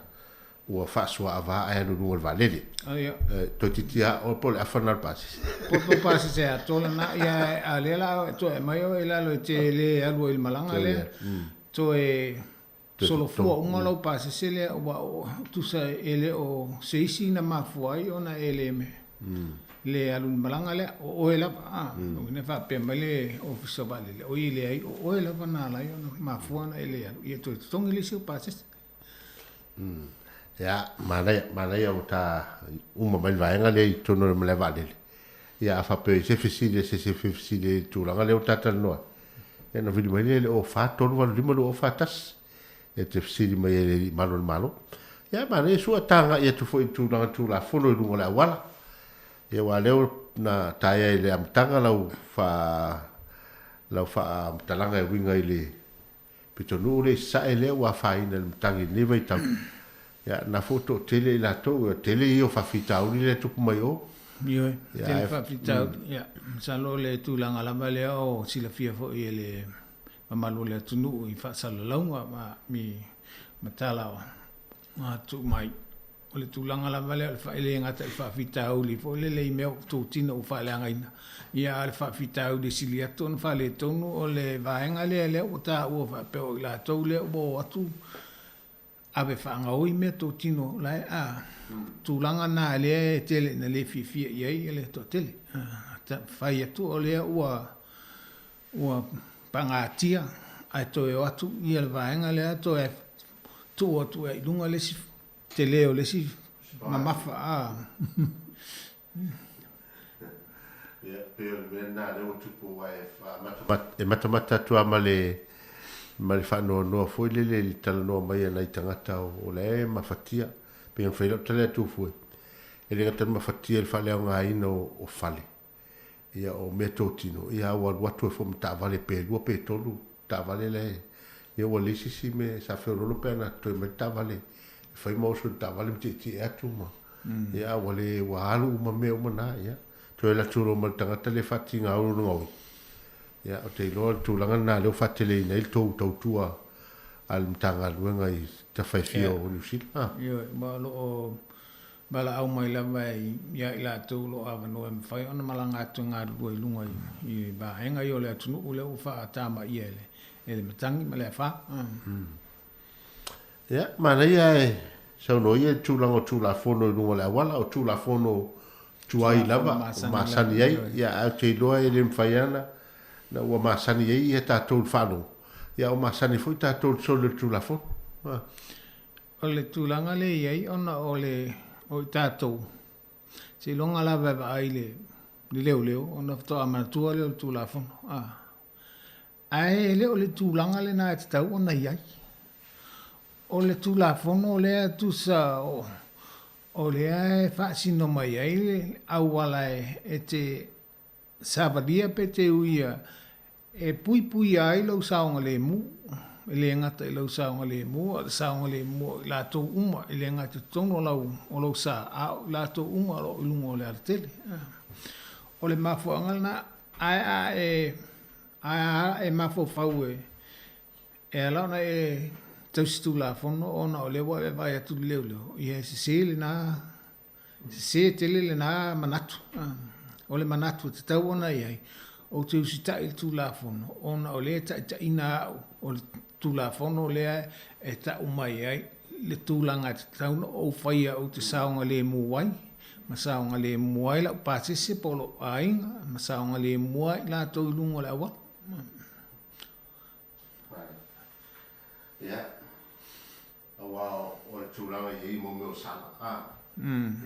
o fa swa va e no no vale ya to titia o pole afanal pasi po pasi se to na ya ale la to e mai o la lo te le algo il malanga le to e solo fu un lo pasi se le o tu sa ele o se isi na mafuai ona ele me le alun malanga le o ela ne fa pe male officer vale le o ile ai o ela na la yo ma fuana ele ia to tong ile se pases ya mana ya uta uma mai vai ngale to no me vale ya fa pe se fisile tu la ngale uta tal no e no vidi mai le o fa to no vale mo o fa tas e te fisile mai malo ya mana su tanga ia tu foi tu la fono no la wala e wa leo na taia ile amtanga lau fa talanga e winga ile pitonu le sa ele wa fa ina mtangi le vai tau ya na foto tele la to tele io fa fita uli le tu mai o io tele fa fita ya sa lo le tu langa la vale o sila fia fo ile ma lo le tu nu i fa sa lo ma mi matala ma tu mai o le tulanga la vale al fa ele ngata fa fita uli fo le me tu tino fa le ngaina ia al fa fita uli silia ton fa le tonu o le vaenga le o ta o fa pe o la to le bo atu ave fa nga oi me tu tino la tulanga na le tele na le fifi ia le to tele ta fa ia tu o le o pangatia ai to e atu ia le vaenga le to e tu e lunga le si te leo le si mamafa ya pero na le o tupo vai fa mata tu amale mal fa no foi le tal no mai na tangata o le mafatia pe en felo tele tu foi ele gata mafatia el fale nga ino o fale ia o metotino ia o watu fo mta vale pe lu pe tolu ta vale le ia o le si me sa fe lo pe na to me ta vale fai mo so ta vale ti atu ma ia wale wa alu ma me o na ia to la turo ma tanga tele fatinga o no ia o te lo tu langa na le fatele na il to Tautua al mtanga luenga i ta fai fio o nusil ia ma lo bala au mai la vai ia ila to lo ava no em fai ona malanga tu nga ru i lunga i ba henga yo le atu o le o fa ta ma iele ele matangi ma le fa ya mana ia so no ia tu la fono no la wala o tu la fono tu ai lava ma sani ai ia te loa ele mfaiana na wa ma sani ai e ta to fano Ia o masani foi tātou solo tūlafo. O le tūlanga le iai ona o i tātou. Se longa la beba ai le leo ona ftoa manatua le o tūlafo. Ai le o le tūlanga le na te tau ona iai. O le tūlafo o le tusa o le ai whaasino mai ai le awala e te sabadia pe te uia e pui ai lau saonga le mu e le ngata i lau saonga le mu a saonga le mu i la tō uma i le ngata tono o lau sa a la tō uma o ilunga o le artele o le mafo angalna e mafo fau e alauna e tausitu la fono ona o le wa e vai atu leo i e se le na se tele le na manatu o le manatu te tau ona iai o te usita i tu la fono ona o le ta ina o le tu la fono le e ta umai ai le tu langa te tau o faia o te saonga le muai ma saonga le muai la pasese polo ainga ma saonga le muai la to lungo la wa ya o le tūlanga i mo meo sala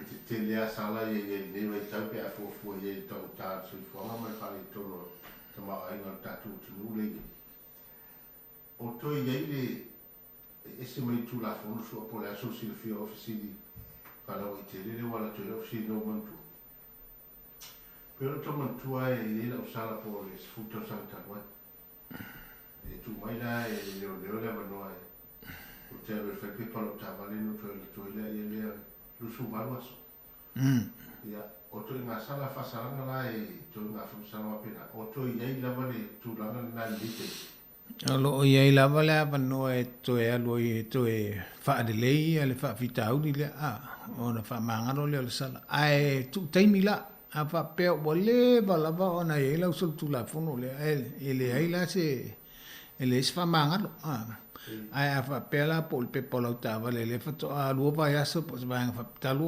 te te lea sala i ne mai tau pe a fuafua i tau tā sui fuanga mai whare tono ta maa ainga tātou tunu le o toi iei le ese mai tūla fono sua po le aso si le fia ofisili whanau i te lele wala toi ofisili no mantu pero to mantua e la usala po le sfuta santa wai e tu mai la e leo le manoa o te awe whai pipa lo ta vale no toi lea i lea lusu valuaso ia o toi ngā sala whasaranga la e toi ngā whamsaranga pena o toi iei lava le tūlanga le nai lite alo iei lava le apanoa e toe alo i toe whaadelei a le whaafitauni le o na whaamangaro le o le sala ai tu taimi la a whapea ua lewa lava o na iei lau sol tula fono le e le ai la se e le isi whaamangaro ai a whapea la po le pepa lau tawa le le whato a lua vai aso po se vanga whapitalu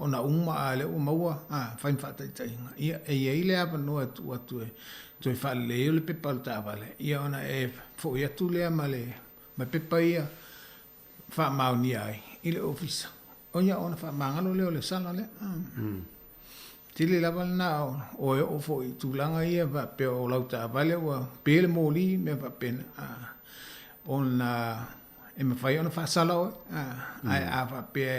o na uma a le umaua whaim whaataitainga ia e iei le apanoa e tu atu e toi whaaleo le pepa lau tawa le ia ona e fo ia tu lea ma le ma pepa ia whaamauni ai i le ofisa o ia ona whaamangalo leo le sala le tili lava na o e o fo i tūlanga ia whapea o lau tawa le ua pele mōli me whapena ona e mawhai ona whaasala oi ai a whapea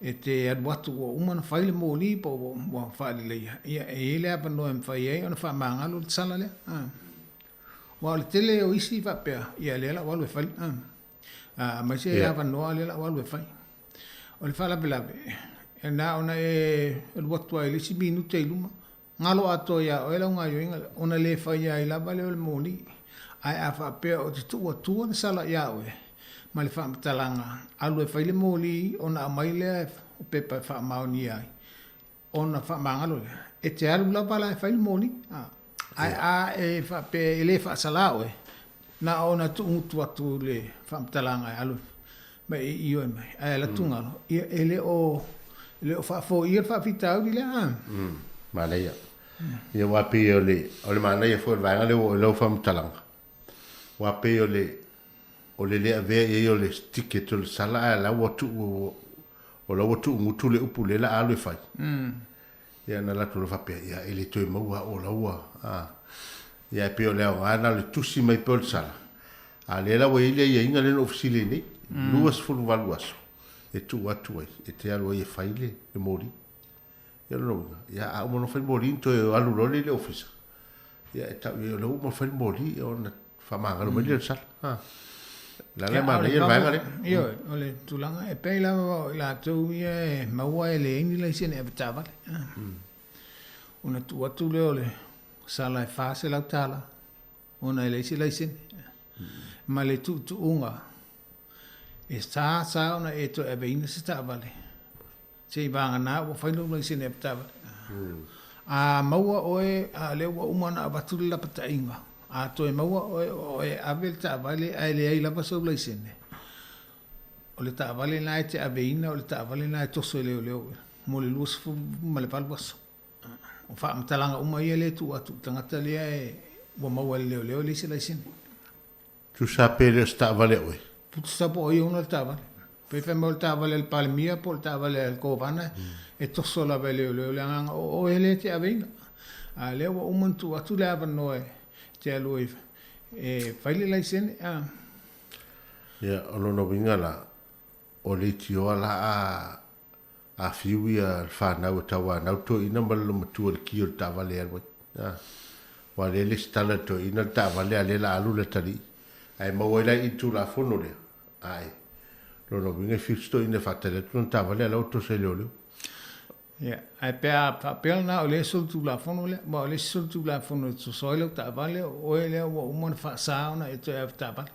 e te aduatu o umana whaile mōli po o whaile leia ia e ele apa no e mwhai ei ona whaamangalo le sala le wa le tele o isi whapea ia lela walu e whaile mai se e apa noa lela walu e whai o le whala pelape e na ona e aduatu ai le si minu te iluma ngalo ato ia o e lau ngai oinga ona le whai ai lava leo le mōli ai a whapea o te tua na sala ia oe ma le whaamatalanga alu e whaile mōli ona amai lea o pepa e whaamaoni ai ona whaamangalo lea e te alu lava la e whaile mōli ai a e whapea e le whaasala oe na ona tuungutu atu le whaamatalanga e alu ma e io e mai ai la tungalo e le o whaafo ia whaafita au ni lea ma leia ia wapi o le mana ia fo vanga le o lo whaamatalanga wape o le lea vea e o le ticket o le sala la watu o la watu ngutu le upu le la alu fai ia na la tolo wape ia ele toi maua o la ua ia pe o le ana le tusi mai pe o le sala a le la wa ile ia inga le ofisile ni luas fulu valuaso e tu atu ai e te alu ia fai le mori ia no ia a mo no fai mori to alu lo le ofisa ia e ta ia lo mo fai mori o na famanga lo medio sal la le ma le vai ngale io ole tulanga e pe la tu ia maua ele ni le sene e tava una tu atu le ole sala e fase la tala ona ele si le sene ma le tu unga e sa ona e to e veina se tava le sei vanga na o fai no le sene e tava a maua oe a le wa umana batu la patainga a to e maua o e avel ta vale ai le ai la paso la sene o le ta vale na te aveina o le ta vale na to so le mo le lus fu ma le palwas o fa mtalanga uma ia le tu atu tangata le e wa maua le se la sene Tu sa pele sta vale oi. Putu sa po i una ta vale. Pe fe mo ta vale el palmia po ta vale el kovana e to sola vale le anga o ele te avina. A le o umuntu atu le ava noe te aloi e faile lai sen Ya ono no vinga la o le tio ala a fiwi a fa na o tawa na to ina malo matu o ki o ta vale al ya wa le stala to ina ta vale ale la alu le tari ai mo wela i tu la fono le ai no vinga fisto ina fatele tu ta vale la auto se le ya ai pe na o le sol tu la fono le mo le sol tu la fono tu soilo ta vale o le o mo fa sa na e to ta vale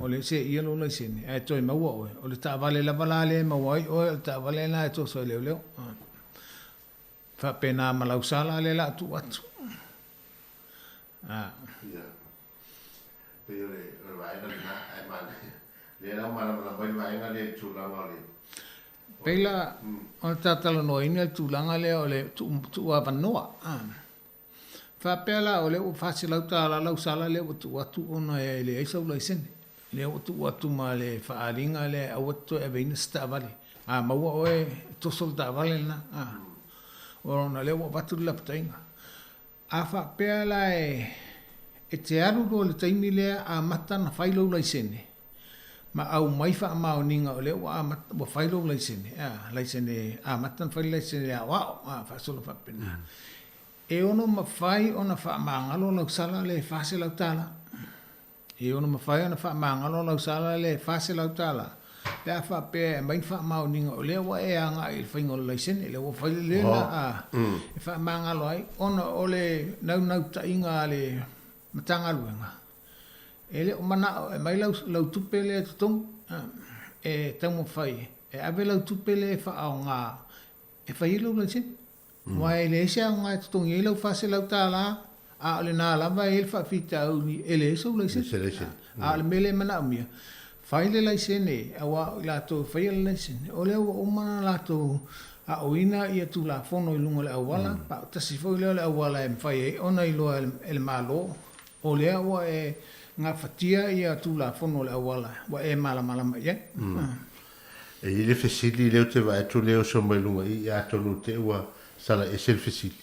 o le se ia lo le sin e to ma o le ta vale la valale ma o ta vale na e to so le fa pena ma la usala le la tu atu ya pero le vai na ai ma le la ma la vai na le tu la vale Pela o tatalo no ina tulanga le o le tu avanoa. Fa pela o le o fasi lauta la lausala le o tu atu ona e le isa o laisen. Le o tu atu ma le faaringa le o to e vina sta vale. Ma o e to solta vale na. O na le o batu la ptainga. Fa pela e te aru do le taimi le a mata na failo laisen. Ma au mai fa ma ninga ole wa ma failo laisene a matan failo laisene wa fa solo fa pena e ono ma fai ona fa mangalo la sala le fa se la tala e ono ma fai ona fa mangalo la sala le fa se la tala ya fa pe mai fa ma ninga ole wa e anga il faingo laisene le wa failo le na e fa mangalo ai ona ole nau ta inga le matanga luenga ele o mana mai lau tupele tong e tamo fai e ave lau tupele fa nga e fai lo le sin wa ele sia nga tong ele lau fa se lau tala a le na la va el fa fita uni ele so le sin a le mele mana mia fai le lai sin e wa la to fai le sin ole o mana la to a oina ia tu la fono i lunga le awala pa tasi foi le awala e fai ona i lo el malo ole wa e nga fatia ia tu la fono le awala wa e mala ma ye e ile fesili le te va tu le so mai lunga i a tonu te wa sala e sel fesili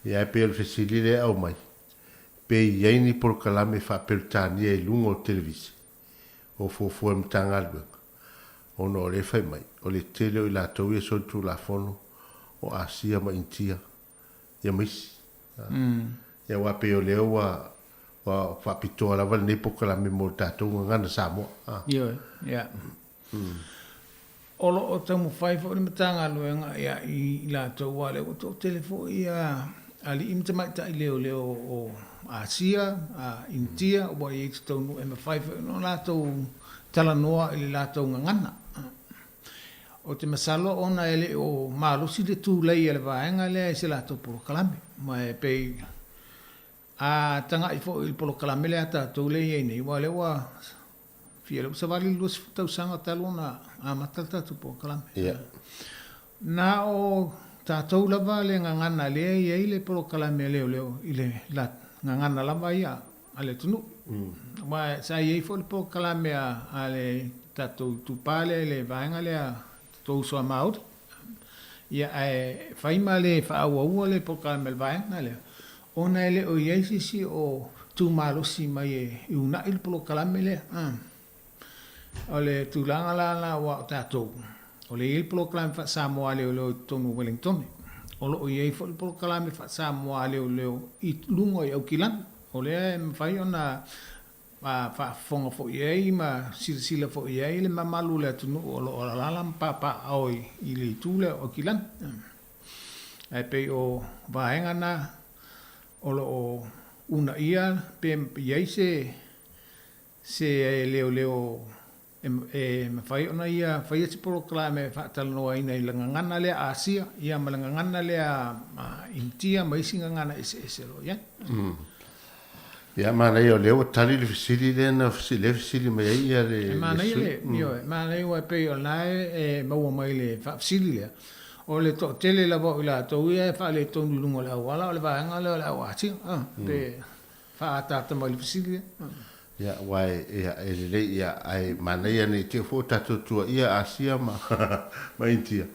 ia pe el fesili le au mai pe yeni por kalame fa per tani e lungo televisi o fo mtanga albe ono le fai mai o le tele o la to so tu la fono o asia ma intia ia mis ia wa pe o le wa fa pito la val ne poco la memorta to ngana Samoa yo ya olo o tamu fai fo ni tanga luenga ya i la to wale o to telefo ia ali imta mai ta leo o Asia India o i to no em fai no la to tala noa i la to ngana o te masalo ona ele o malo si de tu lei ele vaenga le se la to por kalame mai pe tanga i fo il polo kalamele ata to le nei wale wa fielo sa vale lus tau sanga taluna matalta tu po kalame na o ta to la vale ngana le ile polo kalame le ile la ngana la ia ale tunu ma sa ye fo il polo kalame ale ta to tu pale le vanga le to so maut ia fai male fa wa le polo kalame vanga le ona ele o yeisi si o tu malusi mai e una il polo kalame le ole tu langa la wa tato ole il polo kalame fa Samoa le tonu Wellington ole o yei fo il polo kalame fa Samoa le i lungo i aukilan ole fai ona fa fonga fo yei ma sila fo yei le mamalu le tunu o la papa oi i le tule o kilan ai pe o vaenga na olo o una ia pe ia se leo me fai ona ia fai se por clame fa tal no ai nei ngana le Asia ia malanga ngana le India mai singa ngana ese lo ya ya mana io leo tali le fisili le na fisili mai ia le mana io pe ona e mo mai le fa fisili le o le to tele la vo la to ia fa le to lungo la wala le va nga le wa chi pe fa ta ta mo le fisili Ia, wai, ia, ele, ia, ai, mana ia ni te fo tatou tua ia asia ma intia.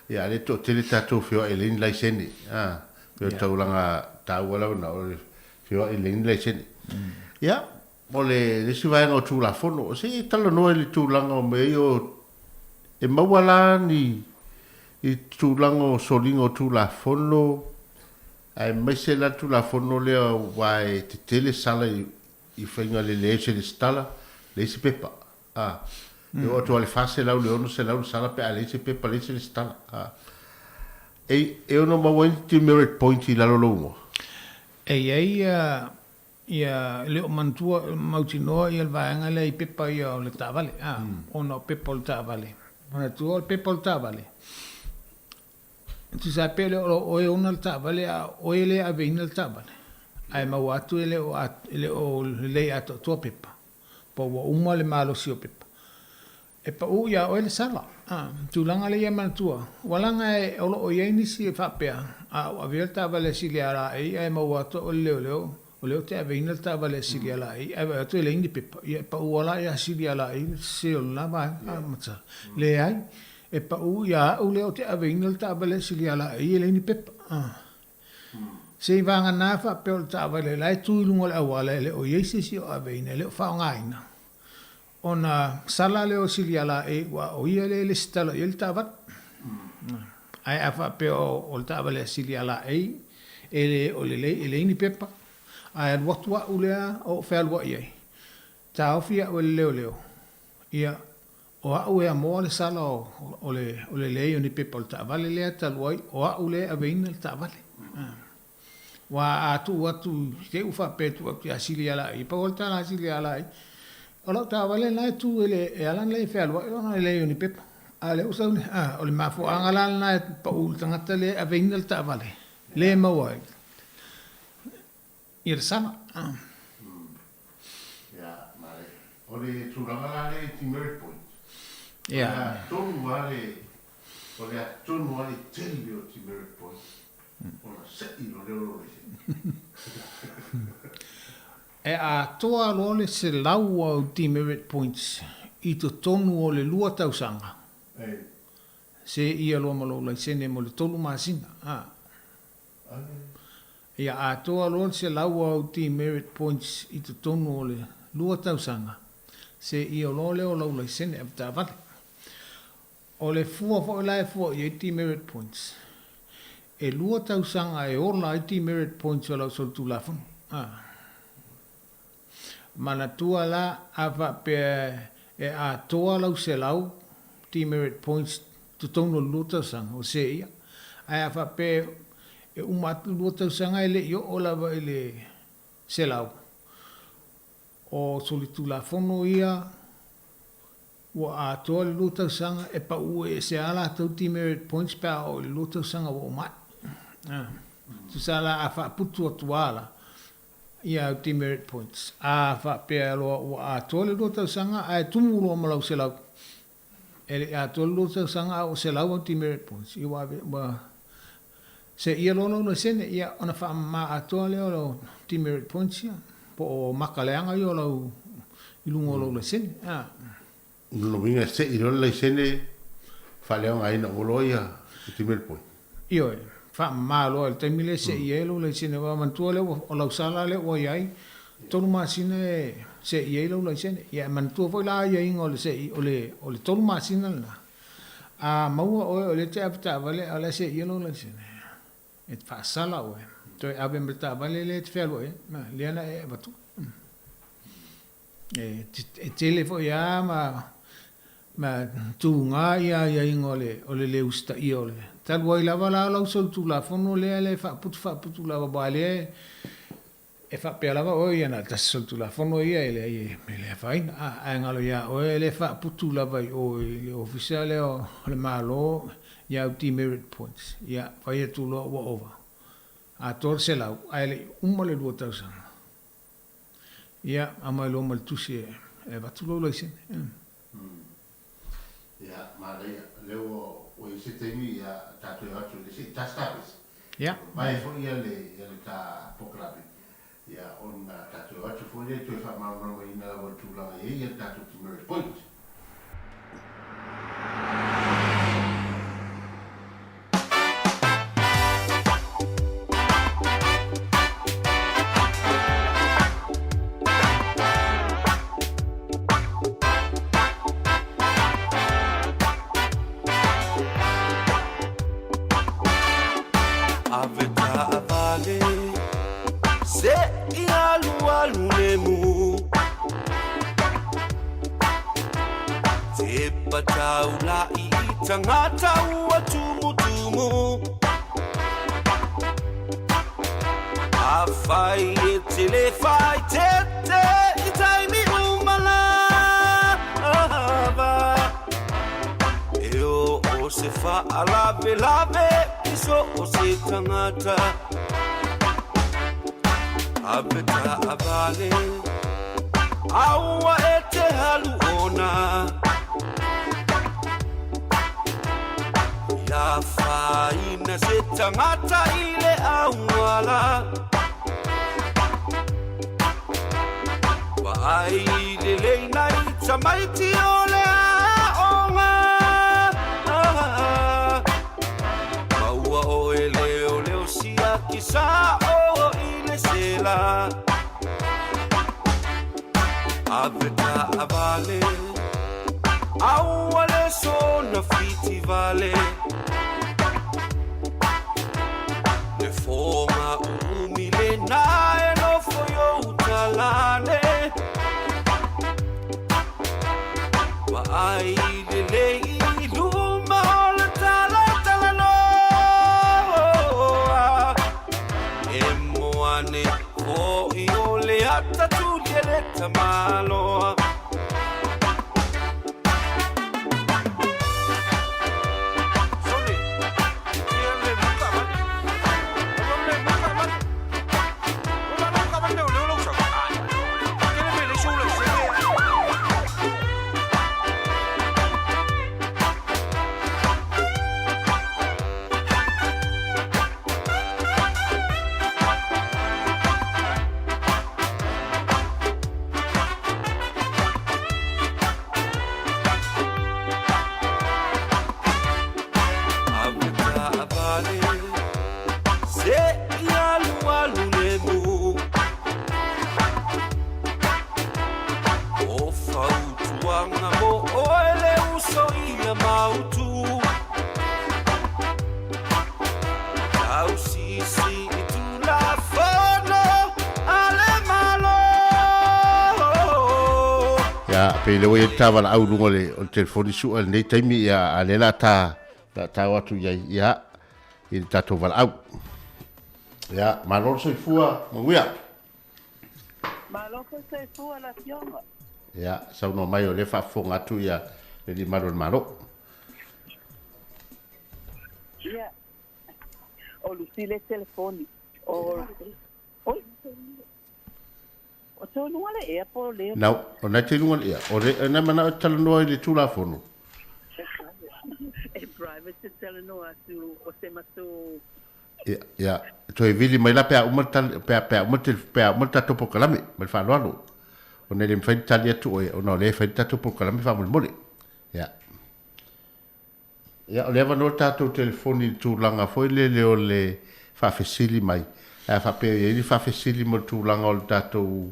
Ia, le to tele tatou fio ele ni lai sene. Fio taulanga tau ala na o fio ele ni lai sene. Ia, mo le si vai no tu la fono, si talo no le tu langa o me o e mawala ni i tu langa solingo tu la fono. Ai mese la tu la fono le wai te tele sala i whainga le se le stala, le se pepa. E o tu ale fase lau le ono se lau sala pe a le se pepa, le se le stala. E ono mawen ti merit point i lalo longo. Ia leo mantua mautinoa ia vaenga le pepa ia o le tavale. Ono pepa o le tavale. Ona tua o le pepa o le tavale. Tu sa pele o e ona le tavale o e le aveina le tavale. Ai mau atu ele o le ato tua pepa. Po wa uma le malo si o pepa. E pa u ia o ele sala. Tu langa le ia mantua. Walanga e olo o ia inisi e whapea. A via le tavale si le ara ei ai mau atu o leo. O leo te aveina le tavale si le ala ei. Ai atu ele indi pepa. Ia pa u ala ia si le ala ei. Se o la vai. Mata. Le ai. E pa u ia o leo te aveina le tavale si le ala ei. Ele indi pepa. Se vanga na fa pe o tavale lai tu lungo le awala le o yese si o aveina le fa ngaina ona sala le o siliala e wa o ia le stala il tavat ai afa pe o tavale siliala e ele o le ni pepa ai watwa ulea o fel wa ye ta ofia o leo ia o a ue mo le sala o le ni pepa o tavale le talwai o a ule aveina le tavale wa atu ke ufa petu atu asili ala I pa volta la asili ala I ola ta vale na tu ele ala le fe alwa ona le ni pepa ale usa o le mafo angala na pa ul tanga tele avenel ta vale le mawai ir sana ya male o le turanga le timer point ya tonu wale o le tonu wale telio timer point ona se I lo le e a toa lole se lau au demerit points I to tonu o le lua tausanga. Se ia loa malo lai sene mo le tolu masina. Ia a toa lole se lau au demerit points I to tonu o le lua tausanga. Se ia lole o lau lai sene e ta vale. O le fua fo lai fua I demerit points. E lua tausanga e ola I demerit points o lau sol tu lafon. Mana tua la ava pe e a toa lau se lau demerit points tu tono lua tausanga o se ia. Ai ava pe e umatu lua tausanga ele I o lava ele se lau. O soli tu lafono ia wa a toa le lua tausanga e pa ue se ala tau demerit points pa o le lua tausanga wa o mai. Tu sala a fa putu atuala ia demerit points a fa pe lo a tole do sanga a tumu lo malau se lau ele a tole do sanga o se lau demerit points I wa se ia lo no sene ia ona fa ma a tole lo demerit points ia po makaleanga yo lo ilungo lo sene no vinga se I lo le sene fa le nga ina o lo ia demerit point io fa malo el temile se yelo le sine va mantuale o la sala le o yai tolu masine se yelo le sine ya mantu foi la ya ingo le se o le tolu masine la a mau o le te apta vale ala se yelo le sine et fa sala o to ave meta vale le te felo ma le ana e batu e telefo ya ma tu nga ya ingo le usta io le tal voi lava la sol tu la fono le fa putu la bale e fa pe lava o ia na ta sol tu la fono ia ele le fa a ngalo ia o le fa putu la vai o le ufficiale o le malo ia demerit points ia fa ia tu lo over a torse la ele le luota sa ia ama lo mal tu se e va tu lo isen ia Maria leo o se temi ia tatu atu le se tastabis ia mai fo ia le ta pokrabi ia on tātou atu fōne, tui whamāmama i nā wa tūlanga e, tātou ki Mary Point. Taula I tangata ua tumu Awhai e tele whai tete I taimi umala E o se wha lawe I so o se tangata Aweta avale Aua e te halu ona Faina se tangata I le auala Wa ai le leina I tamaiti o le aonga Maua o e leo sia kisa o I le sela Aveta avale Aua le sona fiti vale Forma umile na e no foyo utalane Wa ai le lei luma o le tala no E moane o I o le ata tu le tamalo Pe le wei tawa au lunga le o telefoni su al nei taimi ia ale la ta watu ia I tato wala au. Ia, maloro soifua, manguia. Maloro soifua la fionga. Ia, sauno mai o le whaafonga atu ia le di maro maro. Ia, o Lucile telefoni. O tō nua le ea po leo. Nau, o nai te nua le ea. O re, nai mana o tala noa I le tūla whono. E private te tala noa tu o se masu. Ia, to e vili mai la pea umata topo kalame, mai whaaloalo. O nei le mwhaini tali atu o na le whaini topo kalame whaamole mole. Ia. Ia, o le awa no tātou telefoni tūlanga foi le leo le whawhesili mai. Ia whapea i li whawhesili mo tūlanga o le tātou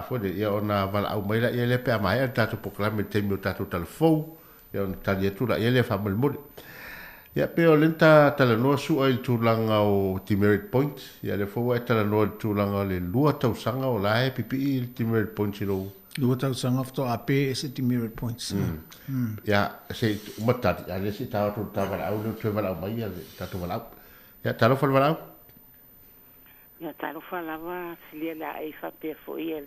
fode ia ona wala au mai la ia le pea mai tātou pokalame teimi o tātou talafou. Ia ona tali atu la ia le whaamole mole. Ia pe o lenta tala noa sua I tūlanga o Demerit Point. Ia le fōua e tala noa tūlanga le lua tausanga o la e pipi I Demerit Point I lou. Lua tausanga fto a pe e se Demerit Points. Ia se umatati. Ia le si tātou tāwala au le tue wala au mai ia tātou wala au. Ia talo whala wala au? Ia talo whala wa silia la e whapea fo ia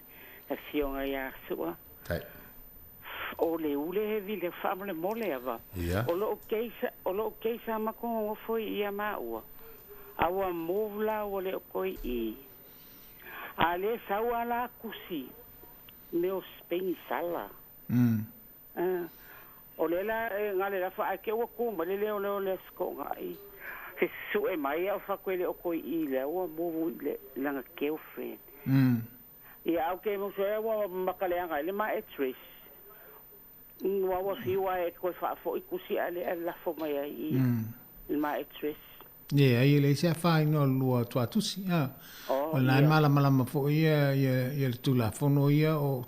la fionga ia sua. Tai. O le ule he vile whamole mole ava. Ia. O lo keisa mako o foi ia maua. Awa movla o le okoi I. A le saua la kusi. Meo Spain sala. O le la ngale la fa ake o kuma le le sko ngai. Fe su e mai au fa kwele okoi I le o movu le langa girlfriend. Ia au ke mo se wa makaleanga le ma etres. Wa fiwa e ko fa fo ikusi ale la fo mai ai. Le ma etres. Ia ai le se fa ino lua tua tusi. O la mala fo ia le tula fono ia o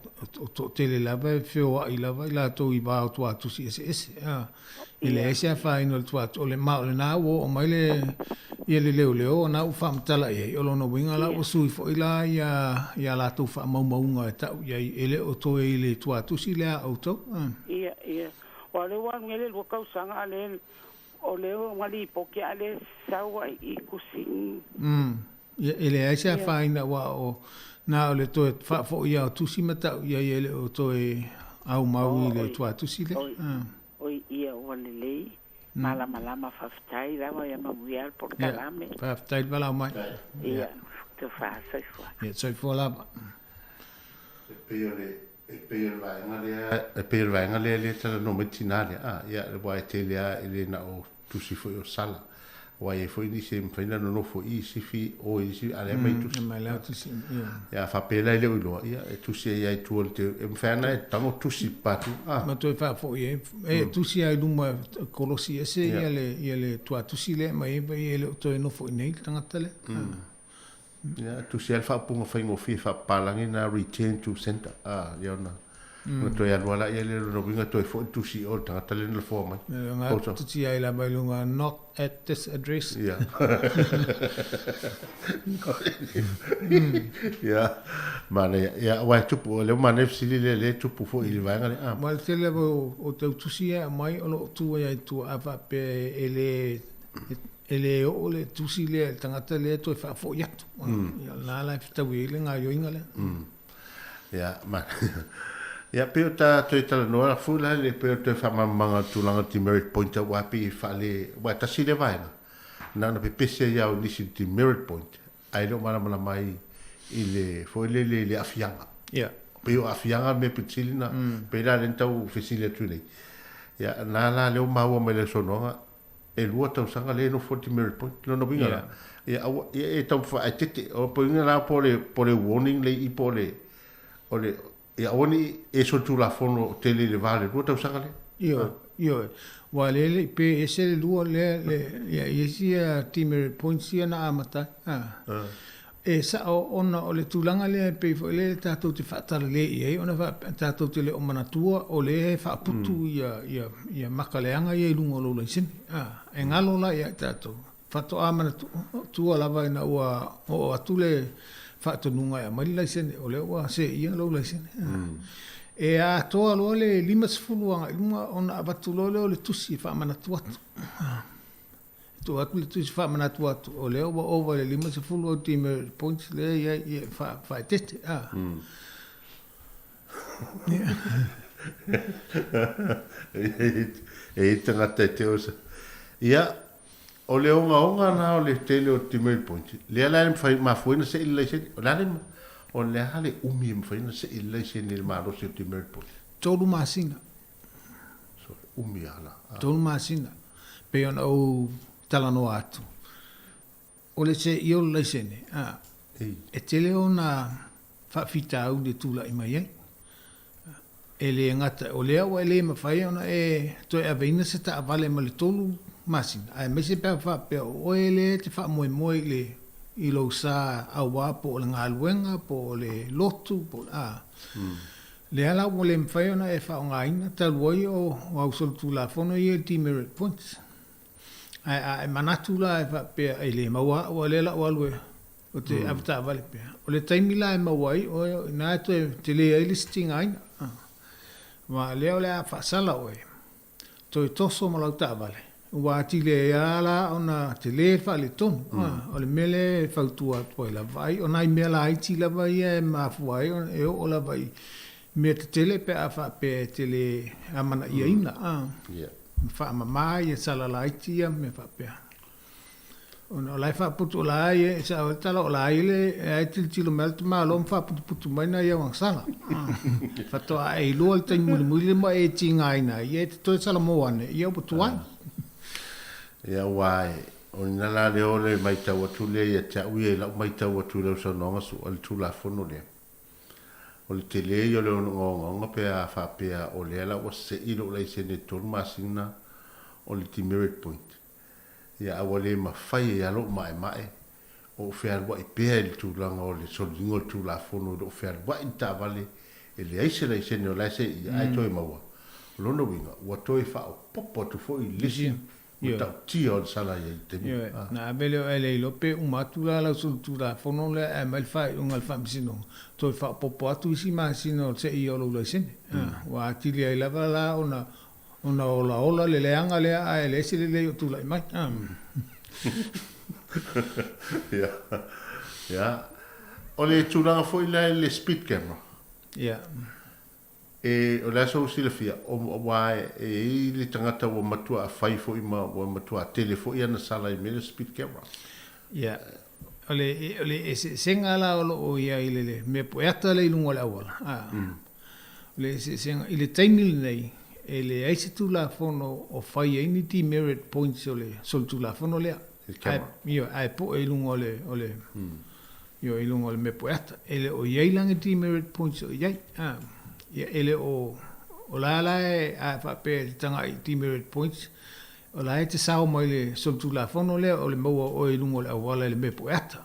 tele lava feo ai lava la to I va tua tusi ese. Ile se fa ino tua o le ma o le na o mai le ia le leo na u fam tala ia o no winga la o sui fo ila ia la tu fa maunga ta ia ele o to ile tua tusi le auto. Ia. O le wa ngele lo ka usanga ale o le wali poke ale sawa I kusi. Ele se fa ina wa o na o le to fa fo ia o tusi mata ia ele o to au mau le tua tusi le. Oi ia o le malama faftai lava ia mamuial por calame. Faftai vala mai. Ia, te fa sai fo. Ia sai fo lava. E per vaenga le tala no metinale. Ia le wa te le na o tusi fo o sala. Wa e fo ni se mfina no fo I sifi o isi ale mai tusi. Mai la tusi. Ia fa pela le ulo. Ia tusi ia tu te mfana tango tusi patu. Ma to fa fo e tusi ai luma kolosi ese ia le tua tusi le mai ele to no fo nei tangata le. Ia tusi alfa punga fa ngo fi fa palangi na return to center. Ia na. No to ia wala ia le no vinga to fo tusi o tangata le no fo mai. Nga tusi ai la mai lunga not at this address. Ia. Ia. Mane ia wa tupu le mane fsili le tupu fo ili vanga le. Ma te le o te tusi ia mai o tu ia tu ava pe ele o le tusi le tangata le to fa fo ia. Ia la fta wi le nga yo inga le. Ia ma. Ia peo ta toi tala noa fula le peo toi whamamanga tūlanga ti merit point wa pi whale wa tasi le vaenga. Nana pe pese ia o nisi ti merit point. Ai lo mana mai I le foi le afianga. Ia. Peo afianga me pitilina pe la lenta u fesile tu nei. Ia na la le o maua me le sononga e lua tau sanga le no 40 merit point no winga la. Ia e tau fa atete o po inga la po le warning le I po le o le ia oni e so tu la fono tele le vale lua tau sanga le. Io. Wa le pe ese le lua le ia isia team points ia na amata. E sa ona o le tulanga le pe fo le tatou te fatala le ia ona va tatou te le o manatua o le fa putu ia makaleanga ia lungo lo le sin. E ngalo la ia tatou. Fato amana tu lava ina o atule fato nunga ia mai la sin o le wa se ia lo le sin. E a toa lo le lima sefuluanga ilunga ona avatulo le o le tusi fa manatu atu. Tu atu le tusi fa manatu atu o le ova le lima sefulu o time points le ia fa tete. E tangata te osa. Ia o le onga na o le tele o time points. Le ala ma fuina se illa se o la o le hale umi mfaina se illa se ni malo se ti merpo tolu masina so umi ala tolu masina pe ona o talano atu o le se io le sene e tele ona fa fita u de tula I mai ele ngata o le o ele ma fai ona e to e avina se ta vale ma le tolu masina ai me se pe fa pe o ele te fa mo le I lo sa awa po le ngaluenga po le lotu po le ala o le mwhai ona e wha o ngaina taluoi o au soltu la fono I ti merit points ai manatu la e wha pia e le maua o le la o alue o te avata vale pia o le taimi la e mauai o na e te le e listing aina ma le o le a wha o e to e toso ma lau ta vale wa tile ala ona tele fa le ton o le mele fautua po la vai ona I mela ai tila vai e ma fuai e o la vai me tele pe afa pe tele amana ia ina fa mama ia sala la tia me fa pe ona la fa putu la ia sa o tala o la ile ai tilo melt ma lo fa putu mai na ia wang sala fa to ai lo al tan muli ma e tinga ina ia to sala mo ane ia putu ai ia wai O nina la leo le mai tau atu le ia te au ia lau mai tau atu leo sa nonga su o le tulafono lea. O le te le o leo ngonga pea a whapea o lea la o se ilo lai se ne tolu masina o le demerit point. Ia awa le mawhai e alo mai o whea wa i pea le tūlanga o le solingo le tulafono o whea wa i ta vale e le aise lai se ne o lai se i ai toi maua. Lona winga, ua toi wha o popo tu fo i lisi. Tau tia o sala ia i te mi. Na abele o ele ilo pe umatu la la sul tura fono le e mai fai ungal fam sino. Toi fa popo atu isi ma sino se i olo la sene. Wa tili ai lava la ona ola le leanga le a ele se le tu la mai. Ja. Ja. O le tūranga foi le speed camera. Ja. E o le aso usila fia o wae e le tangata o matua a fai fo ima o matua a tele fo ia na sala i mele speed camera. Ja. Ole senga la o ia ile me poeta le lungo la wala. Le senga ile taimil nei ele aise tu la fono o fai any demerit points ole sol tu la fono le. Io ai po e lungo ole. Io e lungo le me poeta ele o ia lang demerit points o ia. Ia ele o la e a fa pe tanga i demerit points o la e te sao mai le soltu la fono le o le maua o e lungo le awala le me poeta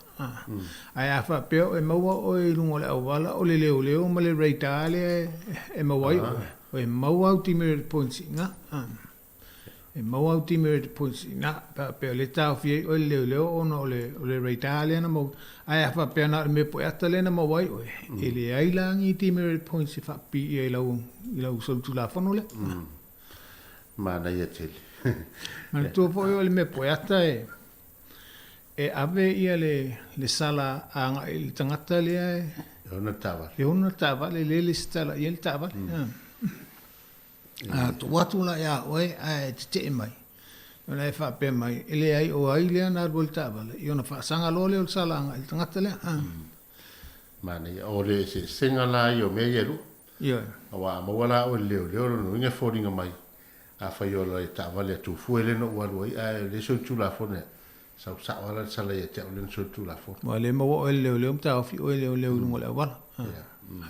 ai a fa pe o e maua o e lungo le awala o le leo ma le reita le e maua o e maua o demerit points nga e maua o demerit points nga pe le tau fie o le leo o no le reita le na mo ai a fa pe na me poeta le na maua o ele ai langi demerit points fa pi e lau soltu la fono le Mana ia tele. Ma tu po yo le me poeta e ave ia le sala anga il tangata le e ona tava. E ona tava le stala ia le tava. Tu watu la ia oe a te mai. Ona e fa pe mai ele ai o ai le na vol tava. I ona fa sanga lo le sala anga il tangata le. Mana ia o le se senga la i o me yelu. Ia. Awa ma wala o leo no inga fodinga mai. A fai o le tava le tu fuele no walu ai le so tu la fone. Sa wala sala ia te o le so tu la fone. Ma le mo o le mta fi o le no le wala.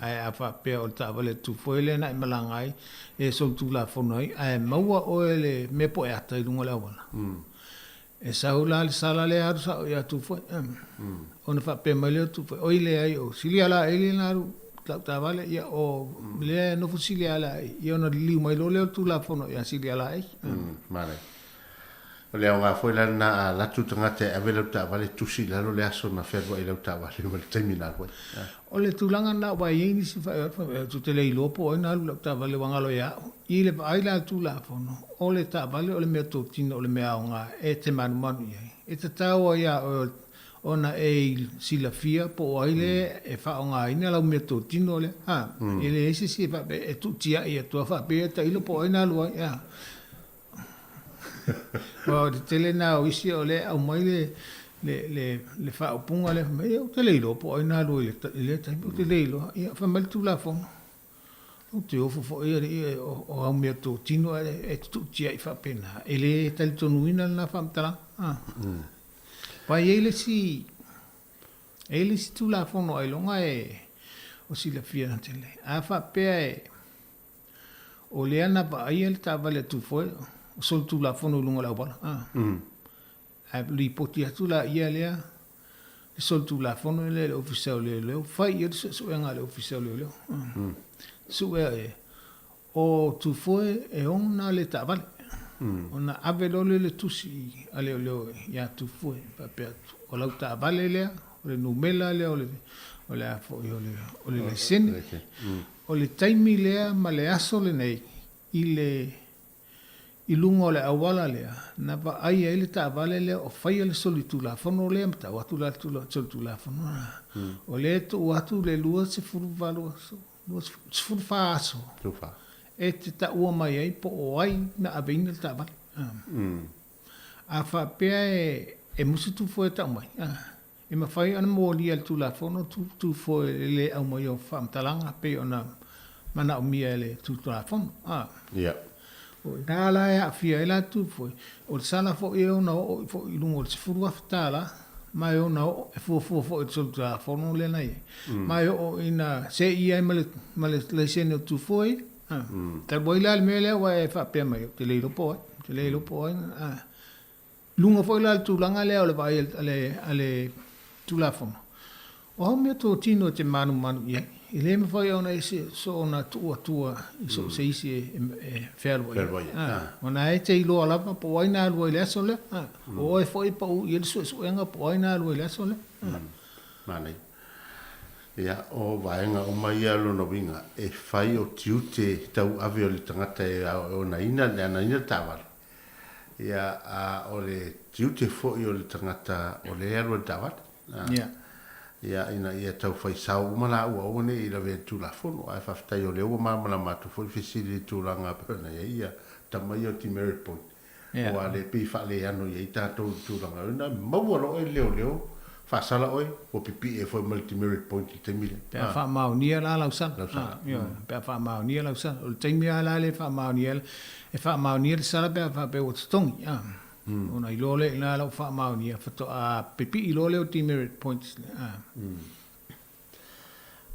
Ai a fa pe o tava le tu fuele na malangai e so tu la fone ai maua o le me po ata no le wala. E saula le sala le ar sa ia tu foi. Ona fa pe mai le tu foi. O ile ai o silia la ele na tava le ia o le no fusilia la ia ona liu mai lo le tu la fono ia silia la ai. Mane. O le nga foi la na la tu tanga te avelo tava le tu sila lo le aso na ferwa ile tava le mal terminal foi. O le tulanga na wa ini si fa tu te le lopo o na lo tava le wangalo ia. Ile ai la tu la fono. O le tava le o le me to tino o le me aunga e te manu manu ia. E te tau ia ona e sila fia po aile e fa nga ina la me to tino le ele ese si fa e tu tia e tu fa pe ta ilo po ina lo ya o de tele na o isi ole au mai le fa o punga le me o tele ilo po ina lo le ta o tele ilo ya fa mal tu la fo o te o fo e o au me to tino e tu tia e fa pena ele tal tonu ina na fa tala pa ele si tu la fono ai longa o si la fia na tele a fa pe o le ana pa ai el tava le tu foi o sol tu la fono longa la bala a li potia tu la ia le sol tu la fono le official le fai ia so nga le official le su o tu foi e ona le tava ona avelo le tusi ale ya tu foi pa pe o la ta vale le o le numela le o le afo o le sen o le taimi le ma le aso le nei i lungo le awala le na pa ai ele ta vale le o fai le solitu la fono le ta watu la tu la fono o le tu watu le lua se furu valo se furu fa aso e te ta ua mai ai po o ai na avina ta vale a fa pe e musu tu foi ta mai e ma fai ana mo li al tu la fono tu foi le au mai o fam talanga pe ona mana o mia le tu la fono O nā la e a fia e la tu foi. O sala fo e o na o fo i lungo se furu aftala. Mai o na o e fo i tolu ta fono le nai. Mai o ina se ia male le sene tu foi. Ta boi la me le wa e fa pe mai te le lopo. Te le lopo lungo foi la tu langa le o le vai ale tu la fono. O me to tino te manu ia. I le me fai ona ese so ona tua i so se isi e Fairway. Ona e te ilo alapa po waina alua i leso le. O e fai pa u i le suenga po waina alua i leso le. Manei. Ia o vaenga o mai alo no winga e fai o tiute tau ave o le tangata e o na ina tawal. Ia o le tiute fo i o le tangata o le alo tawal. Ia ia tau fai sau umala ua one i la vea tu la fono ai whaftai o leo mamala matu fo i fesiri tu langa pena ia tamai o ti merit point o ale pi whale anu ia i tātou tu langa una mauaro e leo whasala oi o pipi e fo i multi merit point i te mile pia wha mau nia la lausan pia wha mau nia lausan o le taimia la le wha mau nia e wha mau nia le sala pia wha pe o tongi ona i lole ina lau wha mau nia whato a pipi i lole o ti merit points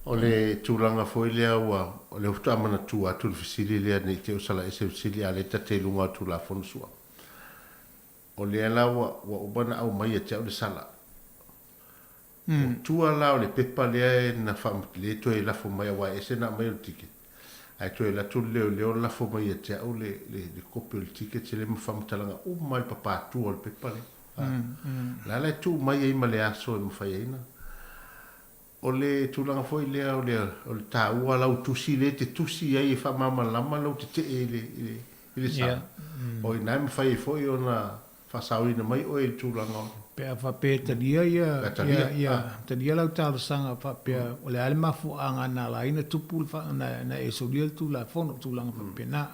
o le tūlanga foi lea ua o le uta amana tū atu le fisili lea nei te usala ese fisili a le tate lunga atu la fonusua o lea la ua ubana au mai e te au le sala o tua la o le pepa lea e na whamutile to e lafo mai awa ese na mai o tike ai to e la tu leo lafo mai e te au le kopi o le tike te le mawhamutalanga o mai papa tu o le pepa le la tu mai e ma le aso e mawhai eina o le tūlanga foi lea o le Tautua lau tusi le te tusi ai e whamama lama lau te te e le sa. O i naim whai foi o na whasauina mai o e tūlanga o. Pea whapea talia talia lau tālasanga whapea o le ale mafuanga na la ina tupu na e solia tu la fono tūlanga whapea na.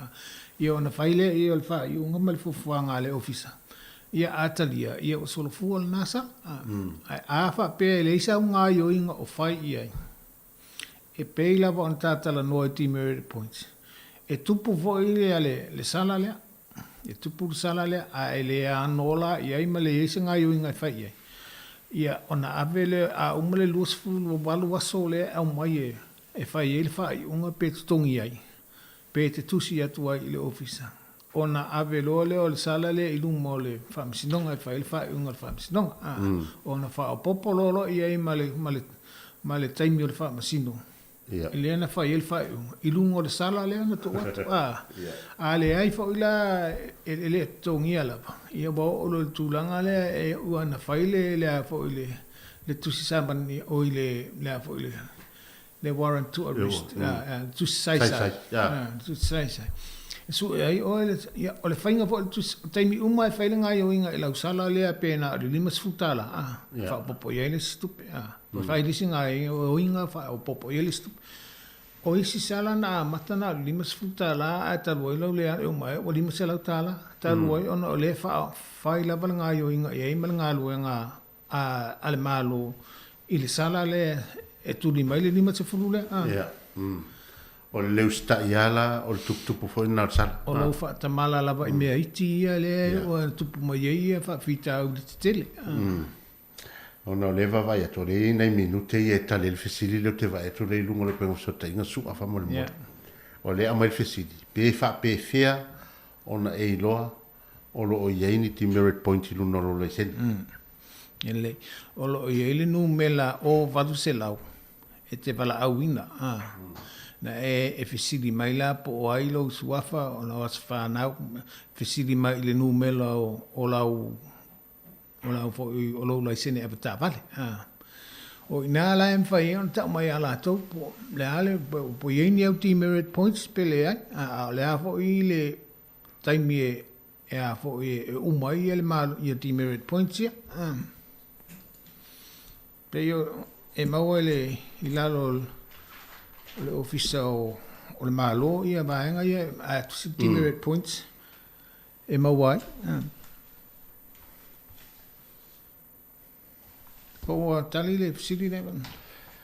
Ia o na whaile ia o le wha i unga mali fufuanga le ofisa. Ia atalia, ia o solo fuol nasa. A whapea le isa unga i o inga o whai iai. E pei lava on tātala noa ti merit points. E tupu fo i lea le sala lea. E tupu sala lea a e lea anola iai ma le isa nga i o inga i whai iai. Ia ona avele a umale luasfulu walu waso lea au mai e whai e le whai unga pe tutongi iai. Pe te tusi atua i le ofisa. Ona ave lole o le sala le i lumo le whamsinonga e whaile whae unga le whamsinonga. Ona wha o popololo i ei ma le taimi o le whamasino. I le ana whae whae unga. I lumo le sala le ana to watu. A le ai wha ila e le tongi alapa. Ia bao o le tūlanga le e uana whaile le a wha le tusi samani o i le a wha le warrant to arrest. Tusi saisai. Tusi saisai. Su ai o le fainga fo taimi uma e fainga ai o inga e lau sala lea pena le lima sfutala fa popo ele stupe o fai disinga ai o inga fa o popo ele stupe o isi sala na matana lima sfutala a talu ilo lea o mai o lima sala tala talu o le fa fai la valanga ai o inga e mal nga lu nga a ale malo ile sala le e tu lima ile lima sfutula o le leu sta iala o le tuputupu foi na sala o lo fa tamala lava i mea iti ia le o tupu mai ia fa fita au le tele o na leva vai a tore nei minute e tale le fesili le te vai a tore lungo le pengo sota inga su afa mo le mo o le ama le fesili pe fa pe fea o na e loa o lo o yeini ti merit point lu no lo le sen ele o lo yeili nu mela o vadu se lau e te vala auina na e fesili mai la po ai lo suafa o na was fa na fesili mai le nu mela o lau fo o lo lai sene e ta vale o ina la em fa on ta mai ala to le ale po yeni au ti merit points pele a le a fo i le taimi e a fo e o mai ele mal i ti merit points ya pe yo e mau ele ilalo le ofisa o le malo ia vaenga ia a ti merit points e mau ai o tali le fisili ne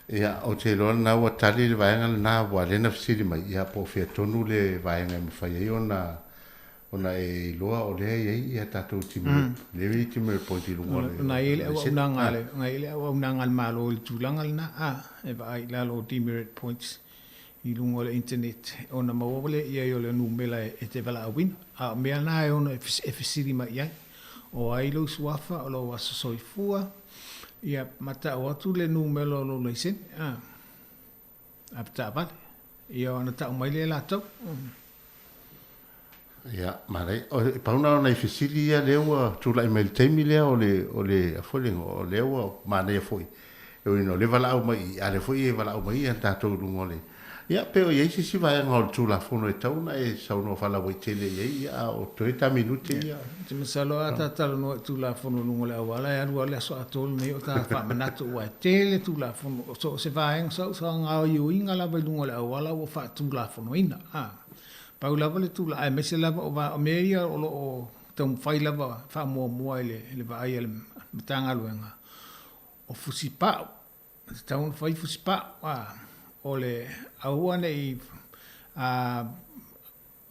ia o te lo na o tali le vaenga na wa le na fisili mai ia po fe tonu le vaenga me fa ia ona ona e loa o lea iei ia tātou timu. Lewi timu point i lunga le. Na ele au nangale, ngale au nangal malo le tulanga na e vai la lo demerit points i lunga le internet. Ona mawole ia yo le numela e te vala win. A mea na e ona e fisiri mai ia. O ai lo suafa o lo waso soifua. Ia mata o atu le numelo lo leisen. A pata vale. Ia ona ta mai le lato. Ia, mare, o pauna ona I fisili ia lewa tula I mail teimi lea o le afolingo o lewa mana ia foi. E o ino le valau mai, a le foi e valau mai an tātou lungo le. Ia, peo iei si vai ngol tula fono e tauna e sauno fala wai tele iei ia o toita minute ia. Te masalo a tatalo no tula fono lungo le awala e arua le aso atolu nei o ta whamanatu ua tele tula fono. So se vai ngau sa ngau iu inga la vai lungo le awala o wha tula fono ina. Pau lava le tula, ai mese lava o va o meia o tau whai lava wha mua le va ai le matanga luenga. O fusipau, tau whai fusipau, o le aua nei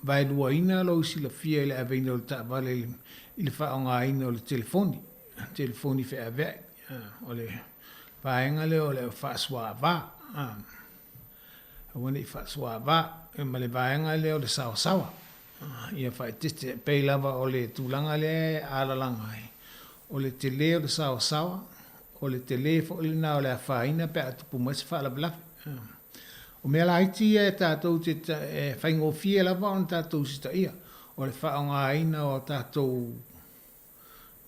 vai lua ina lo si la fia le aveina o le ta vale i le wha o ngā ina o le telefoni whea vea, o le vaenga le o le wha swa va, aua nei wha swa va, ma le vaenga le o le sawa. Ia whai tiste pei lava o le tūlanga le alalangai. O le tele o le sawa, o le tele fo le na o le whaina pe atu pumasi wha la blafi. O mea la iti e tātou te whaingo fie lava on tātou sita ia. O le wha o ngā ina o tātou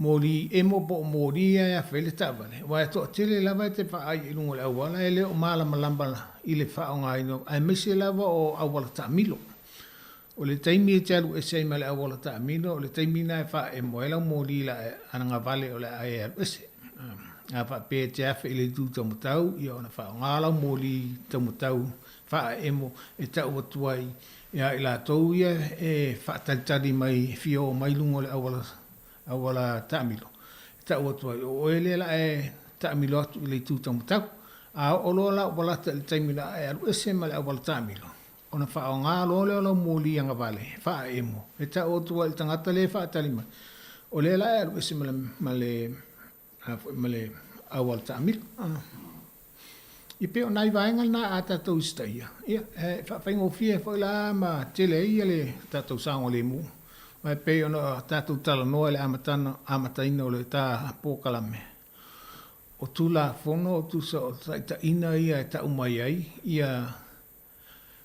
mōri emo po mōri e a whele tāwale. Wai ato tele lava te wha ai i lungo le awala e leo malama lambala i le wha o ngā ina. Ai mese lava o awala ta milo. O le taimi e te alu e seima le awala ta milo. O le taimi na e wha e moela mōri la ananga vale o le ai alu ese. A wha pe te awha i le tū tamutau. Ia ona wha o ngāla mōri tamutau. Wha emo e tau atuai. Ia i la tau ia e wha talitari mai fio o mai lungo le awala taamilo. Tau atuai o ele la e taamilo atu i le tū tamutau. A o loa la wala ta le taimila e alu ese ma le awala taamilo. Ona wha o ngā lo leo lo mōli anga vale. Wha emo. E tau atuai le tangata le wha talima. O le la e alu ese ma le awala taamilo. I peo nai vaenga na a tātou staia. Ia, whaingo fia whaila ma tele ia le tātou sango le mu. Mai peo no tātou tala noa le amataina o le tā pōkalame. O tūla whono, o tūsa o ta ina ia e ta umai ai. Ia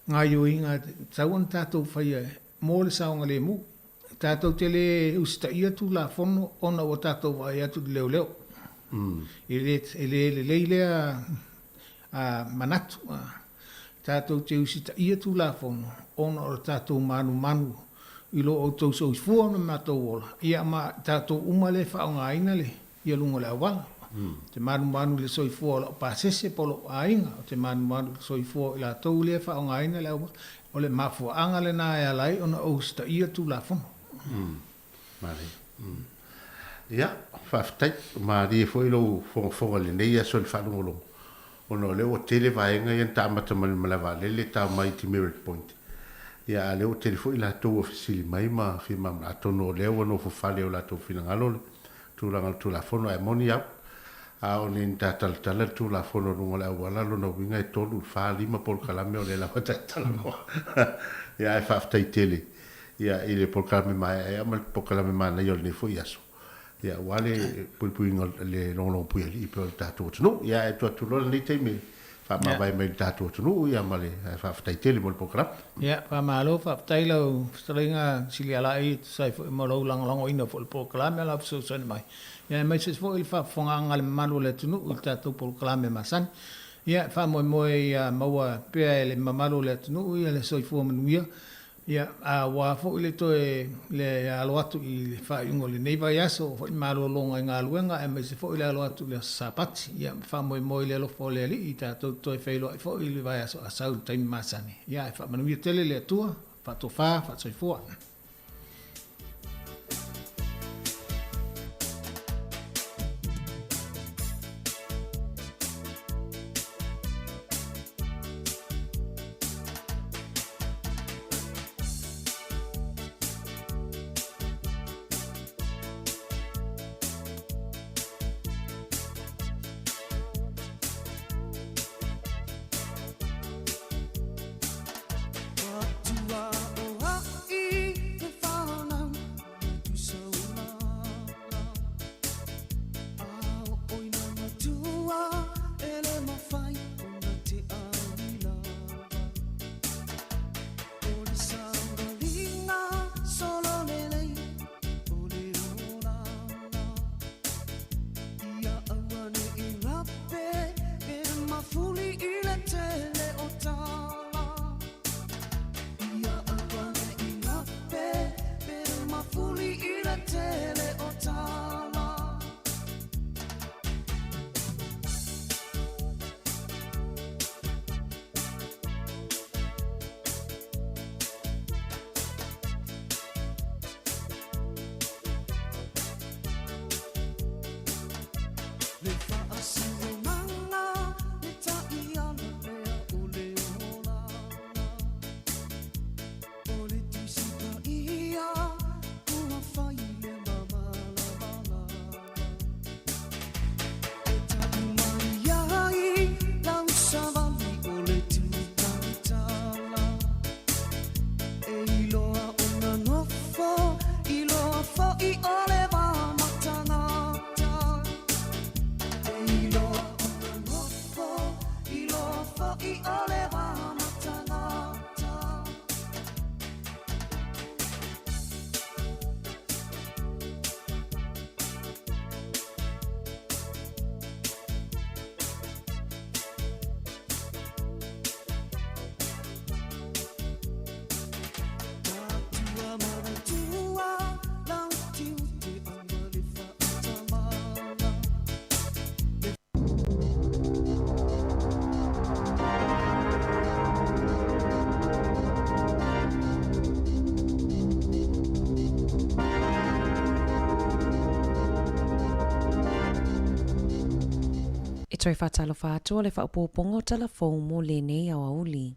ngā yoinga tauan tātou whaia mō le sango le mu. Tātou tele ustaia tūla whono, ona o tātou vai atu leo leo. Le leilea manatu tātou te usita ia tū la whono ona o tātou manu i lo o tau sau fua na mātou ola ia ma tātou umale whaonga aina le ia lunga le awala te manu le soi fua o pāsese polo ainga o te manu le soi fua i la tau le whaonga aina le awala o le mafua anga le nā e alai ona o usita ia tū la whono Mare ia whaftai maari e fwoi lo whonga le nei aso le whanongolongo ono leo tele vaenga ia tamata malava lele ta mai ti merit point ia leo tele foi la to ofisili mai ma fi ma atono leo no fo fale o la to fina ngalo tu la fono e moni a oni tal tu la fono no la wala no winga e tolu fa lima por kalame o le la tal no ia e fa tele ia ile por kalame mai e mal por kalame mai na yo ne foi aso ia wale pui le no pui ali per tato no ia e tu lo ni te me fa ma vai me tato no ia male fa ftai tele mo program ia fa malo fa ftai lo stringa sili ala i sai mo lo lang ino fo program la so son mai ia mai se fo il fa fonga ngal malo le tu no il tato program masan ia fa mo ia maua pe le mamalo le tu no ia le so fo manuia ia a wa fo ile to le alo atu I fa ingo le nei vai aso fo malo longa nga luenga e me se fo ile alo atu le sapati ia fa mo ile lo fo le ali ta to feilo fo ile vai aso a sau time masani ia fa manu tele le tua fa to fa so fo i ole wā matangata. Tautua maratua, lau tiu te amale whaatamala. E toi whatalo whātua le whaupōpongo telefon mo le nei au auli.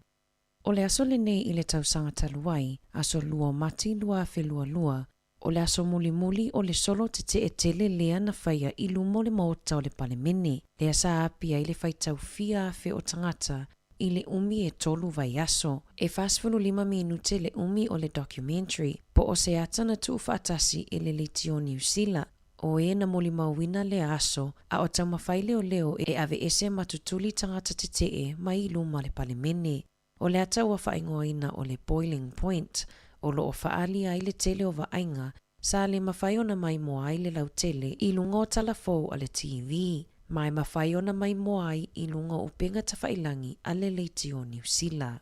O le aso le nei i le tausanga taluai, aso lua mati lua whelua lua, o le aso muli muli o le solo te e tele lea na whaia i lumo le maota o le palemene, le asa apia i le whaitau fia awhi o tangata, i le umi e tolu vai aso. E whaswhulu 5 minute le umi o le documentary, po o se atana tu whaatasi i le litio New Zealand, o e na moli mauina le aso, a o tau mawhaile o leo e ave ese matutuli tangata te e mai i luma le palemene. O le ata ua whaingoina o le boiling point, o lo o whaali ai le tele o vainga, sa le mawhaiona mai mo ai le lau tele i lunga o talafou a le TV, mai mawhaiona mai mo ai i lunga o penga tawhailangi a le leitio New Zealand.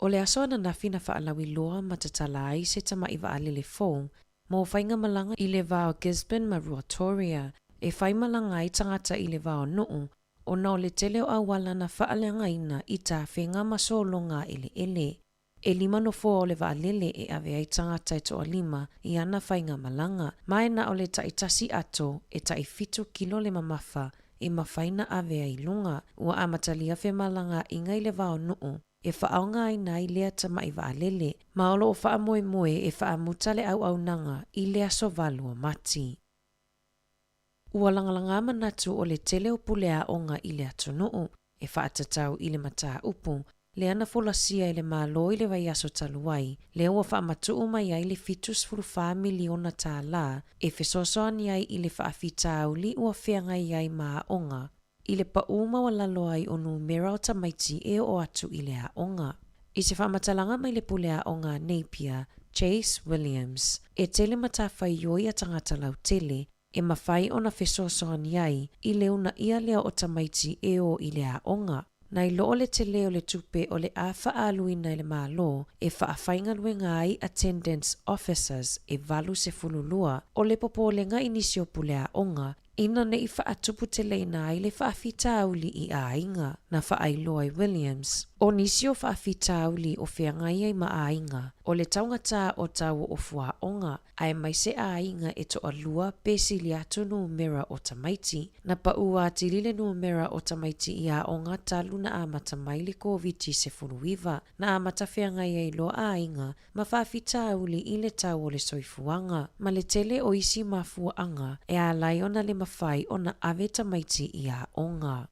O le aso ana na fina whaalawi loa matatala ai se tama iwa ale le fou, mo whainga malanga i le vao Gisborne ma Ruatoria, e whai malanga i tangata i le vao nuu, o nao le tele o awala na whaalenga ina i tā whenga masolonga ele. E 5 o le vaalele e ave ai tangata e toa 5 i ana whainga malanga, mai na o le taitasi ato e tai 7 kilo le mamafa e mawhaina ave ai lunga, ua amatalia whe malanga i ngai le vao nuu, e whaaonga ai nai lea tama i vaalele, maolo o wha moe e wha mutale au nanga i lea so valua mati. Ua langalanga manatu o le tele o pulea onga i le atunuu, e whaatatau i le mataa upu, le ana folasia i le malo i le vai aso taluai, le ua whaamatuu mai ai le 7.5 miliona tā la, e whesosoani ai i le whaafitau li ua whenga i ai maa onga, i le pauma wa lalo ai o numera o tamaiti e o atu i le onga. I se whaamatalanga mai le pulea onga Napier, Chase Williams, e tele matawhai yoi a tangata lau tele, e mawhai o na whesosoani ai i leuna ia lea o tamaiti e o i le onga. Nai loo le te leo le tupe o le a whaaluina i le malo e whaawhainga luenga ai attendance officers e valu se fululua o le popolenga inisio pulea onga ina ne i whaatupu te leina ai le whaafitauli i a inga na whaailoa i Williams. O nisio whaafitauli o whiangai ai ma a inga o le taungata o tau o fua onga ai mai se a inga e toa lua pesi li atu numera o tamaiti na paua tilile numera o tamaiti i a onga talu na amata mai le COVID se funuiva na amata whiangai ai lo a inga ma whaafitauli i le tau o le soifuanga ma le tele o isi mafuanga e a laiona le mawhai o na ave tamaiti i a onga.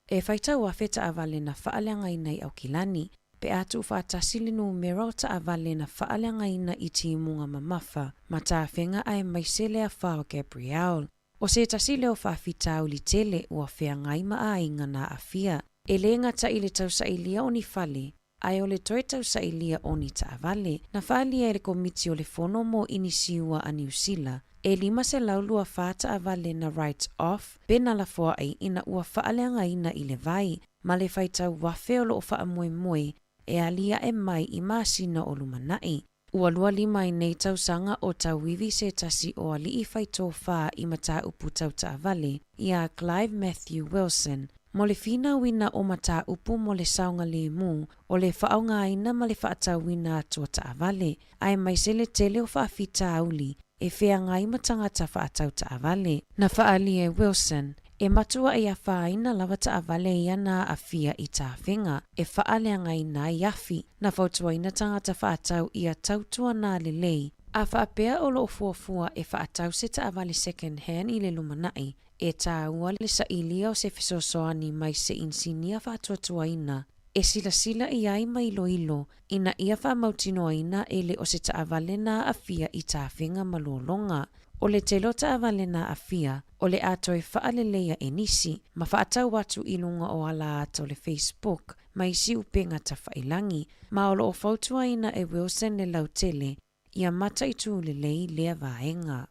E whaitau a wheta avale na whaaleanga nei au kilani, pe atu whaatasi le numera o ta avale na whaaleanga ina i timunga mamafa, ma tā whenga ai mai se lea whao Gabriel. O se tasi leo whaafitau li tele ua whengai ma a inga na awhia. E le ngata i le tausa ilia o ni whale, ai o le toe tausa ilia o ni ta avale, na whaalia e le komiti o le fono mo inisiua a New Zealand, e 5 se laulua whata avale na right off, pena la foa ai ina ua whaaleanga ina i le vai, ma le whaitau wafe o lo wha moe e alia e mai i masina o lumanai. Ua lua 5 i nei tausanga o tau wivi se tasi o ali i whaito wha i mata upu tau ta avale, i a Clive Matthew Wilson, mo le fina wina o mata upu mo le saunga le mu, o le whaonga aina ma le whaatau wina atua ta avale, ai mai se le tele o whaafita auli, e whea ngai matangata whaatau ta avale. Na whaali e Wilson, e matua e a whaaina lava ta avale i ana a fia i ta whenga, e whaalea ngai na iafi, na whautua ina tangata whaatau i a tautua nā le lei, a whaapea o lo fuafua e whaatau se ta avale second hand i le lumanai, e tā ua le sa ilia o se fisosoani mai se insinia whaatuatua ina, e sila i ai mai ilo ina ia wha mautinoa ina e le o se ta avale na a fia i ta whenga malolonga. O le te lota avalena afia, o le ato e whaalelea e nisi, ma whaatau atu ilunga o ala ato le Facebook, ma isi upenga ta whailangi, ma o lo o fautua ina e Wilson le lautele, ia mata i tu le lei lea vaenga.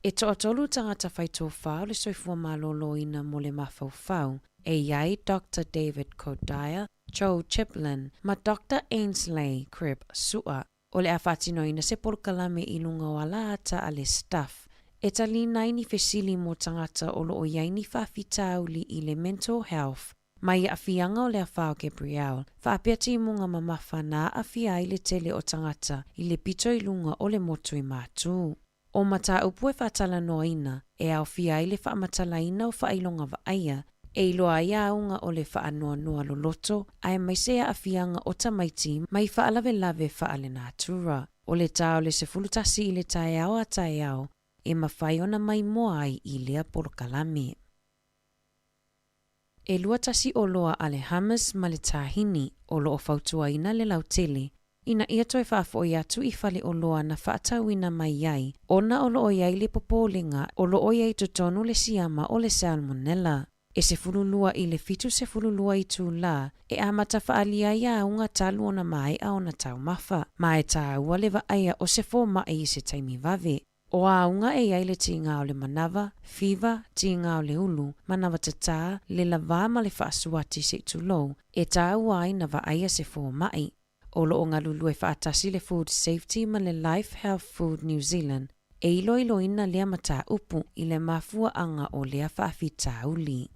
E to'atolu tangata whaito whao le soifua malolo ina mo le mawhauwhau, e iai Dr. David Kodaya, Joe Chiplin, ma Dr. Ainsley Cribb Sua, o le awhatino ina se polkalame ilunga o ala ata a le staff, e talina ini fesili mo tangata o lo o iai ni whawhitauli i le mental health, mai a fianga o le awhao Gabriel, whaapeti munga mamafa na a fia i le tele o tangata i le pito ilunga o le motu i mātū. O mata upu e whatala noa ina, e au fia i le whaamatala ina o whailonga waaia, e iloa ia aunga o le whaanoa noa lo loto, ai mai sea a fianga o tamaiti mai whaalave lave whaale nātura. O le tau le se fulutasi i le tae au a tae au, e mawhaiona mai moa ai i lea polokalame. E lua tasi o loa ale Hamas ma le tahini o lo o fautua ina le lautele, ina ia toi whaafoi atu i whale o loa na whaatauina mai iai, ona o lo o iai le popolinga o lo o iai tutonu le siama o le salmonella. E se fululua i le fitu se fululua i tū la, e amata whaalia ia unga talu ona mai a ona tau mafa, ma e tā ua le waaia o se fōma e i se taimi vave. O a unga e iai le tinga o le manava, fiva, tinga o le ulu, manava tata, le lava ma le whaasuati se tulou, e tā ua ai na waaia se fōmai. O lo o ngalulu e whaatasi le Food Safety ma le Life Health Food New Zealand, e ilo ina lea mata upu i le mafua anga o lea whaafita uli.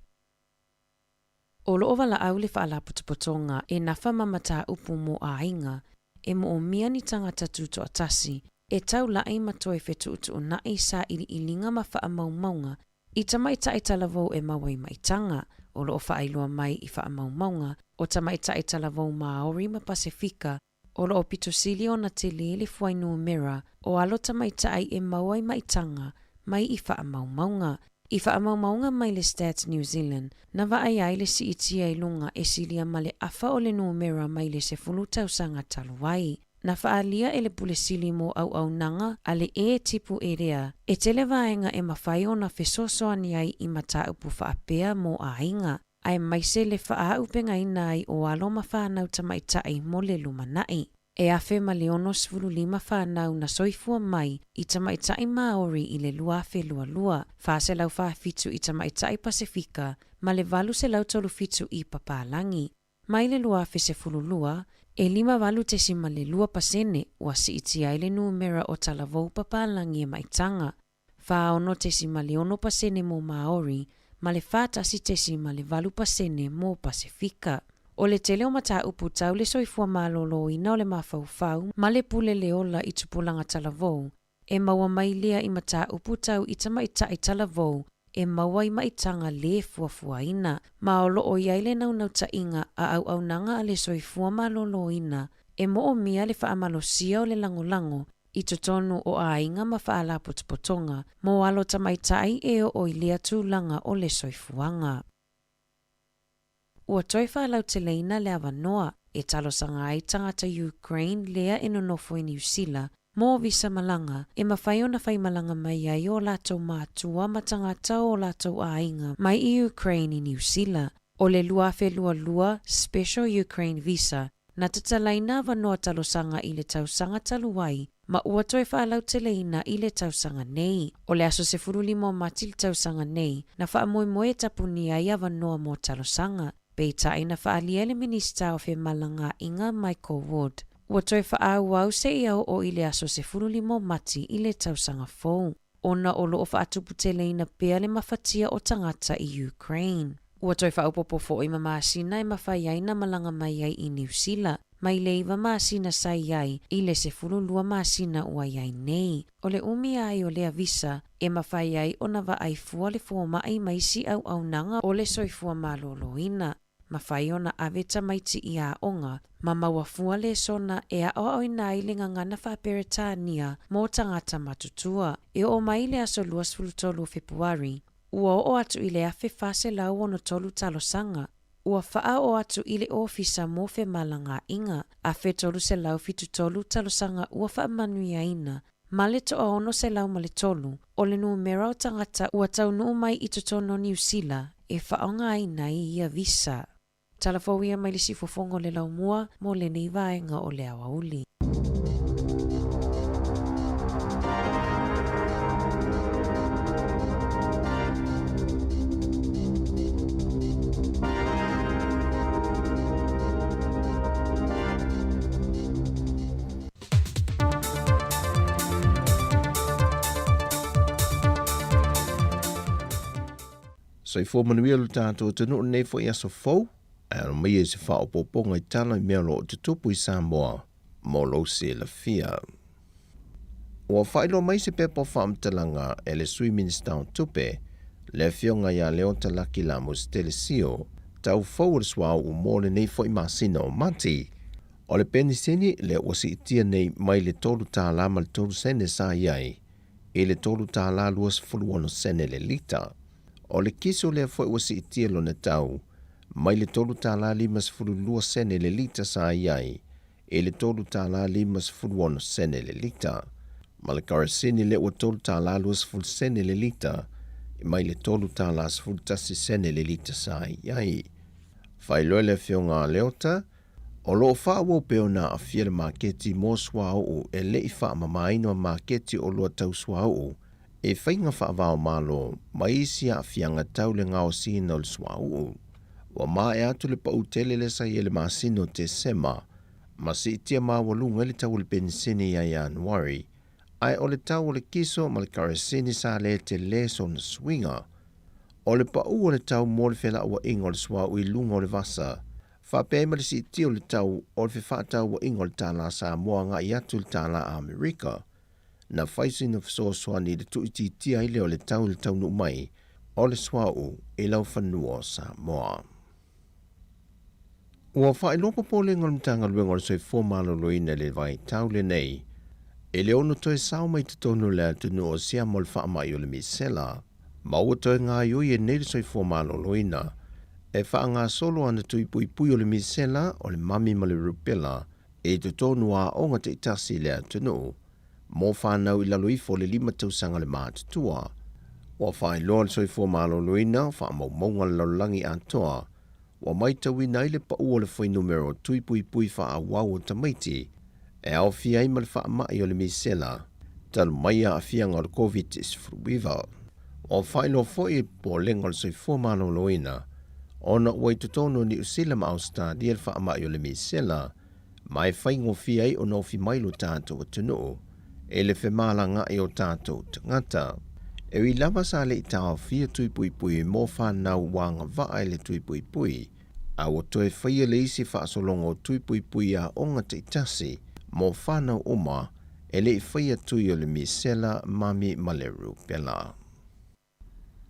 O lo o wala au le whaala putupotonga e nafa mamata upu mo a inga, e mo o mia ni tangata tuto atasi, e tau lai matoe fetu utu o nai sa ili ilinga ma wha maunga, i tamaita i talavou e mawai maitanga, o lo o whailua mai i wha maunga, o tamaita i talavou Maori ma Pasifika, o lo o pitosili o na te le fuainu mera, o alo tamaita ai e mawai maitanga, mai i wha maunga. I whaamaumaunga mai le Stats New Zealand, na ai ai le si itia i lunga e silia ma le afa o le numera mai le se fulu tausanga taluai. Na whaalia e le pule sili mo au nanga a le e tipu e rea, e tele vaenga e mawhai o na fesosoani ai i mata upu whaapea mo a inga. Ai mai se le wha upenga ina ai o alo ma whanau tamaitai mo le lumanai. E afe ma le ono sfulu lima whanau na soifua mai i tamaitai Maori i le luafe lua. Whase lau whaafitu i tamaitai Pasifika ma le valu se lau tolu fitu i Papalangi. Mai le luafe se fululua, e lima valu te sima le lua pasene ua si iti ai le numera o talavou Papalangi e maitanga. Wha ono te sima le ono pasene mo Maori, ma le whātasi te sima le valu pasene mo Pasifika. O le tele o mata upu tau le soifua malolo ina o le mawhauwhau, ma le pule le ola i tupulanga talavou. E maua mai lea i mata upu tau i tamaita i talavou, e maua i maitanga le fuafua ina. Ma o loo iai le naunau ta inga a au nanga a le soifua malolo ina, e mo o mia le whaamalosia o le langolango, i totonu o a inga ma whaala potopotonga, mo alo tamaitai e o i lea tūlanga o le soifuanga. Ua toi whalau te leina le awanoa e talosanga ai tangata Ukraine lea e nonofo i New Zealand, mō visa malanga e mawhai o na whai malanga mai ai o lātou mātua ma tangata o lātou ainga mai i Ukraine i New Zealand. O le luafe lua Special Ukraine Visa, na tatalaina awanoa talosanga i le tausanga taluai, ma ua toi whalau te leina i le tausanga nei. O le aso se furulimo mati le tausanga nei, na wha moe tapuni ai awanoa mo talosanga. Peita ina whaalia le minista o fe malanga inga Michael Wood. Ua toi whaau se iau o i le aso se furulimo mati i le tausanga fōu. Ona o lo o whaatupu te leina pea le mawhatia o tangata i Ukraine. Ua toi whaupopo fo i mamasina e mawhai na malanga mai ai i New Zealand. Mai leiva masina sai ai i le se fululua masina ua iai nei. O le umi ai o lea visa e mawhai ai o na wa ai fua le fōma ai maisi au nanga o le soifua maloloina. Mawhai o na aveta maiti i a onga, ma mawafua le sona e a oina i le ngangana whaperetania mō tangata matutua. E o mai le aso luas fulutolu Februari, ua o atu i le afe fase lau ono tolu talosanga. Ua wha o atu i le ofisa mō fe malanga inga, afe tolu se lau fitu tolu talosanga ua wha manuia ina, Ma le toa ono se lau ma le tolu, o le numera o tangata ua tau nuu mai i totono New Zealand e whaonga ai nai ia visa. Talafauia mai le sifofongo le lau mua mo le nei vaenga o le awauli. Sai fo manuia lo tātou tanu nei fo ia so fau, e ano mai e se whao poponga I tala I mea lo te tupu I Samoa, mo lo se la fia. Ua whailo mai se pepa whaamtalanga e le sui minister o tupe, le fionga ia leo talaki la mo stele sio, tau fau le swao u mole nei fo I masina o mati, o le peniseni le wasi itia nei mai le tolu tā la ma le tolu sene sa iai, e le tolu tā la luas fuluano sene le lita. O le kiso lea foi ua si itia lo na tau, mai le tolu tāla 5 sene le lita sa iai, e le tolu tāla 5 sene le lita. Ma le karasini le ua tolu tāla 2 sene le lita, mai le tolu tāla 10 sene le lita sa iai. Whailoe le fionga leota, o loo wha wau peo na a fia le maketi mo swa o e le I wha mamaino a maketi o loa tau swa o, e whainga whaavao malo, mai isi a fianga tau le ngao sino le swa uu. Wa maa e atu le pau tele le sa le masino te sema, ma si itia maa walunga le tau le pensini ya Januari, ai o le tau le kiso ma le karasini sa le te leso na swinga. O le pau o le tau mo le whela ua ingo le swa ui lunga o le vasa, whape ma le si itia o le tau o le whewhatau ua ingo le tala Samoa nga I atu le tala Amerika, na faisi na fesoswani le tuititia I leo le tau nu mai o le swau I lau whanua Samoa. Ua whaelopa po le ngolmtanga luenga le soi fōmalo loina le vai tau le nei, e leo no toi sao mai te tonu le atunu o sia mo le whaamai o le misela, ma ua toi ngā iui e nei le soi fōmalo loina, e wha ngā solo ana tui pui pui o le misela o le mami ma le rupela, e te tonu a onga te itasi le atunu, mo whanau I lalo ifo le 5 tausanga le mātutua. Wa whai loa le soi fōmalo loina, wha maunga le laulangi atoa, wa mai tawi nai le pa ua le whai numero tui pui pui wha a wau o tamaiti, e au fia I ma le wha mai o le misela, talu mai a fianga o le COVID is fruiva. Wa whai loa fwoi po lenga le soi fōmalo loina, ona wai tutono ni usila ma austa di le wha mai o le misela, mai whai ngo fia I o no fi mailo tātou atunu, e le whemala nga I o tātou tangata. E wi lava sa le tau fia tui pui pui mo whanau wanga waa le tui pui pui, a o toe whaia le isi whaasolongo tui pui pui a onga te itasi, mo whanau oma, e le whaia tui o le misela mami maleru pela.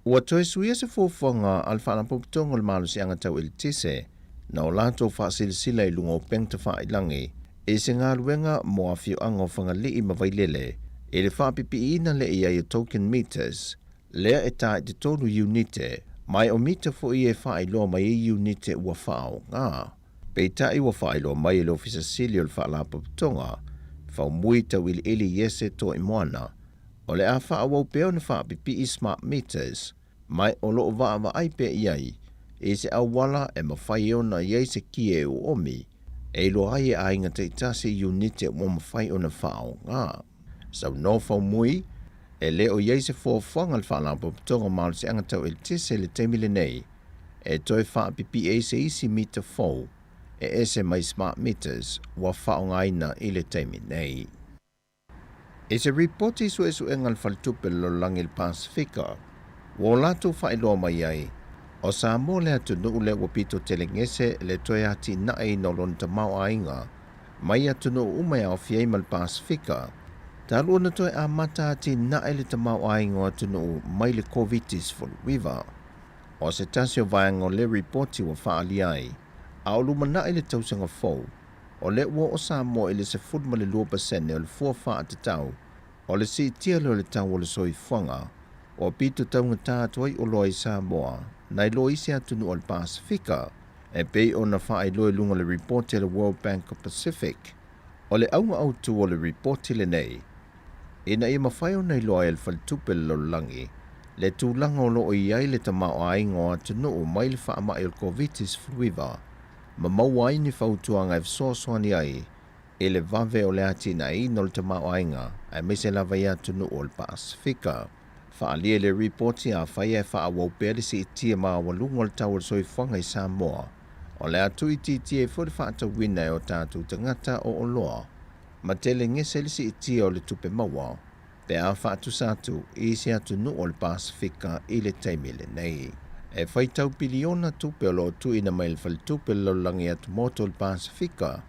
Ua toe suia se fōwhanga al whanapopitongo le malu si angatau il tise, na o lato whaasilsila I lungo pengta whaailangi, e se ngā ruenga mo a whio anga o whangalii mawailele, e le whapipi ina le ia I token meters, lea e tae te tolu unite, mai o mita fo I e whaailoa mai I unite ua whao ngā. Pei tae ua whaailoa mai le ofisa sili o le whaalapa putonga, whao mui tau ili yese to I moana, o le a whaawau peo na whapipi I smart meters, mai o loo waa wa aipe iai, e se awala e mawhai ona iai se kie o omi, e lo ai a inga te itasi unite mo mawhai ona whao ngā. Sau no whau mui, e leo iei se fōwhanga le whalampa putonga malu se angatau il tise le teimile nei, e toi whaapipi e se isi mita fau, e se mai smart meters wa whao ngaina I le teimi nei. E se reporti su engal whaltupe lo langi le Pasifika, wo lato whaeloa mai ai, o Samoa le atu nuu le wapito telengese le toi ati nai no lonta mau ainga, mai atu nuu umai au fiei mal Pasifika, talu na toi a mata ati nai le tamau ainga atu nuu mai le COVID-19 fulwiva. O se tasio vaenga le reporti wa whaali ai, a oluma nai le tausanga fau, o le ua o Samoa le se fudma le 2% o le fua wha atatau, o le si tia le tau o le soi whanga, o pito taunga tātuai o loa I Samoa, nai loa isi atunu o le Pasifika, e pei o na whaai loa lunga le reporti le World Bank of Pacific, o le aunga autu o le reporti le nei. Ina i mawhai o nei loa el whaltupe lo langi, le tūlanga o loo i ai le tamao a ingo atu nuu mai le wha ama il COVID-19 fruiva, ma maua ai ni whautuanga e wsoaswani ai, e le vave o le atina i no le tamao a inga, ai meise lava i atu nuu o le Pasifika. Whaalia le reporti a whai e wha awau pere si i tia maa walunga le tau soifanga i Samoa, o le atu i titi e fwere whaata wina e o tātou tangata o oloa, ma tele ngese le si i tia o le tupe maua, pe a whaatu satu i si atu nu o le Pasifika i le taimile nei. E whaitau piliona tupe o lo tu ina mai le whaltupe lo langi atu moto le Pasifika,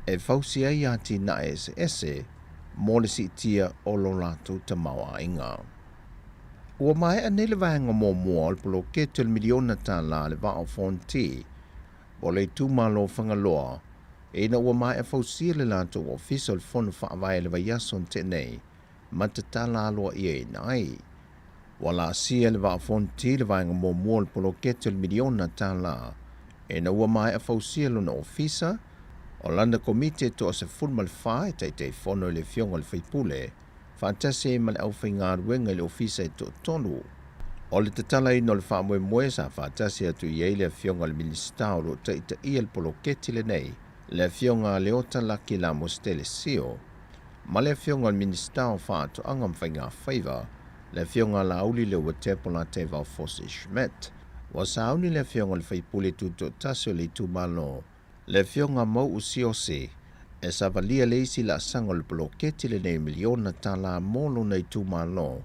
e whausi ai ati na ese, mo le si i tia o lo latu tamawa inga. Ua mai a nele vahenga mō mua o le polo ke miliona tā la le vao fonti, o le tūmalo whangaloa, e na ua mai a whausia le lato o fisa le whonu whaavai le vaiason te nei, ma te tala aloa ia i nai. Wala sia le vao fonti le vahenga mō mua o le polo ke miliona tā la, e na ua mai a whausia lona o fisa, o landa komite to se fulma le whae te whono le fionga le whaipule, Fantasi ma le au whainga ruenga le ofisa e tonu. O le tatala ino le wha moe sa fantasi atu i eile fionga le minista o lo taita ia le poloketi le nei, le fionga le ota laki la mostele sio. Ma le fionga le minista o wha atu angam whainga whaiva, le fionga la auli le ua tepo la te vau fosi shmet. Wa sauni le fionga le whaipule tuto tasio le tu malo, le fionga mau usiosi, e sa valia le isi la sanga le poloketi le nei miliona ta la molo nei tu malo,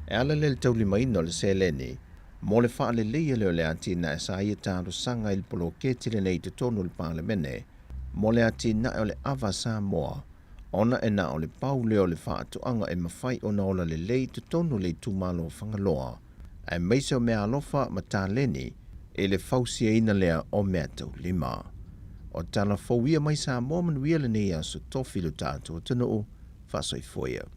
e ala le tau lima ino le seleni, mo le wha le leia leo le atina e sa ia tāru sanga il poloketi le nei te tonu le parlemene, mo le atina e o le ava Samoa, ona e na o le pau leo le wha atuanga e mawhai ona ola le lei te tonu le tu malo whangaloa, e meise o mea alofa ma tā leni, e le fausia ina lea o mea tau lima. O tala fauia mai sa manuia le nei aso tofi lo tātou tanu whasoifoia.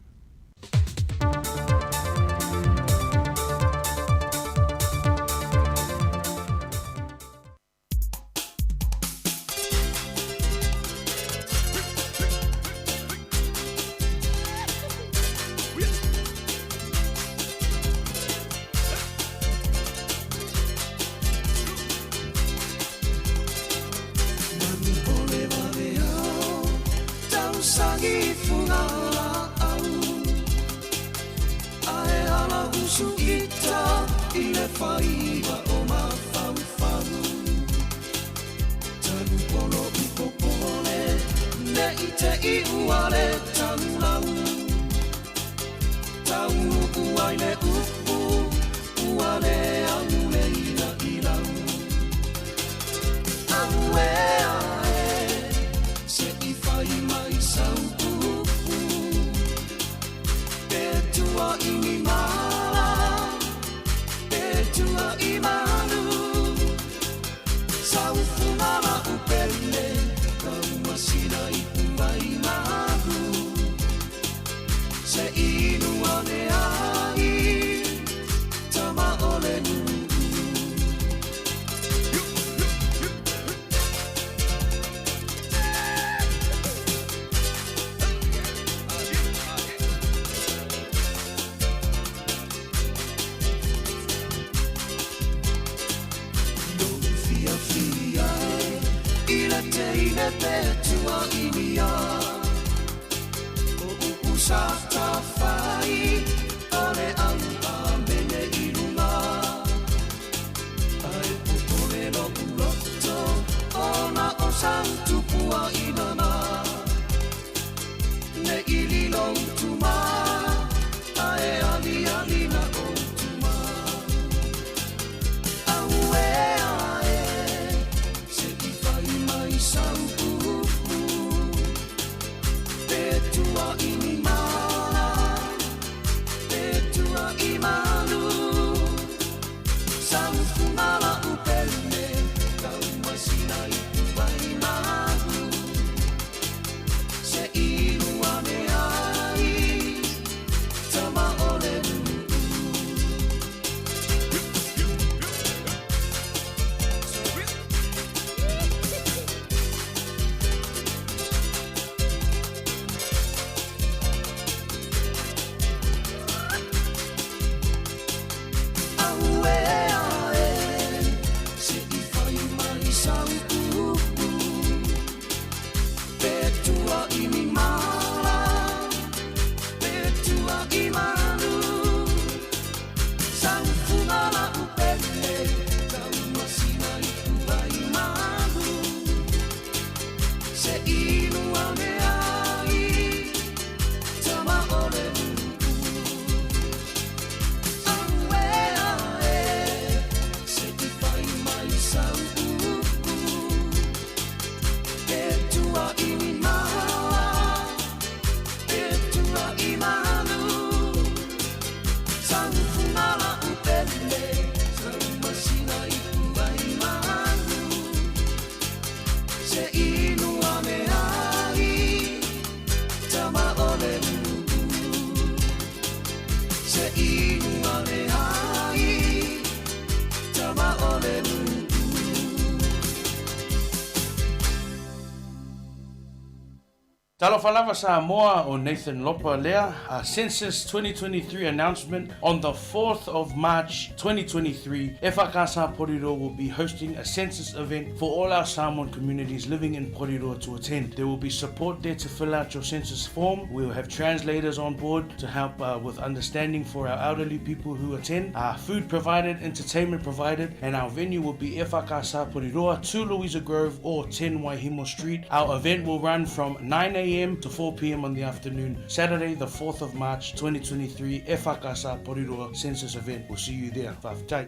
Talofalava Samoa o Nathan Lopa Lea, a Census 2023 announcement on the 4th of March 2023. Efakasa Poriro will be hosting a census event for all our Samoan communities living in Poriro to attend. There will be support there to fill out your census form. We'll have translators on board to help with understanding for our elderly people who attend. Food provided, entertainment provided, and our venue will be Efakasa Poriroa, 2 Louisa Grove or 10 Waihimo Street. Our event will run from 9 a.m. to 4 p.m. on the afternoon, Saturday the 4th of March 2023, Efakasa Poriroa Census event. We'll see you there. Whawhitai.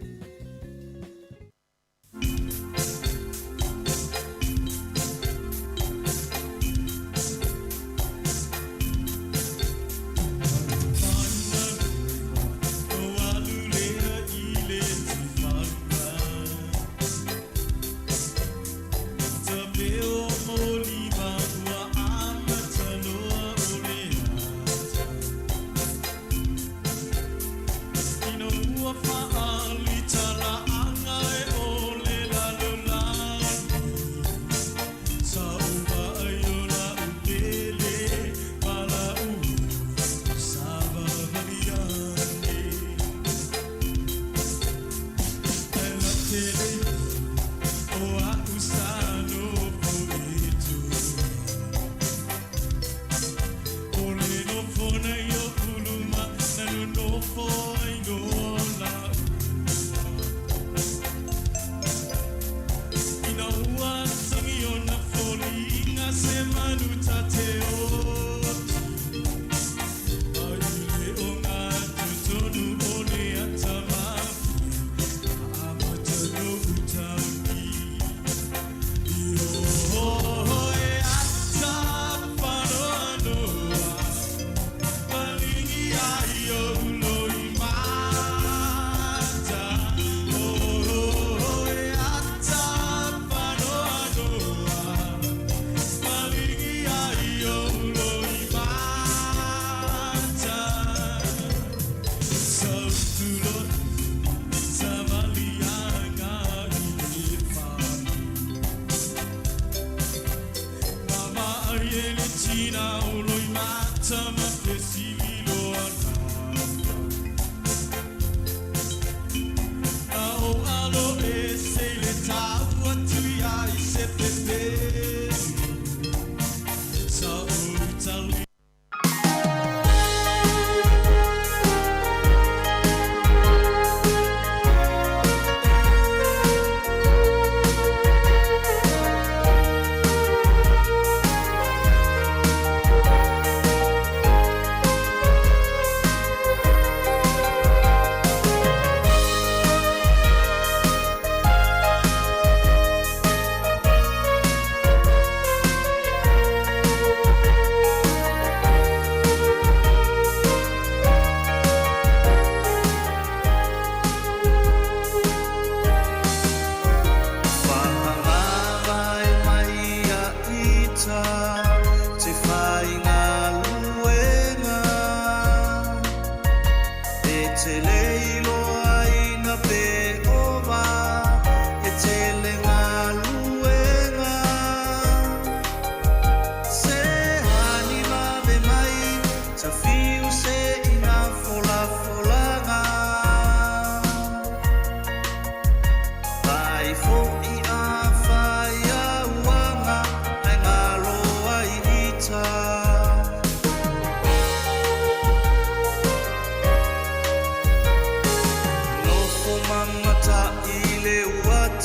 Faali ta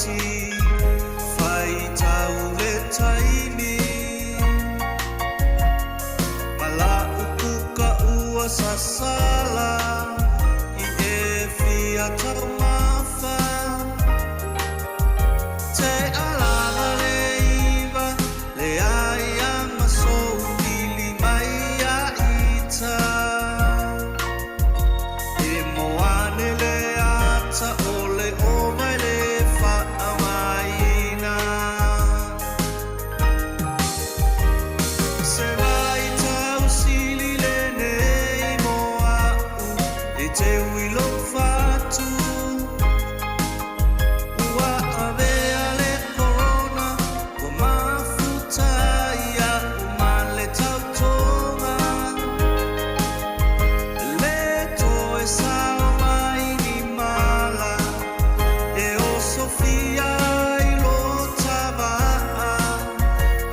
ti fai tau le taimi mala ukuka ua sasala I e fia tau mafa te alala le iwa le ai ama sou lili mai a ita e moane le ata ole o mai le whaamaina se vai tau sili le nei moa u e te uilo fatu ua avea le corona ko mafuta ia uma le tautonga le toe sao mai ni mala e o Sofia I lo tava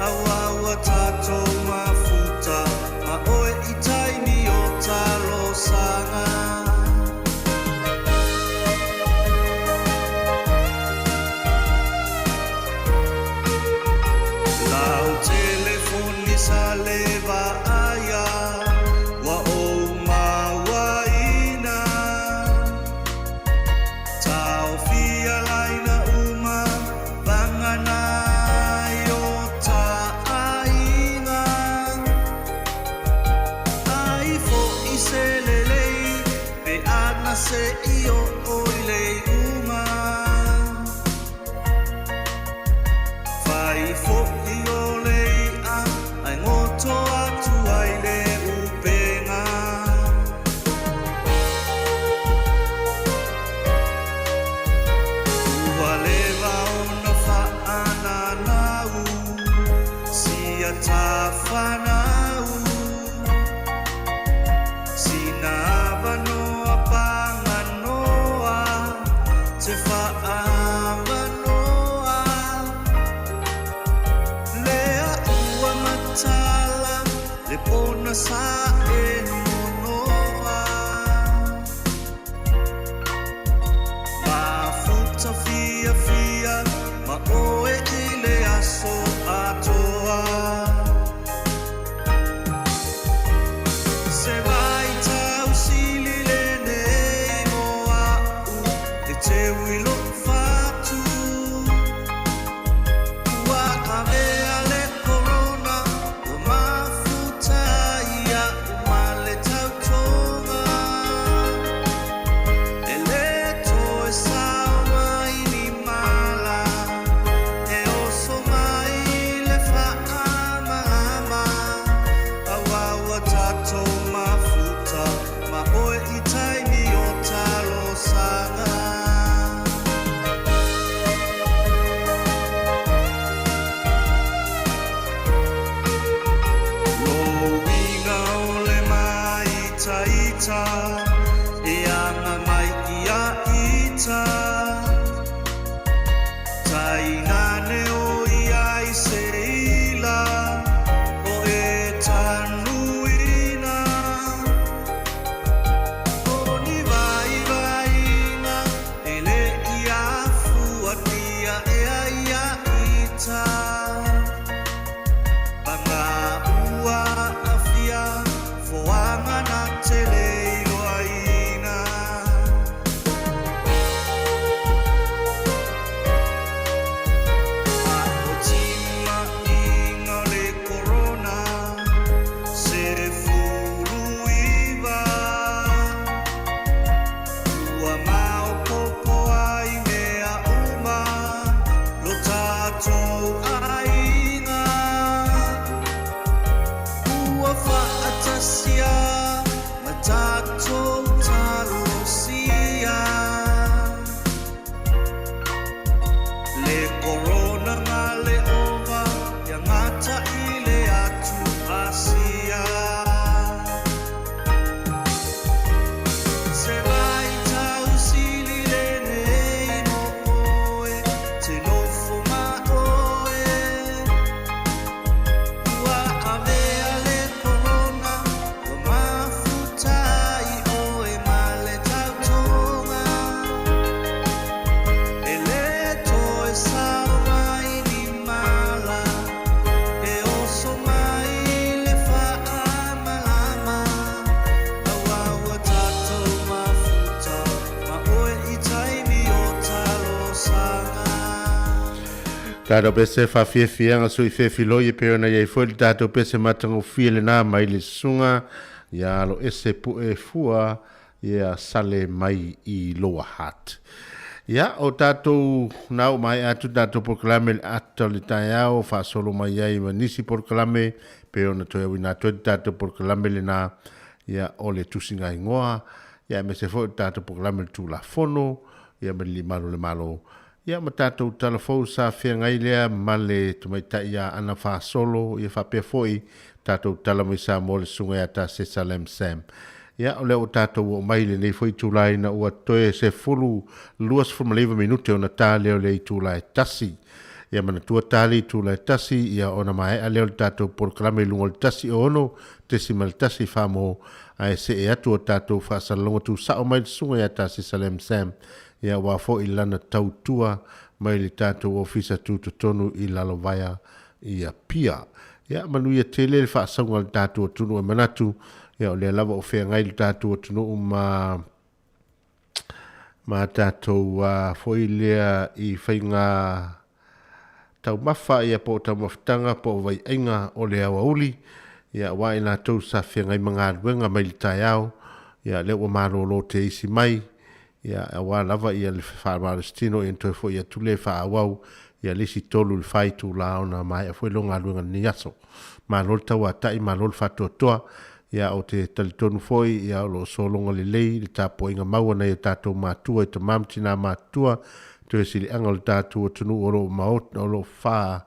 aua tato mafuta ma oe I taimi o talo sanga lau telefoni sa leva aya wa o mawaina tau fia laina uma vangana yo ta ainga ai fo I se lelei pe ana se io oilei uma fai fo I olei a ai ngoto atu ai le upenga ua leva ona whaananau sia tawhanau sina avanoa panganoa te whaavanoa lea ua matala le pona sa e monoa mafuta fia fia ma oe I le aso atoa se vai tau sili le nei moa u e te uilo fatu ua avea le corona o mafuta ia uma le tautonga e le toe sao mai ni mala e oso mai le whaamama aua tato mafuta ma oe I taimi o talo sanga Loinga o le mai ita e anga mai ia ita tainane o ia I se ila o e tanuina o ni vaina e le ia fuatia e ia ita Panga ua afia foanga na tele iloaina Ako tima inga le corona se furuiva ua mau popo ai mea uma lo tatou ainga ua whaatasia ma tatou talosia le corona ngā le ova ia ngata I le atu asia se vai tau sili le nei mo oe te nofo ma oe Tātou pese whawhiawhianga sui whewhiloi e peona iei fwoi tātou pese matango whiele nā mai le sunga ia alo ese pu e fua ia sale mai I loa hat. Ia o tātou nau mai atu tātou proklame le ato le tai au whaasolo mai iei manisi proklame peona toi au ina toi tātou proklame le nā ia o le tusinga ingoa ia me se fwoi tātou proklame le tūla fono ia me li malo le malo. Ia ma tātou talafou sa whia ngai lea ma le tumaita ia ana wha solo ia wha pia foi tātou talamai sa mo le sunga ia ta se Salem Sam. Ia o leo tātou o mai le nei foi tūlai na ua toe se fulu luas fumaliva minute o na tā leo le tūlai tasi. Ia mana tua tāli tūlai tasi ia ona mai a leo tātou porklame lungo le tasi o ono te si mal tasi wha mo a se e atu o tātou wha salonga tu sa o mai le sunga ia ta se Salem Sam. Ia wafo I lana Tautua mai li tātou ofisa tūtotonu I lalovaya ia pia. Ia manu ia tele le whaasaunga li tātou atunu e manatu. Ia o lea lava o whea ngai li tātou atunu ma tātou foi lea I whainga tau mawha ia po tau mawhtanga po vai inga o lea wauli. Ia wai nā tau sa whea ngai mga aduenga mai li tai au. Ia leo wa maro lo te isi mai. Ia awa lava ia le whaarmaristino I toi fo ia tule whaawau ia lisi tolu le whai tū lao na mai a fwoi longa luenga ni aso. Ma lol tau a tai ma lol whatoa toa ia o te talitonu foi ia o lo solonga le lei le tapo inga maua nei o tātou mātua I te mamtina mātua te si le anga le tātua tunu o lo maota o lo wha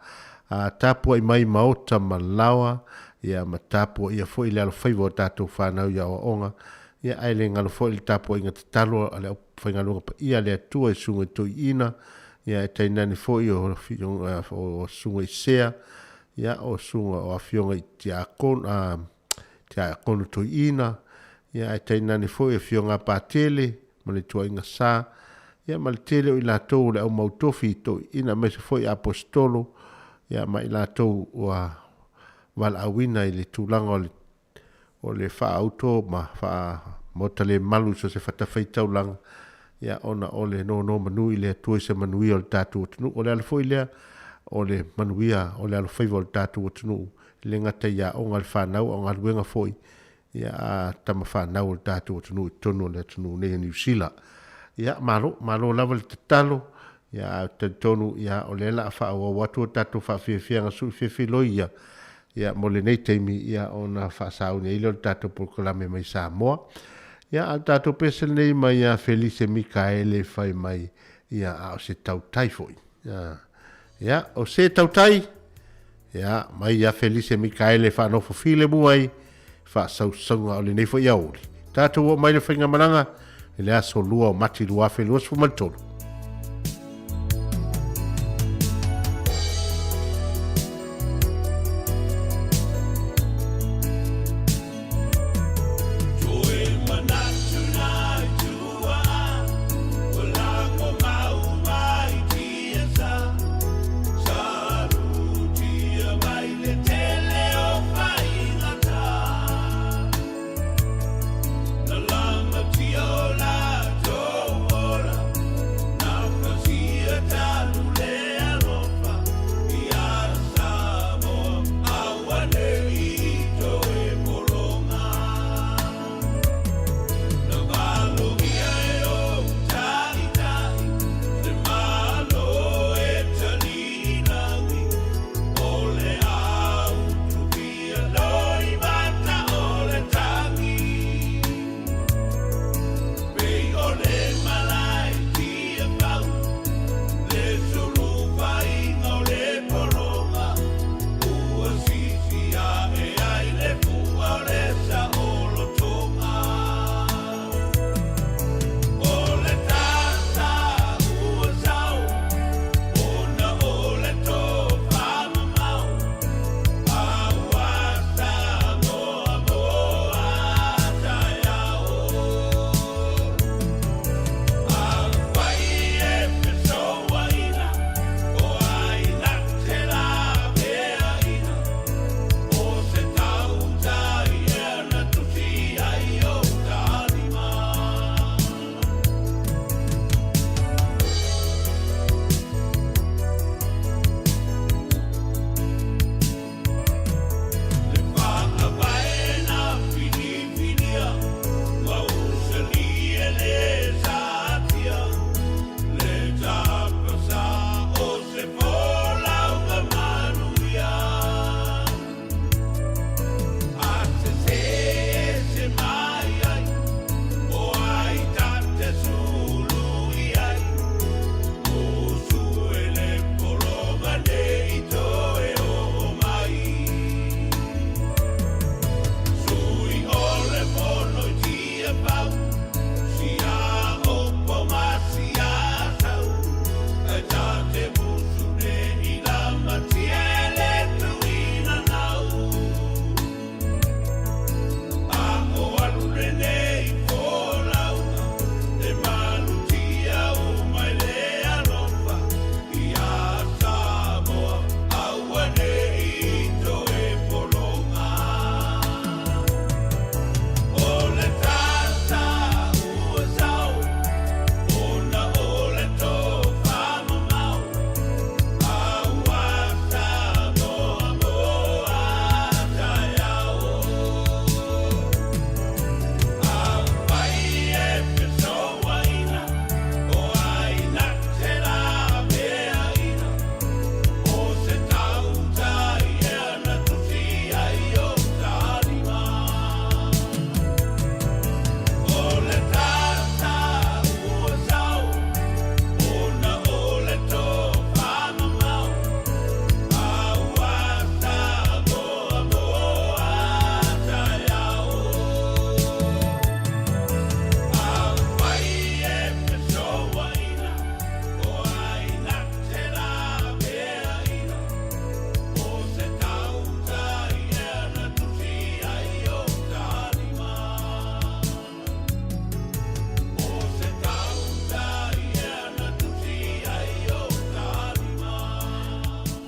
tāpua I mai maota ma lawa ia ma tāpua ia fwoi le alo whaiva o tātou whanau ia o onga. Ia aile ngalo foi le tapo inga te talo ale foi ngalo pa ia le tua sunga to ina ia e taina ni foi o sunga I sea ia o sunga o afionga I tia kon to ina ia e taina ni foi afionga pa tele mo le tua inga sa ia ma le tele o ila to le au mautofi to ina me se foi apostolo ia ma ila to wa wal awina I le tulanga o le wha auto ma wha mota le malu so se whata whaitau langa ia ona o le no manui le tuai se manui o le tātu o tunu o le alafoi lea o le manuia o le alafaiva o le tātu o tunu le ngata ia o ngal whanau o ngal wenga foi ia a tama whanau o le tātu o tunu tonu o le tunu ne New Zealand ia malo lava le tatalo ia te tonu ia o le la wha o watu o tātu wha whiawhianga sui whiawhiloi ia ia mo le nei teimi ia ona whaasau nei ilo tātou proklame mai Samoa. Ia al tātou pesel nei mai a Felice Mikaele whai mai ia o se tautai foi. Ia o se tautai ia mai a Felice Mikaele whanofo file muai whaasau saunga o le nei foi auri. Tātou o mai le whainga mananga e le aso lua o mati luafe luas fumaltolu.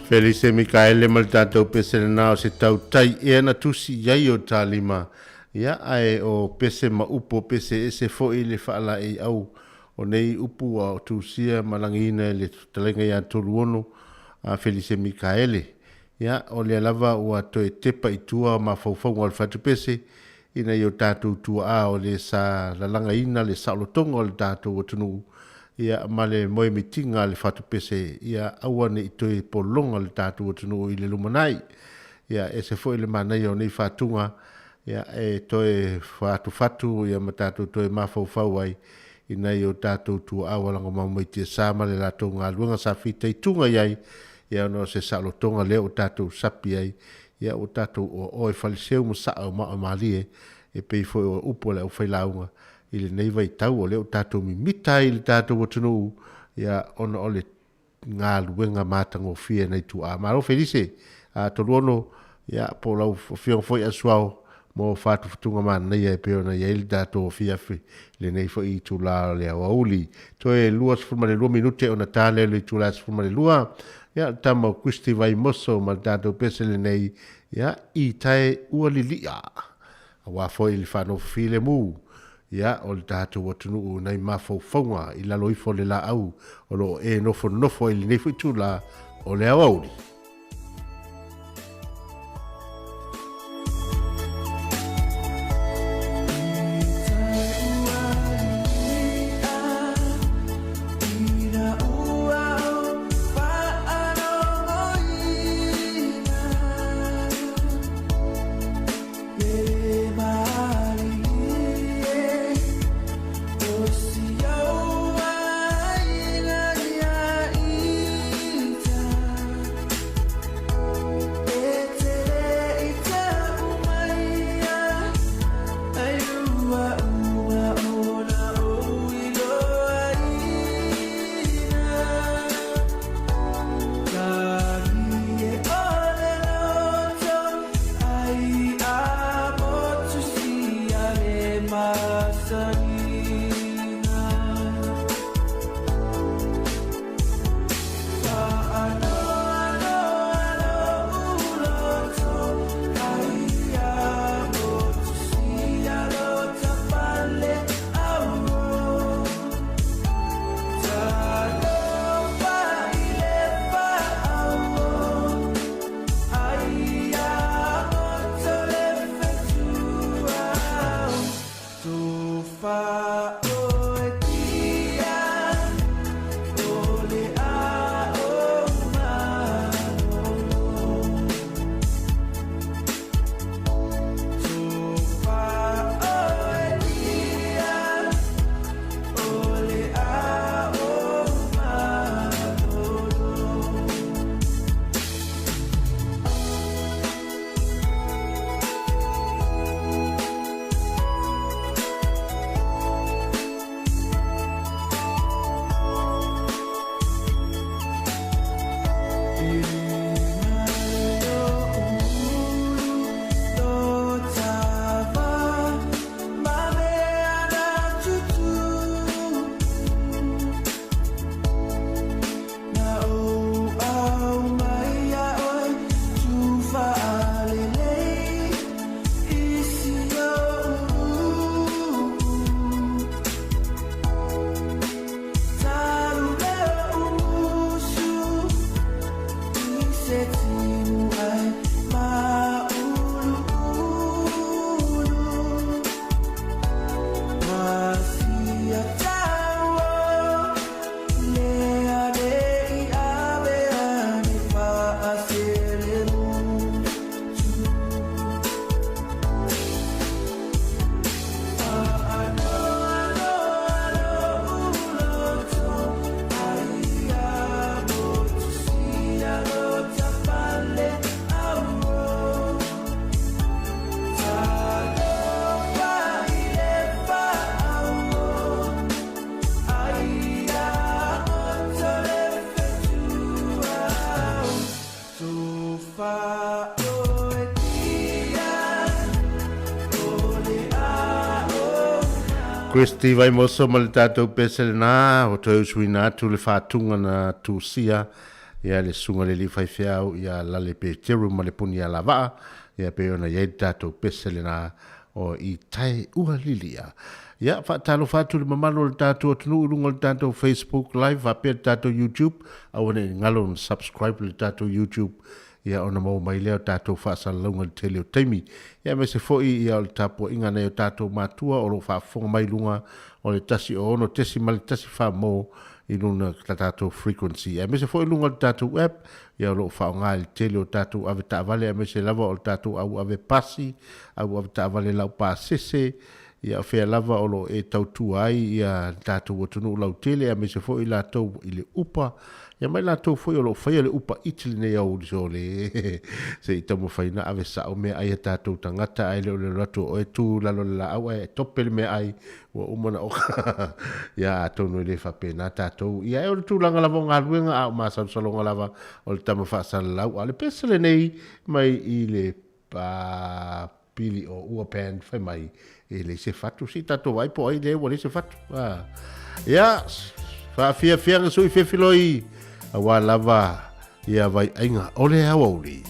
Felice Mikaele mal tātou pese na o se tau tai e na tusi iai o tālima. Ia ai o pese ma upo pese e se fo i le whaala e au. O nei upu a o tūsia malangina le talenga ia tolu a Felice Mikaele. Ia o le lava ua toe tepa i tua ma faufonga o le whatu pese. Ina i o tātou tua a o le sa lalanga ina le saolotonga o le tātou o tunu. Ia male moe mitinga le whatu pese. Ia awane i toi polonga le tātou o tunu i le lumanai. Ia e se fo i le manai o nei whatunga. Ia e toi whatu ia ma tātou toi mawhau ai. Ina i o tātou tua awalanga mamai tia sāma le lātou ngā luenga sa whitei tunga iai. Ia no se saolotonga leo o tātou sapi ai. Ia o tātou o oe whaliseu mo saa o maa maalie. E pei fo o upo le au whailaunga. I le nei vai tau o leo tātou mi mitai le tātou o tunu. Ia ona o le ngā luenga mātango fia nei tu a maro Felice. A toluono ia po lau whiong foi asuao. Mo whātu whatunga mana nei e peo na ia ili tātou o fia fi. Le nei fo i tu la le au auli. Toe lua sifurma le lua minute o na tāle le tu la sifurma le lua. Ia tama o Kristi vai moso ma tātou pese le nei. Ia i tae ua li lia. A wā foi li whāno file mu. Ia o le tātou o tunu nei mawhauwhaunga i lalo ifo le la au. O lo e nofo i le nei fo i tu la o le au auli. Kristi vai moso ma le tātou pesele nā, o toi usuina atu le whātunga na tūsia, ia le sunga le li fai fiau ia la le pe teru ma le puni ala vaa ia pe ona ia tatou pese le na o i tai ua lilia. Ia whaatalo whātu le mamano le tātou atunu urunga le tātou Facebook live va pe tātou YouTube au ane ngalo subscribe le tātou YouTube ia ona mau mai leo tātou whaasala launga le tele o teimi. Ia me se foi ia o le tāpua inga nei o tātou mātua o lo whaafonga mai lunga o le tasi o ono tesi ma le tasi wha mō i luna tātou frequency. Ia me se foi lunga le tātou app ia o lo whaonga le tele o tātou ave tāwale ia me se lava o le tātou au ave pasi au ave tāwale lau pāsese ia fea lava o lo e tautua ai ia tātou o tunu lau tele ia me se foi lātou i le upa ia mai lātou foi o lo whaia le upa itili nei au so le se i tamu whaina ave sa o mea ai tātou tangata ai leo le rato o e tū lalo le la au ai tope le mea ai wa umana o ia tonu le whapena tātou ia e o le tūlanga lava o ngā ruenga a o māsau salonga lava o le tamu whaasala lau a le pesale nei mai i le pili o ua pan whai mai e le se fatu si tātou vai po ai le wa le se fatu ia whaafia nga sui whewhiloi awa lava ia vai ainga ole awauri.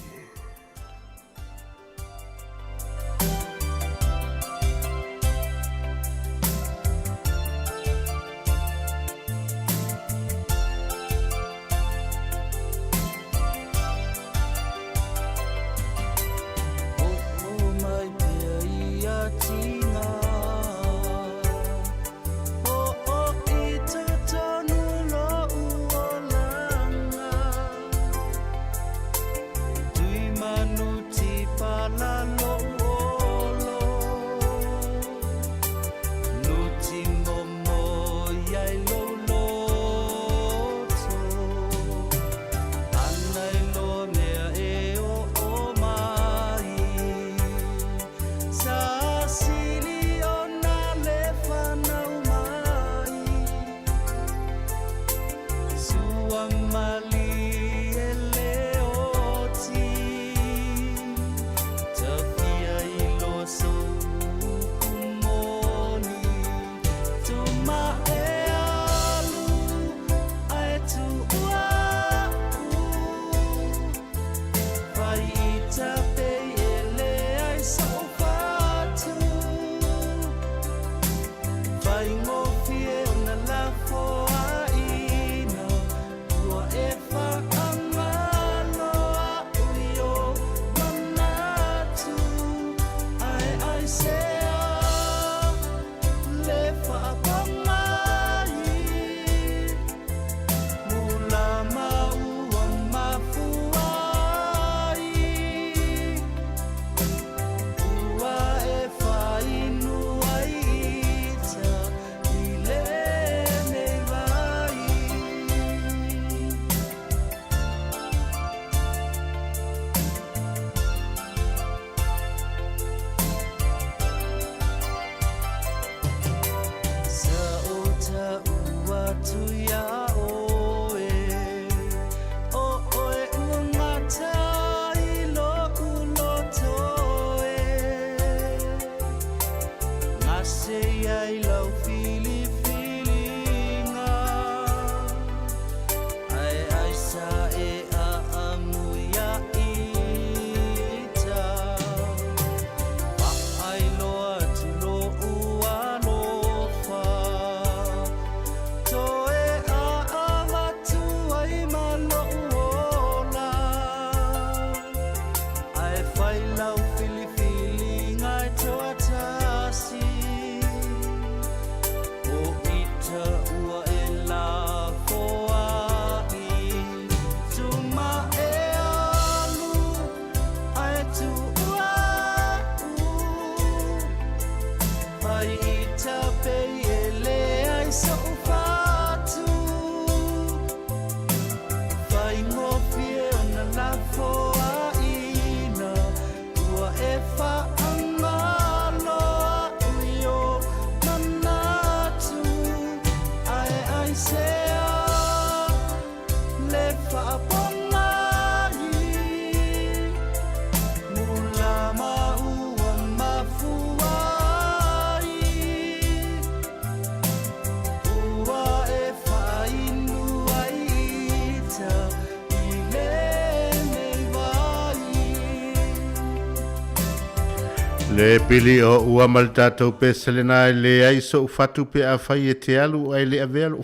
Le pili o ua mal tātou pesele nā le ai so fatu pe a whai e te alu ai le a vea lo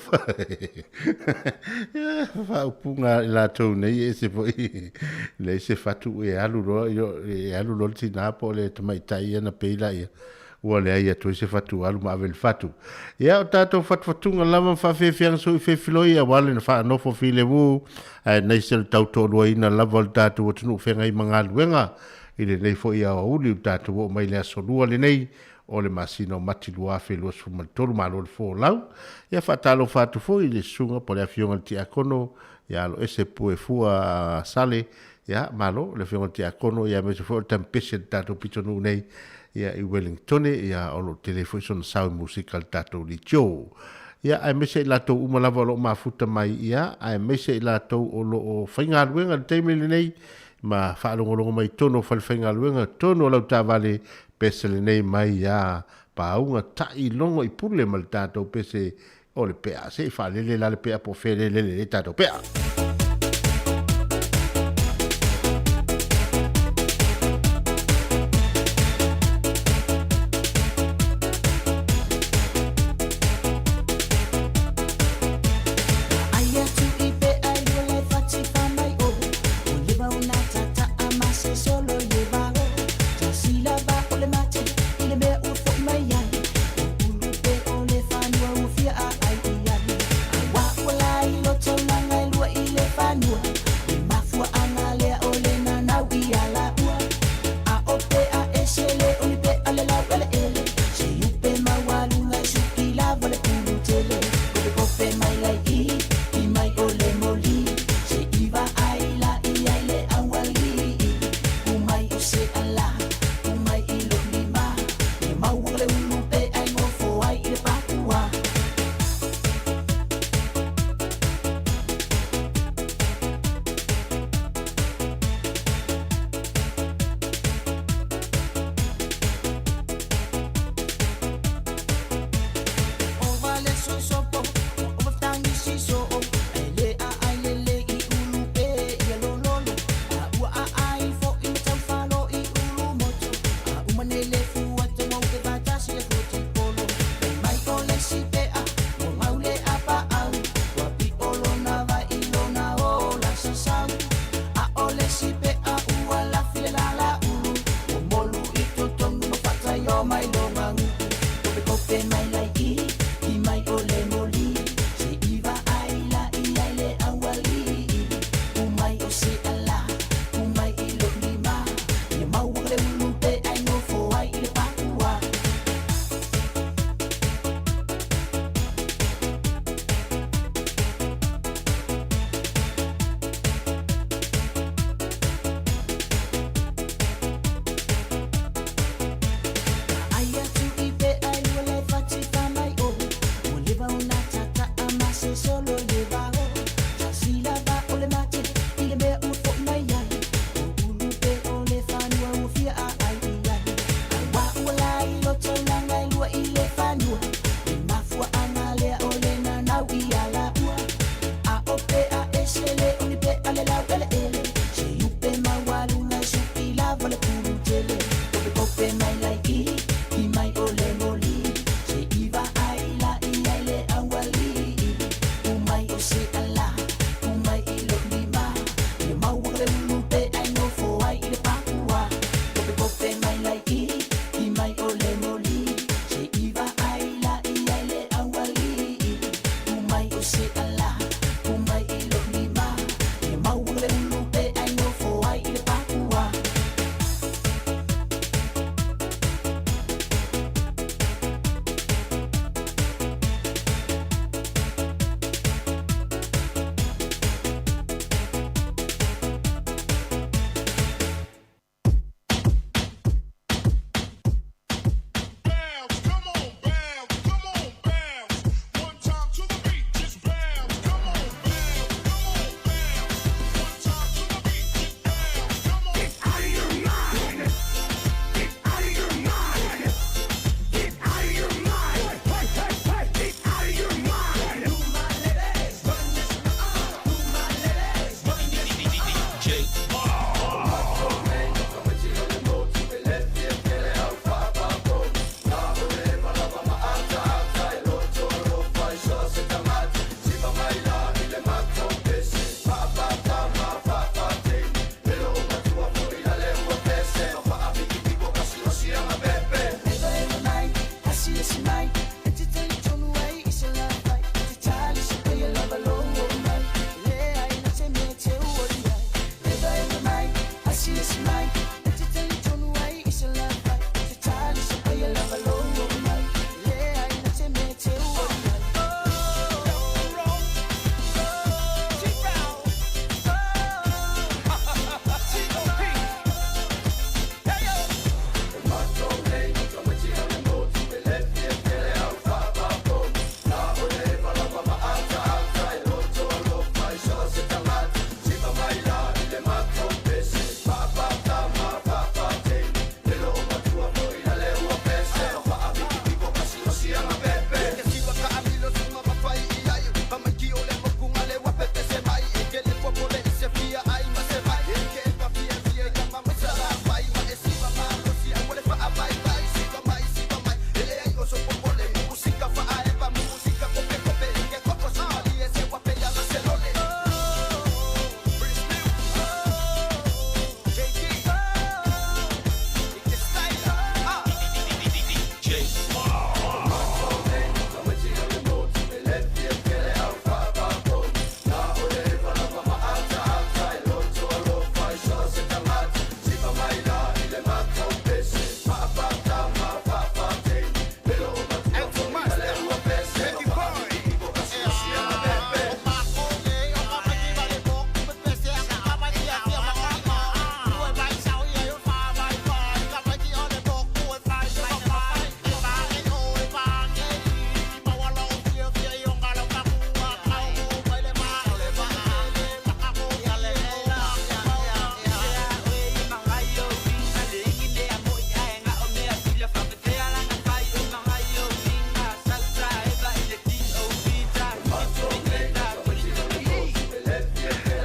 whaupunga i lātou nei e se po le se fatu e alu roa e alu lo ti nā po le tamaitai ana peila ia ua le ai atu e se fatu alu ma avel fatu ia o tātou fatufatunga lama whawhewhianga so i whewhiloi a wale na whaanofo file wu nei se le tauto lua ina lava le tātou atunu whenga i mga luenga i le nei fo ia o uli tātou o mai le asonua le nei o le masino mati lua fe lua sumaltolu malo le fo lau ia whaatalo whatu fo i le sunga po le awhionga ti akono ia lo ese pue fua sale ia malo le awhionga ti akono ia me se fo le tampese tātou pitonu nei ia i Wellington ia o lo telefo i sona sound musical tātou li tio ia ai mese i latou umalava o lo mafuta mai ia ai mese i latou o lo o whaingaruenga le teimele nei ma whaalongolongo mai tono whalwhainga luenga tono lau tā vale pesele nei mai ia paunga tai longo i pule mal tātou pese o le pea se whalele la le pea po whelele le tātou pea.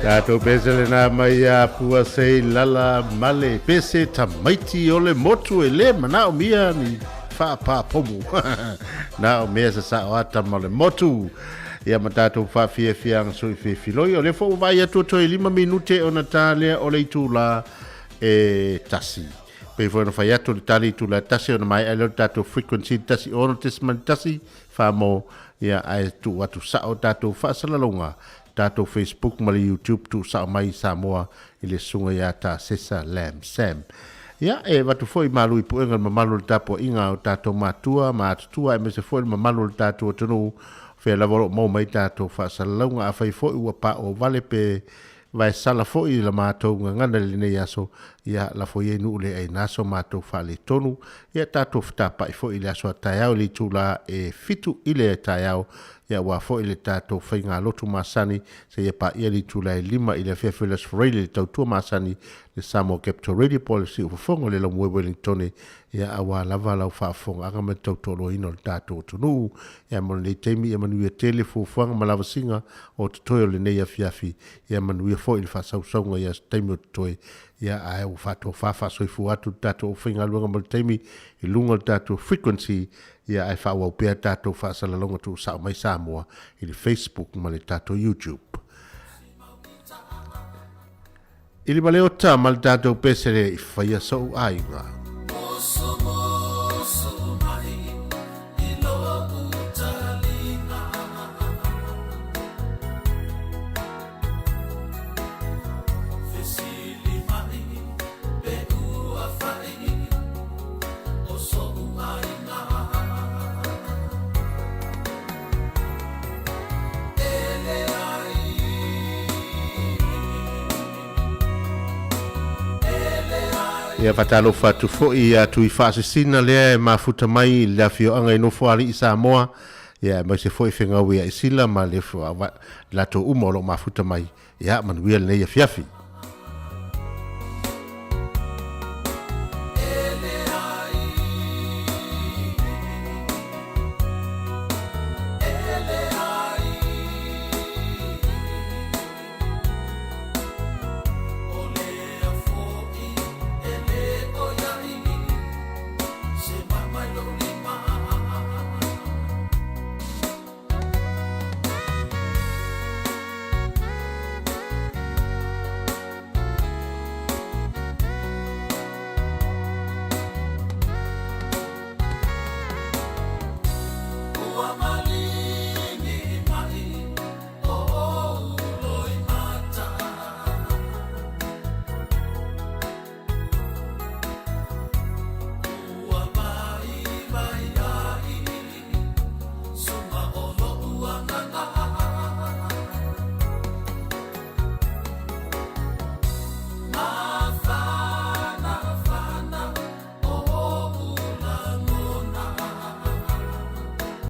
Tātou pese le nā mai a pua sei lala male pese ta maiti o le motu e le mana o mia ni wha pomu. Nā o mea sa o ata ma le motu. Ia ma tātou wha fia ang sui filoi o le fo vai atu toi 5 minute o na tālea o le tūla e tasi. Pei fo na whai atu le tali tūla tasi o na mai alo tātou frequency tasi o na tesman tasi wha mo ia ai tu atu sa o tātou wha salalonga. Tātou Facebook ma le YouTube tu sa mai Samoa i le sunga ia tā Sesa Lam Sam. Ia e watu foi malu i puenga mamalu le tapo inga o tātou matua, mātutua e me se foi mamalu le tātou tunu whea lavoro mō mai tātou whaasalaunga a whai foi ua pa o vale pe vai sala foi la mātou ngana le nei aso ia la foi e nu le e naso mātou whale tonu ia tātou whtapa i foi le aso a taiao li tūla e fitu i le taiao ia wa fo ile tātou whainga lotu masani se ia pa ia li tūla e 5 i le Fairfields Freire le Tautua masani le Samoa Capital Radio Policy o whafonga le lau Wellington ia awa lava lau whaafonga anga me tautolo ino le tātou tunu ia mon le teimi ia manuia tele fuwanga malawa singa o tutoio le nei a fiafi ia manuia fo ile whasausaunga ia teimi o tutoe ia ae o whato whafa soifu atu tātou whainga luanga mo le teimi i lunga le tātou frequency ia ai wha wau pia tātou whaasalalonga tu sao mai Samoa i le Facebook ma le tātou YouTube. I le maleo tā ma le tātou pesere i whaia sau ainga. Ia fatalo fatu fo ia tu i fase sina lea e mafuta mai la fio anga ino fo ali i Samoa ia mai se fo i whenga wea i sila ma le fo la to umolo mafuta mai ia manuia le nei a fiafi.